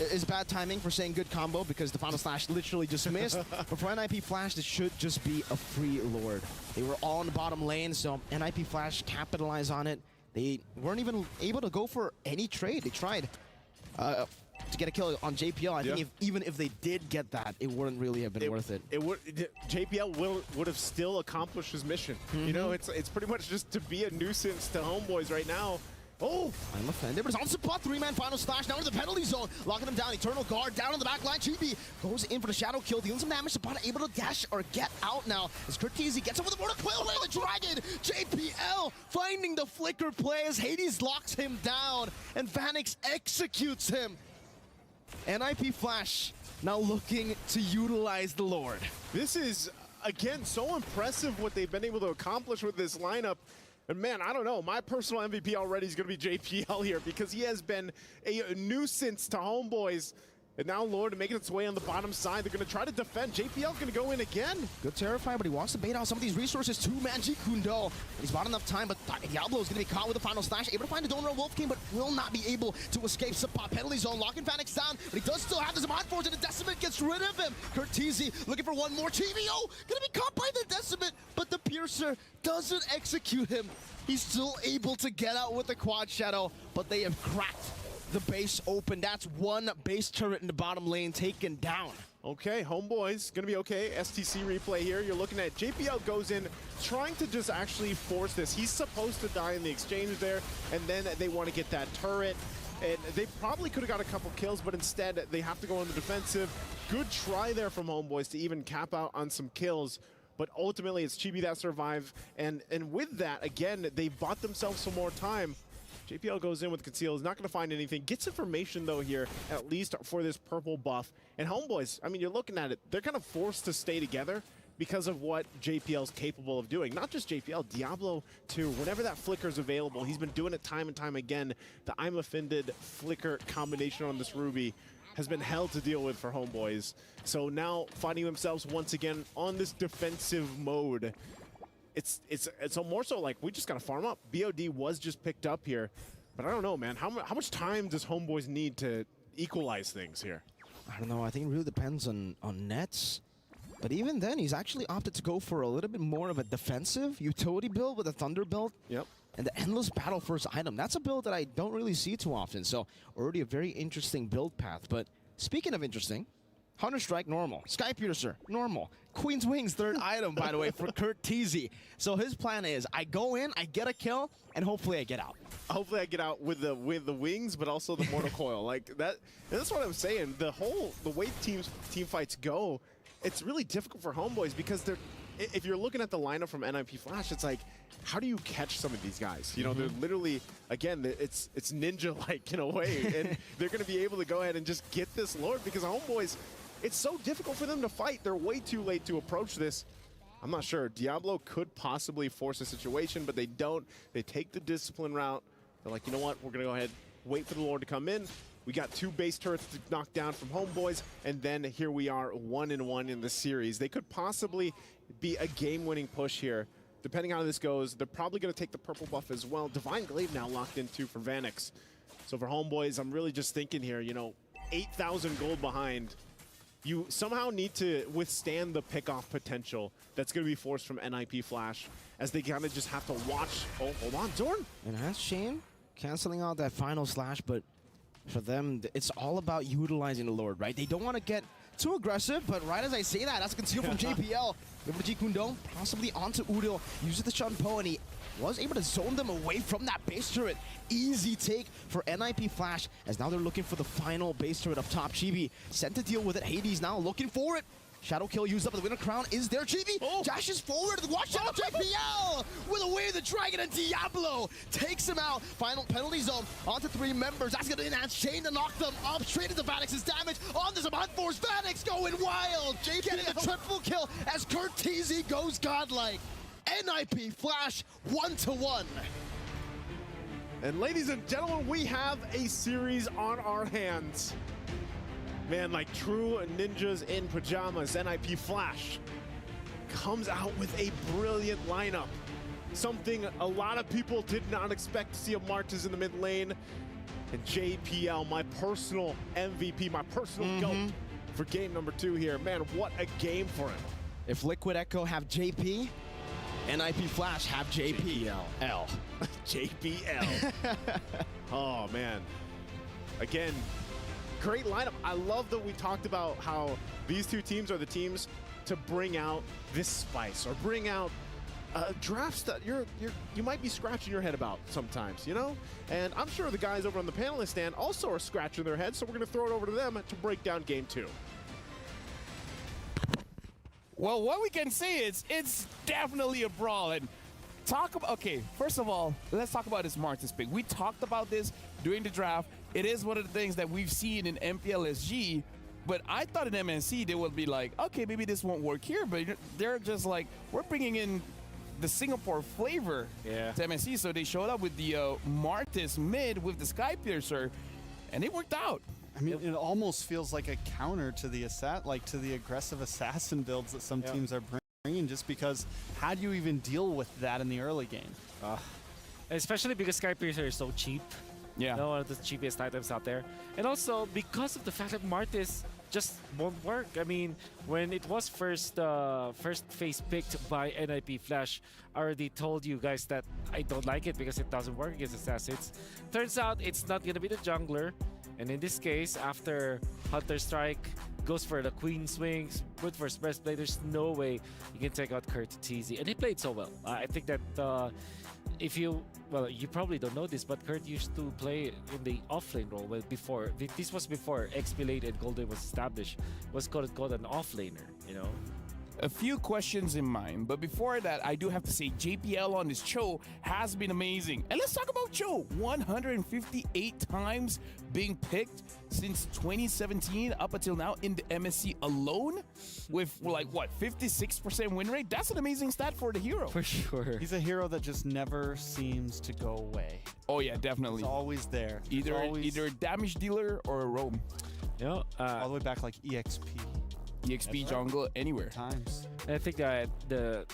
is bad timing for saying good combo because the final slash literally just missed. But for NIP Flash, this should just be a free Lord. They were all in the bottom lane, so NIP Flash capitalized on it. They weren't even able to go for any trade. They tried to get a kill on JPL. I think even if they did get that, it wouldn't really have been worth it. JPL would have still accomplished his mission. You know, it's pretty much just to be a nuisance to Homeboys right now. Oh! I'm offended, but it's on Sapat. 3-man final slash down to the penalty zone. Locking him down. Eternal Guard down on the back line. Chibi goes in for the shadow kill. Dealing some damage. Sapat able to dash or get out now. As Curteasy gets over the Mortal Coil. The Dragon. JPL finding the flicker play as Hades locks him down. And Vanix executes him. NIP Flash now looking to utilize the Lord. This is, again, so impressive what they've been able to accomplish with this lineup. And man, I don't know. My personal MVP already is going to be JPL here because he has been a nuisance to Homeboys. And now Lord making its way on the bottom side. They're going to try to defend. JPL going to go in again. Good Terrify, but he wants to bait out some of these resources. Two-man Jikundo. He's bought enough time, but Diablo is going to be caught with the final slash. Able to find a Donor Wolf King, but will not be able to escape. Support penalty zone. Locking Vanix down, but he does still have this mod force, and the Decimate gets rid of him. Curtizi looking for one more. TVO going to be caught by the Decimate, but the Piercer doesn't execute him. He's still able to get out with the Quad Shadow, but they have cracked the base open. That's one base turret in the bottom lane taken down. Okay, Homeboys gonna be okay. STC replay here. You're looking at JPL goes in, trying to just actually force this. He's supposed to die in the exchange there, and then they want to get that turret. And they probably could have got a couple kills, but instead they have to go on the defensive. Good try there from Homeboys to even cap out on some kills. But ultimately, it's Chibi that survive. And with that, again, they bought themselves some more time. JPL goes in with Conceal, is not going to find anything. Gets information, though, here, at least for this purple buff. And Homeboys, I mean, you're looking at it, they're kind of forced to stay together because of what JPL's capable of doing. Not just JPL, Diablo, too. Whenever that flicker is available, he's been doing it time and time again. The I'm Offended flicker combination on this Ruby has been hell to deal with for Homeboys. So now finding themselves once again on this defensive mode. It's more so like we just gotta farm up. BOD was just picked up here, but I don't know, man. How much time does Homeboys need to equalize things here? I don't know. I think it really depends on Nets. But even then, he's actually opted to go for a little bit more of a defensive utility build with a Thunder build. Yep. And the Endless Battle first item. That's a build that I don't really see too often. So already a very interesting build path. But speaking of interesting, Hunter Strike, normal. Sky Piercer, normal. Queen's Wings, third item, by the way, for Curtizi. So his plan is, I go in, I get a kill, and hopefully I get out. Hopefully I get out with the wings, but also the Mortal Coil. Like that. And that's what I'm saying. The way team fights go, it's really difficult for Homeboys because they're. If you're looking at the lineup from NIP Flash, it's like, how do you catch some of these guys? You know, they're literally, again, it's ninja-like in a way, and they're going to be able to go ahead and just get this Lord because Homeboys, it's so difficult for them to fight. They're way too late to approach this. I'm not sure. Diablo could possibly force a situation, but they don't. They take the discipline route. They're like, you know what? We're going to go ahead, wait for the Lord to come in. We got 2 base turrets to knock down from Homeboys, and then here we are 1-1 in the series. They could possibly be a game-winning push here. Depending on how this goes, they're probably going to take the purple buff as well. Divine Glaive now locked in too for Vanix. So for Homeboys, I'm really just thinking here, you know, 8,000 gold behind. You somehow need to withstand the pick-off potential that's going to be forced from NIP Flash as they kind of just have to watch. Oh, hold on, Zorn. And that's Shane canceling out that final slash, but for them, it's all about utilizing the Lord, right? They don't want to get too aggressive, but right as I say that, that's a conceal from JPL. Able to Jikundo, possibly onto Udil, uses the Shunpo, and he was able to zone them away from that base turret. Easy take for NIP Flash, as now they're looking for the final base turret up top. Chibi sent to deal with it. Hades now looking for it. Shadow kill used up, the winner crown is there. Chibi dashes forward, watch out, JPL with a Way of the Dragon, and Diablo takes him out. Final penalty zone onto 3 members. That's going to enhance Shane to knock them up straight into Vanix's damage. On this Hunt Force, Vanix going wild. Getting a triple kill as Curtizi goes godlike. NIP Flash 1-1. And ladies and gentlemen, we have a series on our hands. Man, like true ninjas in pajamas, NIP Flash comes out with a brilliant lineup. Something a lot of people did not expect to see a Martez in the mid lane. And JPL, my personal MVP, my personal GOAT for game number 2 here. Man, what a game for him. If Liquid Echo have JP, NIP Flash have JPL. JPL. Oh, man. Again, great lineup. I love that we talked about how these 2 teams are the teams to bring out this spice or bring out drafts that you might be scratching your head about sometimes, you know? And I'm sure the guys over on the panelist stand also are scratching their heads, so we're going to throw it over to them to break down game 2. Well, what we can say is it's definitely a brawl. And okay, first of all, let's talk about this Martez pick. We talked about this during the draft. It is one of the things that we've seen in MPLSG, but I thought in MNC they would be like, okay, maybe this won't work here, but they're just like, we're bringing in the Singapore flavor to MSC. So they showed up with the Martis mid with the Sky Piercer, and it worked out. I mean, it almost feels like a counter to the to the aggressive assassin builds that some teams are bringing. Just because, how do you even deal with that in the early game? Especially because Sky Piercer is so cheap. Yeah. One of the cheapest items out there. And also because of the fact that Martis just won't work. I mean, when it was first phase picked by NIP Flash, I already told you guys that I don't like it because it doesn't work against assassins. Turns out it's not going to be the jungler. And in this case, after Hunter Strike goes for the Queen Swings, good for Breastplate, there's no way you can take out Kurt TZ. And he played so well. I think that if you, well, you probably don't know this, but Kurt used to play in the offlane role before. This was before XP Late and Golden was established. Was called an offlaner, you know? A few questions in mind, but before that, I do have to say JPL on this show has been amazing. And let's talk about Cho. 158 times being picked since 2017 up until now in the MSC alone, with like what, 56% win rate. That's an amazing stat for the hero. For sure. He's a hero that just never seems to go away. Oh yeah, definitely. He's always there. Either a damage dealer or a roam. Yeah, all the way back like EXP. EXP jungle anywhere. Times. I think that the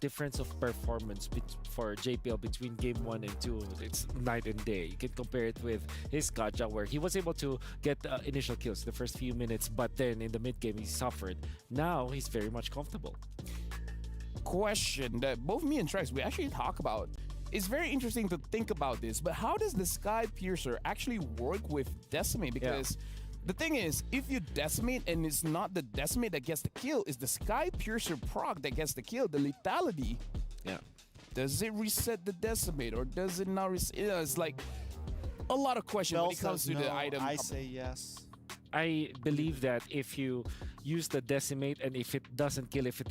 difference of performance for JPL between game 1 and 2, it's night and day. You can compare it with his Gacha, where he was able to get initial kills the first few minutes, but then in the mid game he suffered. Now he's very much comfortable. Question that both me and Trex we actually talk about. It's very interesting to think about this, but how does the Sky Piercer actually work with Decimate? Because the thing is, if you decimate and it's not the decimate that gets the kill, it's the Sky Piercer proc that gets the kill, the lethality. Yeah. Does it reset the decimate or does it not reset? You know, it's like a lot of questions when it comes to the item. I say yes. I believe that if you use the decimate and if it doesn't kill, if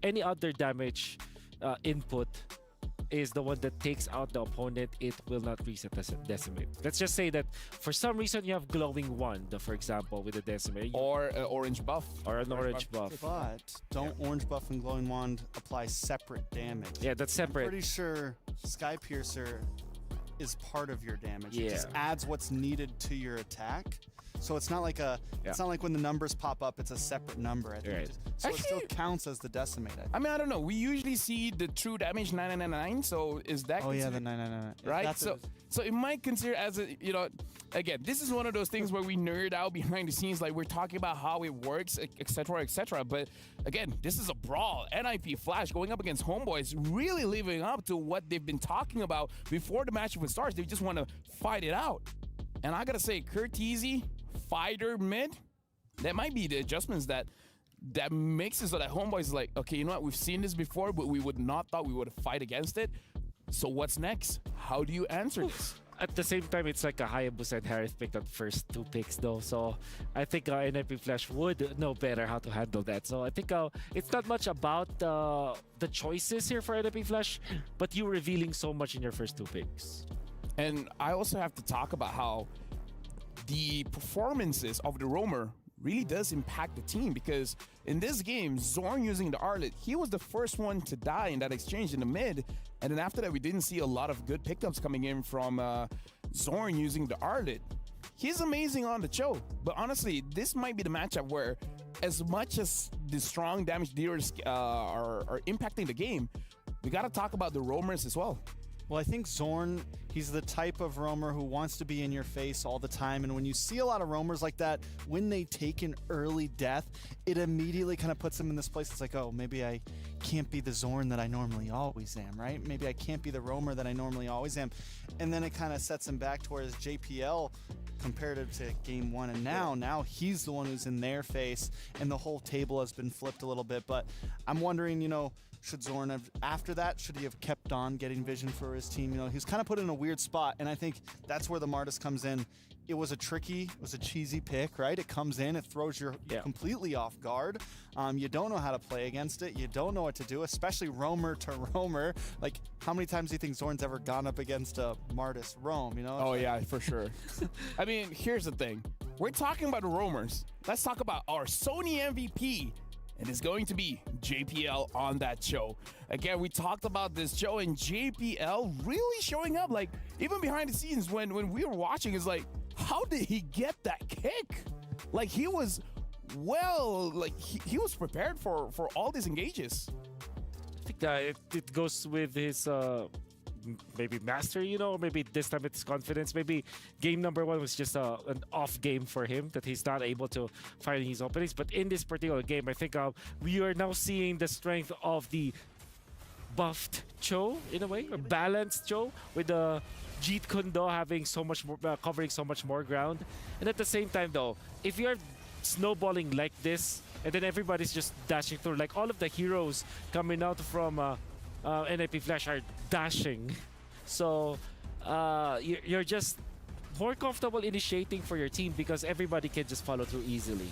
any other damage input is the one that takes out the opponent, it will not reset the decimate. Let's just say that for some reason you have glowing wand, for example, with the decimate. Or an orange buff. Or an orange buff. But don't orange buff and glowing wand apply separate damage? Yeah, that's separate. I'm pretty sure Sky Piercer is part of your damage. Yeah. It just adds what's needed to your attack. So it's not like it's not like when the numbers pop up, it's a separate number. I think. Right. So it still counts as the decimate. I mean, I don't know. We usually see the true damage 999. So is that? Oh yeah, the 999. Right. So it might consider as a, you know, again, this is one of those things where we nerd out behind the scenes, like we're talking about how it works, etc., etc. But again, this is a brawl. NIP Flash going up against Homeboys, really living up to what they've been talking about before the match even starts. They just want to fight it out. And I gotta say, Kurt Easy, fighter mid, that might be the adjustments that makes it so that Homeboys is like, okay, you know what, we've seen this before, but we would not thought we would fight against it. So what's next? How do you answer this? At the same time, it's like a Hayabusa and Harith picked up first 2 picks though, so I think NIP Flash would know better how to handle that. So I think it's not much about the choices here for NIP Flash, but you revealing so much in your first 2 picks. And I also have to talk about how the performances of the roamer really does impact the team, because in this game, Zorn using the Arlet, he was the first one to die in that exchange in the mid, and then after that we didn't see a lot of good pickups coming in from Zorn using the Arlet. He's amazing on the show, but honestly, this might be the matchup where as much as the strong damage dealers are impacting the game, we gotta talk about the roamers as well. Well, I think Zorn, he's the type of roamer who wants to be in your face all the time. And when you see a lot of roamers like that, when they take an early death, it immediately kind of puts them in this place. It's like, oh, maybe I can't be the Zorn that I normally always am, right? Maybe I can't be the roamer that I normally always am. And then it kind of sets him back towards JPL comparative to game 1. And now he's the one who's in their face, and the whole table has been flipped a little bit. But I'm wondering, you know, should Zorn have, after that, should he have kept on getting vision for his team? You know, he's kind of put in a weird spot, and I think that's where the Martis comes in. It was a cheesy pick, right? It comes in, it throws you completely off guard. You don't know how to play against it. You don't know what to do, especially roamer to roamer. Like, how many times do you think Zorn's ever gone up against a Martis roam, you know? Oh yeah, for sure. I mean, here's the thing. We're talking about the roamers. Let's talk about our Sony MVP. and it's going to be JPL on that show. Again, we talked about this show, and JPL really showing up, like, even behind the scenes when we were watching, it's like, how did he get that kick? Like, he was he was prepared for all these engages. I think that it goes with his maybe mastery, maybe this time it's confidence. Maybe game number 1 was just an off game for him, that he's not able to find his openings. But in this particular game, I think we are now seeing the strength of the buffed Cho, in a way, or balanced Cho, with the Jeet Kune Do having so much more, covering so much more ground. And at the same time, though, if you're snowballing like this, and then everybody's just dashing through, like all of the heroes coming out from NIP Flash are dashing, so you're just more comfortable initiating for your team because everybody can just follow through easily.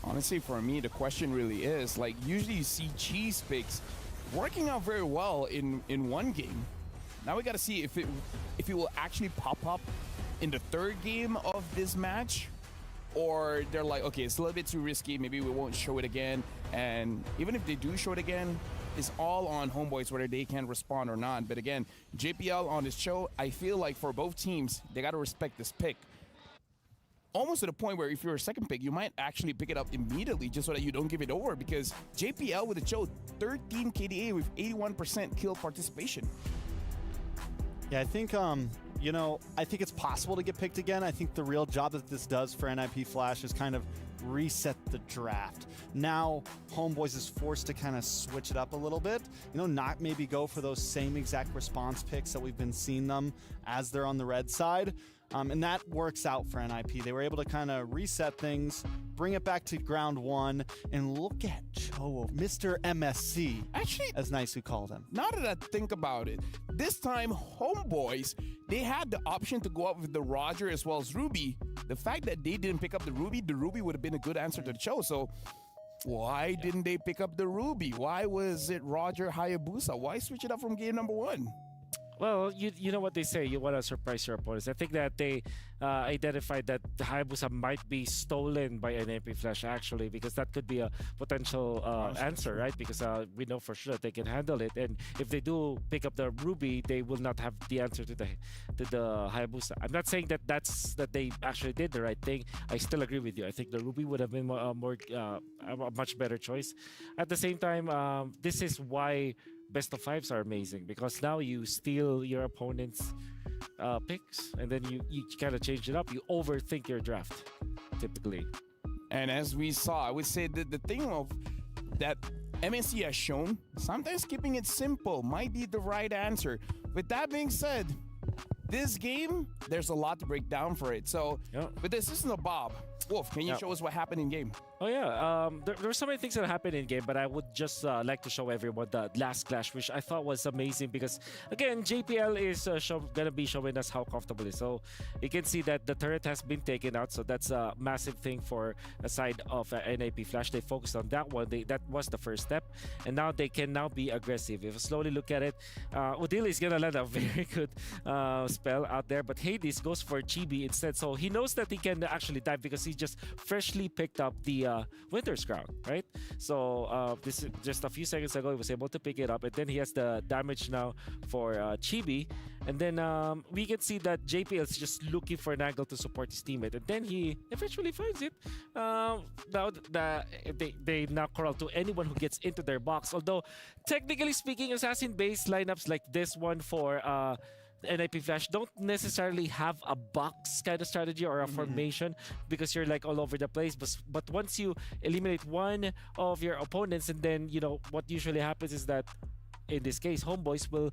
Honestly, for me, the question really is, like, usually you see cheese picks working out very well in one game. Now we got to see if it will actually pop up in the 3rd game of this match, or they're like, okay, it's a little bit too risky, maybe we won't show it again. And even if they do show it again, it's all on Homeboys whether they can respond or not. But again, JPL on this show, I feel like for both teams, they got to respect this pick. Almost to the point where if you're a second pick, you might actually pick it up immediately just so that you don't give it over, because JPL with the show 13 KDA with 81% kill participation. Yeah, I think I think it's possible to get picked again. I think the real job that this does for NIP Flash is kind of reset the draft. Now, Homeboys is forced to kind of switch it up a little bit. Not maybe go for those same exact response picks that we've been seeing them as they're on the red side. And that works out for NIP. They were able to kind of reset things, bring it back to ground 1, and look at Cho, Mr. MSC. Actually, as Nice who called him. Now that I think about it, this time Homeboys, they had the option to go up with the Roger as well as Ruby. The fact that they didn't pick up the Ruby would have been a good answer to the show. So why didn't they pick up the Ruby? Why was it Roger Hayabusa? Why switch it up from game number 1? Well, you know what they say, you want to surprise your opponents. I think that they identified that the Hayabusa might be stolen by NIP Flash, actually, because that could be a potential answer, right? Because we know for sure that they can handle it. And if they do pick up the Ruby, they will not have the answer to the Hayabusa. I'm not saying that they actually did the right thing. I still agree with you. I think the Ruby would have been a much better choice. At the same time, this is why best of 5s are amazing, because now you steal your opponent's picks, and then you kind of change it up. You overthink your draft, typically. And as we saw, I would say that the thing of that MSC has shown, sometimes keeping it simple might be the right answer. With that being said, this game, there's a lot to break down for it. So, with the assistant of Bob, Wolf, can you show us what happened in game? Oh yeah, there were so many things that happened in game, but I would just like to show everyone the last clash, which I thought was amazing because, again, JPL is gonna be showing us how comfortable it is. So you can see that the turret has been taken out, so that's a massive thing for a side of NIP Flash. They focused on that one. That was the first step, and now they can now be aggressive. If you slowly look at it, Udil is gonna land a very good spell out there, but Hades goes for Chibi instead. So he knows that he can actually dive because he just freshly picked up the Winter's Crown, right? So this is just a few seconds ago, he was able to pick it up, and then he has the damage now for Chibi. And then we can see that JPL is just looking for an angle to support his teammate, and then he eventually finds it. Now they now corral to anyone who gets into their box. Although technically speaking, assassin-based lineups like this one for NIP Flash don't necessarily have a box kind of strategy or a formation because you're like all over the place. But once you eliminate one of your opponents, and then what usually happens is that in this case, Homeboys will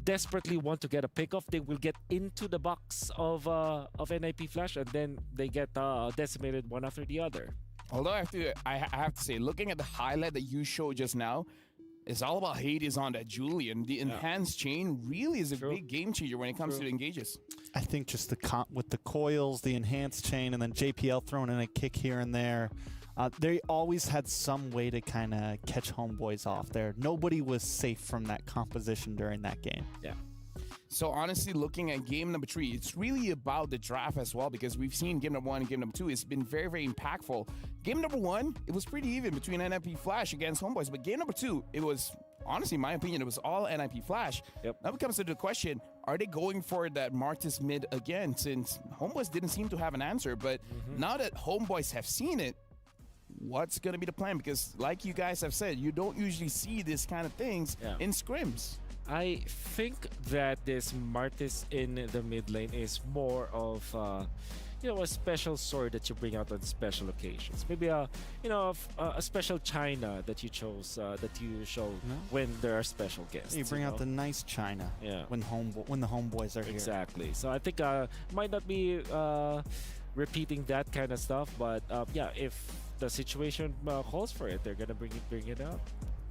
desperately want to get a pickoff. They will get into the box of NIP Flash, and then they get decimated one after the other. Although I have to say, looking at the highlight that you showed just now, it's all about Hades on that Julian. The enhanced chain really is a big game changer when it comes to the engages. I think just with the coils, the enhanced chain, and then JPL throwing in a kick here and there, they always had some way to kind of catch Homeboys off there. Nobody was safe from that composition during that game. Yeah. So honestly, looking at game number 3, it's really about the draft as well, because we've seen game number 1 and game number 2. It's been very, very impactful. Game number 1, it was pretty even between NIP Flash against Homeboys, but game number 2, it was, honestly, in my opinion, it was all NIP Flash. Now it comes to the question, are they going for that Martis mid again, since Homeboys didn't seem to have an answer, but now that Homeboys have seen it, what's going to be the plan? Because like you guys have said, you don't usually see this kind of things in scrims. I think that this Martis in the mid lane is more of a special sword that you bring out on special occasions. Maybe a special China that you chose, that you show when there are special guests. You bring out the nice China when the homeboys are here. Exactly. So I think might not be repeating that kind of stuff, but if the situation calls for it, they're gonna bring it out.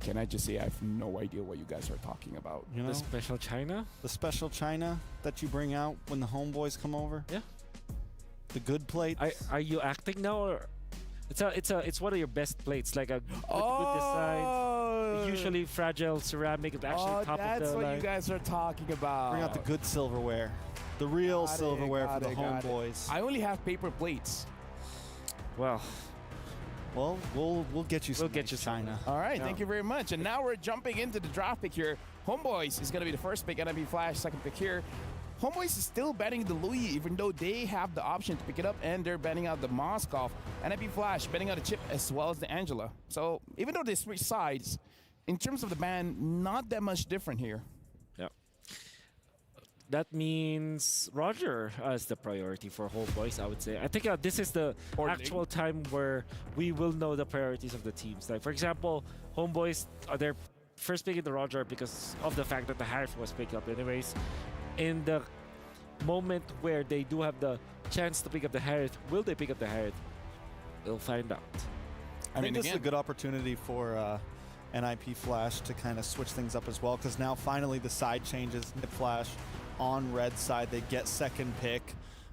Can I just say I have no idea what you guys are talking about? You know, the special China? The special China that you bring out when the homeboys come over? Yeah. The good plates? Are you acting now, or it's one of your best plates, like a good design, usually fragile ceramic, actually top of the line. That's what you guys are talking about. Bring out the good silverware. The real silverware for the homeboys. I only have paper plates. Well, we'll get you some. We'll get you China. All right, thank you very much. And now we're jumping into the draft pick here. Homeboys is going to be the first pick, NIP Flash, second pick here. Homeboys is still betting the Louis, even though they have the option to pick it up, and they're betting out the Moskov. NIP Flash betting out the Chip as well as the Angela. So even though they switch sides, in terms of the ban, not that much different here. Yeah. That means Roger is the priority for Homeboys, I would say. I think this is the actual time where we will know the priorities of the teams. Like, for example, Homeboys, they're first picking the Roger because of the fact that the Harith was picked up anyways. In the moment where they do have the chance to pick up the Harith, will they pick up the Harith? We'll find out. I mean, this is a good opportunity for NIP Flash to kind of switch things up as well, because now finally the side changes. NIP Flash on red side, they get second pick,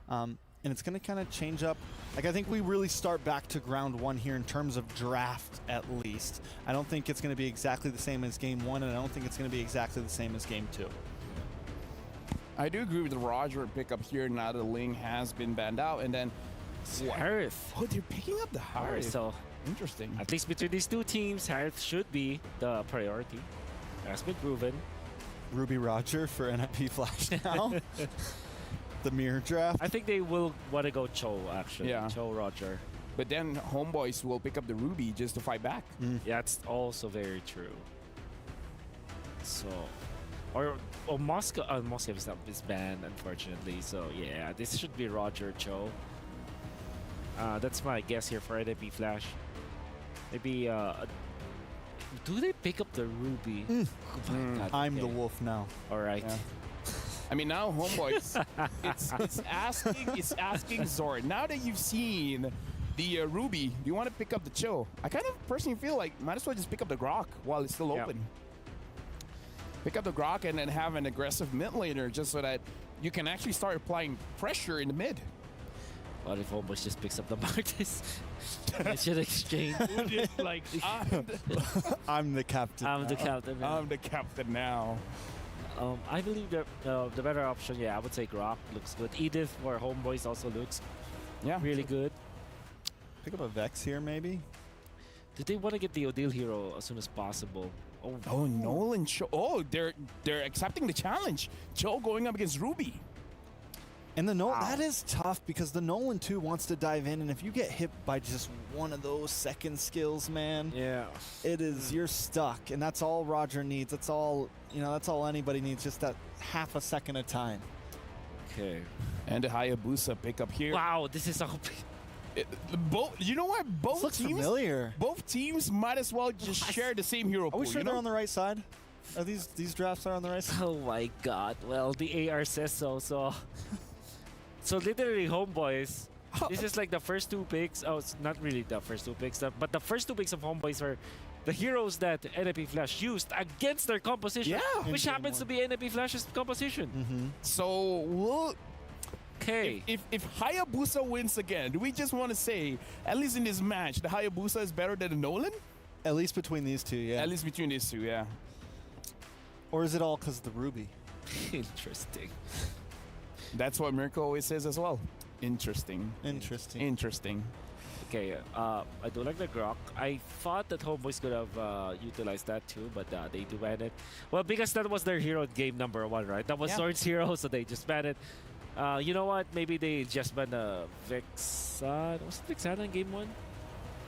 and it's going to kind of change up. Like, I think we really start back to ground 1 here in terms of draft, at least. I don't think it's going to be exactly the same as game 1, and I don't think it's going to be exactly the same as game 2. I do agree with the Roger pickup here now that the Ling has been banned out, and then Harith. Oh, they're picking up the Harith. So interesting. At least between these two teams, Harith should be the priority. That's been proven. Ruby Roger for NIP Flash now. The mirror draft. I think they will want to go Cho, actually. Yeah. Cho Roger. But then Homeboys will pick up the Ruby just to fight back. Yeah, that's also very true. So, or Moscow is banned, unfortunately. So yeah, this should be Roger Cho. That's my guess here for NIP Flash. Maybe do they pick up the Ruby? Oh my God, I'm the wolf now. All right. Yeah. I mean, now Homeboys, it's asking Zord. Now that you've seen the Ruby, do you want to pick up the Cho? I kind of personally feel like might as well just pick up the Grok while it's still open. Pick up the Grok and then have an aggressive mid laner just so that you can actually start applying pressure in the mid. What if Homeboys just picks up the Martis? They should exchange. Like, I'm the captain. I'm the captain. I'm the captain now. I believe that the better option, I would say Grok looks good. Edith for Homeboys also looks really good. Pick up a Vex here, maybe? Did they want to get the Odile hero as soon as possible? Oh, Nolan Cho. Oh, they're accepting the challenge. Cho going up against Ruby. And the Nolan, that is tough because the Nolan too wants to dive in, and if you get hit by just one of those second skills, man, it is you're stuck, and that's all Roger needs. That's all that's all anybody needs, just that half a second of time. Okay. And the Hayabusa pickup here. Wow, this is you know what? Both teams familiar. Both teams might as well just share the same hero pool. Are we sure they're on the right side? Are these drafts are on the right side? Oh my God! Well, the AR says so. So literally, Homeboys. This is like the first 2 picks. Oh, it's not really the first 2 picks, but the first 2 picks of Homeboys are the heroes that NIP Flash used against their composition, which happens to be NIP Flash's composition. So we'll. Okay. If Hayabusa wins again, do we just want to say, at least in this match, the Hayabusa is better than the Nolan? At least between these two, yeah. At least between these two, yeah. Or is it all because of the Ruby? Interesting. That's what Mirko always says as well. Interesting. Interesting. Interesting. Okay, I do like the Grok. I thought that Homeboys could have utilized that too, but they do ban it. Well, because that was their hero game number 1, right? That was Sword's hero, so they just banned it. You know what? Maybe they just banned Vexana. Was it Vexana in game 1?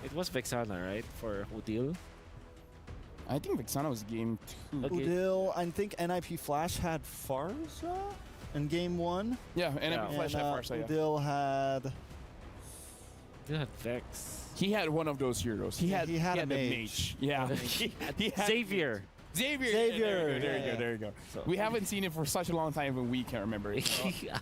It was Vexana, right? For Udil. I think Vexana was game 2. Okay. Udil, I think NIP Flash had Farza in game 1. Yeah, NIP Flash had Farza, yeah. Udil had... Vex. He had one of those heroes. He had a a mage. Yeah. He had Xavier. There you go. So, we haven't seen it for such a long time, even we can't remember it.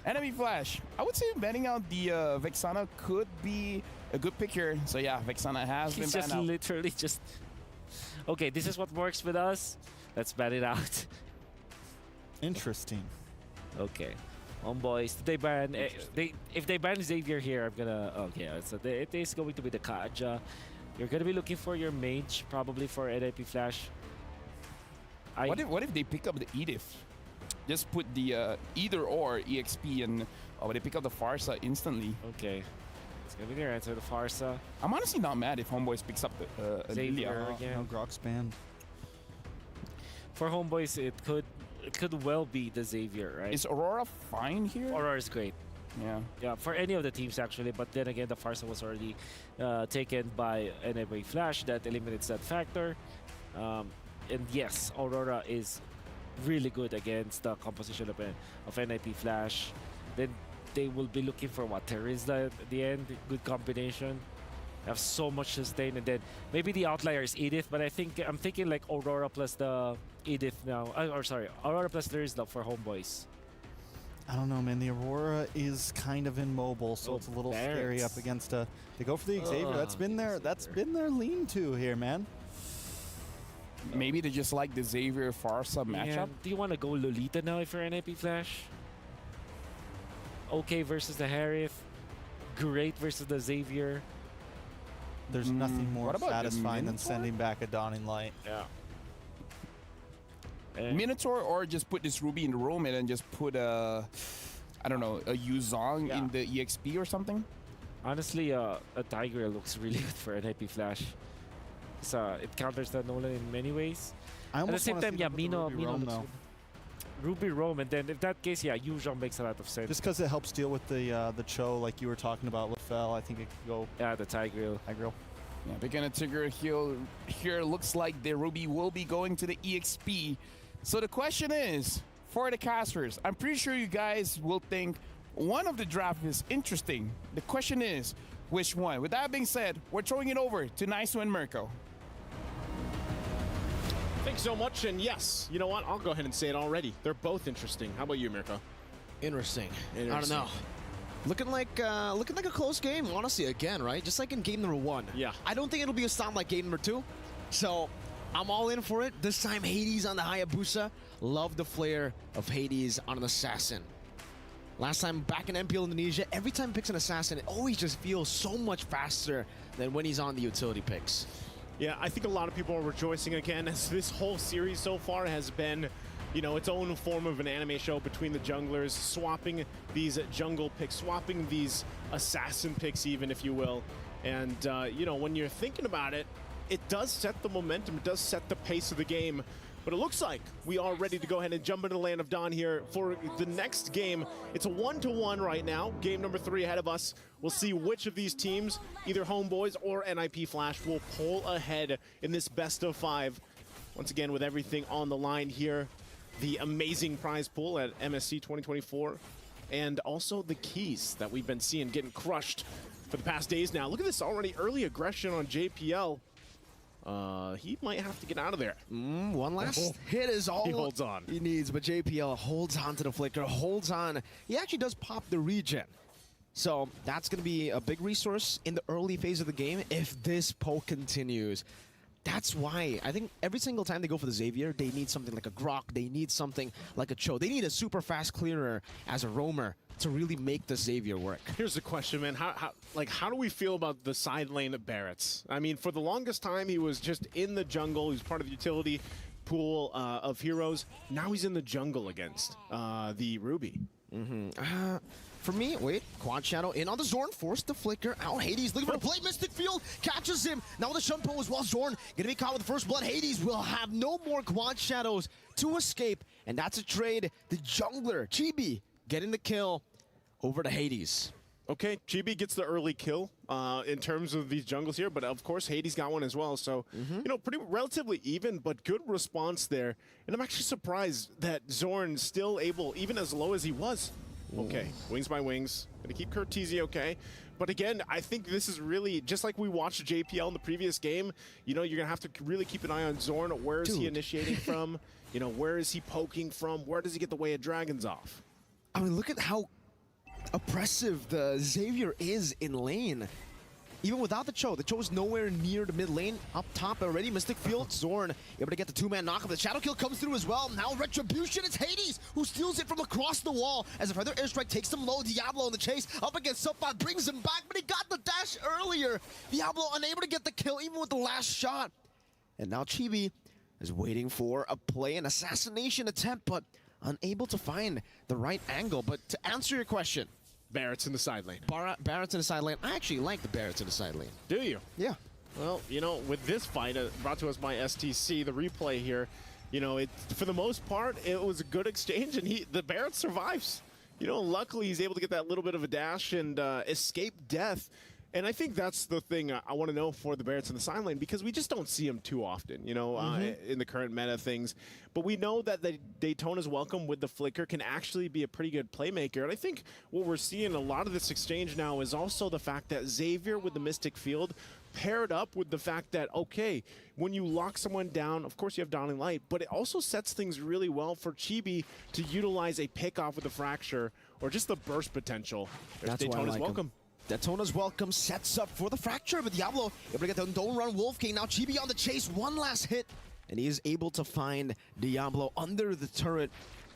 Enemy Flash. I would say banning out the Vexana could be a good pick here. So yeah, Vexana has been He's banned just out. literally just... Okay, this is what works with us. Let's ban it out. Interesting. Okay. Homeboys, did they ban... if they ban Xavier here, I'm gonna... Okay, so it is going to be the Kaja. You're gonna be looking for your mage, probably for NIP Flash. What if they pick up the Edith? Just put the either or EXP and they pick up the Farsa instantly. Okay. It's gonna be their answer, the Farsa. I'm honestly not mad if Homeboys picks up the Xavier Lilia. again. No Grok's banned. For Homeboys, it could well be the Xavier, right? Is Aurora fine here? Aurora is great. Yeah. Yeah, for any of the teams actually, but then again, the Farsa was already taken by NIP Flash. That eliminates that factor. And yes, Aurora is really good against the composition of NIP Flash. Then they will be looking for what? Teresa at the end, good combination. Have so much sustain, and then maybe the outlier is Edith, but I'm thinking like Aurora plus the Edith now. Or sorry, Aurora plus Teresa for Homeboys. I don't know, man. The Aurora is kind of immobile, so it's a little scary up against a... They go for the Xavier. That's been their lean-to here, man. Maybe they just like the Xavier Farsa matchup. Yeah. Do you want to go Lolita now if you're NIP Flash? Okay versus the Harith. Great versus the Xavier. There's nothing more what about the satisfying than Minotaur? sending back a Dawning Light. Yeah. Minotaur, or just put this Ruby in the room and then just put a Yuzong in the EXP or something? Honestly, a Tiger looks really good for NIP Flash. It counters the Nolan in many ways. I At the almost same wanna time, see them with the Mino Ruby Roam, looks though. good. Ruby Roam, and then if that case, Yuzhong makes a lot of sense. Just because it helps deal with the Cho, like you were talking about with Fel, I think it could go... Yeah, the Tigreal. Yeah, picking a Tigger here looks like the Ruby will be going to the EXP. So the question is, for the casters, I'm pretty sure you guys will think one of the draft is interesting. The question is, which one? With that being said, we're throwing it over to Nice and Mirko. Thanks so much, and yes, you know what? I'll go ahead and say it already. They're both interesting. How about you, Mirko? Interesting. I don't know. Looking like a close game, honestly, again, right? Just like in game number 1. Yeah. I don't think it'll be a stomp like game number 2. So I'm all in for it. This time Hades on the Hayabusa. Love the flair of Hades on an assassin. Last time back in MPL Indonesia, every time he picks an assassin, it always just feels so much faster than when he's on the utility picks. Yeah, I think a lot of people are rejoicing again, as this whole series so far has been, you know, its own form of an anime show between the junglers, swapping these jungle picks, swapping these assassin picks even, if you will. And, you know, when you're thinking about it, it does set the momentum, it does set the pace of the game. But it looks like we are ready to go ahead and jump into the Land of Dawn here for the next game. It's a 1-1 right now. Game number 3 ahead of us. We'll see which of these teams, either Homeboys or NIP Flash, will pull ahead in this best of 5. Once again, with everything on the line here, the amazing prize pool at MSC 2024, and also the keys that we've been seeing getting crushed for the past days now. Look at this already, early aggression on JPL. He might have to get out of there. One last hit is all he holds on. He needs, but JPL holds on to the flicker, holds on. He actually does pop the regen. So that's going to be a big resource in the early phase of the game if this poke continues. That's why I think every single time they go for the Xavier, they need something like a Grok, they need something like a Cho. They need a super fast clearer as a roamer to really make the Xavier work. Here's the question, man. How do we feel about the side lane of Barrett's? I mean, for the longest time, he was just in the jungle. He was part of the utility, pool of heroes. Now he's in the jungle against the Ruby. For me, wait, Quad Shadow in on the Zorn, forced to flicker out. Hades looking for the play, Mystic Field catches him. Now the Shunpo as well. Zorn gonna be caught with the first blood. Hades will have no more Quad Shadows to escape, and that's a trade. The jungler, Chibi, getting the kill over to Hades. Okay, Chibi gets the early kill in terms of these jungles here, but of course Hades got one as well. So, you know, pretty relatively even, but good response there. And I'm actually surprised that Zorn's still able, even as low as he was. Okay, wings by wings. Gonna keep Curtizi okay. But again, I think this is really, just like we watched JPL in the previous game, you know, you're gonna have to really keep an eye on Zorn. Where is he initiating from? You know, where is he poking from? Where does he get the Way of Dragons off? I mean, look at how oppressive the Xavier is in lane. Even without the Cho is nowhere near the mid lane. Up top already, Mystic Field, Zorn able to get the two-man knockup. The Shadow Kill comes through as well. Now Retribution, it's Hades who steals it from across the wall as a further airstrike takes him low. Diablo in the chase, up against Subbot, brings him back, but he got the dash earlier. Diablo unable to get the kill even with the last shot. And now Chibi is waiting for a play, an assassination attempt, but unable to find the right angle. But to answer your question, Barrett's in the side lane. Barrett's in the side lane. I actually like the Barrett's in the side lane. Do you? Yeah. Well, you know, with this fight brought to us by STC, the replay here, you know, for the most part, it was a good exchange, and the Barrett survives. You know, luckily he's able to get that little bit of a dash and escape death. And I think that's the thing I want to know for the Barretts in the side lane, because we just don't see them too often, you know, in the current meta things. But we know that the Daytona's Welcome with the Flicker can actually be a pretty good playmaker. And I think what we're seeing a lot of this exchange now is also the fact that Xavier with the Mystic Field paired up with the fact that, okay, when you lock someone down, of course you have Dawning Light, but it also sets things really well for Chibi to utilize a pick-off with the Fracture or just the burst potential. There's Daytona's Welcome. Daytona's Welcome sets up for the Fracture, but Diablo able to get the Don't Run Wolf King. Now Chibi on the chase, one last hit, and he is able to find Diablo under the turret.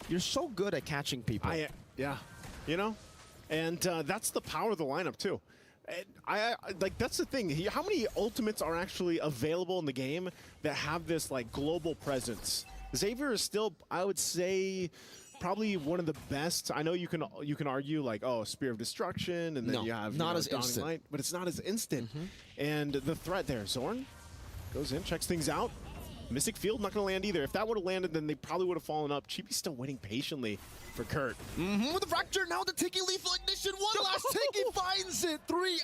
You're so good at catching people. Yeah, you know, and that's the power of the lineup too. I like, that's the thing. How many ultimates are actually available in the game that have this like global presence? Xavier is still, I would say, probably one of the best. I know you can argue like, oh, Spear of Destruction, and then you have not as Dawning instant, Light, but it's not as instant. And the threat there, Zorn goes in, checks things out. Mystic Field not going to land either. If that would have landed, then they probably would have fallen up. Chibi's still waiting patiently for Kurt. With the Fracture, now the Tiki Lethal Ignition. One last Tiki finds it. 3-0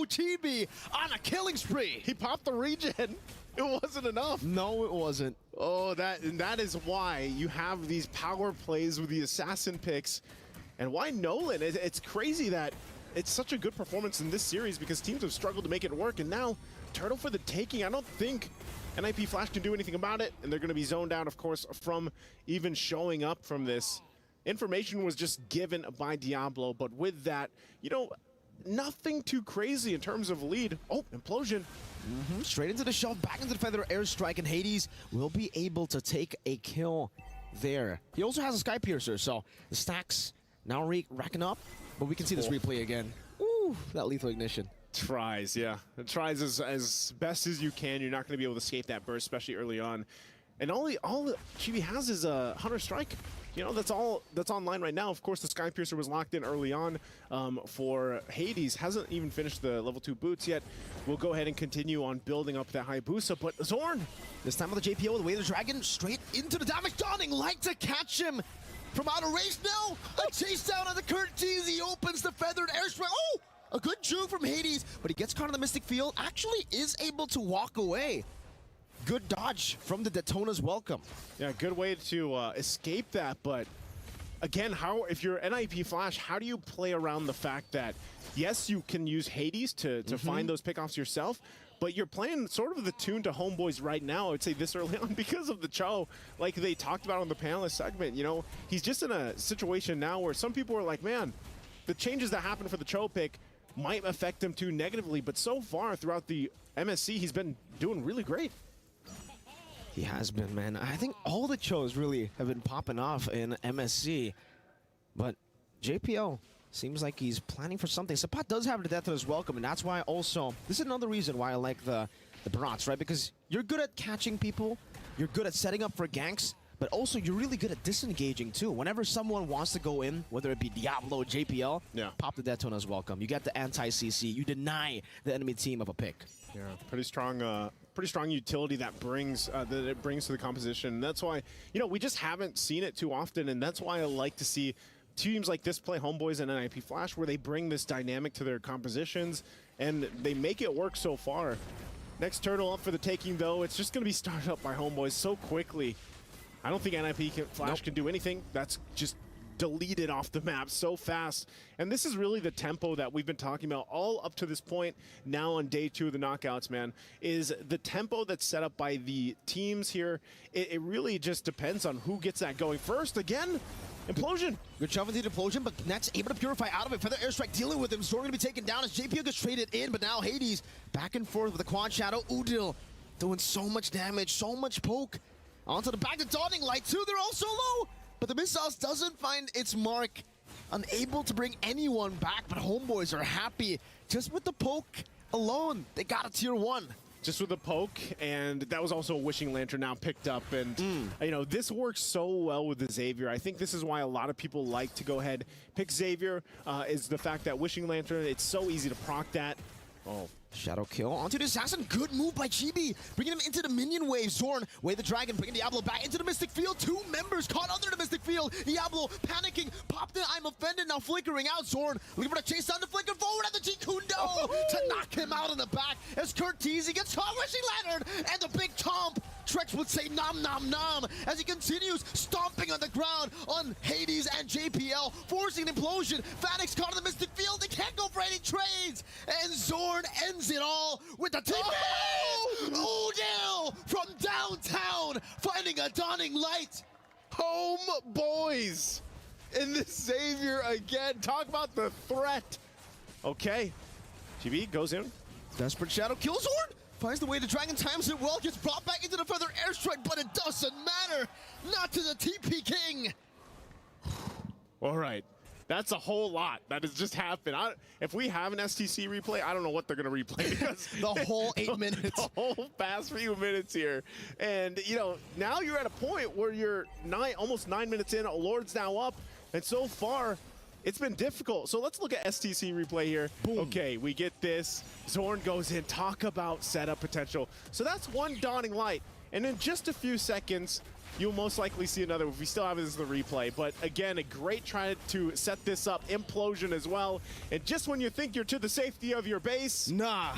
Chibi on a killing spree. He popped the regen. It wasn't enough. No, it wasn't. Oh, that is why you have these power plays with the assassin picks, and why Nolan. It's crazy that it's such a good performance in this series because teams have struggled to make it work, and now Turtle for the taking. I don't think NIP Flash can do anything about it, and they're going to be zoned out, of course, from even showing up from this. Information was just given by Diablo, but with that, you know, nothing too crazy in terms of lead. Oh, Implosion. Straight into the shove, back into the Feather Airstrike, and Hades will be able to take a kill there. He also has a Sky Piercer, so the stacks now racking up, but we can see this replay again. Ooh, that Lethal Ignition. Tries, yeah. It tries as best as you can. You're not going to be able to escape that burst, especially early on. And all Chibi has is a Hunter Strike. You know, that's all that's online right now. Of course, the Sky Piercer was locked in early on for Hades. Hasn't even finished the level 2 boots yet. We'll go ahead and continue on building up that Hayabusa. But Zorn, this time with the JPO with the Way of the Dragon, straight into the damage. Dawning Light to catch him from outer range. No, a chase down on the Curtiz. He opens the Feathered Airstrike. Oh, a good juke from Hades, but he gets caught in the Mystic Field. Actually is able to walk away. Good dodge from the Daytona's Welcome. Yeah, good way to escape that, but again, if you're NIP Flash, how do you play around the fact that, yes, you can use Hades to find those pickoffs yourself, but you're playing sort of the tune to Homeboys right now, I would say this early on, because of the Cho, like they talked about on the panelist segment. You know, he's just in a situation now where some people are like, man, the changes that happened for the Cho pick might affect him too negatively, but so far throughout the MSC, he's been doing really great. He has been, man. I think all the Chos really have been popping off in MSC. But JPO seems like he's planning for something. Sapat does have the Death of his Welcome, and that's why also, this is another reason why I like the Barats, right? Because you're good at catching people, you're good at setting up for ganks, but also you're really good at disengaging too. Whenever someone wants to go in, whether it be Diablo, JPL, pop the Detonah is welcome. You get the anti-CC. You deny the enemy team of a pick. Yeah, pretty strong utility that it brings to the composition. And that's why, you know, we just haven't seen it too often, and that's why I like to see teams like this play Homeboys and NIP Flash, where they bring this dynamic to their compositions, and they make it work so far. Next turtle up for the taking, though. It's just going to be started up by Homeboys so quickly. I don't think NIP Flash can do anything. That's just deleted off the map so fast. And this is really the tempo that we've been talking about all up to this point now on day 2 of the knockouts, man, is the tempo that's set up by the teams here. It really just depends on who gets that going first. Again, Implosion. Good shove into the Implosion, but Net's able to purify out of it. Feather Airstrike dealing with him. Zorn going to be taken down as JPL gets traded in, but now Hades back and forth with the Quad Shadow. Udil doing so much damage, so much poke. Onto the back, the Dawning Light too. They're all so low, but the missiles doesn't find its mark. Unable to bring anyone back, but Homeboys are happy. Just with the poke alone, they got a tier 1. Just with the poke, and that was also a Wishing Lantern now picked up, and you know, this works so well with the Xavier. I think this is why a lot of people like to go ahead pick Xavier, is the fact that Wishing Lantern, it's so easy to proc that. Oh. Shadow kill onto the assassin. Good move by Chibi, bringing him into the minion wave. Zorn, Way the Dragon, bringing Diablo back into the Mystic Field. 2 members caught under the Mystic Field. Diablo panicking, popped in. I'm offended, now flickering out. Zorn looking for the chase down to flicker forward at the Jikundo to knock him out in the back as Kurt Teasy gets caught. Wishing Lantern and the big chomp. Trex would say nom nom nom as he continues stomping on the ground on Hades and JPL, forcing an implosion. Fanix caught in the Mystic Field. They can't go for any trades, and Zorn ends it all with the TP! Udil from downtown finding a Dawning Light. Homeboys in the Xavier again. Talk about the threat. Okay, GB goes in. Desperate Shadow kills Zorn. Finds the way the Dragon times it well, gets brought back into the Feather Airstrike, but it doesn't matter. Not to the TP King. All right. That's a whole lot that has just happened. If we have an STC replay, I don't know what they're going to replay. Because the whole 8 minutes. The whole past few minutes here. And, you know, now you're at a point where you're almost 9 minutes in. Lord's now up. And so far, it's been difficult. So let's look at STC replay here. Boom. Okay, we get this. Zorn goes in. Talk about setup potential. So that's one Dawning Light. And in just a few seconds, you'll most likely see another if we still have this in the replay. But again, a great try to set this up. Implosion as well. And just when you think you're to the safety of your base. Nah.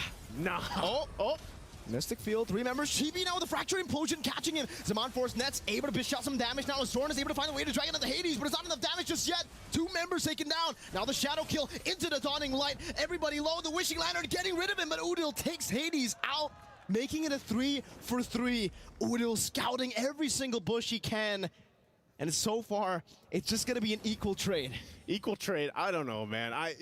Oh. Mystic Field, 3 members. Chibi now with the Fracture Implosion catching him. Zaman Force Nets able to dish out some damage. Now Zorn is able to find the way to Dragon of the Hades, but it's not enough damage just yet. 2 members taken down. Now the Shadow kill into the Dawning Light. Everybody low. The Wishing Lantern getting rid of him, but Udil takes Hades out, making it a 3 for 3. Udil scouting every single bush he can. And so far, it's just going to be an equal trade. Equal trade, I don't know, man. I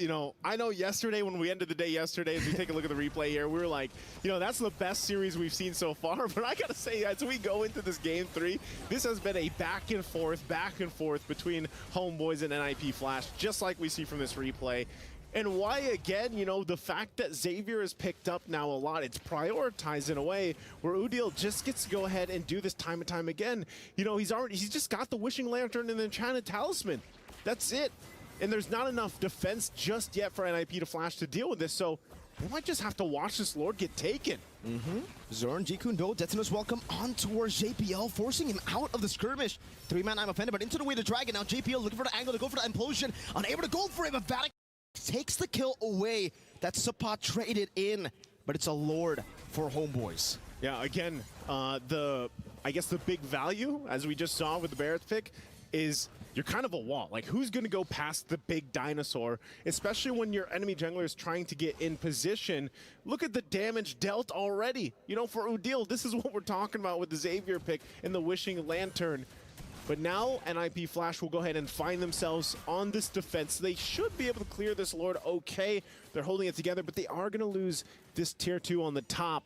know yesterday when we ended the day yesterday, as we take a look at the replay here, we were like, you know, that's the best series we've seen so far. But I got to say, as we go into this game 3, this has been a back and forth between Homeboys and NIP Flash, just like we see from this replay. And why, again, you know, the fact that Xavier is picked up now a lot, it's prioritized in a way where Udil just gets to go ahead and do this time and time again. You know, he's just got the Wishing Lantern and the Enchanted Talisman. That's it. And there's not enough defense just yet for NIP to Flash to deal with this, so they might just have to watch this Lord get taken. Zorn, Jikundo, Detonah's welcome on towards JPL, forcing him out of the skirmish. 3-man, I'm offended, but into the way to Dragon. Now JPL looking for the angle to go for the implosion. Unable to go for it, but Vatic takes the kill away. That Sapot traded in, but it's a Lord for Homeboys. Yeah, again, I guess the big value, as we just saw with the Barrett's pick, is you're kind of a wall. Like, who's going to go past the big dinosaur, especially when your enemy jungler is trying to get in position? Look at the damage dealt already. You know, for Udil, this is what we're talking about with the Xavier pick and the Wishing Lantern. But now NIP Flash will go ahead and find themselves on this defense. They should be able to clear this Lord okay. They're holding it together, but they are going to lose this tier 2 on the top.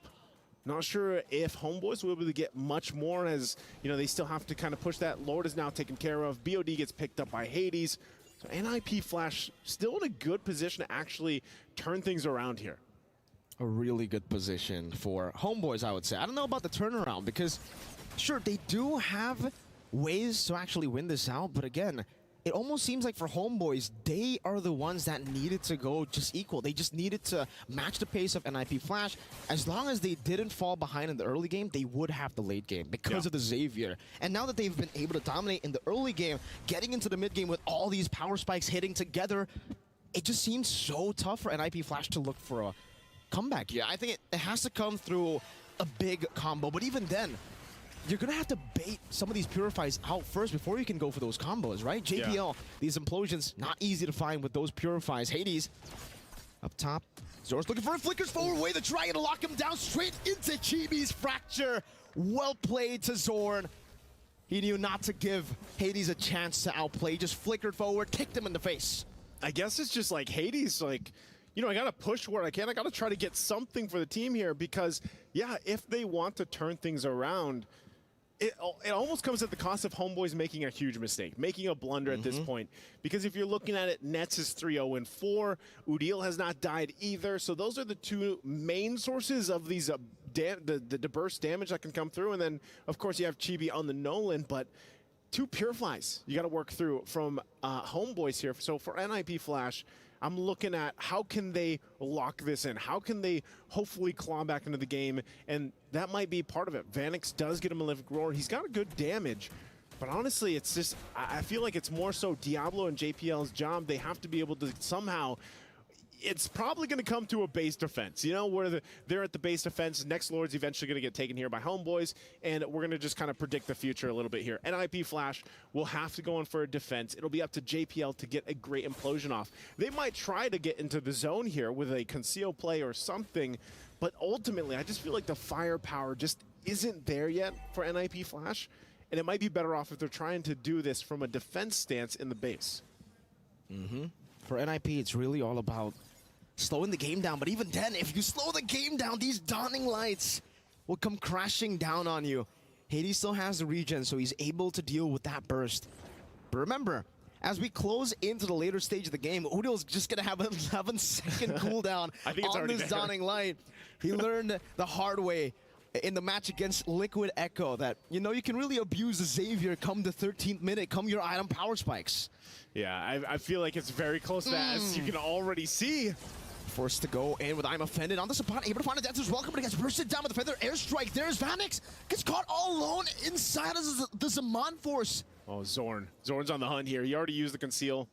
Not sure if Homeboys will be able to get much more, as, you know, they still have to kind of push that. Lord is now taken care of. BOD gets picked up by Hades. So NIP Flash still in a good position to actually turn things around here. A really good position for Homeboys, I would say. I don't know about the turnaround, because Sure, they do have ways to actually win this out, but again, it almost seems like for Homeboys, they are the ones that needed to go just equal. They just needed to match the pace of NIP Flash. As long as they didn't fall behind in the early game, they would have the late game because of the Xavier. And now that they've been able to dominate in the early game, getting into the mid game with all these power spikes hitting together, it just seems so tough for NIP Flash to look for a comeback here. I think it has to come through a big combo, but even then, you're going to have to bait some of these Purifies out first before you can go for those combos, right? JPL, these implosions, not easy to find with those Purifies. Hades, up top. Zorn's looking for a flickers forward way to try and lock him down straight into Chibi's fracture. Well played to Zorn. He knew not to give Hades a chance to outplay. Just flickered forward, kicked him in the face. I guess it's just like Hades, like, you know, I got to push where I can. I got to try to get something for the team here because, yeah, if they want to turn things around, it almost comes at the cost of Homeboys making a huge mistake, making a blunder at this point. Because if you're looking at it, Nets is 3-0-4. Udil has not died either. So those are the two main sources of these the burst damage that can come through. And then, of course, you have Chibi on the Nolan. But two Purifies you got to work through from Homeboys here. So for NIP Flash, I'm looking at how can they lock this in? How can they hopefully claw back into the game? And that might be part of it. Vanix does get a Malefic Roar. He's got a good damage. But honestly, it's just, I feel like it's more so Diablo and JPL's job. They have to be able to somehow, it's probably going to come to a base defense, you know, where they're at the base defense. Next Lord's eventually going to get taken here by Homeboys, and we're going to just kind of predict the future a little bit here. NIP Flash will have to go in for a defense. It'll be up to JPL to get a great implosion off. They might try to get into the zone here with a conceal play or something, but ultimately, I just feel like the firepower just isn't there yet for NIP Flash, and it might be better off if they're trying to do this from a defense stance in the base. For NIP, it's really all about slowing the game down. But even then, if you slow the game down, these dawning lights will come crashing down on you. Hades still has the regen, so he's able to deal with that burst. But remember, as we close into the later stage of the game, Udil's just going to have an 11-second cooldown on this dawning light. He learned the hard way in the match against Liquid Echo that, you know, you can really abuse the Xavier come the 13th minute, come your item power spikes. Yeah, I feel like it's very close to that, as you can already see. Forced to go in with I'm Offended on the spot, able to find a death as well, but he gets bursted down with the feather airstrike. There's Vanix, gets caught all alone inside of the Zaman Force. Oh, Zorn. Zorn's on the hunt here. He already used the conceal.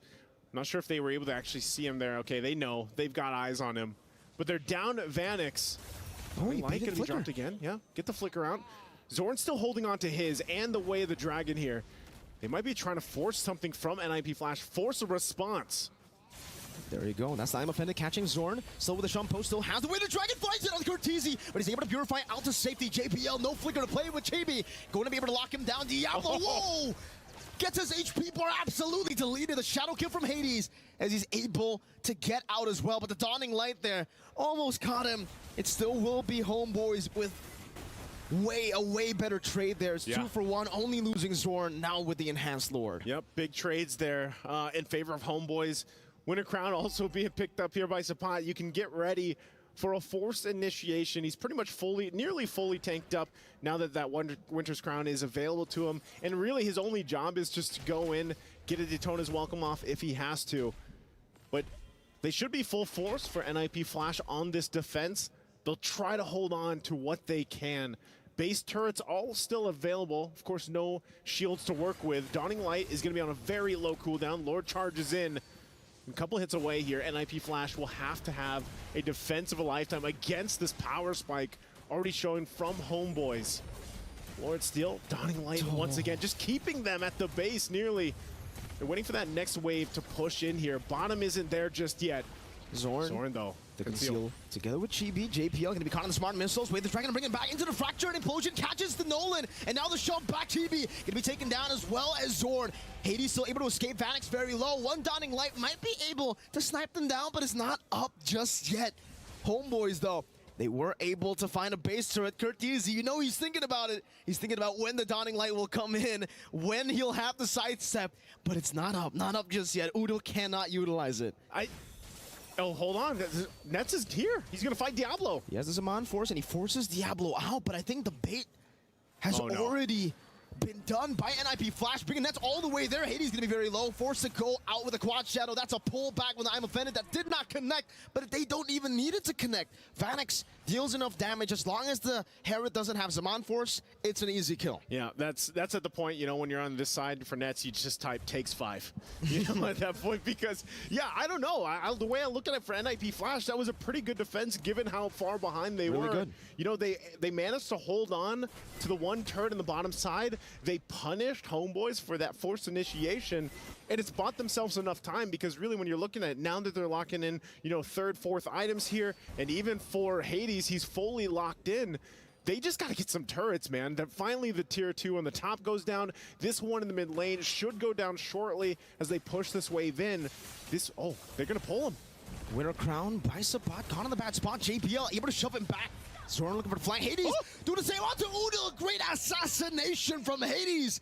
I'm not sure if they were able to actually see him there. Okay, they know. They've got eyes on him. But they're down Vanix. Oh, he Light gonna be dropped again. Yeah, get the flicker out. Zorn's still holding on to his and the way of the dragon here. They might be trying to force something from NIP Flash, force a response. There you go. That's the I'm Offended catching Zorn. Still with the Sean Post, still has the way the dragon finds it on Cortese, but he's able to purify out to safety. JPL, no flicker to play with Chibi. Going to be able to lock him down. Diablo, whoa! Gets his HP bar absolutely deleted. The shadow kill from Hades as he's able to get out as well. But the dawning light there almost caught him. It still will be Homeboys with a way better trade there. It's 2 for 1, only losing Zorn now with the Enhanced Lord. Yep, big trades there in favor of Homeboys. Winter Crown also being picked up here by Sapat. You can get ready for a forced initiation. He's pretty much nearly fully tanked up now that Winter's Crown is available to him. And really his only job is just to go in, get a Daytona's welcome off if he has to. But they should be full force for NIP Flash on this defense. They'll try to hold on to what they can. Base turrets all still available. Of course, no shields to work with. Dawning Light is going to be on a very low cooldown. Lord charges in. A couple hits away here. NIP Flash will have to have a defense of a lifetime against this power spike already showing from Homeboys. Lord Steel, Dawning Light once again, just keeping them at the base nearly. They're waiting for that next wave to push in here. Bottom isn't there just yet. Zorn though. The conceal together with Chibi. JPL going to be caught on the smart missiles. Wait, the dragon to bring him back into the fracture, and implosion catches the Nolan. And now the shove back. Chibi going to be taken down as well as Zorn. Hades still able to escape. Vanix very low. One Dawning Light might be able to snipe them down, but it's not up just yet. Homeboys though, they were able to find a base turret. Cortese, you know he's thinking about it. He's thinking about when the Dawning Light will come in, when he'll have the sidestep, but it's not up just yet. Udil cannot utilize it. Oh, hold on. Nets is here. He's going to fight Diablo. He has the Zaman Force, and he forces Diablo out, but I think the bait has already been done by NIP Flash, bringing Nets all the way there. Hades going to be very low, forced to go out with a quad shadow. That's a pullback when I'm offended. That did not connect, but they don't even need it to connect. Vanix deals enough damage. As long as the Herod doesn't have Zaman Force, it's an easy kill. Yeah, that's at the point, you know, when you're on this side for Nets, you just type takes 5. You know, at that point, because, yeah, I don't know. The way I look at it for NIP Flash, that was a pretty good defense given how far behind they were. Good. You know, they managed to hold on to the one turret in the bottom side. They punished Homeboys for that forced initiation, and it's bought themselves enough time because really when you're looking at it, now that they're locking in, you know, 3rd, 4th items here, and even for Hades, he's fully locked in. They just got to get some turrets, man. That finally the tier 2 on the top goes down. This one in the mid lane should go down shortly as they push this wave in. They're going to pull him. Winter Crown by Sabat, caught on the bad spot. JPL able to shove him back. Zoran looking for the flank. Hades doing the same onto Udil. Great assassination from Hades.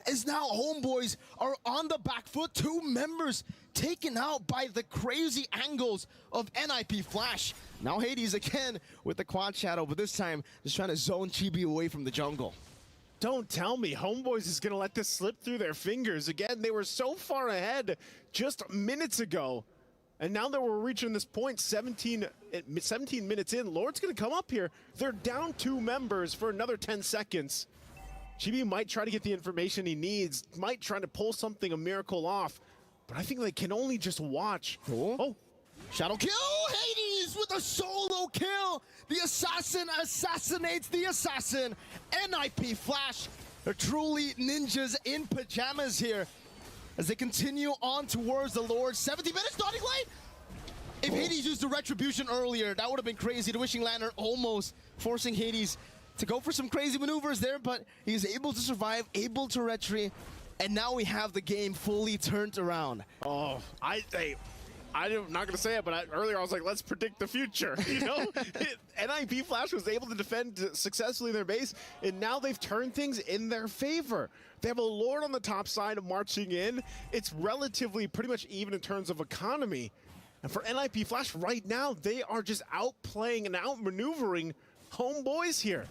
As now Homeboys are on the back foot. 2 members taken out by the crazy angles of NIP Flash. Now Hades again with the quad shadow, but this time just trying to zone Chibi away from the jungle. Don't tell me Homeboys is going to let this slip through their fingers. Again, they were so far ahead just minutes ago. And now that we're reaching this point, 17 minutes in, Lord's going to come up here. They're down 2 members for another 10 seconds. Chibi might try to get the information he needs, might try to pull something, a miracle off, but I think they can only just watch. Oh, shadow kill! Hades with a solo kill! The assassin assassinates the assassin. NIP Flash are truly ninjas in pajamas here as they continue on towards the Lord. 70 minutes, Dotting Lane! If Hades used the Retribution earlier, that would have been crazy. The Wishing Lantern almost forcing Hades to go for some crazy maneuvers there, but he's able to survive, able to retry, and now we have the game fully turned around. Oh, I'm not going to say it, but earlier I was like, let's predict the future, you know? NIP Flash was able to defend successfully their base, and now they've turned things in their favor. They have a Lord on the top side marching in. It's relatively pretty much even in terms of economy. And for NIP Flash right now, they are just outplaying and outmaneuvering Homeboys here.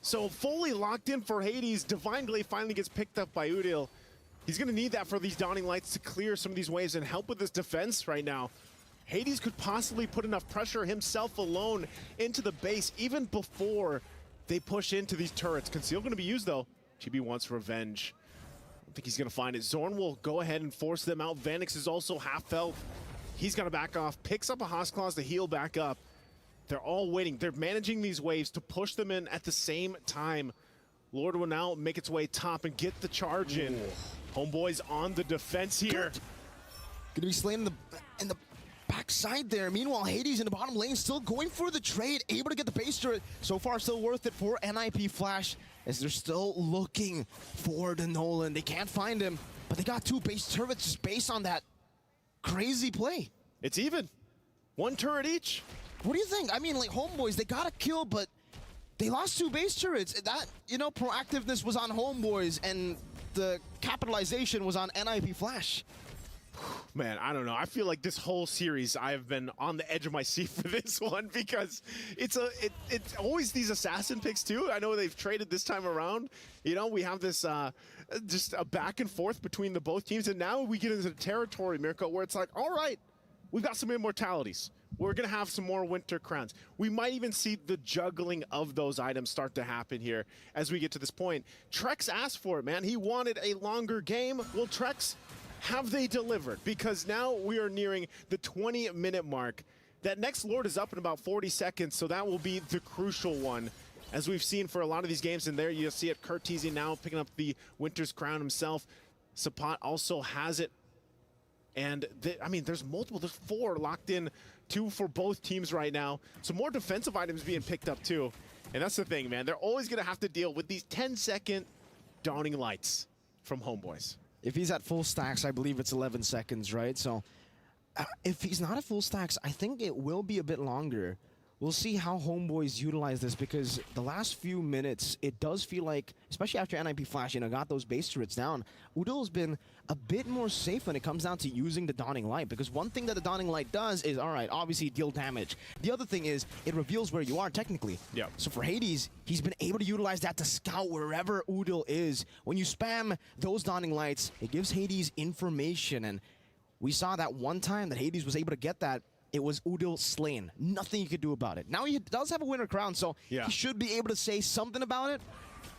So fully locked in for Hades. Divine Glaive finally gets picked up by Udil. He's going to need that for these Dawning Lights to clear some of these waves and help with this defense right now. Hades could possibly put enough pressure himself alone into the base even before they push into these turrets. Conceal going to be used though. Chibi wants revenge. I don't think he's going to find it. Zorn will go ahead and force them out. Vanix is also half health. He's going to back off, picks up a Host Claws to heal back up. They're all waiting. They're managing these waves to push them in at the same time. Lord will now make its way top and get the charge in. Homeboys on the defense here. Gonna be slain in the backside there. Meanwhile, Hades in the bottom lane still going for the trade, able to get the base turret. So far, still worth it for NIP Flash as they're still looking for the Nolan. They can't find him, but they got 2 base turrets just based on that crazy play. It's even. 1 turret each. What do you think? I mean, like, Homeboys, they got a kill, but they lost 2 base turrets. That, you know, proactiveness was on Homeboys, and the capitalization was on NIP Flash. Man, I don't know. I feel like this whole series, I have been on the edge of my seat for this one because it's always these assassin picks too. I know they've traded this time around. You know, we have this just a back and forth between the both teams, and now we get into territory, Mirko, where it's like, all right, we've got some immortalities. We're going to have some more Winter Crowns. We might even see the juggling of those items start to happen here as we get to this point. Trex asked for it, man. He wanted a longer game. Well, Trex, have they delivered? Because now we are nearing the 20-minute mark. That next Lord is up in about 40 seconds, so that will be the crucial one. As we've seen for a lot of these games, and there you'll see it, Kurt teasing now, picking up the Winter's Crown himself. Sapat also has it. And, I mean, there's multiple. There's 4 locked in, 2 for both teams right now. So more defensive items being picked up, too. And that's the thing, man. They're always going to have to deal with these 10-second Dawning Lights from Homeboys. If he's at full stacks, I believe it's 11 seconds, right? So if he's not at full stacks, I think it will be a bit longer. We'll see how Homeboys utilize this, because the last few minutes, it does feel like, especially after NIP Flash, got those base turrets down, Udil's been a bit more safe when it comes down to using the Dawning Light, because one thing that the Dawning Light does is, all right, obviously deal damage. The other thing is, it reveals where you are technically. Yeah. So for Hades, he's been able to utilize that to scout wherever Udil is. When you spam those Dawning Lights, it gives Hades information, and we saw that one time that Hades was able to get that. It was Udil slain. Nothing you could do about it. Now he does have a winner crown, so he should be able to say something about it,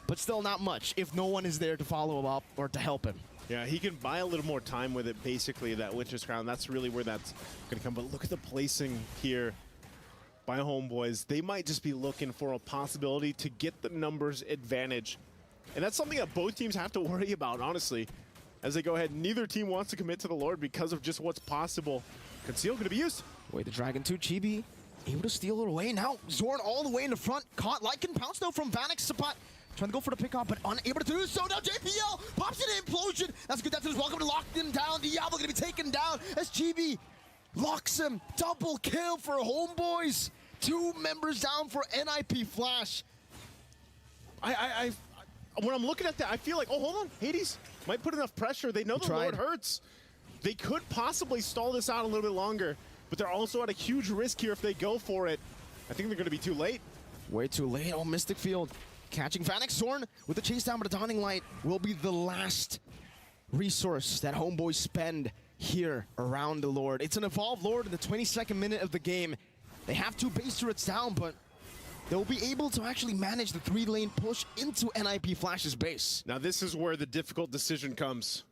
but still not much if no one is there to follow him up or to help him. Yeah, he can buy a little more time with it, basically, that Winter's Crown. That's really where that's going to come. But look at the placing here by Homeboys. They might just be looking for a possibility to get the numbers advantage. And that's something that both teams have to worry about, honestly, as they go ahead. Neither team wants to commit to the Lord because of just what's possible. Conceal going to be used. Wait, the Dragon 2 Chibi able to steal it away. Now Zorn all the way in the front. Caught Lycan pounce though from Vanek Sapat. Trying to go for the pickoff, but unable to do so. Now JPL pops it in, implosion. That's good. That's welcome to lock him down. Diablo going to be taken down as Chibi locks him. Double kill for Homeboys. 2 members down for NIP Flash. When I'm looking at that, I feel like, oh, hold on. Hades might put enough pressure. They know the Lord hurts. They could possibly stall this out a little bit longer, but they're also at a huge risk here if they go for it. I think they're going to be too late. Way too late. Oh, Mystic Field catching Vanek. Zorn with the chase down, but the Dawning Light will be the last resource that Homeboys spend here around the Lord. It's an Evolved Lord in the 22nd minute of the game. They have 2 base turrets down, but they'll be able to actually manage the 3-lane push into NIP Flash's base. Now this is where the difficult decision comes.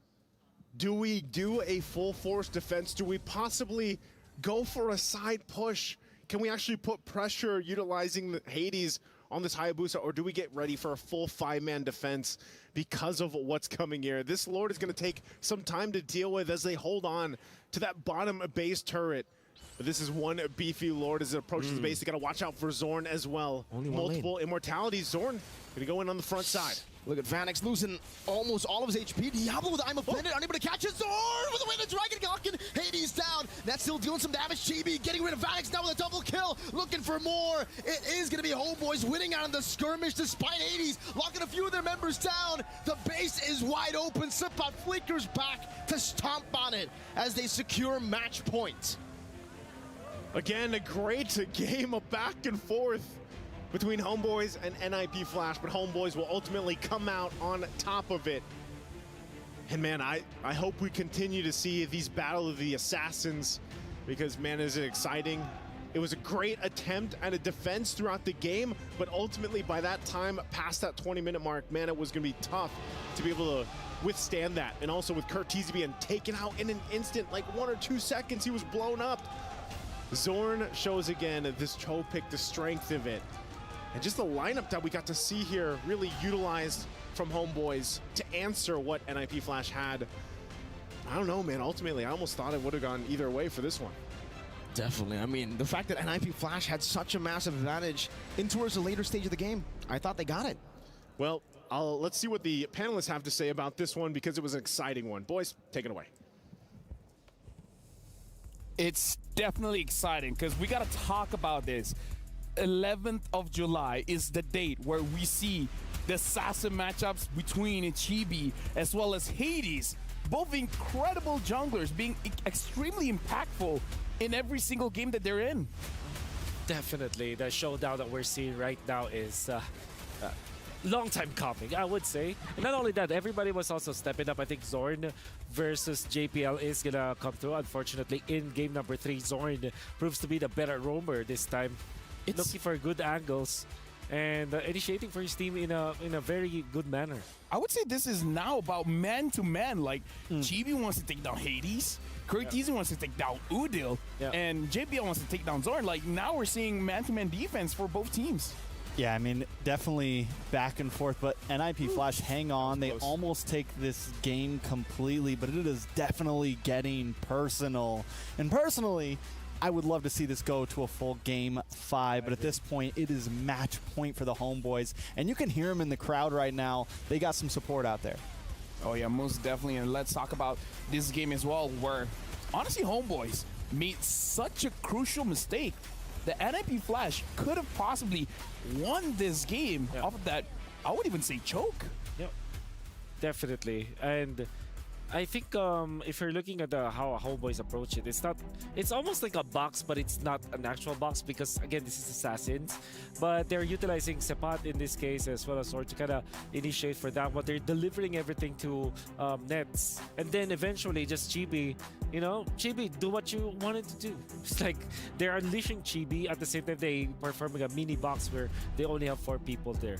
Do we do a full force defense? Do we possibly go for a side push? Can we actually put pressure utilizing the Hades on this Hayabusa, or do we get ready for a full 5-man defense because of what's coming here? This Lord is going to take some time to deal with as they hold on to that bottom base turret. But this is one beefy Lord as it approaches the base. They got to watch out for Zorn as well. Only multiple immortalities. Zorn going to go in on the front side. Look at Vanex losing almost all of his HP. Diablo with I'm offended, unable to catch it. Zorn with the win, the Dragon Gawkin. Hades down. That's still doing some damage. Chibi getting rid of Vanex now with a double kill. Looking for more. It is going to be Homeboys winning out of the skirmish despite Hades locking a few of their members down. The base is wide open. Sipat flickers back to stomp on it as they secure match point. Again, a great game of back and forth between Homeboys and NIP Flash, but Homeboys will ultimately come out on top of it. And man, I hope we continue to see these Battle of the Assassins, because man, is it exciting. It was a great attempt at a defense throughout the game, but ultimately by that time, past that 20-minute mark, man, it was gonna be tough to be able to withstand that. And also with Curtiz being taken out in an instant, like 1 or 2 seconds, he was blown up. Zorn shows again this Cho pick, the strength of it. And just the lineup that we got to see here really utilized from Homeboys to answer what NIP Flash had. I don't know, man. Ultimately, I almost thought it would have gone either way for this one. Definitely. I mean, the fact that NIP Flash had such a massive advantage in towards the later stage of the game, I thought they got it. Well, let's see what the panelists have to say about this one, because it was an exciting one. Boys, take it away. It's definitely exciting because we got to talk about this. 11th of July is the date where we see the assassin matchups between Chibi as well as Hades. Both incredible junglers being extremely impactful in every single game that they're in. Definitely, the showdown that we're seeing right now is long time coming, I would say. And not only that, everybody was also stepping up. I think Zorn versus JPL is gonna come through. Unfortunately, in game number 3, Zorn proves to be the better roamer this time. Looking for good angles and initiating for his team in a very good manner. I would say this is now about man-to-man. Like, Chibi wants to take down Hades, Curtiz wants to take down Udil, and JPL wants to take down Zorn. Like, now we're seeing man-to-man defense for both teams. Yeah, I mean, definitely back and forth, but NIP Flash, hang on. They almost take this game completely, but it is definitely getting personal. And personally, I would love to see this go to a full game 5, but at this point, it is match point for the Homeboys. And you can hear them in the crowd right now. They got some support out there. Oh yeah, most definitely. And let's talk about this game as well, where honestly Homeboys made such a crucial mistake. the NIP Flash could have possibly won this game off of that, I would even say, choke. Yep, definitely. And I think if you're looking at how Homeboys approach it, it's almost like a box, but it's not an actual box because, again, this is Assassins. But they're utilizing Sepat in this case as well as Sword to kind of initiate for that one. They're delivering everything to Nets. And then eventually just Chibi, Chibi, do what you wanted to do. It's like they're unleashing Chibi at the same time they performing a mini box where they only have 4 people there.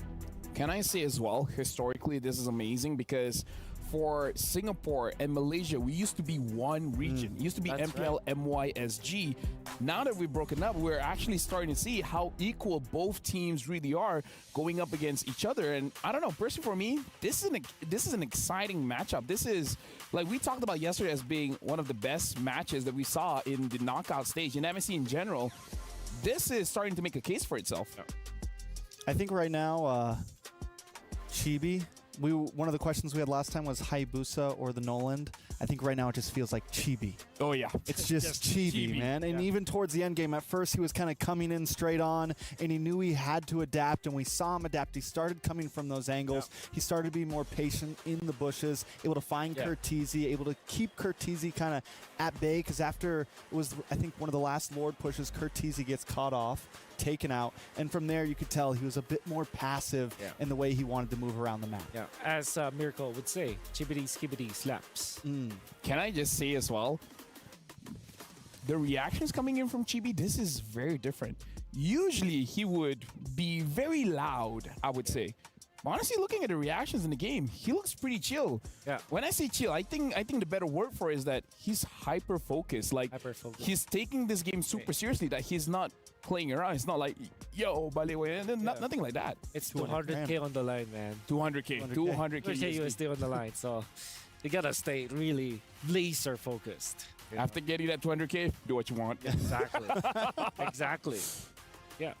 Can I say as well, historically, this is amazing because for Singapore and Malaysia, we used to be one region. It used to be MPL, right. MYSG. Now that we've broken up, we're actually starting to see how equal both teams really are going up against each other. And I don't know, personally for me, this is an exciting matchup. This is, like we talked about yesterday as being one of the best matches that we saw in the knockout stage, in MSC in general. This is starting to make a case for itself. I think right now, Chibi, one of the questions we had last time was Hayabusa or the Noland. I think right now it just feels like Chibi. Oh, yeah. It's just Chibi, man. And even towards the end game, at first he was kind of coming in straight on, and he knew he had to adapt, and we saw him adapt. He started coming from those angles. He started to be more patient in the bushes, able to find Curtizi, able to keep Curtizi kind of at bay, because after it was, I think, one of the last Lord pushes, Curtizi gets caught off, taken out, and from there you could tell he was a bit more passive in the way he wanted to move around the map. Yeah, as Miracle would say, chibbity skibbity slaps. Can I just say as well, the reactions coming in from Chibi, this is very different. Usually he would be very loud, I would say. Honestly, looking at the reactions in the game, he looks pretty chill. Yeah. When I say chill, I think the better word for it is that he's hyper focused. Like he's taking this game super seriously. That he's not playing around. It's not like yo, baliwe, and nothing like that. It's 200K on the line, man. 200K. 200K USD on the line. So you gotta stay really laser focused. After getting that 200K, do what you want. Exactly. Exactly. Yeah.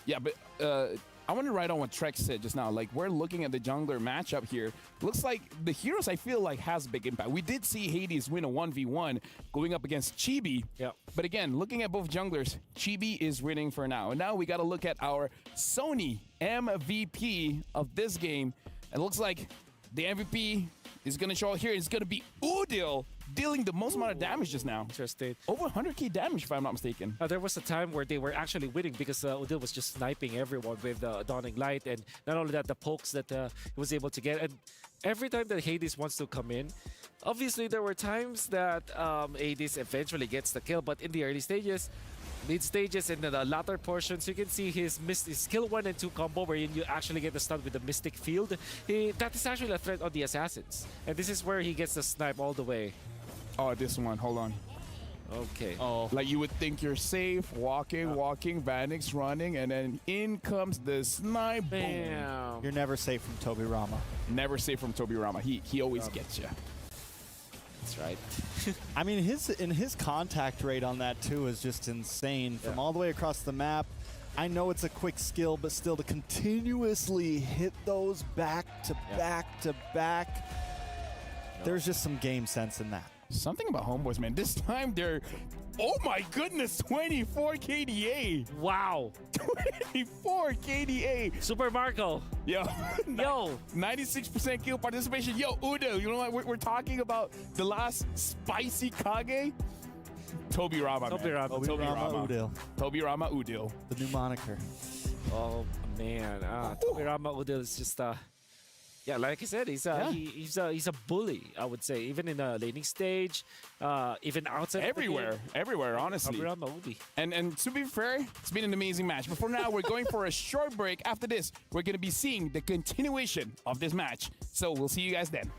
Yeah, but I want to write on what Trek said just now. Like, we're looking at the jungler matchup here. Looks like the heroes, I feel like, has big impact. We did see Hades win a 1v1 going up against Chibi. Yeah. But again, looking at both junglers, Chibi is winning for now. And now we got to look at our Sony MVP of this game. It looks like the MVP is going to show here. It's going to be Udil, dealing the most amount of damage just now. Interesting. Over 100K damage, if I'm not mistaken. There was a time where they were actually winning because Udil was just sniping everyone with Dawning Light, and not only that, the pokes that he was able to get. And every time that Hades wants to come in, obviously there were times that Hades eventually gets the kill, but in the early stages, mid stages, and the latter portions, you can see his skill 1 and 2 combo wherein you actually get the stun with the Mystic Field. That is actually a threat on the Assassins. And this is where he gets the snipe all the way. Oh, this one. Hold on. Okay. Oh. Like you would think you're safe, walking, Vanix running, and then in comes the snipe. Bam. You're never safe from Toby Rama. Never safe from Toby Rama. He always gets you. That's right. I mean, his contact rate on that too is just insane. From all the way across the map. I know it's a quick skill, but still to continuously hit those back to back to back. There's just some game sense in that. Something about Homeboys, man. This time they're, oh my goodness, 24 KDA. Wow. 24 KDA. Super Marco. Yo. Yo. 96% kill participation. Yo, Udo, you know what? We're talking about the last spicy Kage. Toby Rama, Toby Rama. Toby Rama Udil. Toby Rama Udil. The new moniker. Oh, man. Toby Rama Udil is just... Yeah, like I said, he's a bully, I would say, even in the laning stage, even outside. Everywhere, honestly. And to be fair, it's been an amazing match. But for now, we're going for a short break. After this, we're going to be seeing the continuation of this match. So we'll see you guys then.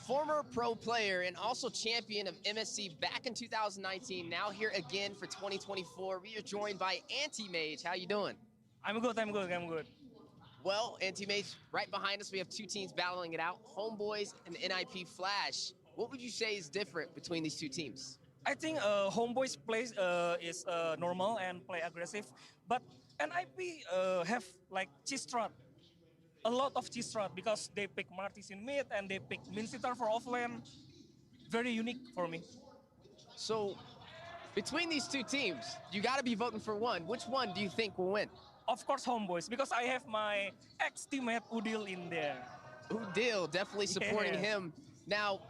Former pro player and also champion of MSC back in 2019, now here again for 2024. We are joined by Anti-Mage. How you doing? I'm good, I'm good, I'm good. Well, Anti-Mage, right behind us, we have two teams battling it out, Homeboys and NIP Flash. What would you say is different between these two teams? I think Homeboys plays is normal and play aggressive, but NIP have like cheese strat. A lot of cheese strat because they pick Martis in mid and they pick Minsitar for offlane. Very unique for me. So, between these two teams, you got to be voting for one. Which one do you think will win? Of course, Homeboys, because I have my ex-teammate Udil in there. Udil, definitely supporting him. Now,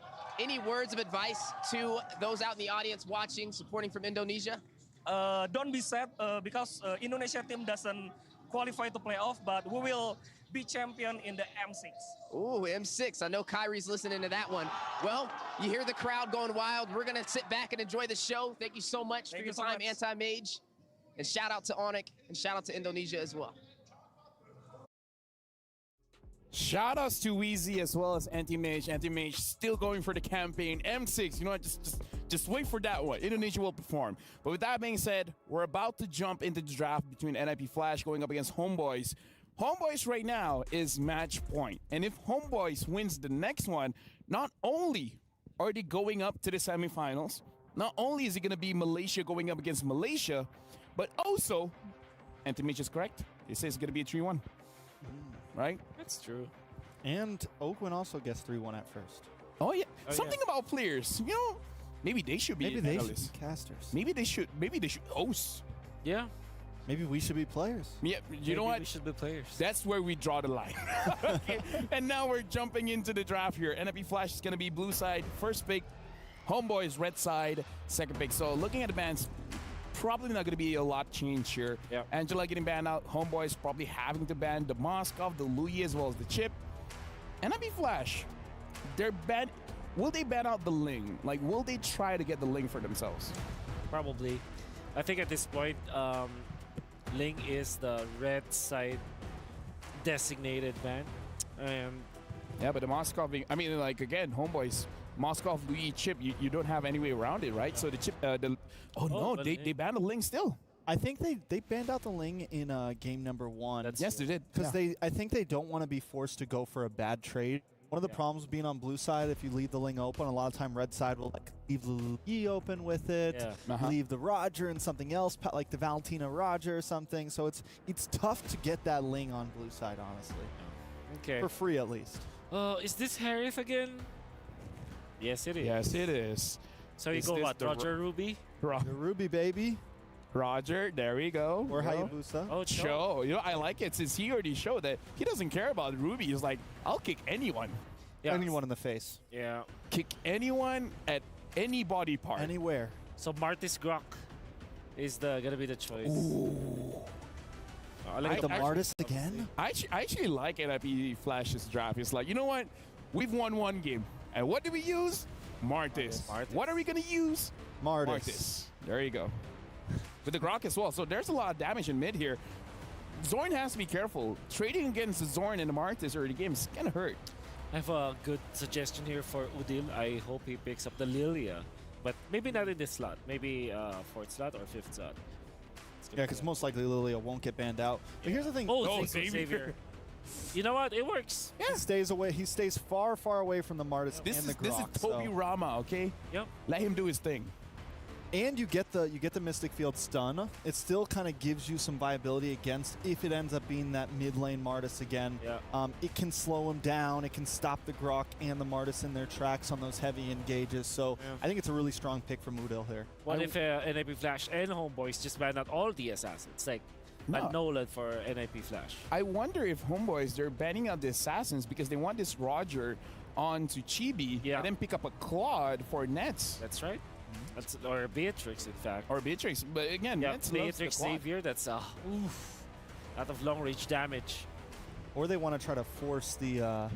any words of advice to those out in the audience watching, supporting from Indonesia? Don't be sad because Indonesia team doesn't qualify to playoff, but we will be champion in the M6. Ooh, M6. I know Kyrie's listening to that one. Well, you hear the crowd going wild. We're going to sit back and enjoy the show. Thank you so much for your time, Anti-Mage. And shout out to Onyx and shout out to Indonesia as well. Shout outs to Weezy as well as Anti-Mage. Anti-Mage still going for the campaign. M6, you know what, just wait for that one. Indonesia will perform. But with that being said, we're about to jump into the draft between NIP Flash going up against Homeboys. Homeboys right now is match point. And if Homeboys wins the next one, not only are they going up to the semifinals, not only is it going to be Malaysia going up against Malaysia, but also, Anti-Mage is correct, they say it's going to be a 3-1. Right? That's true. And Oakland also gets 3-1 at first. Oh yeah. Something about players, you know, maybe they should be Maybe they should analysts. be casters. Maybe they should host. Yeah. Maybe we should be players. Yeah, you know what? We should be players. That's where we draw the line. Okay. And now we're jumping into the draft here. NIP Flash is going to be blue side, first pick. Homeboys red side, second pick. So looking at the bans, probably not going to be a lot change here. Yep. Angela getting banned out. Homeboys probably having to ban the Moskov, the Louis, as well as the Chip. NIP Flash, they're ban. Will they ban out the Ling? Like, will they try to get the Ling for themselves? Probably. I think at this point, Ling is the red side designated ban. Yeah, but the Moskov being, I mean, like, again, Homeboys, Moskov, Louis, Chip, you don't have any way around it, right? So the Chip, they banned the Ling still. I think they banned out the Ling in game number 1. Yes, they did. Because I think they don't want to be forced to go for a bad trade. One of the problems being on blue side, if you leave the Ling open, a lot of time red side will like leave the E open with it, leave the Roger and something else, like the Valentina Roger or something. So it's tough to get that Ling on blue side, honestly. Okay. For free, at least. Is this Harith again? Yes, it is. Yes, it is. So you go what? Roger Ruby? The Ruby, baby. Roger, there we go. Or Hayabusa. Oh, Show. You know, I like it since he already showed that he doesn't care about Ruby. He's like, I'll kick anyone. Yeah. Anyone in the face. Yeah. Kick anyone at any body part. Anywhere. So Martis Grok is gonna be the choice. Ooh. I like the Martis again? I actually like NIP Flash's draft. It's like, you know what? We've won one game. And what do we use? Martis. What are we going to use? Martis. There you go. With the Grok as well. So there's a lot of damage in mid here. Zorn has to be careful. Trading against the Zorn and the Martis early game is gonna hurt. I have a good suggestion here for Udil. I hope he picks up the Lilia, but maybe not in this slot. Maybe 4th slot or 5th slot. Yeah, because most likely Lilia won't get banned out. But here's the thing. Oh, Xavier. You know what? It works. Yeah. He stays away. He stays far, far away from the Martis and the Grok. This is Toby Rama, okay? Yep. Let him do his thing. And you get the Mystic Field stun. It still kind of gives you some viability against if it ends up being that mid lane Martis again. Yeah. It can slow him down. It can stop the Grok and the Martis in their tracks on those heavy engages. So I think it's a really strong pick from Udil here. What if NIP Flash and Homeboys just ban out all the assassins? Like a Nolan for NIP Flash. I wonder if Homeboys, they're banning out the assassins because they want this Roger onto Chibi and then pick up a Claude for Nets. That's right. Or Beatrix, in fact. Or Beatrix, but again, Nets loves Beatrix the Claude. Xavier, that's a lot of long range damage. Or they want to try to force the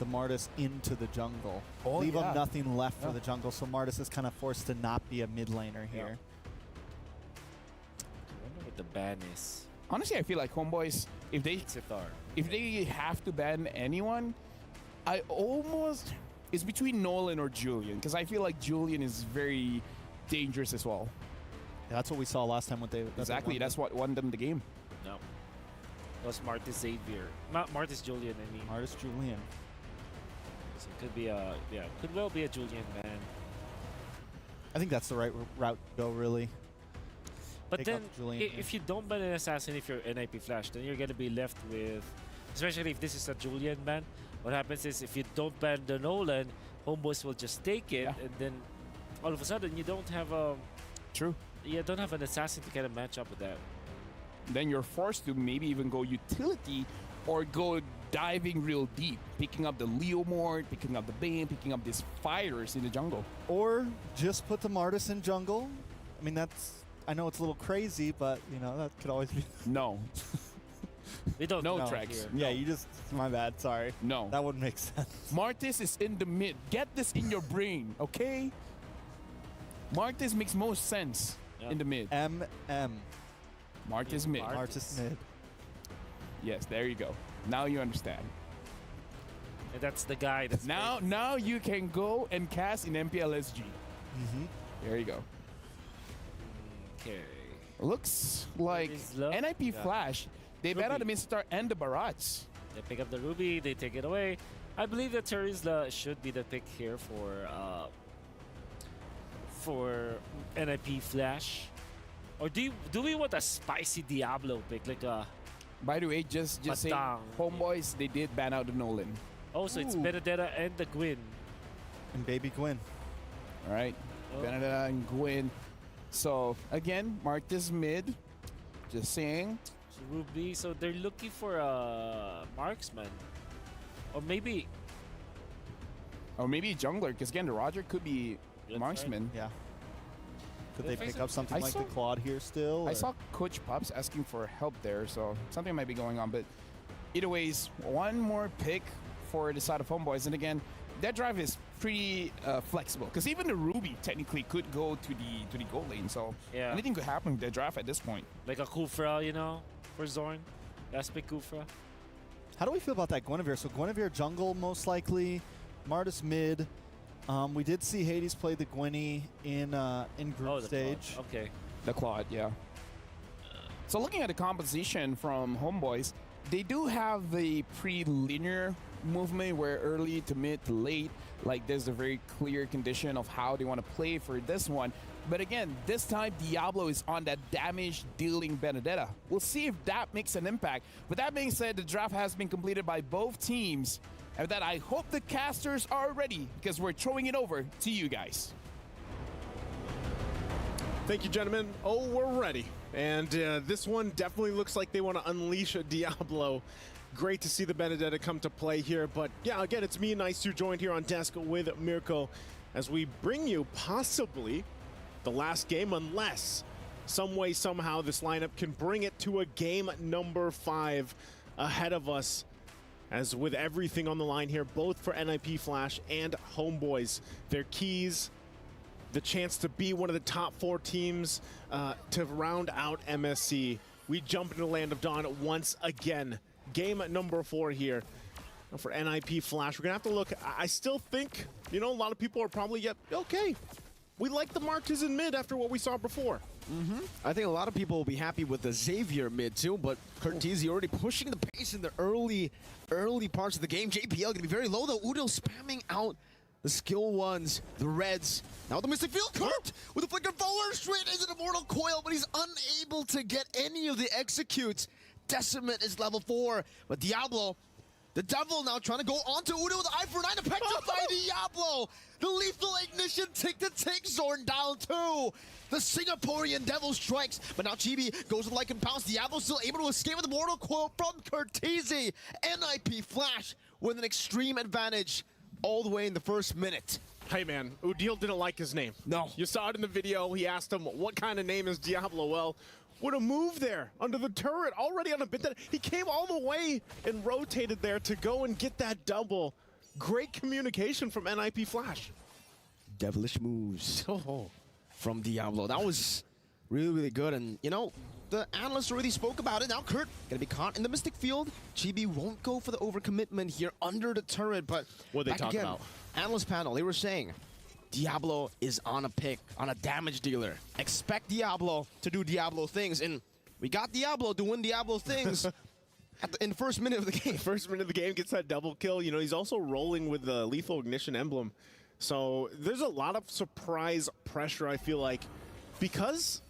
Martis into the jungle. Oh, Leave them nothing left for the jungle, so Martis is kind of forced to not be a mid laner here. I wonder what the ban is. Honestly, I feel like Homeboys, if they have to ban anyone, it's between Nolan or Julian, because I feel like Julian is very dangerous as well. Yeah, that's what we saw last time when they exactly. That's what won them the game. No, it was Martis Xavier, Martis Julian. I mean, Martis Julian. So it could be could well be a Julian ban. I think that's the right route to go, really. But Take then, out Julian if you don't ban an assassin, if you're NIP Flash, then you're gonna be left with, especially if this is a Julian ban. What happens is if you don't ban the Nolan, Homeboys will just take it, and then all of a sudden you don't have a you don't have an assassin to kind of match up with that. Then you're forced to maybe even go utility or go diving real deep, picking up the Leomord, picking up the Bane, picking up these fighters in the jungle. Or just put the Martis in jungle. I mean, I know it's a little crazy, but you know that could always be. No. We don't know tracks. Yeah, you just, my bad, sorry. No. That wouldn't make sense. Martis is in the mid. Get this in your brain, okay? Martis makes most sense in the mid. Martis mid. Martis mid. Yes, there you go. Now you understand. And that's the guy that's now you can go and cast in MPLSG. There you go. Okay. Looks like NIP Flash. They bet on the Mr. and the Barats. They pick up the Ruby, they take it away. I believe that Terizla should be the pick here for NIP Flash. Or do we want a spicy Diablo pick, like a? By the way, just say Homeboys, they did ban out the Nolan. Oh, so it's Benedetta and the Gwyn. And baby Gwyn. All right, Benedetta and Gwyn. So again, Martis mid. Just saying. Ruby, so they're looking for a marksman, or maybe jungler, because again, the Roger could be marksman. Yeah. Could they pick up something like the Claude here still? I saw Coach Pups asking for help there, so something might be going on. But either ways, one more pick for the side of Homeboys, and again, that drive is pretty flexible, because even the Ruby technically could go to the gold lane. So anything could happen with the draft at this point. Like a Kufra, you know. For Zorn, that's big Kufra. How do we feel about that Guinevere? So Guinevere jungle most likely, Martis mid. We did see Hades play the Gwynny in group stage. Claude. Okay. The Claude, yeah. So looking at the composition from Homeboys, they do have the pre-linear movement where early to mid to late, like there's a very clear condition of how they want to play for this one. But again, this time Diablo is on that damage dealing Benedetta. We'll see if that makes an impact. With that being said, the draft has been completed by both teams. And with that, I hope the casters are ready, because we're throwing it over to you guys. Thank you, gentlemen. Oh, we're ready. And this one definitely looks like they want to unleash a Diablo. Great to see the Benedetta come to play here. But yeah, again, it's me and Nice2 joined here on desk with Mirko as we bring you possibly the last game, unless some way, somehow, this lineup can bring it to a game number 5 ahead of us. As with everything on the line here, both for NIP Flash and Homeboys, their keys, the chance to be one of the top 4 teams to round out MSC. we jump into the land of Dawn once again. Game number 4 here for NIP Flash. We're gonna have to look. I still think, you know, a lot of people are probably okay. We like the Marches in mid after what we saw before. I think a lot of people will be happy with the Xavier mid too, but Curtizi already pushing the pace in the early parts of the game. JPL gonna be very low though. Udil spamming out the skill ones, the Reds. Now the Mystic Field, Kurt with a flicker forward straight into the Mortal Coil, but he's unable to get any of the executes. Decimate is level 4, but Diablo, the Devil now trying to go onto Udo with the eye for 9 to petrify Diablo. The lethal ignition take Zorn down too. The Singaporean Devil strikes, but now Chibi goes with Lycan Pounce. Diablo still able to escape with the Mortal Coil from Curtizi. NIP Flash with an extreme advantage all the way in the first minute. Hey man, Udil didn't like his name. No. You saw it in the video. He asked him, what kind of name is Diablo? Well, would have moved there under the turret, already on a bit that he came all the way and rotated there to go and get that double. Great communication from NIP Flash. Devilish moves from Diablo. That was really, really good. And, you know, the analysts already spoke about it. Now Kurt gonna be caught in the Mystic Field. Chibi won't go for the overcommitment here under the turret, but what they talk about? Analyst panel, they were saying Diablo is on a pick, on a damage dealer. Expect Diablo to do Diablo things, and we got Diablo doing Diablo things in the first minute of the game. First minute of the game, gets that double kill. You know, he's also rolling with the Lethal Ignition emblem. So there's a lot of surprise pressure, I feel like, because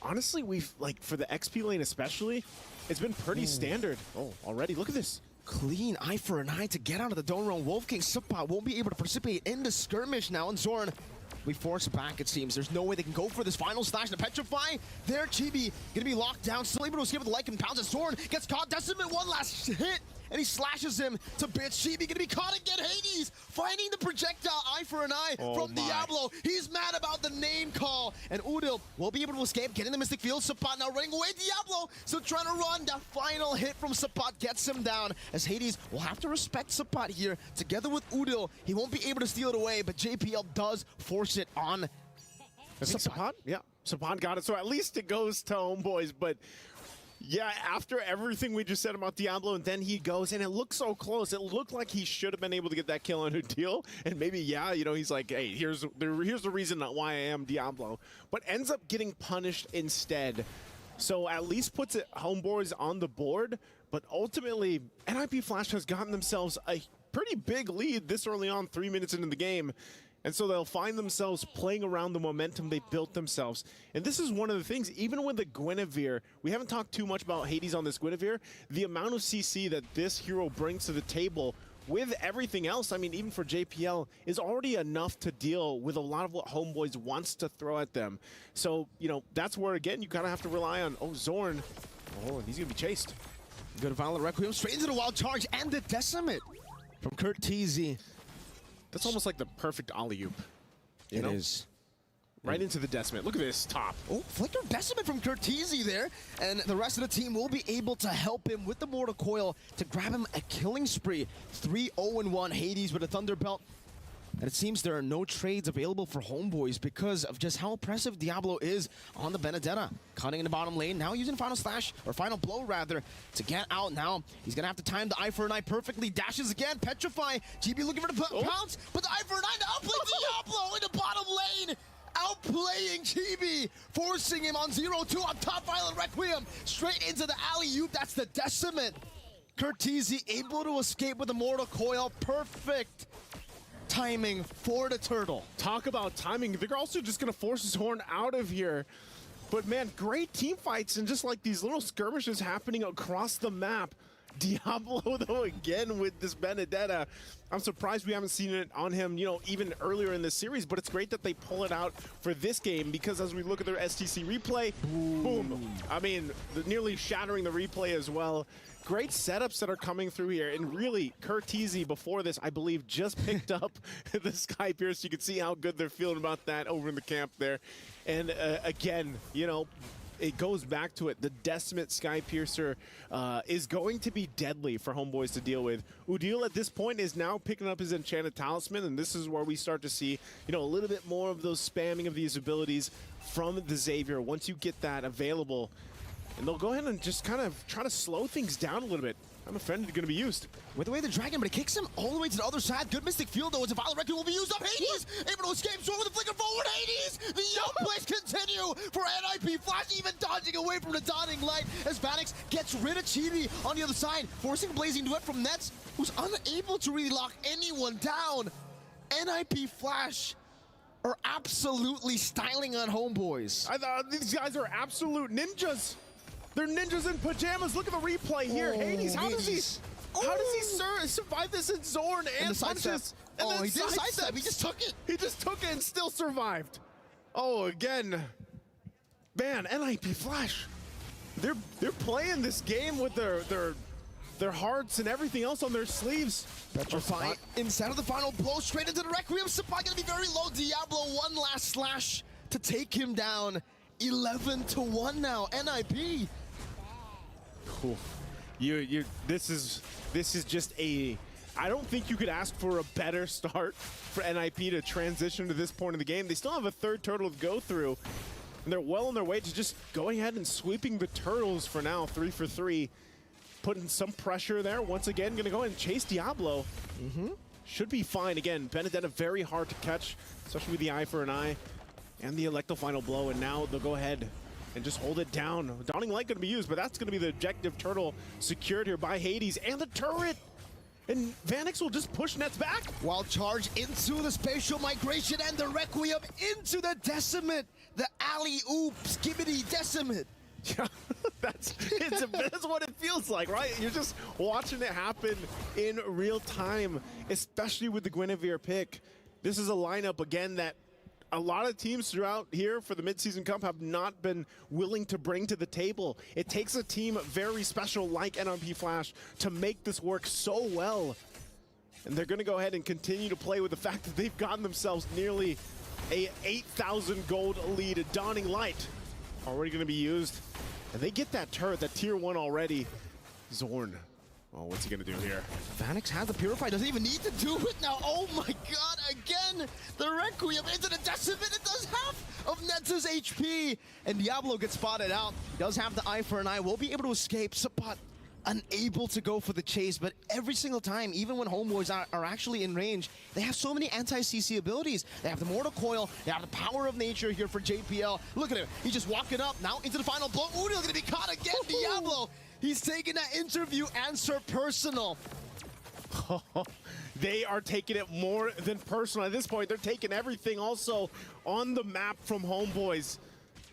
honestly, we've, like, for the XP lane especially, it's been pretty standard. Oh, already, look at this. Clean eye for an eye to get out of the Dome Realm. Wolf King Supa won't be able to participate in the skirmish now, and Zorn we force back, it seems. There's no way they can go for this final slash to petrify. There, Chibi gonna be locked down, still able to escape with the Lycan Pounce, and Zorn gets caught. Decimate one last hit, and he slashes him to bits. Chibi gonna be caught again. Hades finding the projectile eye for an eye from Diablo. He's mad about the name call, and Udil will be able to escape, getting the Mystic Field. Sapat now running away. Diablo still trying to run. The final hit from Sapat gets him down, as Hades will have to respect Sapat here. Together with Udil, he won't be able to steal it away, but JPL does force it on Sapat. Yeah, Sapat got it. So at least it goes to Homeboys, but yeah, after everything we just said about Diablo, and then he goes, and it looked so close. It looked like he should have been able to get that kill on Udil, and maybe, yeah, you know, he's like, hey, here's the reason why I am Diablo, but ends up getting punished instead. So at least puts it Homeboys on the board, but ultimately, NIP Flash has gotten themselves a pretty big lead this early on, 3 minutes into the game. And so they'll find themselves playing around the momentum they built themselves. And this is one of the things, even with the Guinevere, we haven't talked too much about Hades on this Guinevere, the amount of CC that this hero brings to the table with everything else, I mean, even for JPL, is already enough to deal with a lot of what Homeboys wants to throw at them. So, you know, that's where, again, you kind of have to rely on, Zorn. Oh, and he's going to be chased. Good Violent Requiem straight into the wild charge and the Decimate from Curtizi. That's almost like the perfect alley-oop. It is. Right into the Decimate. Look at this top. Oh, flicker Decimate from Curtizi there. And the rest of the team will be able to help him with the Mortal Coil to grab him a killing spree. 3-0-1 Hades with a Thunderbelt. And it seems there are no trades available for Homeboys because of just how oppressive Diablo is on the Benedetta. Cutting in the bottom lane, now using Final Slash, or Final Blow rather, to get out now. He's gonna have to time the eye for an eye perfectly. Dashes again, Petrify. GB looking for the pounce, but the eye for an eye to outplay Diablo in the bottom lane. Outplaying Chibi, forcing him on 0-2 on top. Violent Requiem straight into the alley-oop. That's the Decimate. Curtizi able to escape with the Mortal Coil. Perfect timing for the turtle. Talk about timing. They're also just going to force Zorn out of here. But man, great team fights and just like these little skirmishes happening across the map. Diablo, though, again with this Benedetta. I'm surprised we haven't seen it on him, you know, even earlier in this series, but it's great that they pull it out for this game because as we look at their STC replay, boom. I mean, nearly shattering the replay as well. Great setups that are coming through here, and really, Curtizi before this, I believe, just picked up the Sky Pierce. You can see how good they're feeling about that over in the camp there. And again, you know, it goes back to it. The Decimate Sky Piercer is going to be deadly for Homeboys to deal with. Udil at this point is now picking up his Enchanted Talisman, and this is where we start to see, you know, a little bit more of those spamming of these abilities from the Xavier. Once you get that available, And they'll go ahead and just kind of try to slow things down a little bit. I'm offended going to be used. With the way the Dragon, but it kicks him all the way to the other side. Good Mystic Field, though, as a Violet Requiem will be used up. Hades able to escape, so with the flicker forward, Hades! The young plays continue for NIP Flash, even dodging away from the Dawning Light as Vanix gets rid of Chibi on the other side, forcing Blazing Duet from Nets, who's unable to really lock anyone down. NIP Flash are absolutely styling on Homeboys. I thought these guys are absolute ninjas. They're ninjas in pajamas. Look at the replay here. Hades, how does he survive this in Zorn and punches? And then he didn't sidestep. He just took it. He just took it and still survived. Oh, again. Man, NIP Flash. They're playing this game with their hearts and everything else on their sleeves. Petrify instead of the final blow straight into the Requiem. Supply gonna be very low. Diablo one last slash to take him down. 11-1 now. NIP. Cool. This is just a. I don't think you could ask for a better start for NIP to transition to this point in the game. They still have a third turtle to go through, and they're well on their way to just going ahead and sweeping the turtles for now. 3 for 3, putting some pressure there. Once again, going to go ahead and chase Diablo. Should be fine. Again, Benedetta very hard to catch, especially with the eye for an eye and the Electro final blow. And now they'll go ahead and just hold it down. Dawning Light going to be used, but that's going to be the objective turtle secured here by Hades and the turret. And Vanix will just push Nets back. Wild charge into the spatial migration and the Requiem into the Decimate. The alley-oop skibbity Decimate. Yeah, that's what it feels like, right? You're just watching it happen in real time, especially with the Guinevere pick. This is a lineup, again, that a lot of teams throughout here for the Midseason Cup have not been willing to bring to the table. It takes a team very special like NIP Flash to make this work so well. And they're going to go ahead and continue to play with the fact that they've gotten themselves nearly a 8,000 gold lead. Dawning Light already going to be used. And they get that turret, that tier 1 already. Zorn. Oh, what's he going to do here? Vanix has the Purify, doesn't even need to do it now. Oh my god, again, the Requiem into the Decimate. It does half of Nets' HP. And Diablo gets spotted out. He does have the eye for an eye, will be able to escape. Sapat unable to go for the chase, but every single time, even when Homeboys are actually in range, they have so many anti-CC abilities. They have the Mortal Coil, they have the Power of Nature here for JPL. Look at him, he's just walking up, now into the final blow. Ooh, he's gonna be caught again, Diablo. He's taking that interview answer personal. They are taking it more than personal. At this point, they're taking everything also on the map from Homeboys.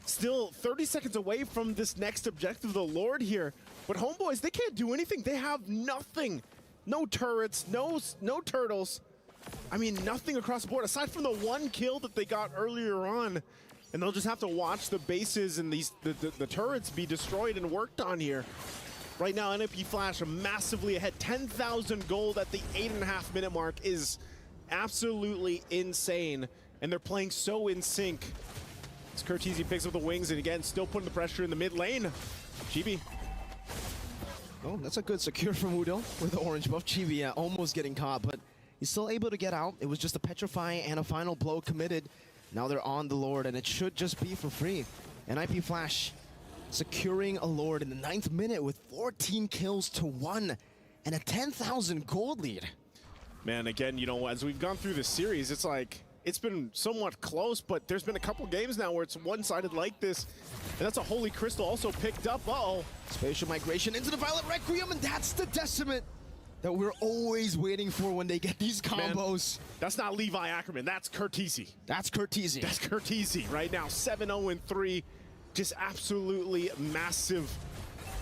Still 30 seconds away from this next objective, the Lord here. But Homeboys, they can't do anything. They have nothing. No turrets, no turtles. I mean, nothing across the board, aside from the one kill that they got earlier on. And they'll just have to watch the bases and the turrets be destroyed and worked on here. Right now, NIP Flash are massively ahead. 10,000 gold at the 8.5 minute mark is absolutely insane. And they're playing so in sync. As Curtizi picks up the wings and again, still putting the pressure in the mid lane. Chibi. Oh, that's a good secure from Udo with the orange buff. Chibi, yeah, almost getting caught, but he's still able to get out. It was just a Petrify and a final blow committed. Now they're on the Lord, and it should just be for free. NIP Flash securing a Lord in the 9th minute with 14 kills to 1 and a 10,000 gold lead. Man, again, you know, as we've gone through this series, it's like, it's been somewhat close, but there's been a couple games now where it's one-sided like this. And that's a Holy Crystal also picked up. Uh-oh. Spatial migration into the Violet Requiem, and that's the Decimate that we're always waiting for when they get these combos. Man, that's not Levi Ackerman, that's Curtizi. That's Curtizi. That's Curtizi right now, 7-0-3. Just absolutely massive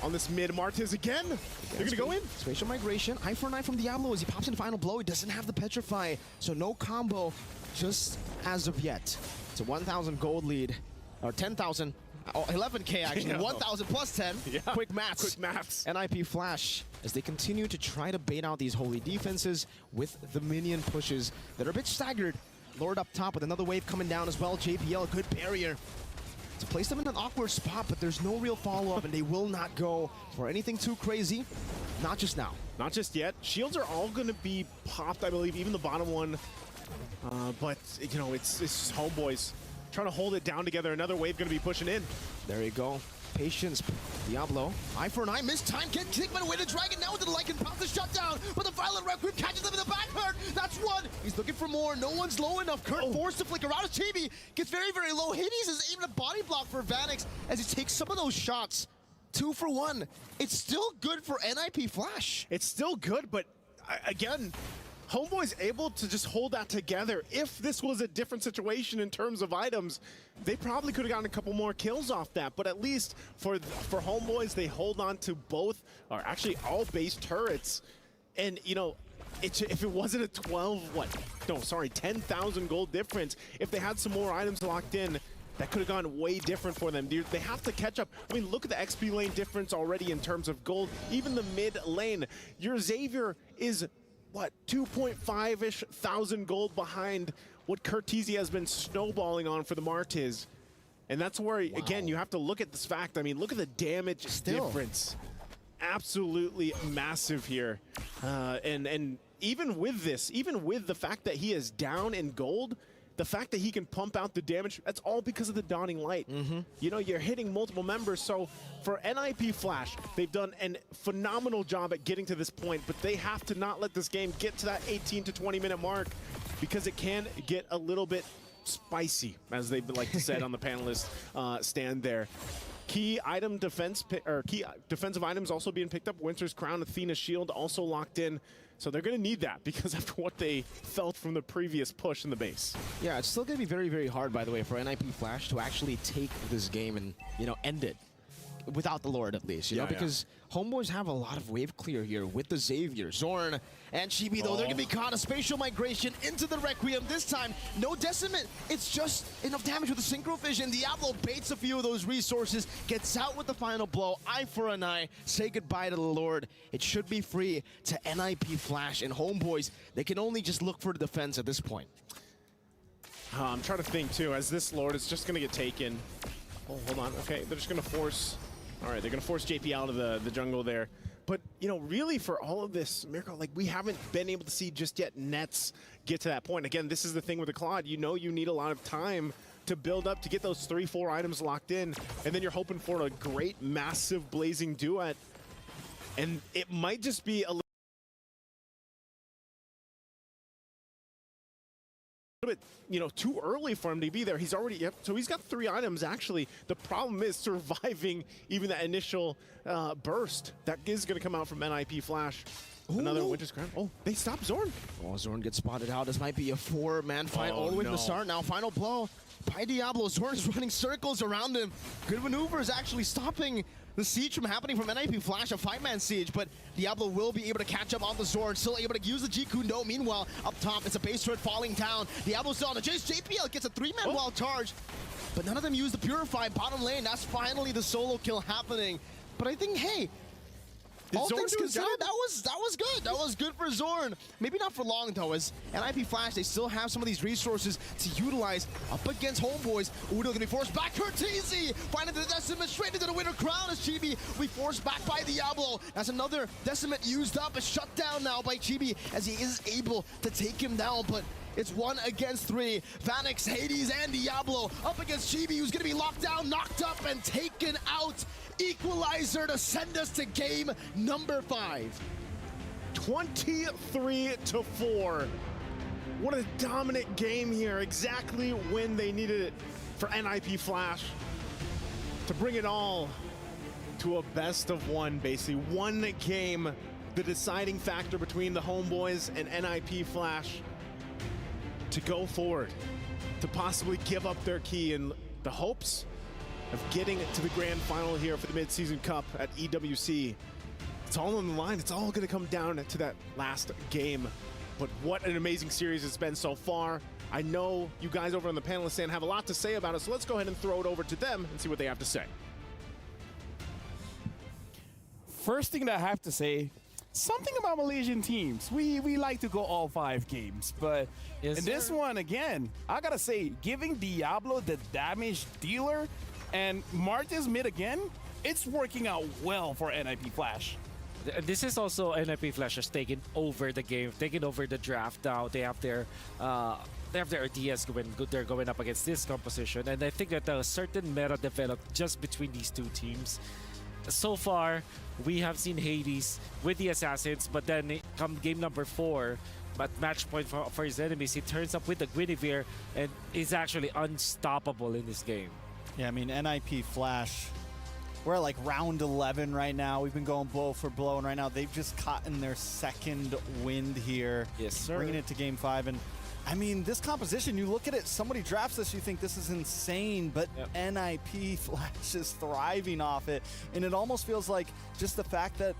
on this mid. Martez again. They're gonna go in. Spatial migration, eye for an eye from Diablo as he pops in final blow. He doesn't have the Petrify, so no combo just as of yet. It's a 1,000 gold lead, or 10,000. Oh, 11K actually, 1,000 plus 10. Yeah. Quick maths. Quick maths. NIP Flash as they continue to try to bait out these holy defenses with the minion pushes that are a bit staggered. Lord up top with another wave coming down as well. JPL, a good barrier to place them in an awkward spot, but there's no real follow-up, and they will not go for anything too crazy. Not just now. Not just yet. Shields are all going to be popped, I believe, even the bottom one. But, you know, it's just Homeboys trying to hold it down together. Another wave going to be pushing in. There you go. Patience Diablo, eye for an eye, missed time, get kicked by the way to Dragon, now into the Lycan, pounds the shutdown, but the Violent Requiem catches him in the back hurt, that's one, he's looking for more, no one's low enough, Kurt forced to flicker out of Chibi, gets very, very low, Hades is able to body block for Vanix as he takes some of those shots. 2 for 1. It's still good for NIP Flash. It's still good, but again, Homeboy's able to just hold that together. If this was a different situation in terms of items, they probably could have gotten a couple more kills off that. But at least for Homeboys, they hold on to both, or actually all base turrets. And, you know, if it wasn't a 10,000 gold difference, if they had some more items locked in, that could have gone way different for them. They have to catch up. I mean, look at the XP lane difference already in terms of gold. Even the mid lane, your Xavier is, what, 2.5-ish thousand gold behind what Curtizi has been snowballing on for the Martiz. And that's where, again, you have to look at this fact. I mean, look at the damage difference. Absolutely massive here. And even with this, even with the fact that he is down in gold, the fact that he can pump out the damage, that's all because of the Dawning Light. You know, you're hitting multiple members. So for NIP Flash, they've done a phenomenal job at getting to this point, but they have to not let this game get to that 18 to 20 minute mark because it can get a little bit spicy, as they like to say on the panelist stand there. Key defensive items also being picked up. Winter's Crown, Athena's Shield also locked in. So they're going to need that because after what they felt from the previous push in the base. Yeah, it's still going to be very, very hard, by the way, for NIP Flash to actually take this game and, you know, end it. Without the Lord, at least, you know, because Homeboys have a lot of wave clear here with the Xavier, Zorn, and Chibi, though. They're going to be caught. A spatial migration into the Requiem. This time, no Decimate. It's just enough damage with the Synchro Vision. Diablo baits a few of those resources, gets out with the final blow. Eye for an eye. Say goodbye to the Lord. It should be free to NIP Flash and Homeboys. They can only just look for the defense at this point. I'm trying to think, too, as this Lord is just going to get taken. Oh, hold on. Okay, they're just going to force... All right, they're going to force JP out of the jungle there. But, you know, really for all of this, Miracle, like, we haven't been able to see just yet Nets get to that point. Again, this is the thing with the Claude. You know you need a lot of time to build up, to get those 3-4 items locked in, and then you're hoping for a great, massive, blazing duet. And it might just be a little bit, you know, too early for him to be there. He's already, so he's got 3 items actually. The problem is surviving even that initial burst that is going to come out from NIP Flash. Another Winter's Crown. Oh, they stopped Zorn. Oh, Zorn gets spotted out. This might be a 4-man fight all the way to the start. Now, final blow by Diablo. Zorn is running circles around him. Good maneuvers actually stopping the siege from happening from NIP Flash, a 5-man siege, but Diablo will be able to catch up on the Zorn, still able to use the G-Kundo. Meanwhile, up top, it's a base turret falling down. Diablo's still on the chase. JPL gets a 3-man wild charge, but none of them use the Purify. Bottom lane, that's finally the solo kill happening. But I think, hey, all things considered, that was good. That was good for Zorn. Maybe not for long, though, as NIP Flash, they still have some of these resources to utilize up against Homeboys. Udo gonna be forced back. Curtizi finding the Decimate straight into the Winter Crown as Chibi we forced back by Diablo. That's another Decimate used up. It's shut down now by Chibi as he is able to take him down, but it's 1 against 3. Vanix, Hades, and Diablo up against Chibi, who's gonna be locked down, knocked up, and taken out. Equalizer to send us to game number 5. 23-4. What a dominant game here. Exactly when they needed it for NIP Flash to bring it all to a best of 1, basically. 1 game, the deciding factor between the Homeboys and NIP Flash to go forward, to possibly give up their key in the hopes of getting to the grand final here for the mid-season cup at EWC. It's all on the line. It's all going to come down to that last game. But what an amazing series it's been so far. I know you guys over on the panelist stand have a lot to say about it, so let's go ahead and throw it over to them and see what they have to say. First thing that I have to say, something about Malaysian teams. We like to go all 5 games, but in this one, again, I gotta say, giving Diablo the damage dealer and Martiz mid again, it's working out well for NIP Flash. This is also NIP Flash has taken over the game, taken over the draft now. They have their ideas when they're going up against this composition, and I think that a certain meta developed just between these 2 teams. so far, we have seen Hades with the Assassins, but then come game number 4, at match point for his enemies, he turns up with the Guinevere and is actually unstoppable in this game. Yeah, I mean, NIP Flash, we're at like round 11 right now. We've been going blow for blow, and right now they've just caught in their second wind here. Yes, sir. Bringing it to game 5. And I mean, this composition, you look at it, somebody drafts this, you think this is insane, but NIP Flash is thriving off it. And it almost feels like just the fact that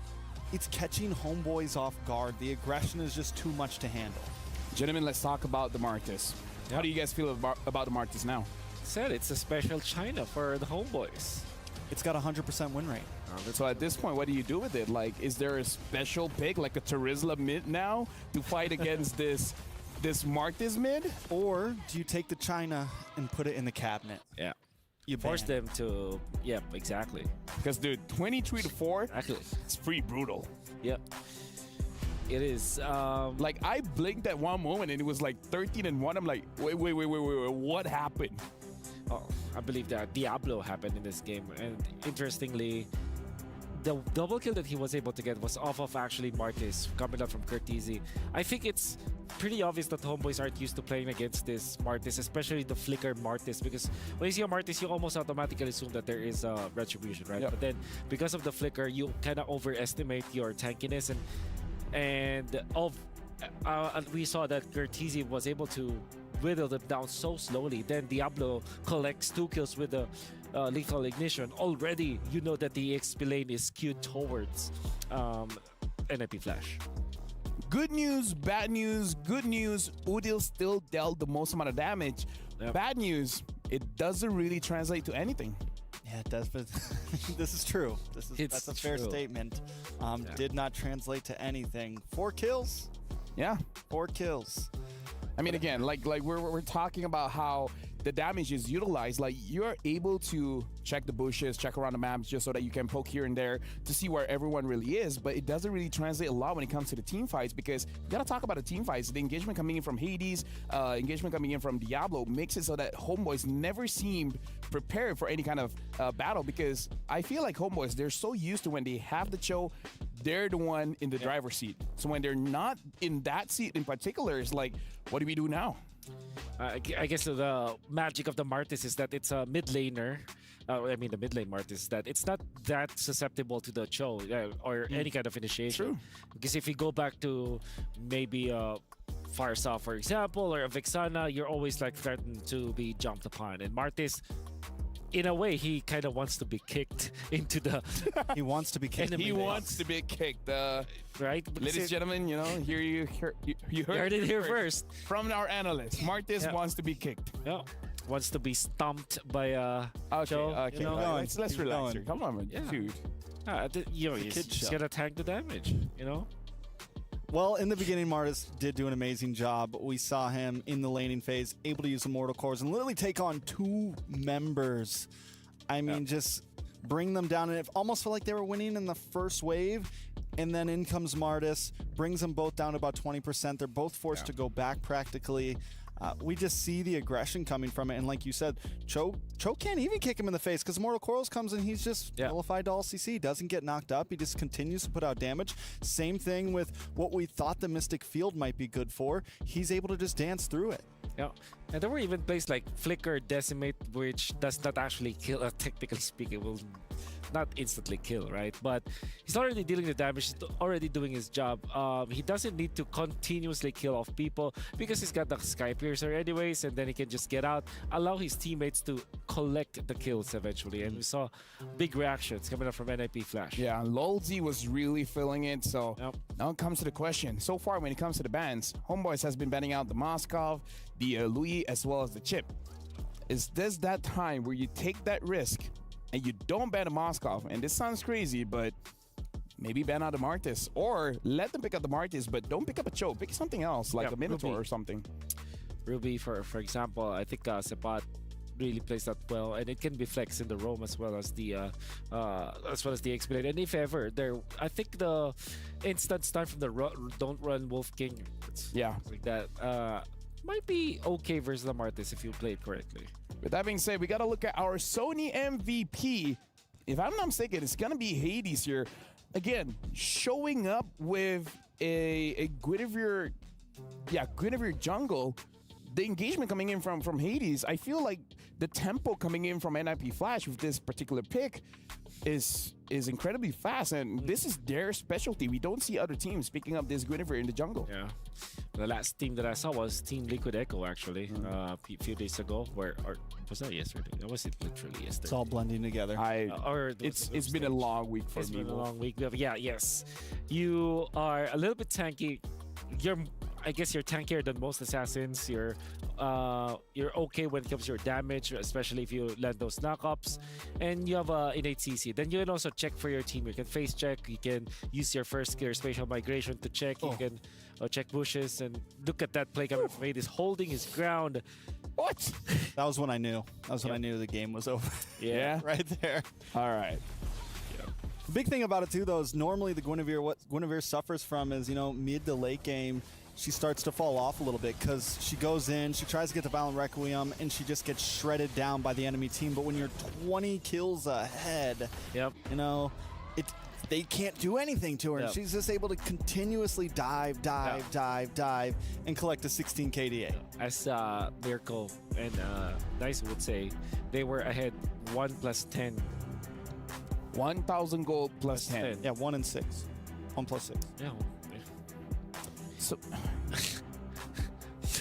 it's catching homeboys off guard. The aggression is just too much to handle. Gentlemen, let's talk about the Martis. How do you guys feel about the Martis now? Said it's a special China for the homeboys. It's got a 100% win rate. So at this point, what do you do with it? Like, is there a special pick, like a Terizla mid now, to fight against this Martis mid? Or do you take the China and put it in the cabinet? Yeah. You force them to, yeah, exactly. Because, dude, 23-4, exactly. It's pretty brutal. Yep. It is. Like, I blinked at one moment and it was like 13-1. I'm like, wait, what happened? Oh, I believe that Diablo happened in this game. And interestingly, the double kill that he was able to get was off of actually Martis coming up from Curtizi. I think it's pretty obvious that homeboys aren't used to playing against this Martis, especially the flicker Martis, because when you see a Martis, you almost automatically assume that there is a retribution, right? Yep. But then because of the flicker, you kind of overestimate your tankiness, and we saw that Curtizi was able to whittle them down so slowly. Then Diablo collects 2 kills with the lethal ignition. Already, you know that the XP lane is skewed towards NIP Flash. Good news, bad news. Good news, Udil still dealt the most amount of damage. Yep. Bad news, it doesn't really translate to anything. Yeah, it does, but this is true. That's a fair statement. Did not translate to anything. 4 kills? Yeah. 4 kills. I mean, again, like we're talking about how the damage is utilized. Like, you're able to check the bushes, check around the maps, just so that you can poke here and there to see where everyone really is. But it doesn't really translate a lot when it comes to the team fights, because you gotta talk about the team fights. The engagement coming in from Hades, engagement coming in from Diablo makes it so that homeboys never seem prepared for any kind of battle, because I feel like homeboys, they're so used to when they have the choke, they're the one in the driver's seat. So when they're not in that seat in particular, it's like, what do we do now? I guess the magic of the Martis is that it's a mid laner. I mean, the mid lane Martis, that it's not that susceptible to the Cho or any kind of initiation. True. Because if you go back to maybe Firesaw, for example, or a Vexana, you're always like threatened to be jumped upon. And Martis, in a way, he kind of wants to be kicked into the. He wants to be kicked. He wants to be kicked. Right? Ladies and gentlemen, you know, you heard it here first. From our analyst. Martis wants to be kicked. Yeah. Wants to be stumped by Cho. Okay. You know? Let's relax here. Come on, dude. He's gonna tank the damage, you know? Well, in the beginning, Martis did do an amazing job. We saw him in the laning phase, able to use Immortal Cores and literally take on 2 members. I mean, just bring them down. And it almost felt like they were winning in the first wave. And then in comes Martis, brings them both down to about 20%. They're both forced to go back practically. We just see the aggression coming from it. And like you said, Cho can't even kick him in the face because Immortal Corals comes and he's just nullified to all CC. Doesn't get knocked up. He just continues to put out damage. Same thing with what we thought the Mystic Field might be good for. He's able to just dance through it. Yeah. And there were even plays like Flicker, Decimate, which does not actually kill, technically speaking, will not instantly kill, right? But he's already dealing the damage, he's already doing his job. He doesn't need to continuously kill off people because he's got the Sky Piercer anyways, and then he can just get out, allow his teammates to collect the kills eventually. And we saw big reactions coming up from NIP Flash. Yeah, Lolzy was really feeling it. So now it comes to the question. So far, when it comes to the bans, Homeboys has been banning out the Moskov, the Louis, as well as the Chip. Is this that time where you take that risk and you don't ban a Moskov? And this sounds crazy, but maybe ban out the Martis, or let them pick up the Martis, but don't pick up a Cho. Pick something else, like a Minotaur Ruby. or something. Ruby, for example, I think Sepat really plays that well, and it can be flex in the roam as well as the X-Blade. And if ever I think the instant stun from the don't run Wolf King, like that, might be okay versus the Martis if you play it correctly. With that being said, we got to look at our Sony MVP if I'm not mistaken, it's gonna be Hades here. Again, showing up with a Guinevere jungle. The engagement coming in from Hades, I feel like the tempo coming in from NIP Flash with this particular pick is incredibly fast, and this is their specialty. We don't see other teams picking up this Guinevere in the jungle. Yeah. The last team that I saw was Team Liquid Echo, actually, a few days ago. Or was that yesterday? That was it literally yesterday. It's all blending together. It's been a long week for me. It's been a long week. Yeah, yes. You are a little bit tanky. I guess you're tankier than most assassins. You're okay when it comes to your damage, especially if you land those knockups, and you have innate CC. Then you can also check for your team. You can face check. You can use your first skill, spatial migration, to check. You can check bushes, and look at that play coming from Hades, holding his ground. What? That was when I knew. That was when I knew the game was over. Yeah, right there. All right. The big thing about it too, though, is normally the Guinevere, what Guinevere suffers from is, mid to late game, she starts to fall off a little bit because she goes in, she tries to get the Violent Requiem, and she just gets shredded down by the enemy team. But when you're 20 kills ahead, they can't do anything to her. Yep. She's just able to continuously dive, and collect a 16 KDA. As Miracle and Nice would say, they were ahead 1 plus 10. 1,000 gold plus 10. Yeah, 1 and 6. 1 plus 6. Yeah. So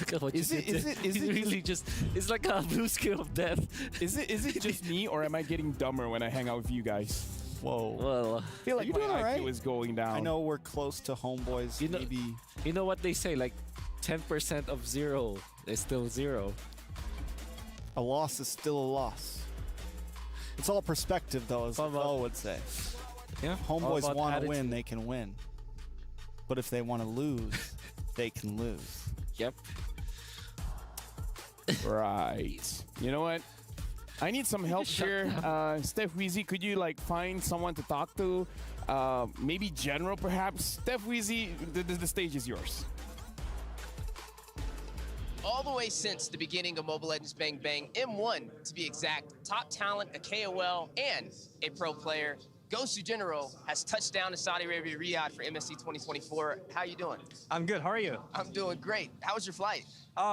look at what you did. Is it really just? It's like a blue scale of death. Is it just me, or am I getting dumber when I hang out with you guys? Whoa. Well, I feel like you my doing all right? IQ is going down. I know we're close to homeboys. Maybe. You know what they say? Like 10% of 0 is still 0. A loss is still a loss. It's all perspective, though, as Bo would say. Yeah. Homeboys want to win, they can win. But if they want to lose, they can lose. Yep. Right. You know what? I need some help here. Steph Weezy, could you find someone to talk to? Maybe General, perhaps? Steph Weezy, the stage is yours. All the way since the beginning of Mobile Legends Bang Bang, M1 to be exact, top talent, a KOL, and a pro player, Gosu General has touched down to Saudi Arabia, Riyadh for MSC 2024. How you doing? I'm good. How are you? I'm doing great. How was your flight?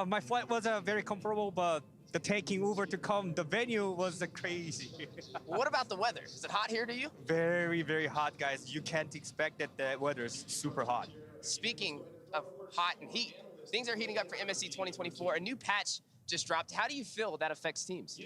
My flight was very comfortable, but the taking Uber to come, the venue was crazy. What about the weather? Is it hot here to you? Very, very hot, guys. You can't expect that the weather is super hot. Speaking of hot and heat, things are heating up for MSC 2024. A new patch just dropped. How do you feel that affects teams?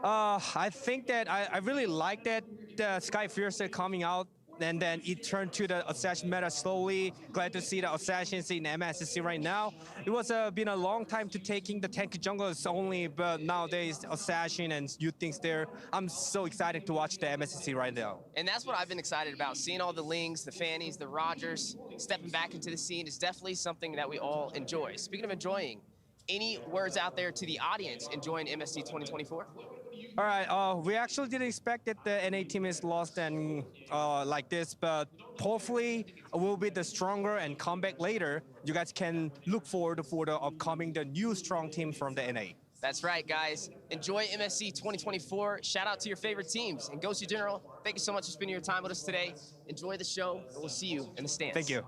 I think that I really like that the Sky Fierce coming out, and then it turned to the Assassin meta slowly. Glad to see the Assassins in MSC right now. It was been a long time to taking the tank jungles only, but nowadays Assassin and you things there. I'm so excited to watch the MSC right now. And that's what I've been excited about. Seeing all the Lings, the Fannies, the Rogers stepping back into the scene is definitely something that we all enjoy. Speaking of enjoying, any words out there to the audience enjoying MSC 2024? All right, we actually didn't expect that the NA team is lost and like this, but hopefully we'll be the stronger and come back later. You guys can look forward for the upcoming, the new strong team from the NA. That's right, guys. Enjoy MSC 2024. Shout out to your favorite teams. And Gosu General, thank you so much for spending your time with us today. Enjoy the show, and we'll see you in the stands. Thank you.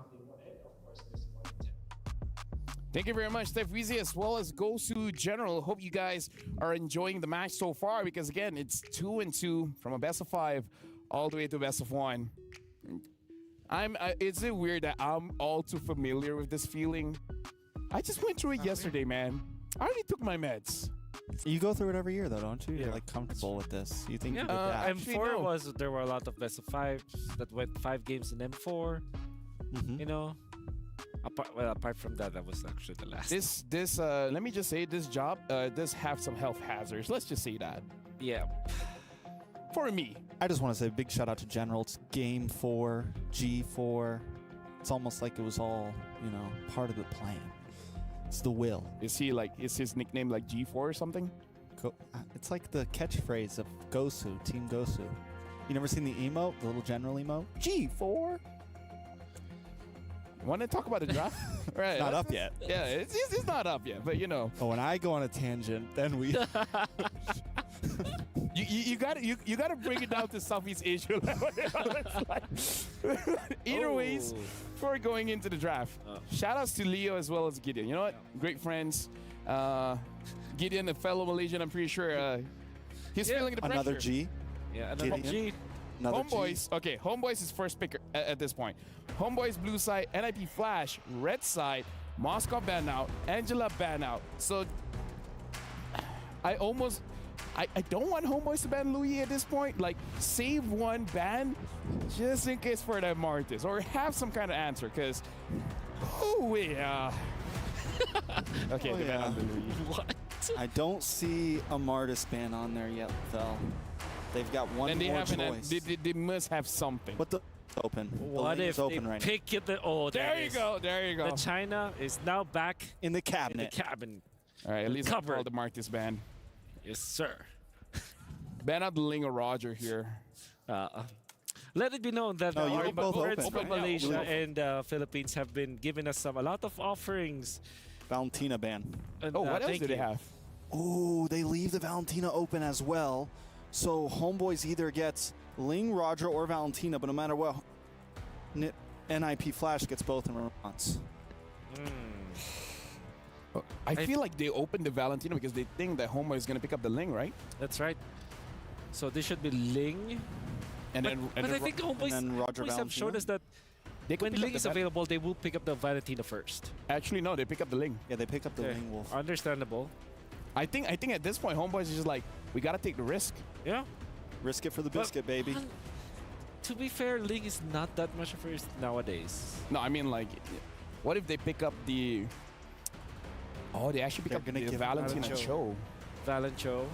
Thank you very much, Steph Weezy, as well as Gosu General. Hope you guys are enjoying the match so far, because again, it's 2-2 from a best of 5 all the way to a best of 1. Is it weird that I'm all too familiar with this feeling? I just went through it yesterday, man. I already took my meds. You go through it every year, though, don't you? You're comfortable with this. You think you could adapt. M4 there were a lot of best of 5s that went 5 games in M4. You know. Apart from that, that was actually the last. This let me just say, this job does have some health hazards. Let's just say that. Yeah. For me. I just want to say a big shout out to General. It's Game 4, G4. It's almost like it was all, part of the plan. It's the will. Is his nickname like G4 or something? It's like the catchphrase of Gosu, Team Gosu. You never seen the emote, the little General emote? G4. Want to talk about the draft? Right. Not up yet. Yeah, it's not up yet, but But when I go on a tangent, then we... You gotta bring it down to Southeast Asia level. Either ways, before going into the draft, shout outs to Leo as well as Gideon. You know what? Great friends. Gideon, a fellow Malaysian, I'm pretty sure he's feeling the pressure. Another G. Yeah, another G. Another Homeboys, okay, Homeboys is first picker at this point. Homeboys blue side, NIP Flash, red side, Moscow ban out, Angela ban out. So I don't want Homeboys to ban Louis at this point. Like, save one ban just in case for that Martis, or have some kind of answer, because okay, the ban on the Louis. What? I don't see a Martis ban on there yet, though. They've got one And they more haven't. choice. They must have something. But the open. What the if open they right pick it? There you go. There you go. The China is now back in the cabinet. All right, at least Covered. all the Martis ban. Yes, sir. Ban out the Ling or Roger here. Let it be known that No, our you're both friends open. from Malaysia and Philippines have been giving us a lot of offerings. Valentina ban. And, What else thank do they you. have? Oh, they leave the Valentina open as well. So Homeboys either gets Ling, Roger, or Valentina, but no matter what, NIP Flash gets both in response. I feel like they opened the Valentina because they think that Homeboy is going to pick up the Ling, right? That's right. So this should be Ling. And But I think Homeboys, and then Roger Homeboys have shown Valentina? us that They can when pick up Ling the is Val- available, they will pick up the Valentina first. Actually, no, they pick up the Ling. Yeah, they pick up the Okay. Ling Wolf. Understandable. I think at this point, Homeboys is just like, we got to take the risk. Yeah. Risk it for the But- biscuit, baby. To be fair, Ling is not that much of a risk nowadays. No, I mean, like, what if they pick up the... Oh, they actually pick They're up gonna the give Valentina Valencho. Cho. Valencho.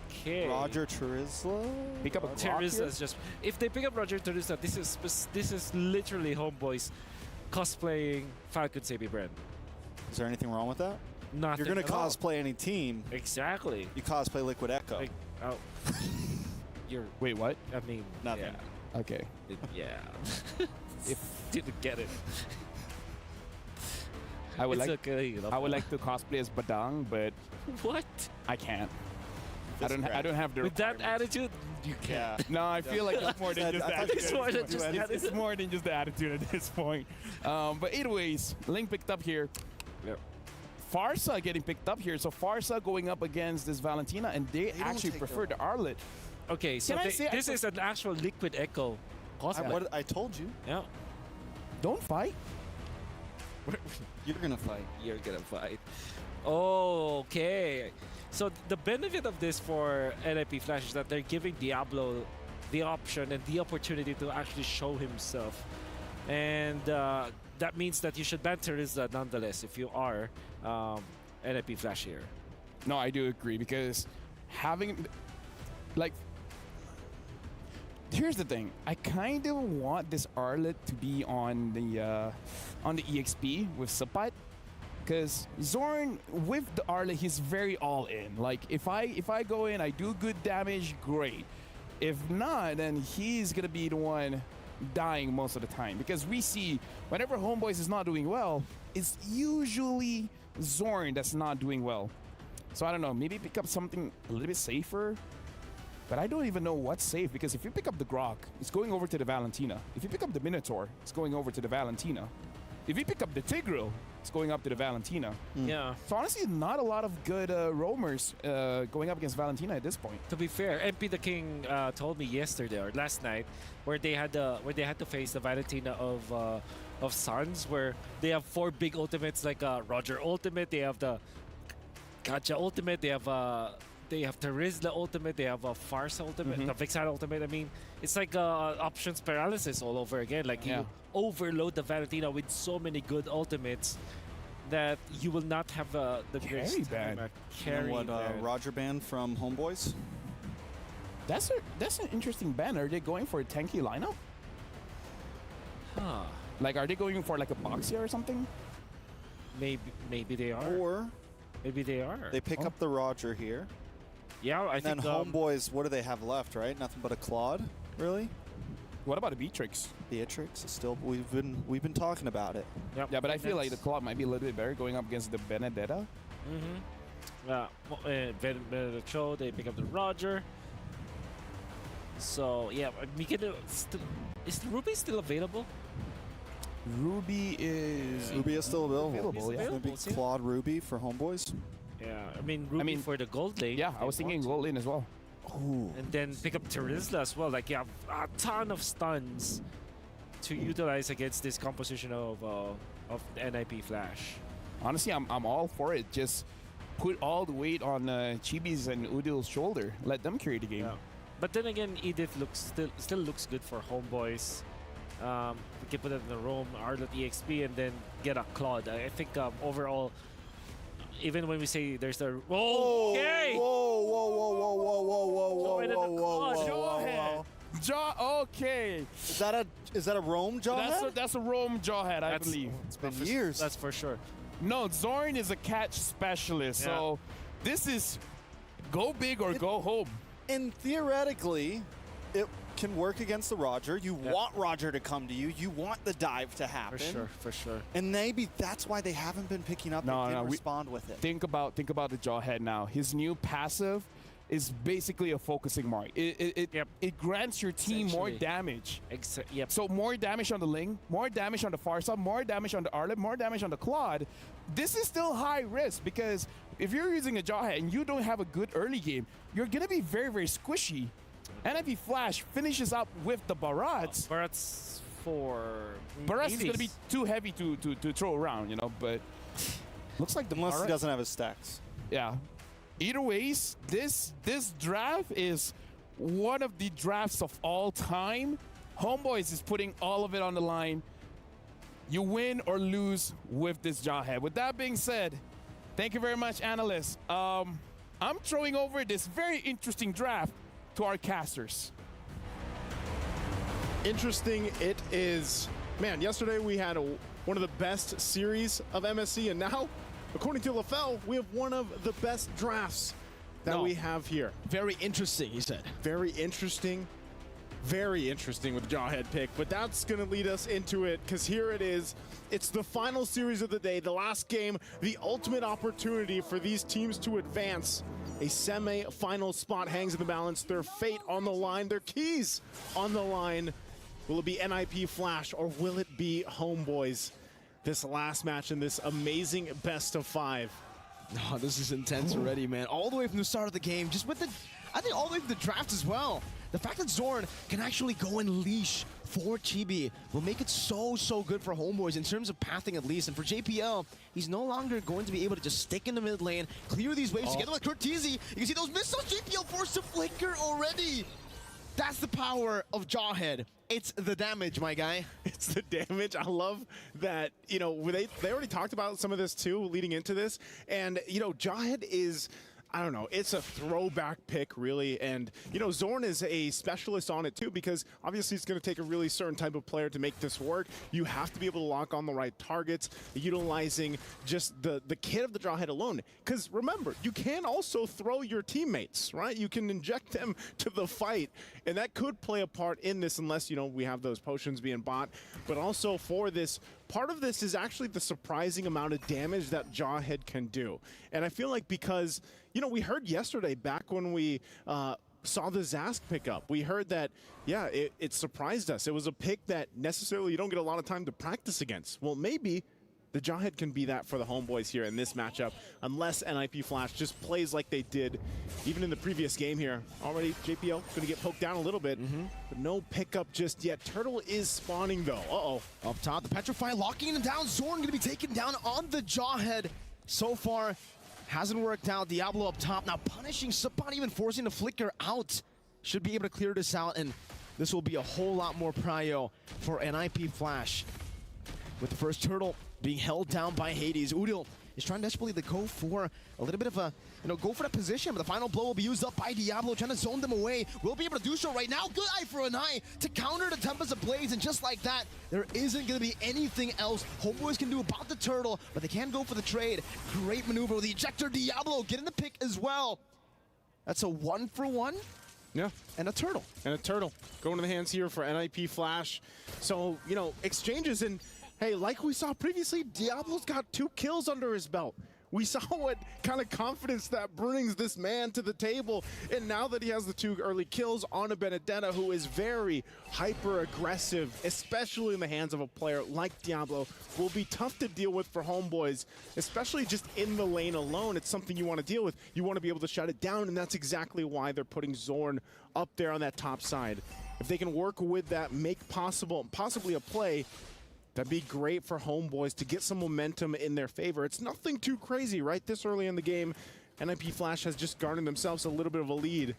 Okay. Roger Terizla? Pick up a Glock Teresa here? is just. If they pick up Roger Teresa, this is literally Homeboys cosplaying Falcon Sabi brand. Is there anything wrong with that? Nothing. You're going to at all. cosplay any team. Exactly. You cosplay Liquid Echo. Like, oh. You're. Wait, what? I mean, Nothing. Yeah. Okay. Yeah. If didn't get it. I would It's like okay, you know. I would like to cosplay as Badang, but What? I can't. I don't have the With that requirements. attitude, you can't. No, I feel like it's more than just I the thought attitude. it's more than just the It's attitude. more than just the attitude at this point. But either ways, Ling picked up here. Yep. Farsa getting picked up here. So Farsa going up against this Valentina, and they don't actually take prefer the the Arlet. Okay, so Can I say this is an actual Liquid Echo cosplay. I told you. Yeah. Don't fight. You're going to fight. You're gonna fight. Oh, okay. So the benefit of this for NIP Flash is that they're giving Diablo the option and the opportunity to actually show himself. And that means that you should ban Teresa nonetheless if you are NIP Flash here. No, I do agree because having, like, here's the thing. I kind of want this Arlet to be on the EXP with Sapat, because Zorn with the Arlet, he's very all in. Like, if I go in, I do good damage, great. If not, then he's gonna be the one dying most of the time, because we see whenever Homeboys is not doing well, it's usually Zorn that's not doing well. So I don't know, maybe pick up something a little bit safer. But I don't even know what's safe, because if you pick up the Grok, it's going over to the Valentina. If you pick up the Minotaur, it's going over to the Valentina. If you pick up the Tigreal, it's going up to the Valentina. Yeah. So honestly, not a lot of good roamers going up against Valentina at this point. To be fair, MP the King told me yesterday or last night where they had to face the Valentina of Suns, where they have 4 big ultimates like Roger ultimate, they have the Gacha ultimate, they have Terizla ultimate, they have a Farsa ultimate, the Vixana ultimate. I mean, it's like options paralysis all over again. Like you overload the Valentina with so many good ultimates that you will not have the Carry ban. Carry what, ban. Roger ban from Homeboys? That's an interesting ban. Are they going for a tanky lineup? Huh. Like, are they going for like a Boxia or something? Maybe they are. Or maybe they are. they pick up the Roger here. Yeah, I And think then Homeboys, what do they have left, right? Nothing but a Claude, really? What about a Beatrix? Beatrix is still, we've been talking about it. Yep. Yeah, but I feel like the Claw might be a little bit better going up against the Benedetta. Show, they pick up the Roger. So yeah, is Ruby still available? Ruby is still available. Yeah. Maybe Claude Ruby for Homeboys. Yeah, I mean Ruby for the gold lane. Yeah, I was thinking gold lane as well. Ooh. And then pick up Terizla as well. Like you have a ton of stuns to utilize against this composition of NIP Flash. Honestly, I'm all for it. Just put all the weight on Chibi's and Udil's shoulder. Let them carry the game. Yeah. But then again, Edith still looks good for Homeboys. We can put it in the roam, R.EXP, and then get a Claude. I think overall, even when we say there's the okay. Okay. Is that a roam Jawhead? That's a roam Jawhead, I believe. It's been years. That's for sure. No, Zorn is a catch specialist, so this is go big or go home. And theoretically, it can work against the Roger. You want Roger to come to you. You want the dive to happen. For sure. And maybe that's why they haven't been picking up and respond with it. Think about the Jawhead now. His new passive is basically a focusing mark. It grants your team more damage. So more damage on the Ling, more damage on the Farsa, more damage on the Arleb, more damage on the Claude. This is still high risk because if you're using a Jawhead and you don't have a good early game, you're going to be very, very squishy. NIP Flash finishes up with the Barats. Barats for Barats is going to be too heavy to throw around, you know, but looks like the Unless he doesn't have his stacks. Yeah. Either ways, this draft is one of the drafts of all time. Homeboys is putting all of it on the line. You win or lose with this Jawhead. With that being said, thank you very much, analysts. I'm throwing over this very interesting draft to our casters. Interesting it is. Man, yesterday we had one of the best series of MSC, and now, according to LaFell, we have one of the best drafts that we have here. Very interesting, he said. Very interesting. Very interesting with the Jawhead pick, but that's going to lead us into it because here it is. It's the final series of the day, the last game, the ultimate opportunity for these teams to advance. A semi-final spot hangs in the balance, their fate on the line, their keys on the line. Will it be NIP Flash or will it be Homeboys? This last match in this amazing best of 5. Oh, this is intense already, man. All the way from the start of the game, just with I think all the way from the draft as well. The fact that Zorn can actually go and leash for Chibi will make it so good for Homeboys in terms of pathing at least. And for JPL, he's no longer going to be able to just stick in the mid lane, clear these waves together with Cortese. You can see those missiles, JPL forced to flicker already. That's the power of Jawhead. It's the damage, my guy. It's the damage. I love that, you know, they already talked about some of this too leading into this. And, you know, Jawhead is, I don't know, it's a throwback pick, really. And, you know, Zorn is a specialist on it, too, because obviously it's going to take a really certain type of player to make this work. You have to be able to lock on the right targets, utilizing just the kit of the Jawhead alone. Because remember, you can also throw your teammates, right? You can inject them to the fight, and that could play a part in this unless, you know, we have those potions being bought. But also for this, part of this is actually the surprising amount of damage that Jawhead can do. And I feel like because, you know, we heard yesterday back when we saw the Zask pick up, we heard that, yeah, it surprised us. It was a pick that necessarily you don't get a lot of time to practice against. Well, maybe the Jawhead can be that for the Homeboys here in this matchup, unless NIP Flash just plays like they did even in the previous game here. Already, JPL going to get poked down a little bit, but no pickup just yet. Turtle is spawning, though. Uh-oh. Up top, the Petrify locking him down. Zorn going to be taken down on the Jawhead. So far, hasn't worked out. Diablo up top, now punishing Subpon, even forcing the Flicker out. Should be able to clear this out, and this will be a whole lot more prio for NIP Flash. With the first Turtle being held down by Hades. Udil is trying desperately to go for a little bit of a, you know, go for that position, but the final blow will be used up by Diablo, trying to zone them away. We'll be able to do so right now. Good eye for an eye to counter the Tempest of Blades, and just like that, there isn't going to be anything else Homeboys can do about the Turtle, but they can go for the trade. Great maneuver with the Ejector. Diablo getting the pick as well. That's a 1-for-1. Yeah. And a Turtle. And a Turtle. Going to the hands here for NIP Flash. So, you know, exchanges, and hey, like we saw previously, Diablo's got 2 kills under his belt. We saw what kind of confidence that brings this man to the table. And now that he has the 2 early kills on a Benedetta who is very hyper-aggressive, especially in the hands of a player like Diablo, will be tough to deal with for Homeboys, especially just in the lane alone. It's something you want to deal with. You want to be able to shut it down, and that's exactly why they're putting Zorn up there on that top side. If they can work with that, make possibly a play, that'd be great for Homeboys to get some momentum in their favor. It's nothing too crazy, right? This early in the game, NIP Flash has just garnered themselves a little bit of a lead.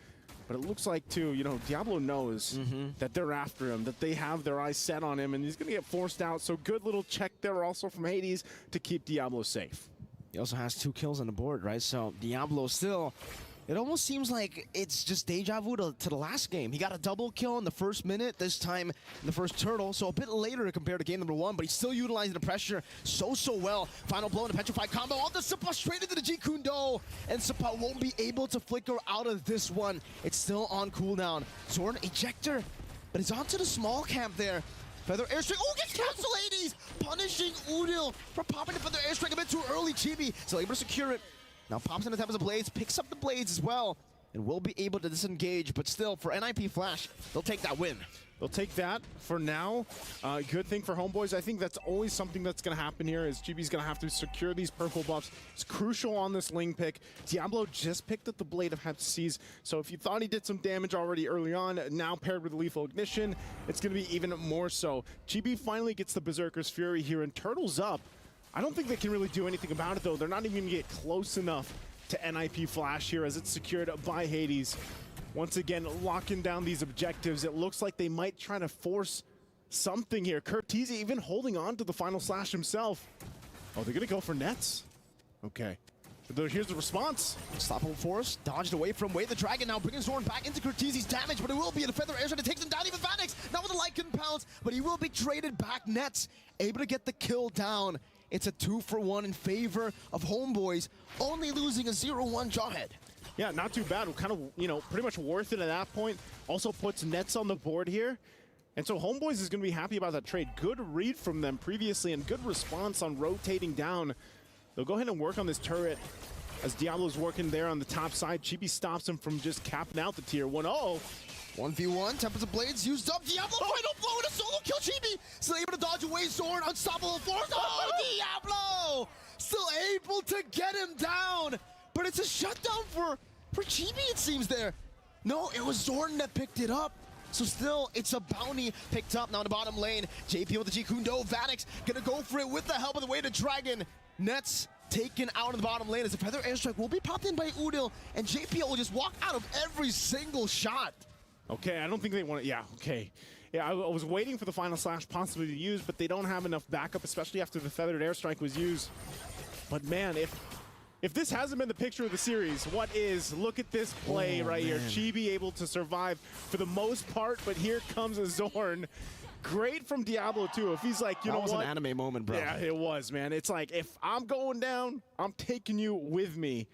But it looks like, too, you know, Diablo knows that they're after him, that they have their eyes set on him, and he's going to get forced out. So good little check there also from Hades to keep Diablo safe. He also has 2 kills on the board, right? So Diablo still... It almost seems like it's just deja vu to the last game. He got a double kill in the first minute, this time in the first turtle, so a bit later compared to game number 1, but he's still utilizing the pressure so well. Final blow in the Petrified combo on the Sapa straight into the G-Kundo, and Sapa won't be able to flicker out of this one. It's still on cooldown. Zorn ejector, but he's onto the small camp there. Feather airstrike, oh, gets cancelled, Hades! Punishing Udil for popping the Feather airstrike a bit too early. Chibi still able to secure it. Now pops in the top of the blades, picks up the blades as well, and will be able to disengage, but still, for NIP Flash, they'll take that win. They'll take that for now. Good thing for Homeboys. I think that's always something that's going to happen here is GB's going to have to secure these purple buffs. It's crucial on this Ling pick. Diablo just picked up the Blade of Hephaestus, so if you thought he did some damage already early on, now paired with Lethal Ignition, it's going to be even more so. GB finally gets the Berserker's Fury here and turtles up. I don't think they can really do anything about it, though. They're not even going to get close enough to NIP Flash here as it's secured by Hades. Once again, locking down these objectives. It looks like they might try to force something here. Curtizi even holding on to the final slash himself. Oh, they're going to go for nets? Okay. Here's the response. Unstoppable Force dodged away from Way the Dragon, now bringing Zorn back into Curtizi's damage, but it will be a Feather Airstrike to take them down. Even Vanix, not with the light compounds, but he will be traded back. Nets able to get the kill down. It's a 2-for-1 in favor of Homeboys, only losing a 0-1 Jawhead. Yeah, not too bad. Kind of, you know, pretty much worth it at that point. Also puts nets on the board here. And so Homeboys is going to be happy about that trade. Good read from them previously and good response on rotating down. They'll go ahead and work on this turret as Diablo's working there on the top side. Chibi stops him from just capping out the tier 1. Uh-oh. 1v1, Tempest of Blades used up. Diablo final blow and a solo kill. Chibi still able to dodge away. Zorn, Unstoppable Force. Oh, Diablo! Still able to get him down. But it's a shutdown for Chibi, it seems there. No, it was Zorn that picked it up. So still, it's a bounty picked up now in the bottom lane. JP with the G-Kundo. Vanix gonna go for it with the help of the Way to Dragon. Nets taken out in the bottom lane as a Feather Airstrike will be popped in by Udil, and JP will just walk out of every single shot. Okay, I don't think they want to, yeah, okay. Yeah, I was waiting for the final slash possibly to use, but they don't have enough backup, especially after the Feathered Airstrike was used. But man, if this hasn't been the picture of the series, what is? Look at this play right here. Chibi able to survive for the most part, but here comes a Zorn. Great from Diablo, too. If he's like, you know what? That was an anime moment, bro. Yeah, it was, man. It's like, if I'm going down, I'm taking you with me.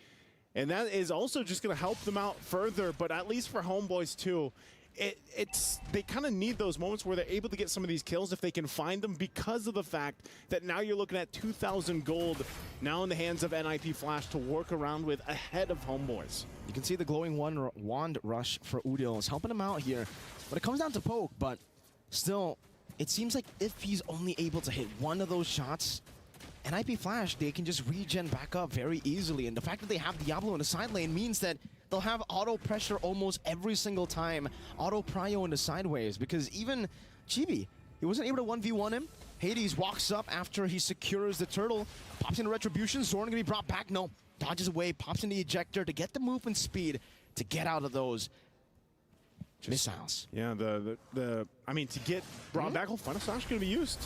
And that is also just going to help them out further, but at least for Homeboys, too. They kind of need those moments where they're able to get some of these kills if they can find them, because of the fact that now you're looking at 2,000 gold now in the hands of NIP Flash to work around with ahead of Homeboys. You can see the glowing wand rush for Udil is helping him out here. But it comes down to poke, but still, it seems like if he's only able to hit one of those shots, NIP Flash, they can just regen back up very easily. And the fact that they have Diablo in the side lane means that they'll have auto pressure almost every single time. Auto prio in the sideways, because even Chibi, he wasn't able to 1v1 him. Hades walks up after he secures the turtle, pops into Retribution. Zorn gonna be brought back. No, dodges away, pops in the ejector to get the movement speed to get out of those missiles. Yeah, I mean, to get brought back, Final Slash gonna be used.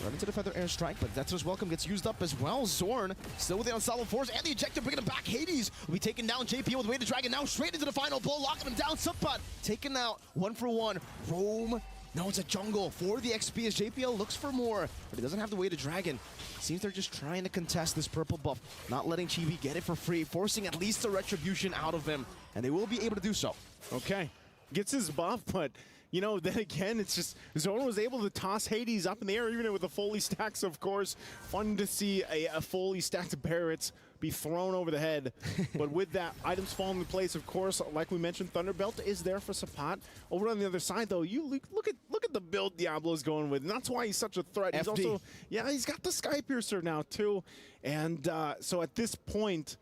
Right into the Feather Airstrike, but Death's Welcome gets used up as well. Zorn still with the Unstoppable Force and the ejector, bringing him back. Hades will be taken down. JP with Way to Dragon now straight into the final blow, locking him down. Subpot taken out 1-for-1. Roam. No, it's a jungle for the XP as JPL looks for more, but he doesn't have the Way to Dragon. Seems they're just trying to contest this purple buff, not letting Chibi get it for free, forcing at least a Retribution out of him, and they will be able to do so. Okay. Gets his buff, but you know, then again, it's just Zorn was able to toss Hades up in the air, even with the fully stacks, of course. Fun to see a fully stacked Barrett's be thrown over the head. But with that, items fall into place, of course. Like we mentioned, Thunderbelt is there for Sapat. Over on the other side, though, you look at the build Diablo's going with, and that's why he's such a threat. He's also, yeah, he's got the Sky Piercer now, too. And so at this point,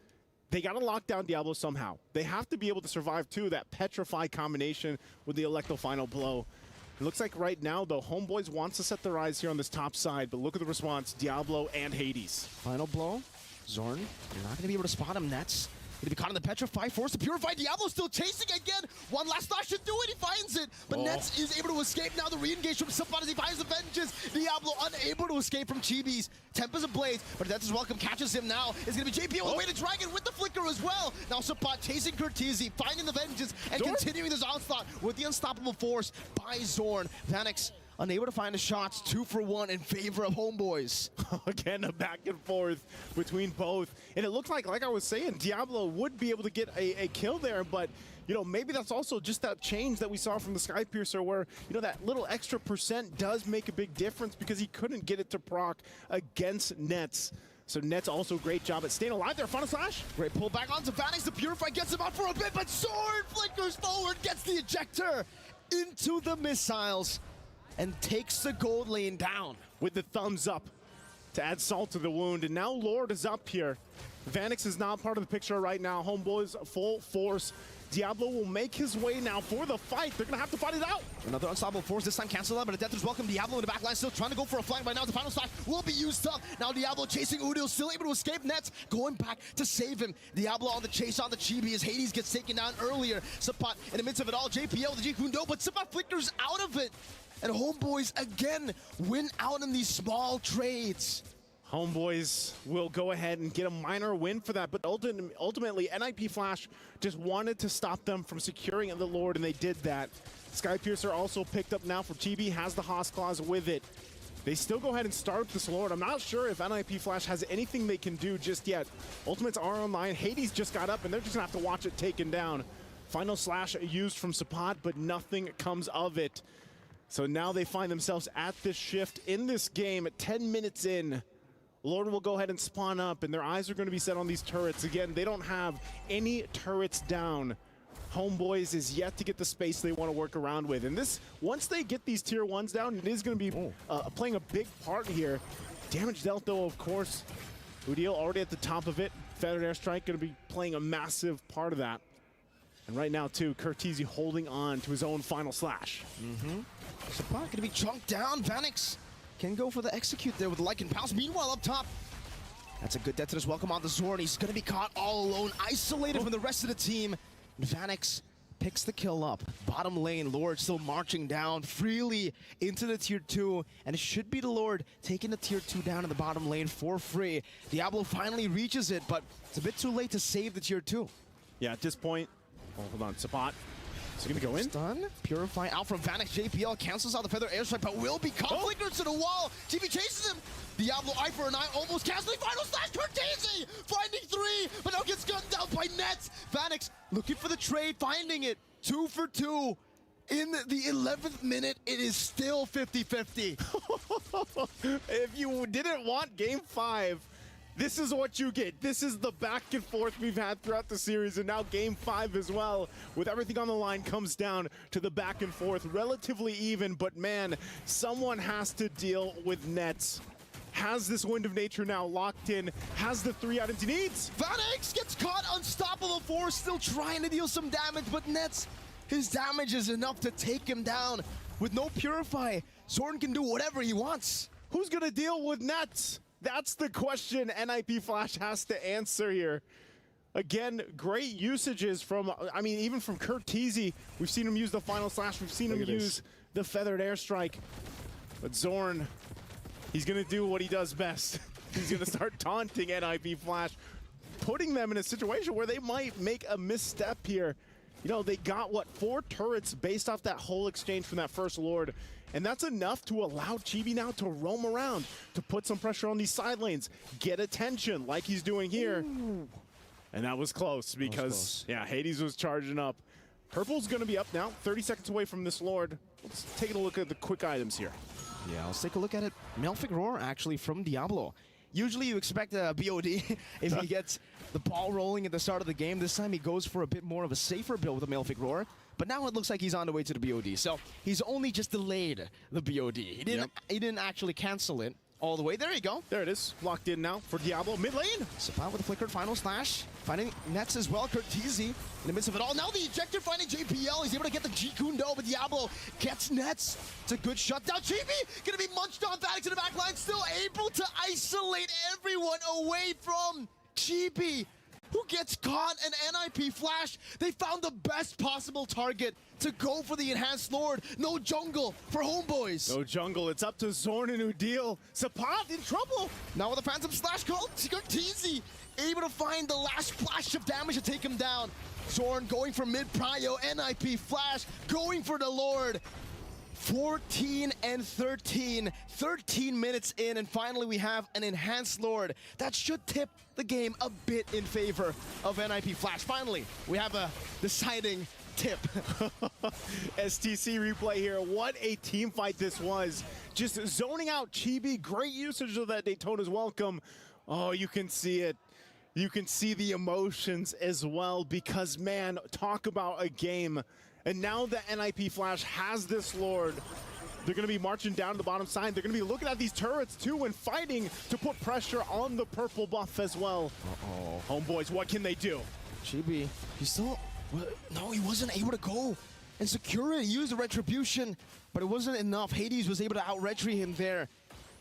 they got to lock down Diablo somehow. They have to be able to survive, too, that Petrify combination with the Electro Final Blow. It looks like right now, though, Homeboys wants to set their eyes here on this top side, but look at the response, Diablo and Hades. Final blow. Zorn, you're not going to be able to spot him. Nets going to be caught in the Petrify, forced to Purify. Diablo still chasing again. One last slash should do it. He finds it, but Nets is able to escape now. The re-engage from Sapat as he finds the vengeance. Diablo unable to escape from Chibi's. Tempest Ablaze, but Nets' welcome catches him now. It's going to be JP on the way to Dragon with the flicker as well. Now Sapat chasing Curtizi, finding the vengeance, and continuing this onslaught with the unstoppable force by Zorn. Vanix unable to find the shots, 2 for 1 in favor of Homeboys. Again, a back and forth between both. And it looked like I was saying, Diablo would be able to get a kill there, but you know, maybe that's also just that change that we saw from the Sky Piercer where, you know, that little extra % does make a big difference because he couldn't get it to proc against Nets. So Nets also great job at staying alive there. Final slash. Great pull back onto Vanix. The Purify gets him out for a bit, but Sword flickers forward, gets the ejector into the missiles, and takes the gold lane down. With the thumbs up to add salt to the wound. And now Lord is up here. Vanix is not part of the picture right now. Homeboys full force. Diablo will make his way now for the fight. They're going to have to fight it out. Another unstoppable force, this time canceled out, but a death is welcome. Diablo in the backline still trying to go for a flank. Right now, the final slash will be used up. Now Diablo chasing Udil, still able to escape Nets, going back to save him. Diablo on the chase on the Chibi as Hades gets taken down earlier. Sapat in the midst of it all, JPL with the Jikundo, but Sapat flickers out of it. And Homeboys again win out in these small trades. Homeboys will go ahead and get a minor win for that, but ultimately NIP Flash just wanted to stop them from securing the Lord, and they did that. Sky Piercer also picked up now for Chibi, has the Haas Claws with it. They still go ahead and start this Lord. I'm not sure if NIP Flash has anything they can do just yet. Ultimates are online. Hades just got up, and they're just gonna have to watch it taken down. Final slash used from Sapat, but nothing comes of it. So now they find themselves at this shift in this game at 10 minutes in. Lord will go ahead and spawn up, and their eyes are going to be set on these turrets. Again, they don't have any turrets down. Homeboys is yet to get the space they want to work around with. And this, once they get these tier 1s down, it is going to be playing a big part here. Damage dealt, though, of course. Udil already at the top of it. Feathered Airstrike going to be playing a massive part of that. And right now, too, Curtizi holding on to his own final slash. Sapat going to be chunked down. Vanix can go for the execute there with the Lycan Pounce. Meanwhile, up top, that's a good death to his welcome on the Zorn. He's going to be caught all alone, isolated from the rest of the team. And Vanix picks the kill up. Bottom lane, Lord still marching down freely into the tier 2. And it should be the Lord taking the tier 2 down in the bottom lane for free. Diablo finally reaches it, but it's a bit too late to save the tier 2. Yeah, at this point, hold on, Sapat. Is he going to go in? Stun. Purify out from Vanix. JPL cancels out the Feather Airstrike, but will be caught. Flickers to the wall. GB chases him. Diablo eye for an eye, almost canceling. Final slash. Curtizi finding 3, but now gets gunned down by Nets. Vanix looking for the trade, finding it. 2 for 2. In the 11th minute, it is still 50-50. If you didn't want Game 5, this is what you get. This is the back and forth we've had throughout the series, and now Game 5 as well, with everything on the line, comes down to the back and forth. Relatively even, but man, someone has to deal with Nets. Has this Wind of Nature now locked in, has the 3 items he needs. Vanix gets caught, unstoppable force, still trying to deal some damage, but Nets, his damage is enough to take him down. With no Purify, Zorn can do whatever he wants. Who's gonna deal with Nets? That's the question NIP Flash has to answer here. Again, great usages from, I mean, even from Curtizi. We've seen him use the final slash. We've seen him use the Feathered Airstrike. But Zorn, he's going to do what he does best. He's going to start taunting NIP Flash, putting them in a situation where they might make a misstep here. You know, they got, what, 4 turrets based off that whole exchange from that first Lord. And that's enough to allow Chibi now to roam around, to put some pressure on these side lanes, get attention like he's doing here. Ooh. And that was close because, yeah, Hades was charging up. Purple's going to be up now, 30 seconds away from this Lord. let's take a look at the quick items here. Yeah, let's take a look at it. Malefic Roar, actually, from Diablo. Usually you expect a BOD if he gets the ball rolling at the start of the game. This time he goes for a bit more of a safer build with a Malefic Roar. But now it looks like he's on the way to the BOD. So he's only just delayed the BOD. He didn't actually cancel it all the way. There you go. There it is. Locked in now for Diablo. Mid lane. Sapat with a flickered final slash. Finding nets as well. Curteasy in the midst of it all. Now the ejector finding JPL. He's able to get the G-Kundo, but Diablo gets nets. It's a good shutdown. GB gonna be munched on. Vanix in the back line. Still able to isolate everyone away from GB, who gets caught an NIP flash. They found the best possible target to go for the Enhanced Lord. No jungle for Homeboys. No jungle. It's up to Zorn and Udil. Sapat in trouble. Now with a Phantom Slash call, Curteasy able to find the last flash of damage to take him down. Zorn going for mid-prio, NIP flash, going for the Lord. 14 and 13, 13 minutes in, and finally we have an Enhanced Lord. That should tip the game a bit in favor of NIP Flash. Finally, we have a deciding tip. STC replay here. What a team fight this was. Just zoning out Chibi. Great usage of that Daytona's welcome. Oh, you can see it. You can see the emotions as well, because, man, talk about a game. And now that NIP Flash has this Lord, they're going to be marching down to the bottom side. They're going to be looking at these turrets too and fighting to put pressure on the purple buff as well. Homeboys, what can they do? Chibi, he's still... No, he wasn't able to go and secure it. He used the Retribution, but it wasn't enough. Hades was able to out-retry him there.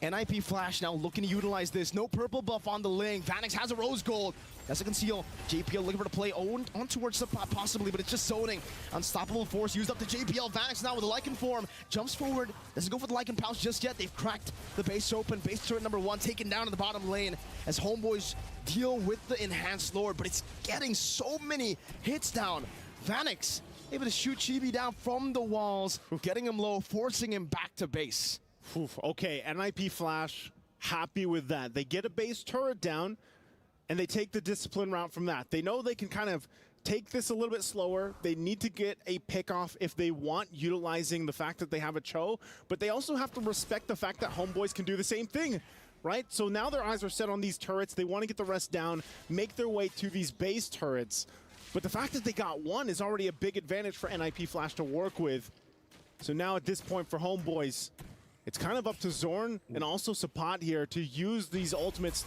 NIP Flash now looking to utilize this. No purple buff on the link. Vanix has a Rose Gold. That's a conceal. JPL looking for the play on towards the pot possibly, but it's just zoning. Unstoppable force used up to JPL. Vanix now with a Lycan form. Jumps forward. Doesn't go for the Lycan pouch just yet. They've cracked the base open. Base turret number 1 taken down in the bottom lane as Homeboys deal with the Enhanced Lord, but it's getting so many hits down. Vanix able to shoot Chibi down from the walls, getting him low, forcing him back to base. Okay, NIP Flash, happy with that. They get a base turret down, and they take the discipline route from that. They know they can kind of take this a little bit slower. They need to get a pick off if they want, utilizing the fact that they have a Cho, but they also have to respect the fact that Homeboys can do the same thing, right? So now their eyes are set on these turrets. They want to get the rest down, make their way to these base turrets. But the fact that they got one is already a big advantage for NIP Flash to work with. So now at this point for Homeboys, it's kind of up to Zorn and also Sapat here to use these ultimates.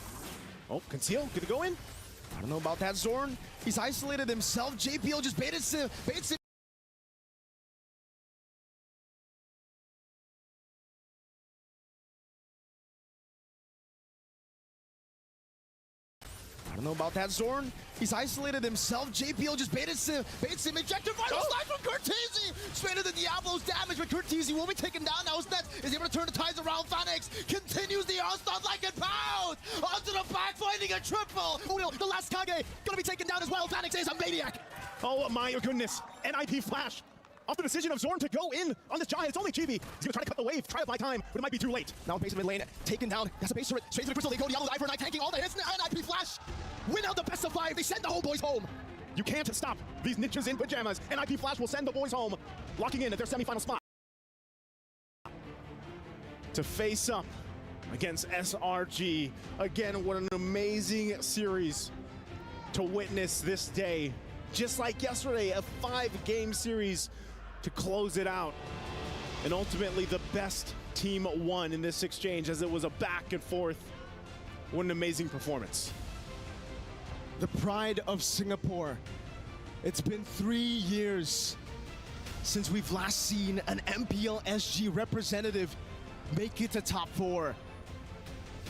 Oh, Conceal, gonna go in? I don't know about that, Zorn. He's isolated himself. JPL just baits him. I don't know about that, Zorn. He's isolated himself. JPL just baits him. Ejector final slide from Curteasy. Straight into Diablo's damage, but Curteasy will be taken down now. His net is able to turn the tides around. Vanix continues the onslaught like a pound. Onto the back, finding a triple. The last Kage gonna be taken down as well. Vanix is a maniac. Oh my goodness. NIP Flash. Off the decision of Zorn to go in on this giant. It's only Chibi. He's going to try to cut the wave, try to buy time, but it might be too late. Now base of mid lane, taken down. That's a base turret. Straight to the crystal. They go Diablo's Eye for Night, tanking all the hits. NIP Flash win out the best of 5. They send the Homeboys home. You can't stop these ninjas in pajamas. NIP Flash will send the boys home, locking in at their semifinal spot to face up against SRG. Again, what an amazing series to witness this day. Just like yesterday, a 5-game series to close it out. And ultimately, the best team won in this exchange as it was a back and forth. What an amazing performance. The pride of Singapore. It's been 3 years since we've last seen an MPL SG representative make it to top 4.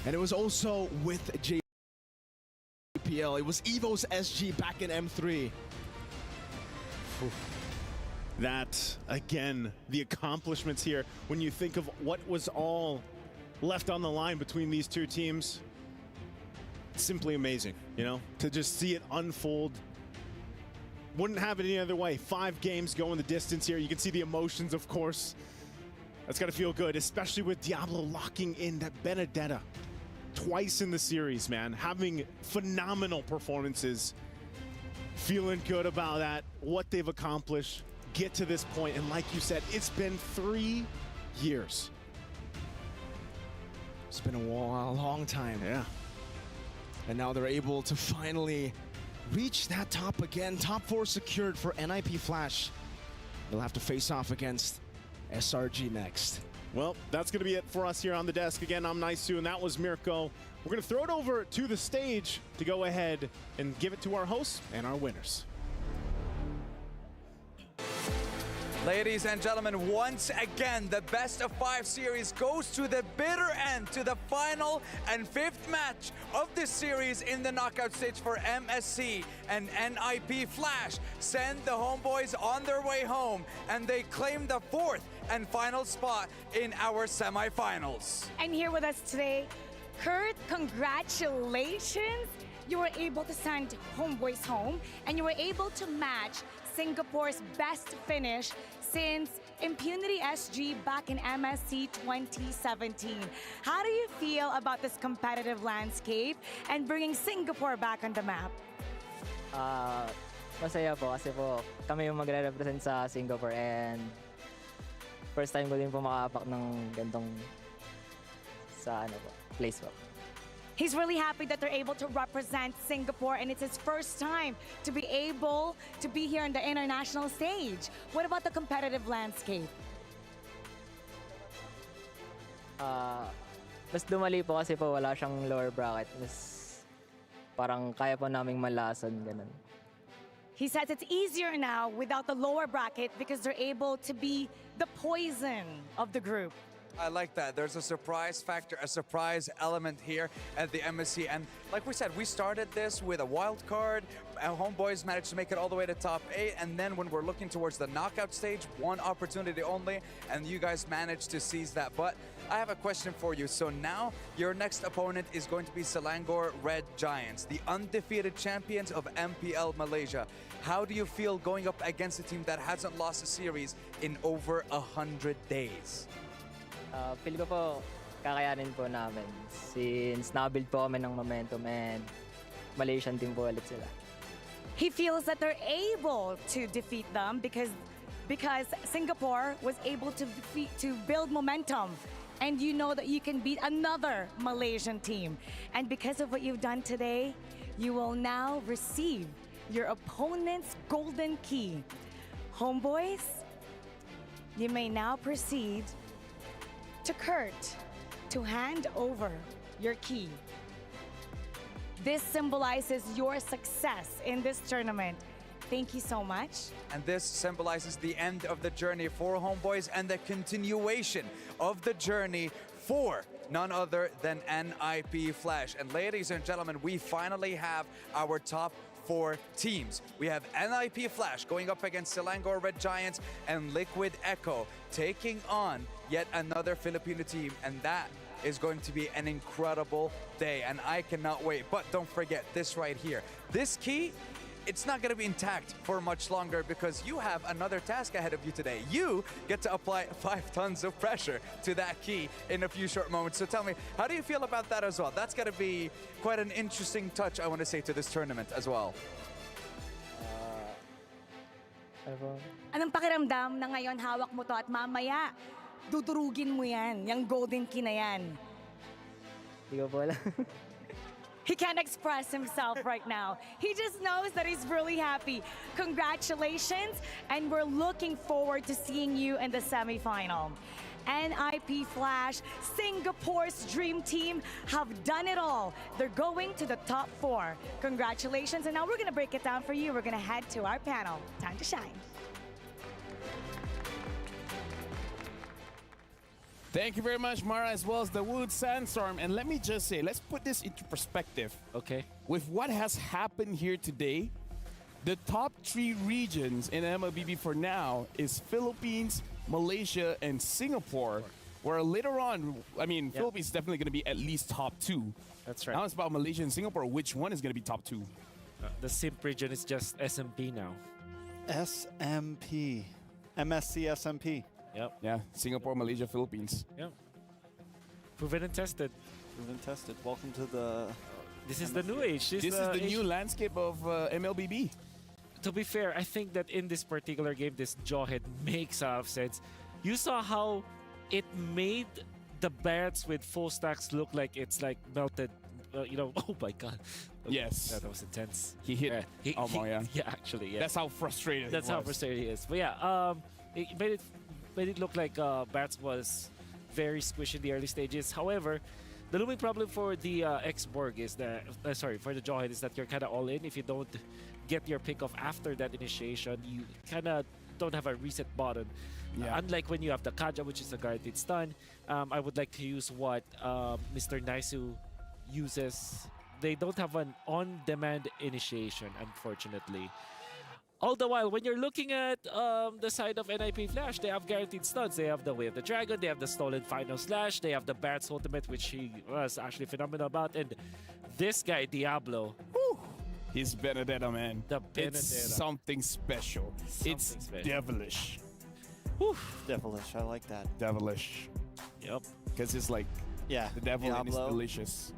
And it was also with JPL. It was Evo's SG back in M3. That, again, the accomplishments here, when you think of what was all left on the line between these two teams, simply amazing, you know, to just see it unfold. Wouldn't have it any other way. 5 games going the distance here. You can see the emotions, of course. That's got to feel good, especially with Diablo locking in that Benedetta twice in the series, man. Having phenomenal performances. Feeling good about that, what they've accomplished. get to this point. And like you said, it's been 3 years. It's been a long time. Yeah. And now they're able to finally reach that top again. Top 4 secured for NIP Flash. They'll have to face off against SRG next. Well, that's going to be it for us here on the desk. Again, I'm Naisu, and that was Mirko. We're going to throw it over to the stage to go ahead and give it to our hosts and our winners. Ladies and gentlemen, once again, the best of 5 series goes to the bitter end, to the final and 5th match of this series in the knockout stage for MSC. And NIP Flash send the homeboys on their way home, and they claim the 4th and final spot in our semifinals. And here with us today, Kurt, congratulations. You were able to send homeboys home, and you were able to match Singapore's best finish since Impunity SG back in MSC 2017. How do you feel about this competitive landscape and bringing Singapore back on the map? Masaya po kasi po kami yung magre-represent sa Singapore, and first time ko din po makaapak ng gantong sa place po. He's really happy that they're able to represent Singapore, and it's his first time to be able to be here on the international stage. What about the competitive landscape? Mas dumali po kasi po wala siyang lower bracket. Mas parang kaya po naming malasan, ganun. He says it's easier now without the lower bracket because they're able to be the poison of the group. I like that. There's a surprise factor, a surprise element here at the MSC. And like we said, we started this with a wild card. Our homeboys managed to make it all the way to top 8. And then when we're looking towards the knockout stage, one opportunity only. And you guys managed to seize that. But I have a question for you. So now your next opponent is going to be Selangor Red Giants, the undefeated champions of MPL Malaysia. How do you feel going up against a team that hasn't lost a series in over 100 days? Feel ko po kakayanin po namin since nabuild po kami ng momentum, and Malaysian team po ulit sila. He feels that they're able to defeat them because Singapore was able to build momentum, and you know that you can beat another Malaysian team. And because of what you've done today, you will now receive your opponent's golden key. Homeboys, you may now proceed to Kurt to hand over your key. This symbolizes your success in this tournament. Thank you so much. And this symbolizes the end of the journey for homeboys and the continuation of the journey for none other than NIP Flash. And ladies and gentlemen, we finally have our top 4 teams. We have NIP Flash going up against Selangor Red Giants and Liquid Echo taking on yet another Filipino team, and that is going to be an incredible day, and I cannot wait. But don't forget this right here. This key, it's not going to be intact for much longer because you have another task ahead of you today. You get to apply 5 tons of pressure to that key in a few short moments. So tell me, how do you feel about that as well? That's going to be quite an interesting touch, I want to say, to this tournament as well. Anong pakiramdam na ngayon hawak mo to at mamaya dudurugin mo yan, yung golden key na yan? Hindi ko po alam. He can't express himself right now. He just knows that he's really happy. Congratulations, and we're looking forward to seeing you in the semifinal. NIP Flash, Singapore's dream team, have done it all. They're going to the top 4. Congratulations, and now we're gonna break it down for you. We're gonna head to our panel. Time to shine. Thank you very much, Mara, as well as the Wood Sandstorm. And let me just say, let's put this into perspective. Okay. With what has happened here today, the top 3 regions in MLBB for now is Philippines, Malaysia, and Singapore. Where later on, I mean, Philippines is definitely going to be at least top 2. That's right. Now it's about Malaysia and Singapore. Which one is going to be top 2? The SIMP region is just SMP now. SMP. MSC SMP. Yep. Yeah, Singapore, Malaysia, Philippines. Yep. Proven and tested. Proven tested. Welcome to the... This is the new age. This is the new landscape of MLBB. to be fair, I think that in this particular game, this Jawhead makes a lot of sense. You saw how it made the bats with full stacks look like it's like melted. Oh my god. Yes. That was intense. He hit. Yeah, actually, yeah. That's how frustrated. That's how frustrated he is. But yeah, it made it look like Bats was very squishy in the early stages. However, the looming problem for the X-Borg is that, for the Jawhead is that you're kind of all in. If you don't get your pick off after that initiation, you kind of don't have a reset button. Yeah. Unlike when you have the Kaja, which is a guaranteed stun, I would like to use what Mr. Naisu uses. They don't have an on-demand initiation, unfortunately. All the while, when you're looking at the side of NIP Flash, they have guaranteed stuns. They have the Way of the Dragon, they have the Stolen Final Slash, they have the Barrett's Ultimate, which he was actually phenomenal about, and this guy, Diablo. Whew. He's Benedetta, man. The Benedetta. It's something special. It's devilish. Whew. Devilish, I like that. Devilish. Yep. Because it's like, the devil and it's Diablo. delicious.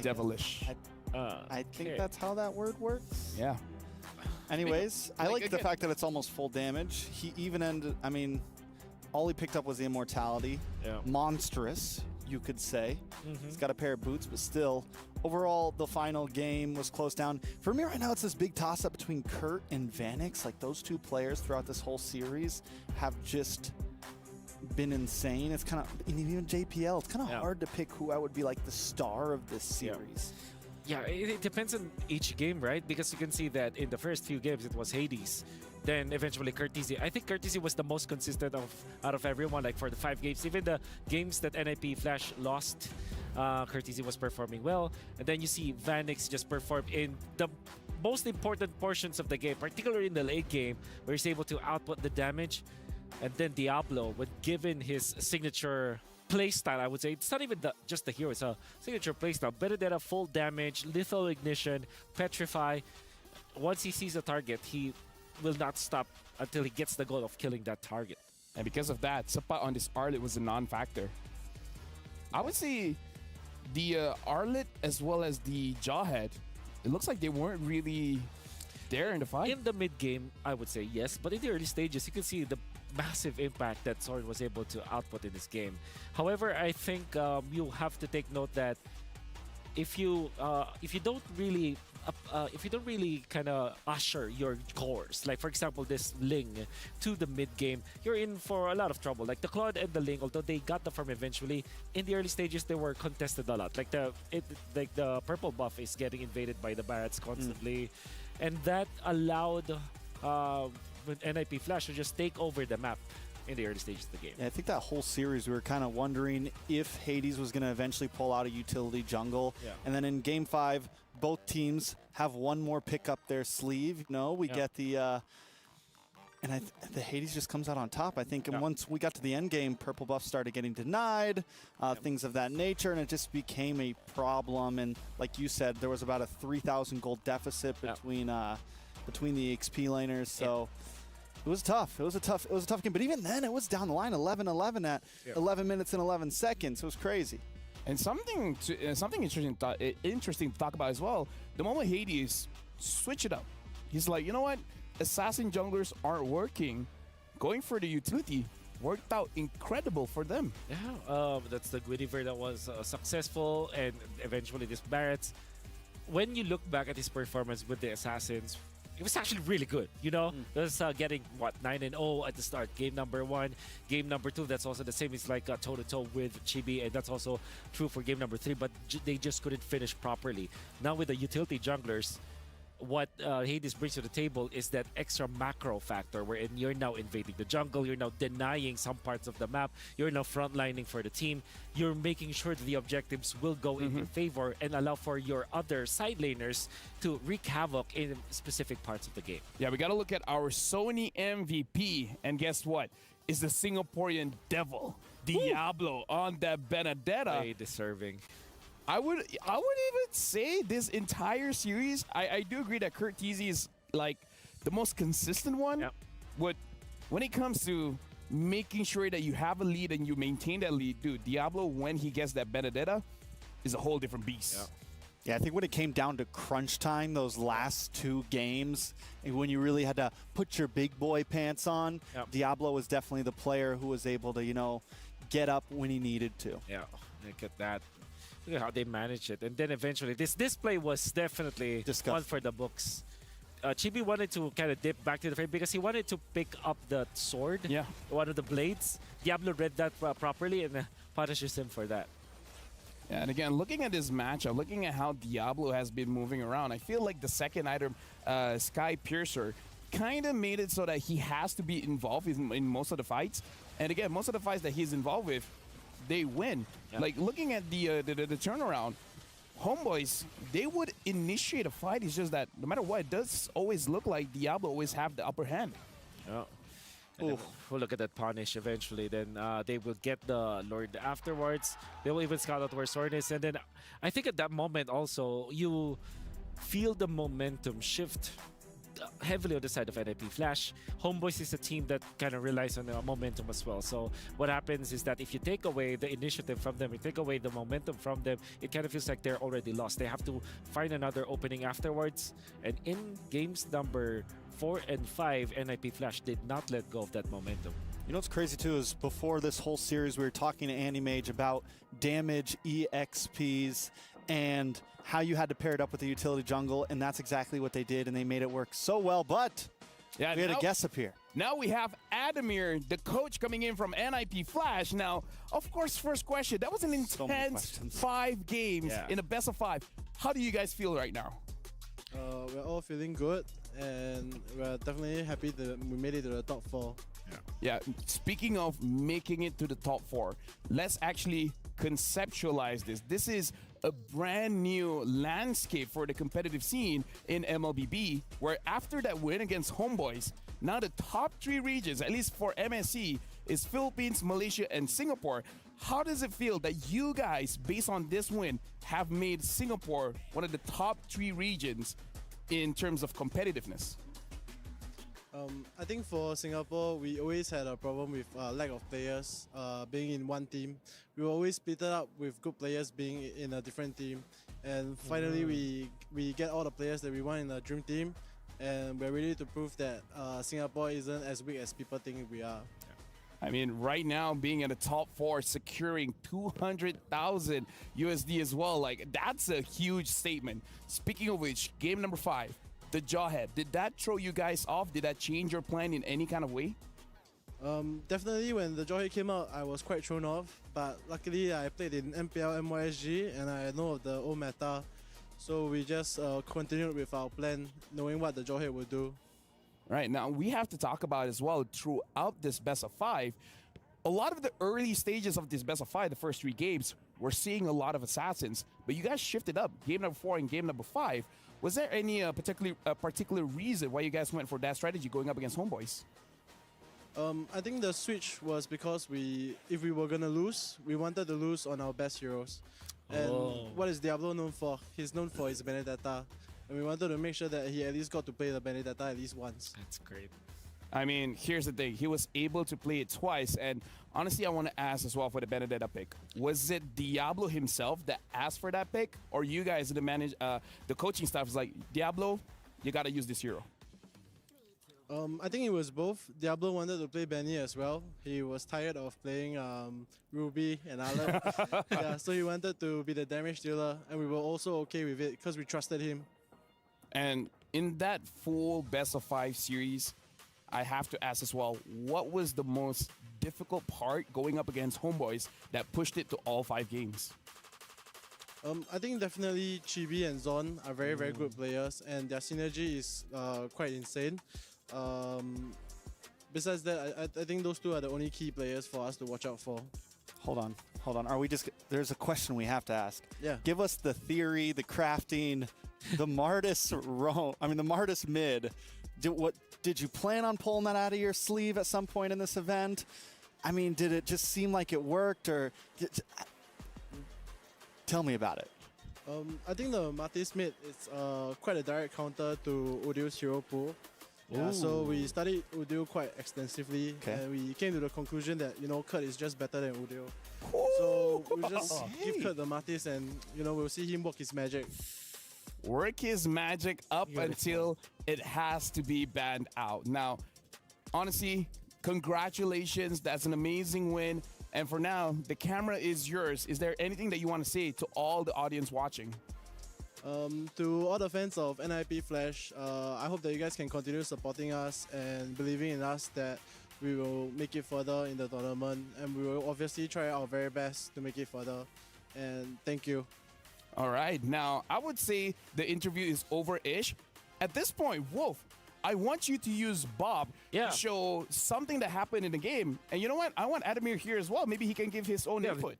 Devilish. I think that's how that word works. Yeah. Anyways, I like the fact that it's almost full damage. He even ended, I mean, all he picked up was the immortality. Yeah. Monstrous, you could say. He's got a pair of boots, but still, overall, the final game was close down. For me right now, it's this big toss-up between Kurt and Vanix. Like, those two players throughout this whole series have just been insane. It's kind of, even JPL, it's kind of hard to pick who I would be like the star of this series. Yeah, it depends on each game, right? Because you can see that in the first few games, it was Hades. Then eventually Curtisi. I think Curtisi was the most consistent out of everyone, like for the 5 games. Even the games that NIP Flash lost, Curtisi was performing well. And then you see Vanix just perform in the most important portions of the game, particularly in the late game, where he's able to output the damage. And then Diablo, when given his signature playstyle, I would say, it's not even just the hero, it's a signature playstyle. Benedetta, full damage, lethal ignition, petrify. Once he sees a target, he will not stop until he gets the goal of killing that target. And because of that, Sapa on this Arlet was a non-factor. I would say the Arlet as well as the Jawhead, it looks like they weren't really there in the fight. In the mid-game, I would say yes, but in the early stages, you can see the massive impact that Sword was able to output in this game. However, I think you have to take note that if you don't really kind of usher your cores, like for example this Ling to the mid game, you're in for a lot of trouble. Like the Claude and the Ling, although they got the farm eventually, in the early stages they were contested a lot. Like the purple buff is getting invaded by the Barretts constantly, and that allowed with NIP Flash to just take over the map in the early stages of the game. Yeah, I think that whole series we were kind of wondering if Hades was going to eventually pull out a utility jungle. Yeah. And then in Game 5, both teams have one more pick up their sleeve. We get the... and the Hades just comes out on top, I think. And once we got to the end game, purple buff started getting denied, things of that nature, and it just became a problem. And like you said, there was about a 3,000 gold deficit between the XP laners. So it was tough. It was a tough game. But even then, it was down the line, 11-11 at 11 minutes and 11 seconds. It was crazy. And something interesting to talk about as well. The moment Hades switch it up, he's like, you know what? Assassin junglers aren't working. Going for the utility worked out incredible for them. Yeah, that's the Guinevere that was successful, and eventually this Barrett's. When you look back at his performance with the Assassins, it was actually really good. It was getting, 9-0 at the start. Game number 1. Game number 2, that's also the same. It's like toe-to-toe with Chibi, and that's also true for game number 3, but they just couldn't finish properly. Now with the utility junglers, what Hades brings to the table is that extra macro factor wherein you're now invading the jungle, you're now denying some parts of the map, you're now frontlining for the team, you're making sure that the objectives will go in your favor and allow for your other side laners to wreak havoc in specific parts of the game. Yeah, we got to look at our Sony MVP, and guess what? It's the Singaporean devil, Diablo, on that Benedetta. Very deserving. I would even say this entire series, I do agree that Curtisi is like the most consistent one. Yep. But when it comes to making sure that you have a lead and you maintain that lead, dude, Diablo, when he gets that Benedetta, is a whole different beast. Yeah, I think when it came down to crunch time, those last 2 games, and when you really had to put your big boy pants on, Diablo was definitely the player who was able to, you know, get up when he needed to. Yeah, look at that. Look at how they managed it. And then eventually, this play was definitely one for the books. Chibi wanted to kind of dip back to the frame because he wanted to pick up the sword, one of the blades. Diablo read that properly and punishes him for that. Yeah, and again, looking at this matchup, looking at how Diablo has been moving around, I feel like the second item, Sky Piercer, kind of made it so that he has to be involved in most of the fights. And again, most of the fights that he's involved with, they win. Like looking at the turnaround, Homeboys, they would initiate a fight. It's just that no matter what, it does always look like Diablo always have the upper hand. Oh. We'll look at that punish eventually. Then they will get the Lord afterwards. They will even scout out where Sword is. And then I think at that moment also, you feel the momentum shift heavily on the side of NIP Flash. Homeboys is a team that kind of relies on the momentum as well. So what happens is that if you take away the initiative from them, you take away the momentum from them, it kind of feels like they're already lost. They have to find another opening afterwards. And in games number 4 and 5, NIP Flash did not let go of that momentum. You know what's crazy too is before this whole series, we were talking to Andy Mage about damage EXPs and how you had to pair it up with the utility jungle, and that's exactly what they did, and they made it work so well. But we had a guess up here. Now we have Adamir, the coach, coming in from NIP Flash. Now, of course, first question. That was an intense 5 games in a best of 5. How do you guys feel right now? We're all feeling good, and we're definitely happy that we made it to the top 4. Yeah, speaking of making it to the top 4, let's actually conceptualize this. This is a brand new landscape for the competitive scene in MLBB, where after that win against Homeboys, now the top 3 regions, at least for MSC, is Philippines, Malaysia, and Singapore. How does it feel that you guys, based on this win, have made Singapore one of the top 3 regions in terms of competitiveness? I think for Singapore, we always had a problem with lack of players being in one team. We were always split up with good players being in a different team. And finally, we get all the players that we want in the dream team. And we're ready to prove that Singapore isn't as weak as people think we are. I mean, right now, being in the top 4, securing 200,000 USD as well, like, that's a huge statement. Speaking of which, game number 5, the Jawhead, did that throw you guys off? Did that change your plan in any kind of way? Definitely, when the Jawhead came out, I was quite thrown off. But luckily, I played in MPL MYSG, and I know of the old meta. So we just continued with our plan, knowing what the Jawhead would do. Right, now we have to talk about as well throughout this best of 5. A lot of the early stages of this best of 5, the first 3 games, we're seeing a lot of assassins, but you guys shifted up game number 4 and game number 5. Was there any particular reason why you guys went for that strategy going up against Homeboys? I think the switch was because if we were gonna lose, we wanted to lose on our best heroes. And what is Diablo known for? He's known for his Benedetta. And we wanted to make sure that he at least got to play the Benedetta at least once. That's great. I mean, here's the thing. He was able to play it twice. And honestly, I want to ask as well for the Benedetta pick. Was it Diablo himself that asked for that pick? Or you guys, the coaching staff, is like, Diablo, you got to use this hero? I think it was both. Diablo wanted to play Benny as well. He was tired of playing Ruby and Alan. Yeah, so he wanted to be the damage dealer. And we were also okay with it because we trusted him. And in that full best of 5 series, I have to ask as well, what was the most difficult part going up against Homeboys that pushed it to all 5 games? I think definitely Chibi and Zon are very, very good players, and their synergy is quite insane. Besides that, I think those 2 are the only key players for us to watch out for. Hold on. Are we just? There's a question we have to ask. Yeah. Give us the theory, the crafting, the Martis the Martis mid. Did you plan on pulling that out of your sleeve at some point in this event? I mean, did it just seem like it worked, or tell me about it? I think the Martis mid is quite a direct counter to Udio's hero pool. Yeah, so we studied Udio quite extensively, and we came to the conclusion that Kurt is just better than Udio. So we'll just give Kurt the Martis, and we'll see him work his magic. Work his magic up until it has to be banned out. Now, honestly, congratulations. That's an amazing win. And for now, the camera is yours. Is there anything that you want to say to all the audience watching? To all the fans of NIP Flash, I hope that you guys can continue supporting us and believing in us that we will make it further in the tournament, and we will obviously try our very best to make it further. And thank you. All right. Now, I would say the interview is over-ish. At this point, Wolf, I want you to use Bob to show something that happened in the game. And you know what? I want Adamir here as well. Maybe he can give his own input.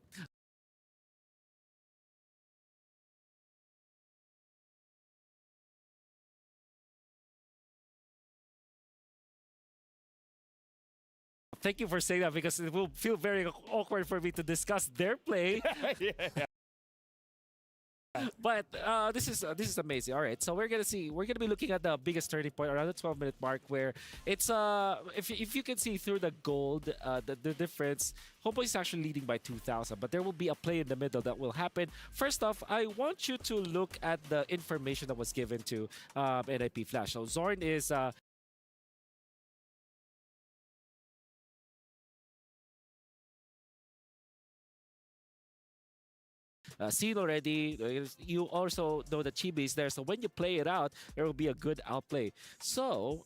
Thank you for saying that, because it will feel very awkward for me to discuss their play. But this is amazing. All right, so we're gonna be looking at the biggest turning point around the 12-minute mark, where it's if you can see through the gold, the difference. Homeboy is actually leading by 2,000, but there will be a play in the middle that will happen. First off, I want you to look at the information that was given to NIP Flash. So Zorn is seen already. You also know that Chibi is there, so when you play it out, there will be a good outplay. So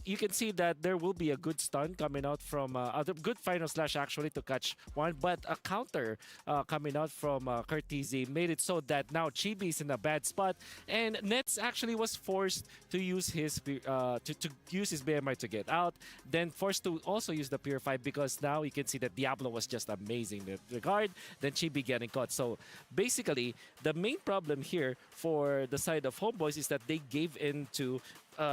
you can see that there will be a good stun coming out from other good final slash actually to catch one, but a counter coming out from Curtizi made it so that now Chibi is in a bad spot, and Nets actually was forced to use his to use his BMI to get out, then forced to also use the Purify, because now you can see that Diablo was just amazing in the guard, then Chibi getting caught. So basically, the main problem here for the side of Homeboys is that they gave in to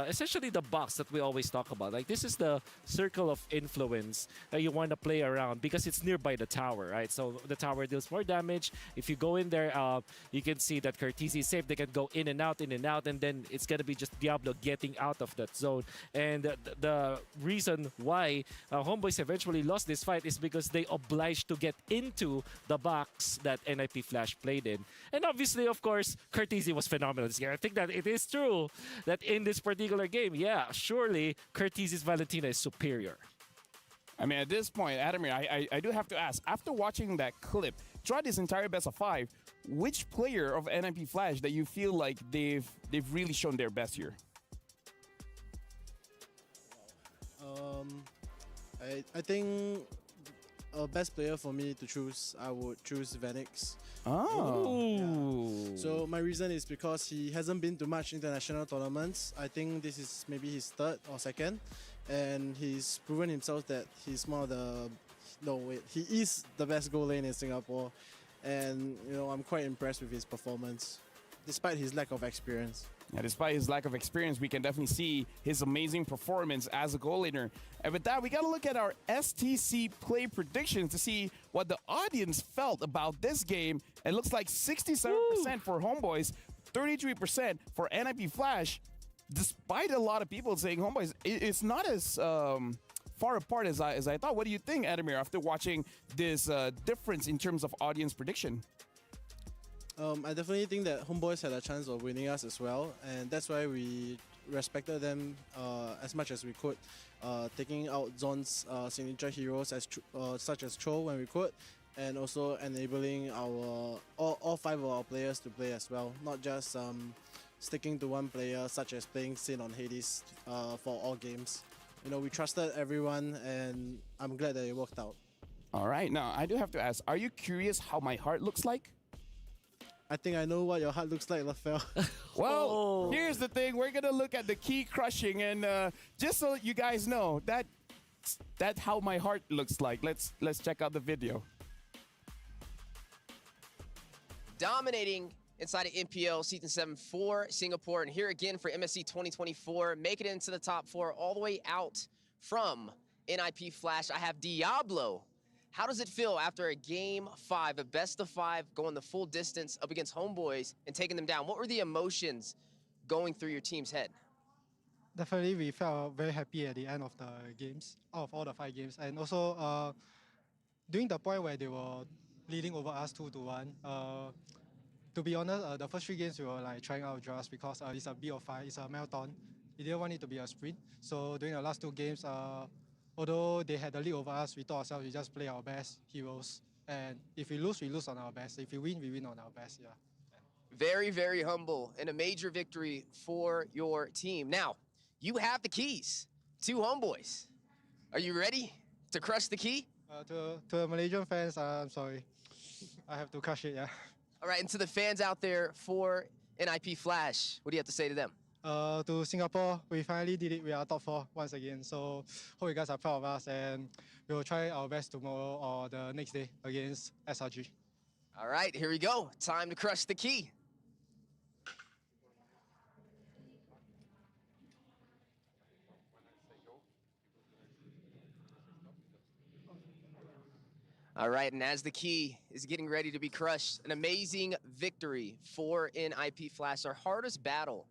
essentially the box that we always talk about. Like, this is the circle of influence that you want to play around, because it's nearby the tower, right? So the tower deals more damage. If you go in there, you can see that Curtizi is safe. They can go in and out, and then it's going to be just Diablo getting out of that zone. And the reason why Homeboys eventually lost this fight is because they obliged to get into the box that NIP Flash played in. And obviously, of course, Curtizi was phenomenal this year. I think that it is true that in this particular game, yeah, surely Curtizi's Valentina is superior. I mean, at this point, Adamir, I do have to ask, after watching that clip, throughout this entire best of 5, which player of NIP Flash that you feel like they've really shown their best here? I think a best player for me to choose, I would choose Vanix. Oh. Yeah. So my reason is because he hasn't been to much international tournaments. I think this is maybe his third or second, and he's proven himself that he's one of the he is the best goal lane in Singapore, and I'm quite impressed with his performance, despite his lack of experience. Yeah, despite his lack of experience, we can definitely see his amazing performance as a goal laner. And with that, we got to look at our STC play predictions to see what the audience felt about this game. It looks like 67% for Homeboys, 33% for NIP Flash. Despite a lot of people saying Homeboys, it's not as far apart as I thought. What do you think, Adamir, after watching this difference in terms of audience prediction? I definitely think that Homeboys had a chance of winning us as well, and that's why we respected them as much as we could, taking out Zon's signature heroes such as Cho when we could, and also enabling our all 5 of our players to play as well, not just sticking to one player, such as playing Sin on Hades for all games. We trusted everyone, and I'm glad that it worked out. All right, now I do have to ask, are you curious how my heart looks like? I think I know what your heart looks like, Lafell. Well, here's the thing. We're going to look at the key crushing, and just so you guys know, that's how my heart looks like. Let's check out the video. Dominating inside of MPL Season 7 for Singapore, and here again for MSC 2024, making it into the top 4 all the way out from NIP Flash. I have Diablo. How does it feel after a Game 5, a best of 5, going the full distance up against Homeboys and taking them down? What were the emotions going through your team's head? Definitely, we felt very happy at the end of the games, out of all the 5 games. And also, during the point where they were leading over us 2-1, to be honest, the first 3 games we were like trying our draws because it's a B05, it's a marathon. We didn't want it to be a sprint. So during the last 2 games, although they had the lead over us, we thought ourselves we just play our best heroes. And if we lose on our best. If we win on our best, yeah. Very, very humble and a major victory for your team. Now, you have the keys to Homeboys. Are you ready to crush the key? To the Malaysian fans, I'm sorry. I have to crush it, yeah. All right, and to the fans out there for NIP Flash, what do you have to say to them? To Singapore, we finally did it. We are top 4 once again. So hope you guys are proud of us, and we will try our best tomorrow or the next day against SRG. All right, here we go. Time to crush the key. All right, and as the key is getting ready to be crushed, an amazing victory for NIP Flash, our hardest battle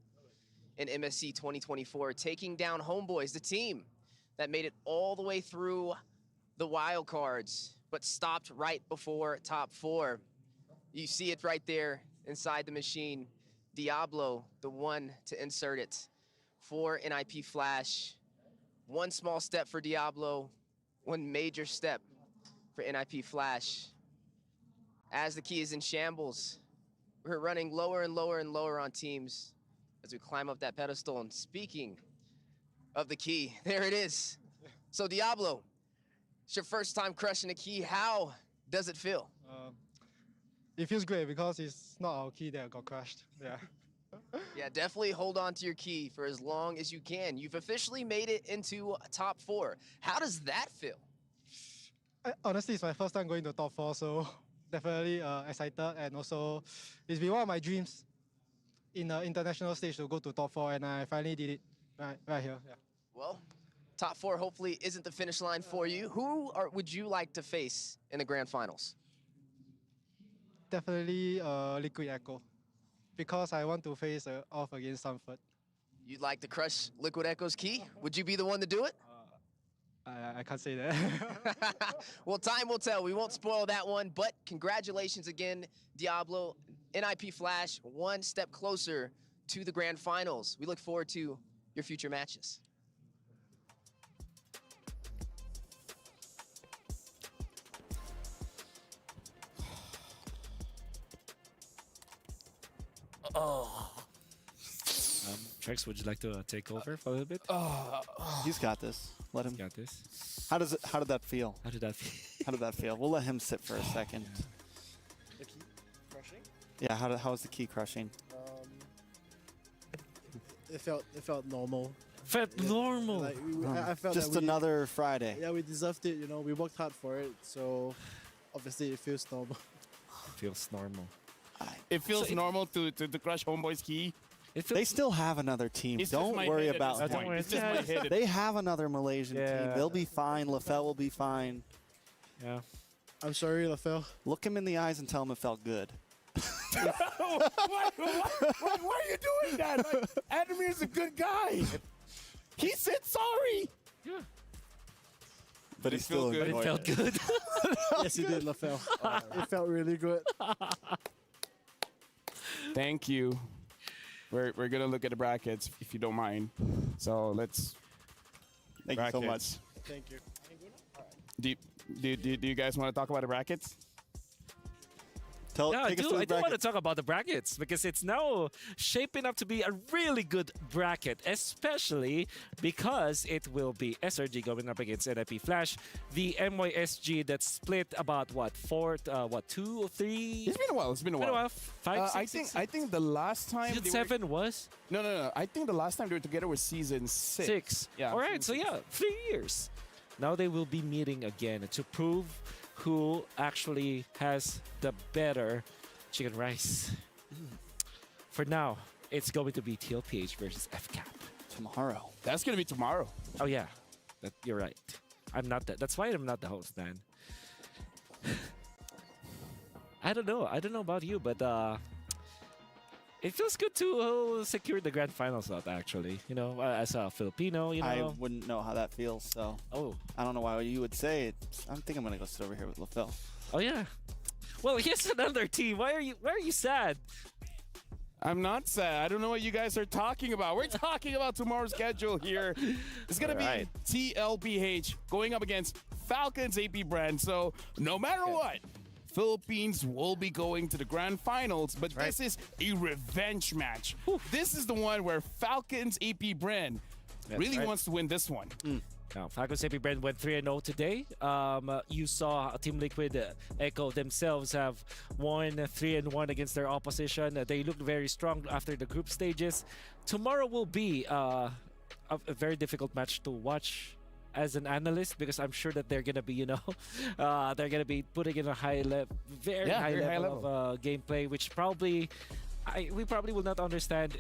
in MSC 2024, taking down Homeboys, the team that made it all the way through the wild cards, but stopped right before top 4. You see it right there inside the machine. Diablo, the one to insert it for NIP Flash. One small step for Diablo, one major step for NIP Flash. As the key is in shambles, we're running lower and lower and lower on teams as we climb up that pedestal. And speaking of the key, there it is. So Diablo, it's your first time crushing a key. How does it feel? It feels great because it's not our key that got crushed. Yeah. Yeah, definitely hold on to your key for as long as you can. You've officially made it into top 4. How does that feel? Honestly, it's my first time going to top 4, so definitely excited. And also, it's been one of my dreams in the international stage to go to top 4, and I finally did it right here. Yeah. Well, top 4 hopefully isn't the finish line for you. Who would you like to face in the grand finals? Definitely Liquid Echo, because I want to face off against Sanford. You'd like to crush Liquid Echo's key? Would you be the one to do it? I can't say that. Well, time will tell. We won't spoil that one, but congratulations again, Diablo. NIP Flash, one step closer to the grand finals. We look forward to your future matches. Oh. Trex, would you like to take over for a little bit? He's got this. Let him. Got this. How did that feel? How did that feel? How did that feel? We'll let him sit for a second. The key crushing? Yeah. How was the key crushing? It felt normal. Felt normal. Like I felt just that another Friday. Yeah, we deserved it. You know, we worked hard for it, so obviously it feels normal. Feels normal. It feels normal to crush Homeboy's key. They still have another team. It's just Don't my worry head at about this them. point. It's just my head at They have another Malaysian team. They'll be fine. LaFell will be fine. Yeah. I'm sorry, LaFell. Look him in the eyes and tell him it felt good. why are you doing that? Like, Adamir's a good guy. He said sorry. Yeah. But he's still But it felt good. Yes, he did, LaFell. It felt really good. Thank you. We're gonna look at the brackets if you don't mind. So let's. Thank you so much. Thank you. Do you guys want to talk about the brackets? Yeah, I do want to talk about the brackets because it's now shaping up to be a really good bracket, especially because it will be SRG going up against NIP Flash, the MYSG that's split about what 2 or 3. It's been a while. It's been a while. 5, 6, I think the last time season 7 was no. I think the last time they were together was season 6. Yeah. All right. So yeah, 3 years. Now they will be meeting again to prove who actually has the better chicken rice. For now, it's going to be TLPH versus FCAP. Tomorrow. That's going to be tomorrow. Oh, yeah. You're right. I'm not that. That's why I'm not the host, man. I don't know. I don't know about you, but It feels good to secure the grand final slot, actually. You know, as a Filipino, you know. I wouldn't know how that feels, so. Oh. I don't know why you would say it. I think I'm going to go sit over here with LaFell. Oh, yeah. Well, here's another team. Why are you sad? I'm not sad. I don't know what you guys are talking about. We're talking about tomorrow's schedule here. It's going to be TLPH going up against Falcons AP brand. So no matter what, Philippines will be going to the grand finals, but this is a revenge match. This is the one where Falcons AP brand really wants to win this one. Now, Falcons AP brand went 3-0 today. You saw Team Liquid Echo themselves have won 3-1 against their opposition. They looked very strong after the group stages. Tomorrow will be a very difficult match to watch as an analyst, because I'm sure that they're gonna be, you know, they're gonna be putting in a very high level of gameplay, which probably we probably will not understand.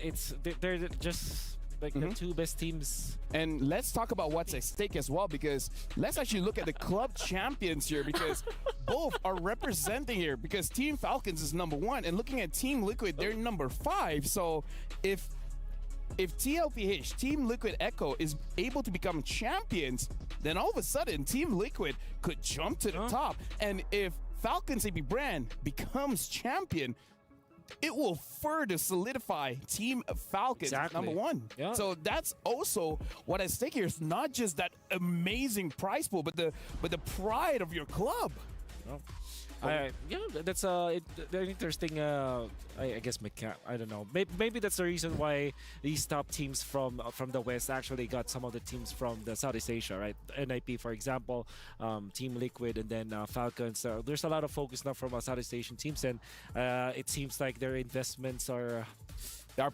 They're just like the two best teams. And let's talk about what's at stake as well, because let's actually look at the club champions here, because both are representing here, because Team Falcons is #1 and looking at Team Liquid, they're #5. So if TLPH, Team Liquid Echo, is able to become champions, then all of a sudden Team Liquid could jump to the top. And if Falcons AP brand becomes champion, it will further solidify Team Falcons #1. Yeah. So that's also what at stake here. It's not just that amazing prize pool, but the pride of your club. Yeah, that's an interesting, I guess, I don't know. Maybe that's the reason why these top teams from the West actually got some of the teams from the Southeast Asia, right? NIP, for example, Team Liquid, and then Falcons. There's a lot of focus now from Southeast Asian teams, and it seems like their investments are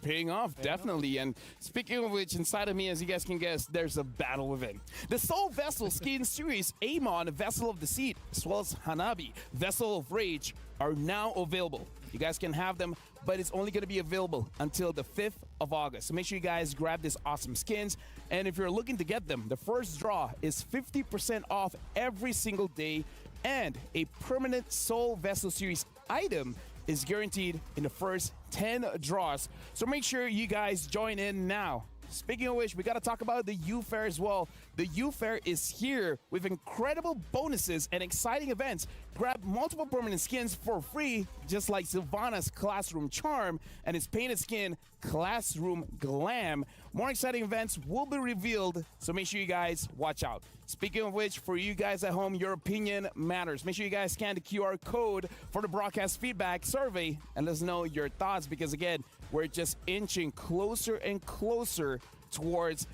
paying off, definitely. And speaking of which, inside of me, as you guys can guess, there's a battle within. The Soul Vessel Skin Series, Amon, Vessel of Deceit, as well as Hanabi, Vessel of Rage, are now available. You guys can have them, but it's only going to be available until the 5th of August. So make sure you guys grab these awesome skins. And if you're looking to get them, the first draw is 50% off every single day, and a permanent Soul Vessel Series item is guaranteed in the first 10 draws. So make sure you guys join in now. Speaking of which, we got to talk about the U Fair as well. The U Fair is here with incredible bonuses and exciting events. Grab multiple permanent skins for free, just like Sylvana's Classroom Charm and his painted skin, Classroom Glam. More exciting events will be revealed, so make sure you guys watch out. Speaking of which, for you guys at home, your opinion matters. Make sure you guys scan the QR code for the broadcast feedback survey and let us know your thoughts, because again, we're just inching closer and closer towards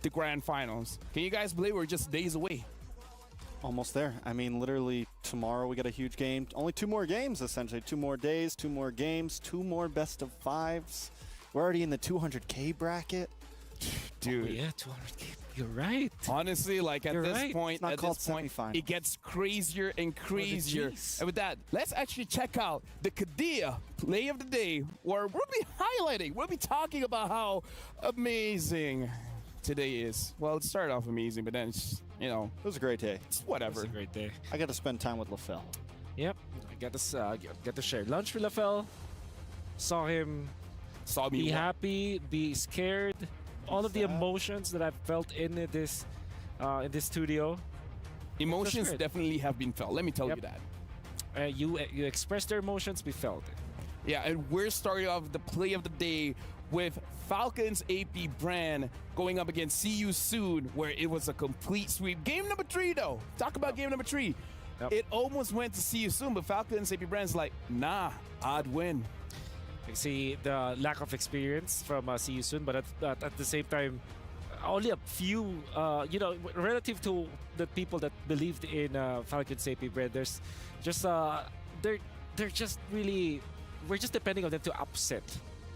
the grand finals. Can you guys believe we're just days away? Almost there. I mean, literally tomorrow we got a huge game. Only 2 more games, essentially. 2 more days, 2 more games, 2 more best of 5s. We're already in the 200K bracket. Dude. Oh, yeah, 200K. You're right. Honestly, like at this point, semifinal. it gets crazier and crazier. And with that, let's actually check out the Kadia play of the day, where we'll be highlighting, we'll be talking about how amazing today is. Well, it started off amazing, but then it's, you know, it was a great day. It's whatever. It was a great day. I got to spend time with LaFell. Yep, I got to share lunch with LaFell. Saw him. Me be happy, be scared. All of the emotions that I've felt in this studio. Emotions definitely have been felt. Let me tell you that. You expressed their emotions, we felt it. Yeah, and we're starting off the play of the day with Falcons AP brand going up against See You Soon, where it was a complete sweep. Game number 3, though. Talk about game number 3. It almost went to See You Soon, but Falcons AP brand's like, nah, I'd win. I see the lack of experience from See You Soon, but at the same time, only a few, relative to the people that believed in Falcons AP brand, there's just, they're just really, we're just depending on them to upset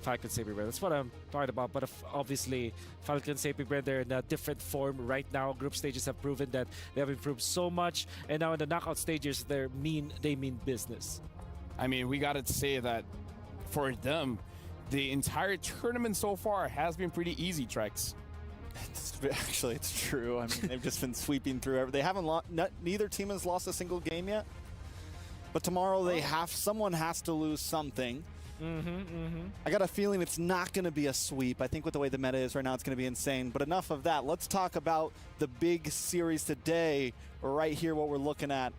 Falcons AP brand. That's what I'm talking about. But obviously, Falcons AP brand, they're in a different form right now. Group stages have proven that they have improved so much, and now in the knockout stages, they mean business. I mean, we got to say that for them, the entire tournament so far has been pretty easy, Trex. Actually, it's true. I mean, they've just been sweeping through. They haven't neither team has lost a single game yet. But tomorrow someone has to lose something. I got a feeling it's not going to be a sweep. I think with the way the meta is right now, it's going to be insane. But enough of that. Let's talk about the big series today. Right here, what we're looking at.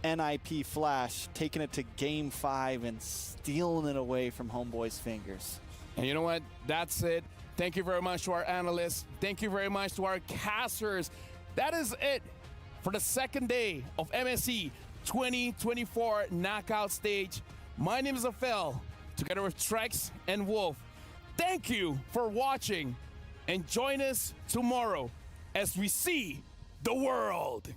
NIP Flash taking it to Game 5 and stealing it away from Homeboy's fingers. And you know what? That's it. Thank you very much to our analysts. Thank you very much to our casters. That is it for the second day of MSC 2024 Knockout Stage. My name is Afel, together with Trex and Wolf. Thank you for watching, and join us tomorrow as we see the world.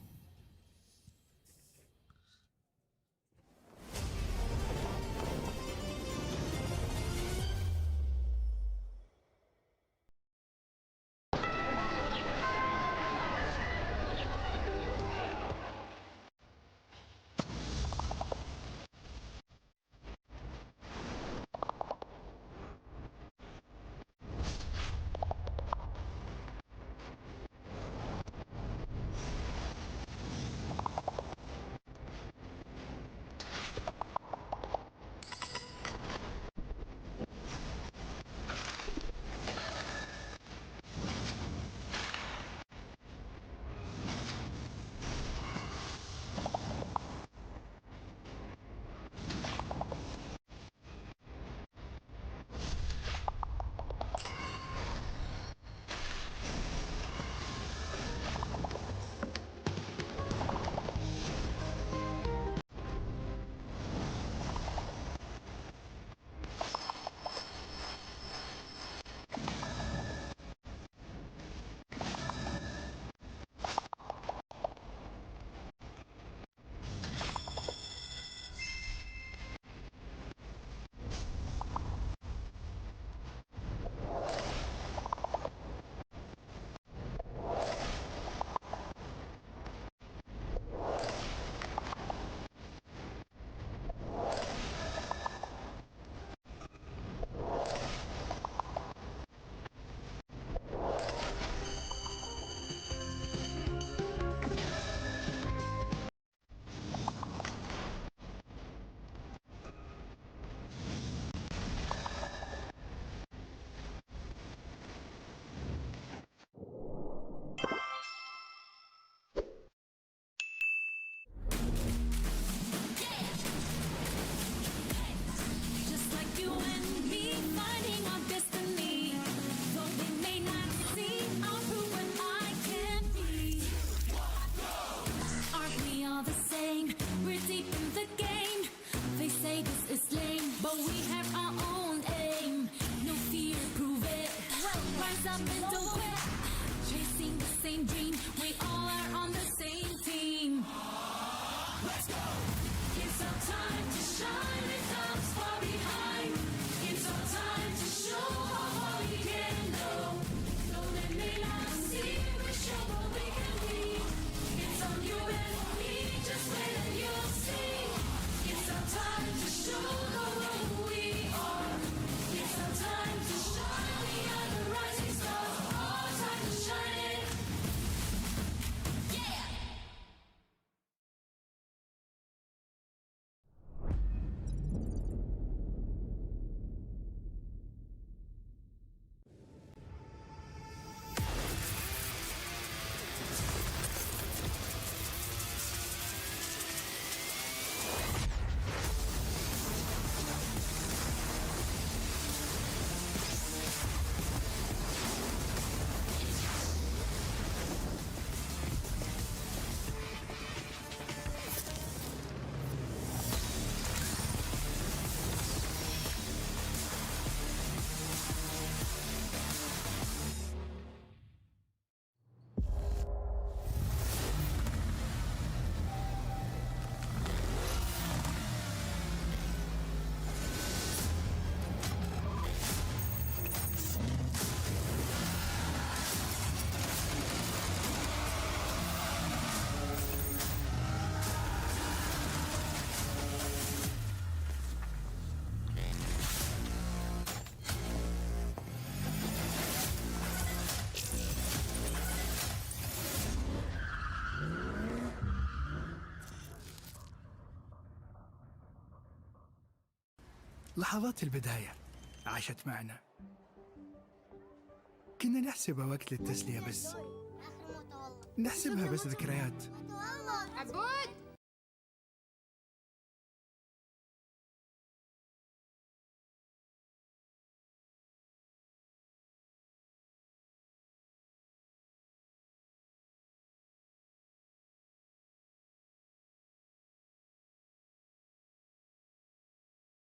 لحظات البداية عاشت معنا، كنا نحسبها وقت للتسلية بس، نحسبها بس ذكريات. عبود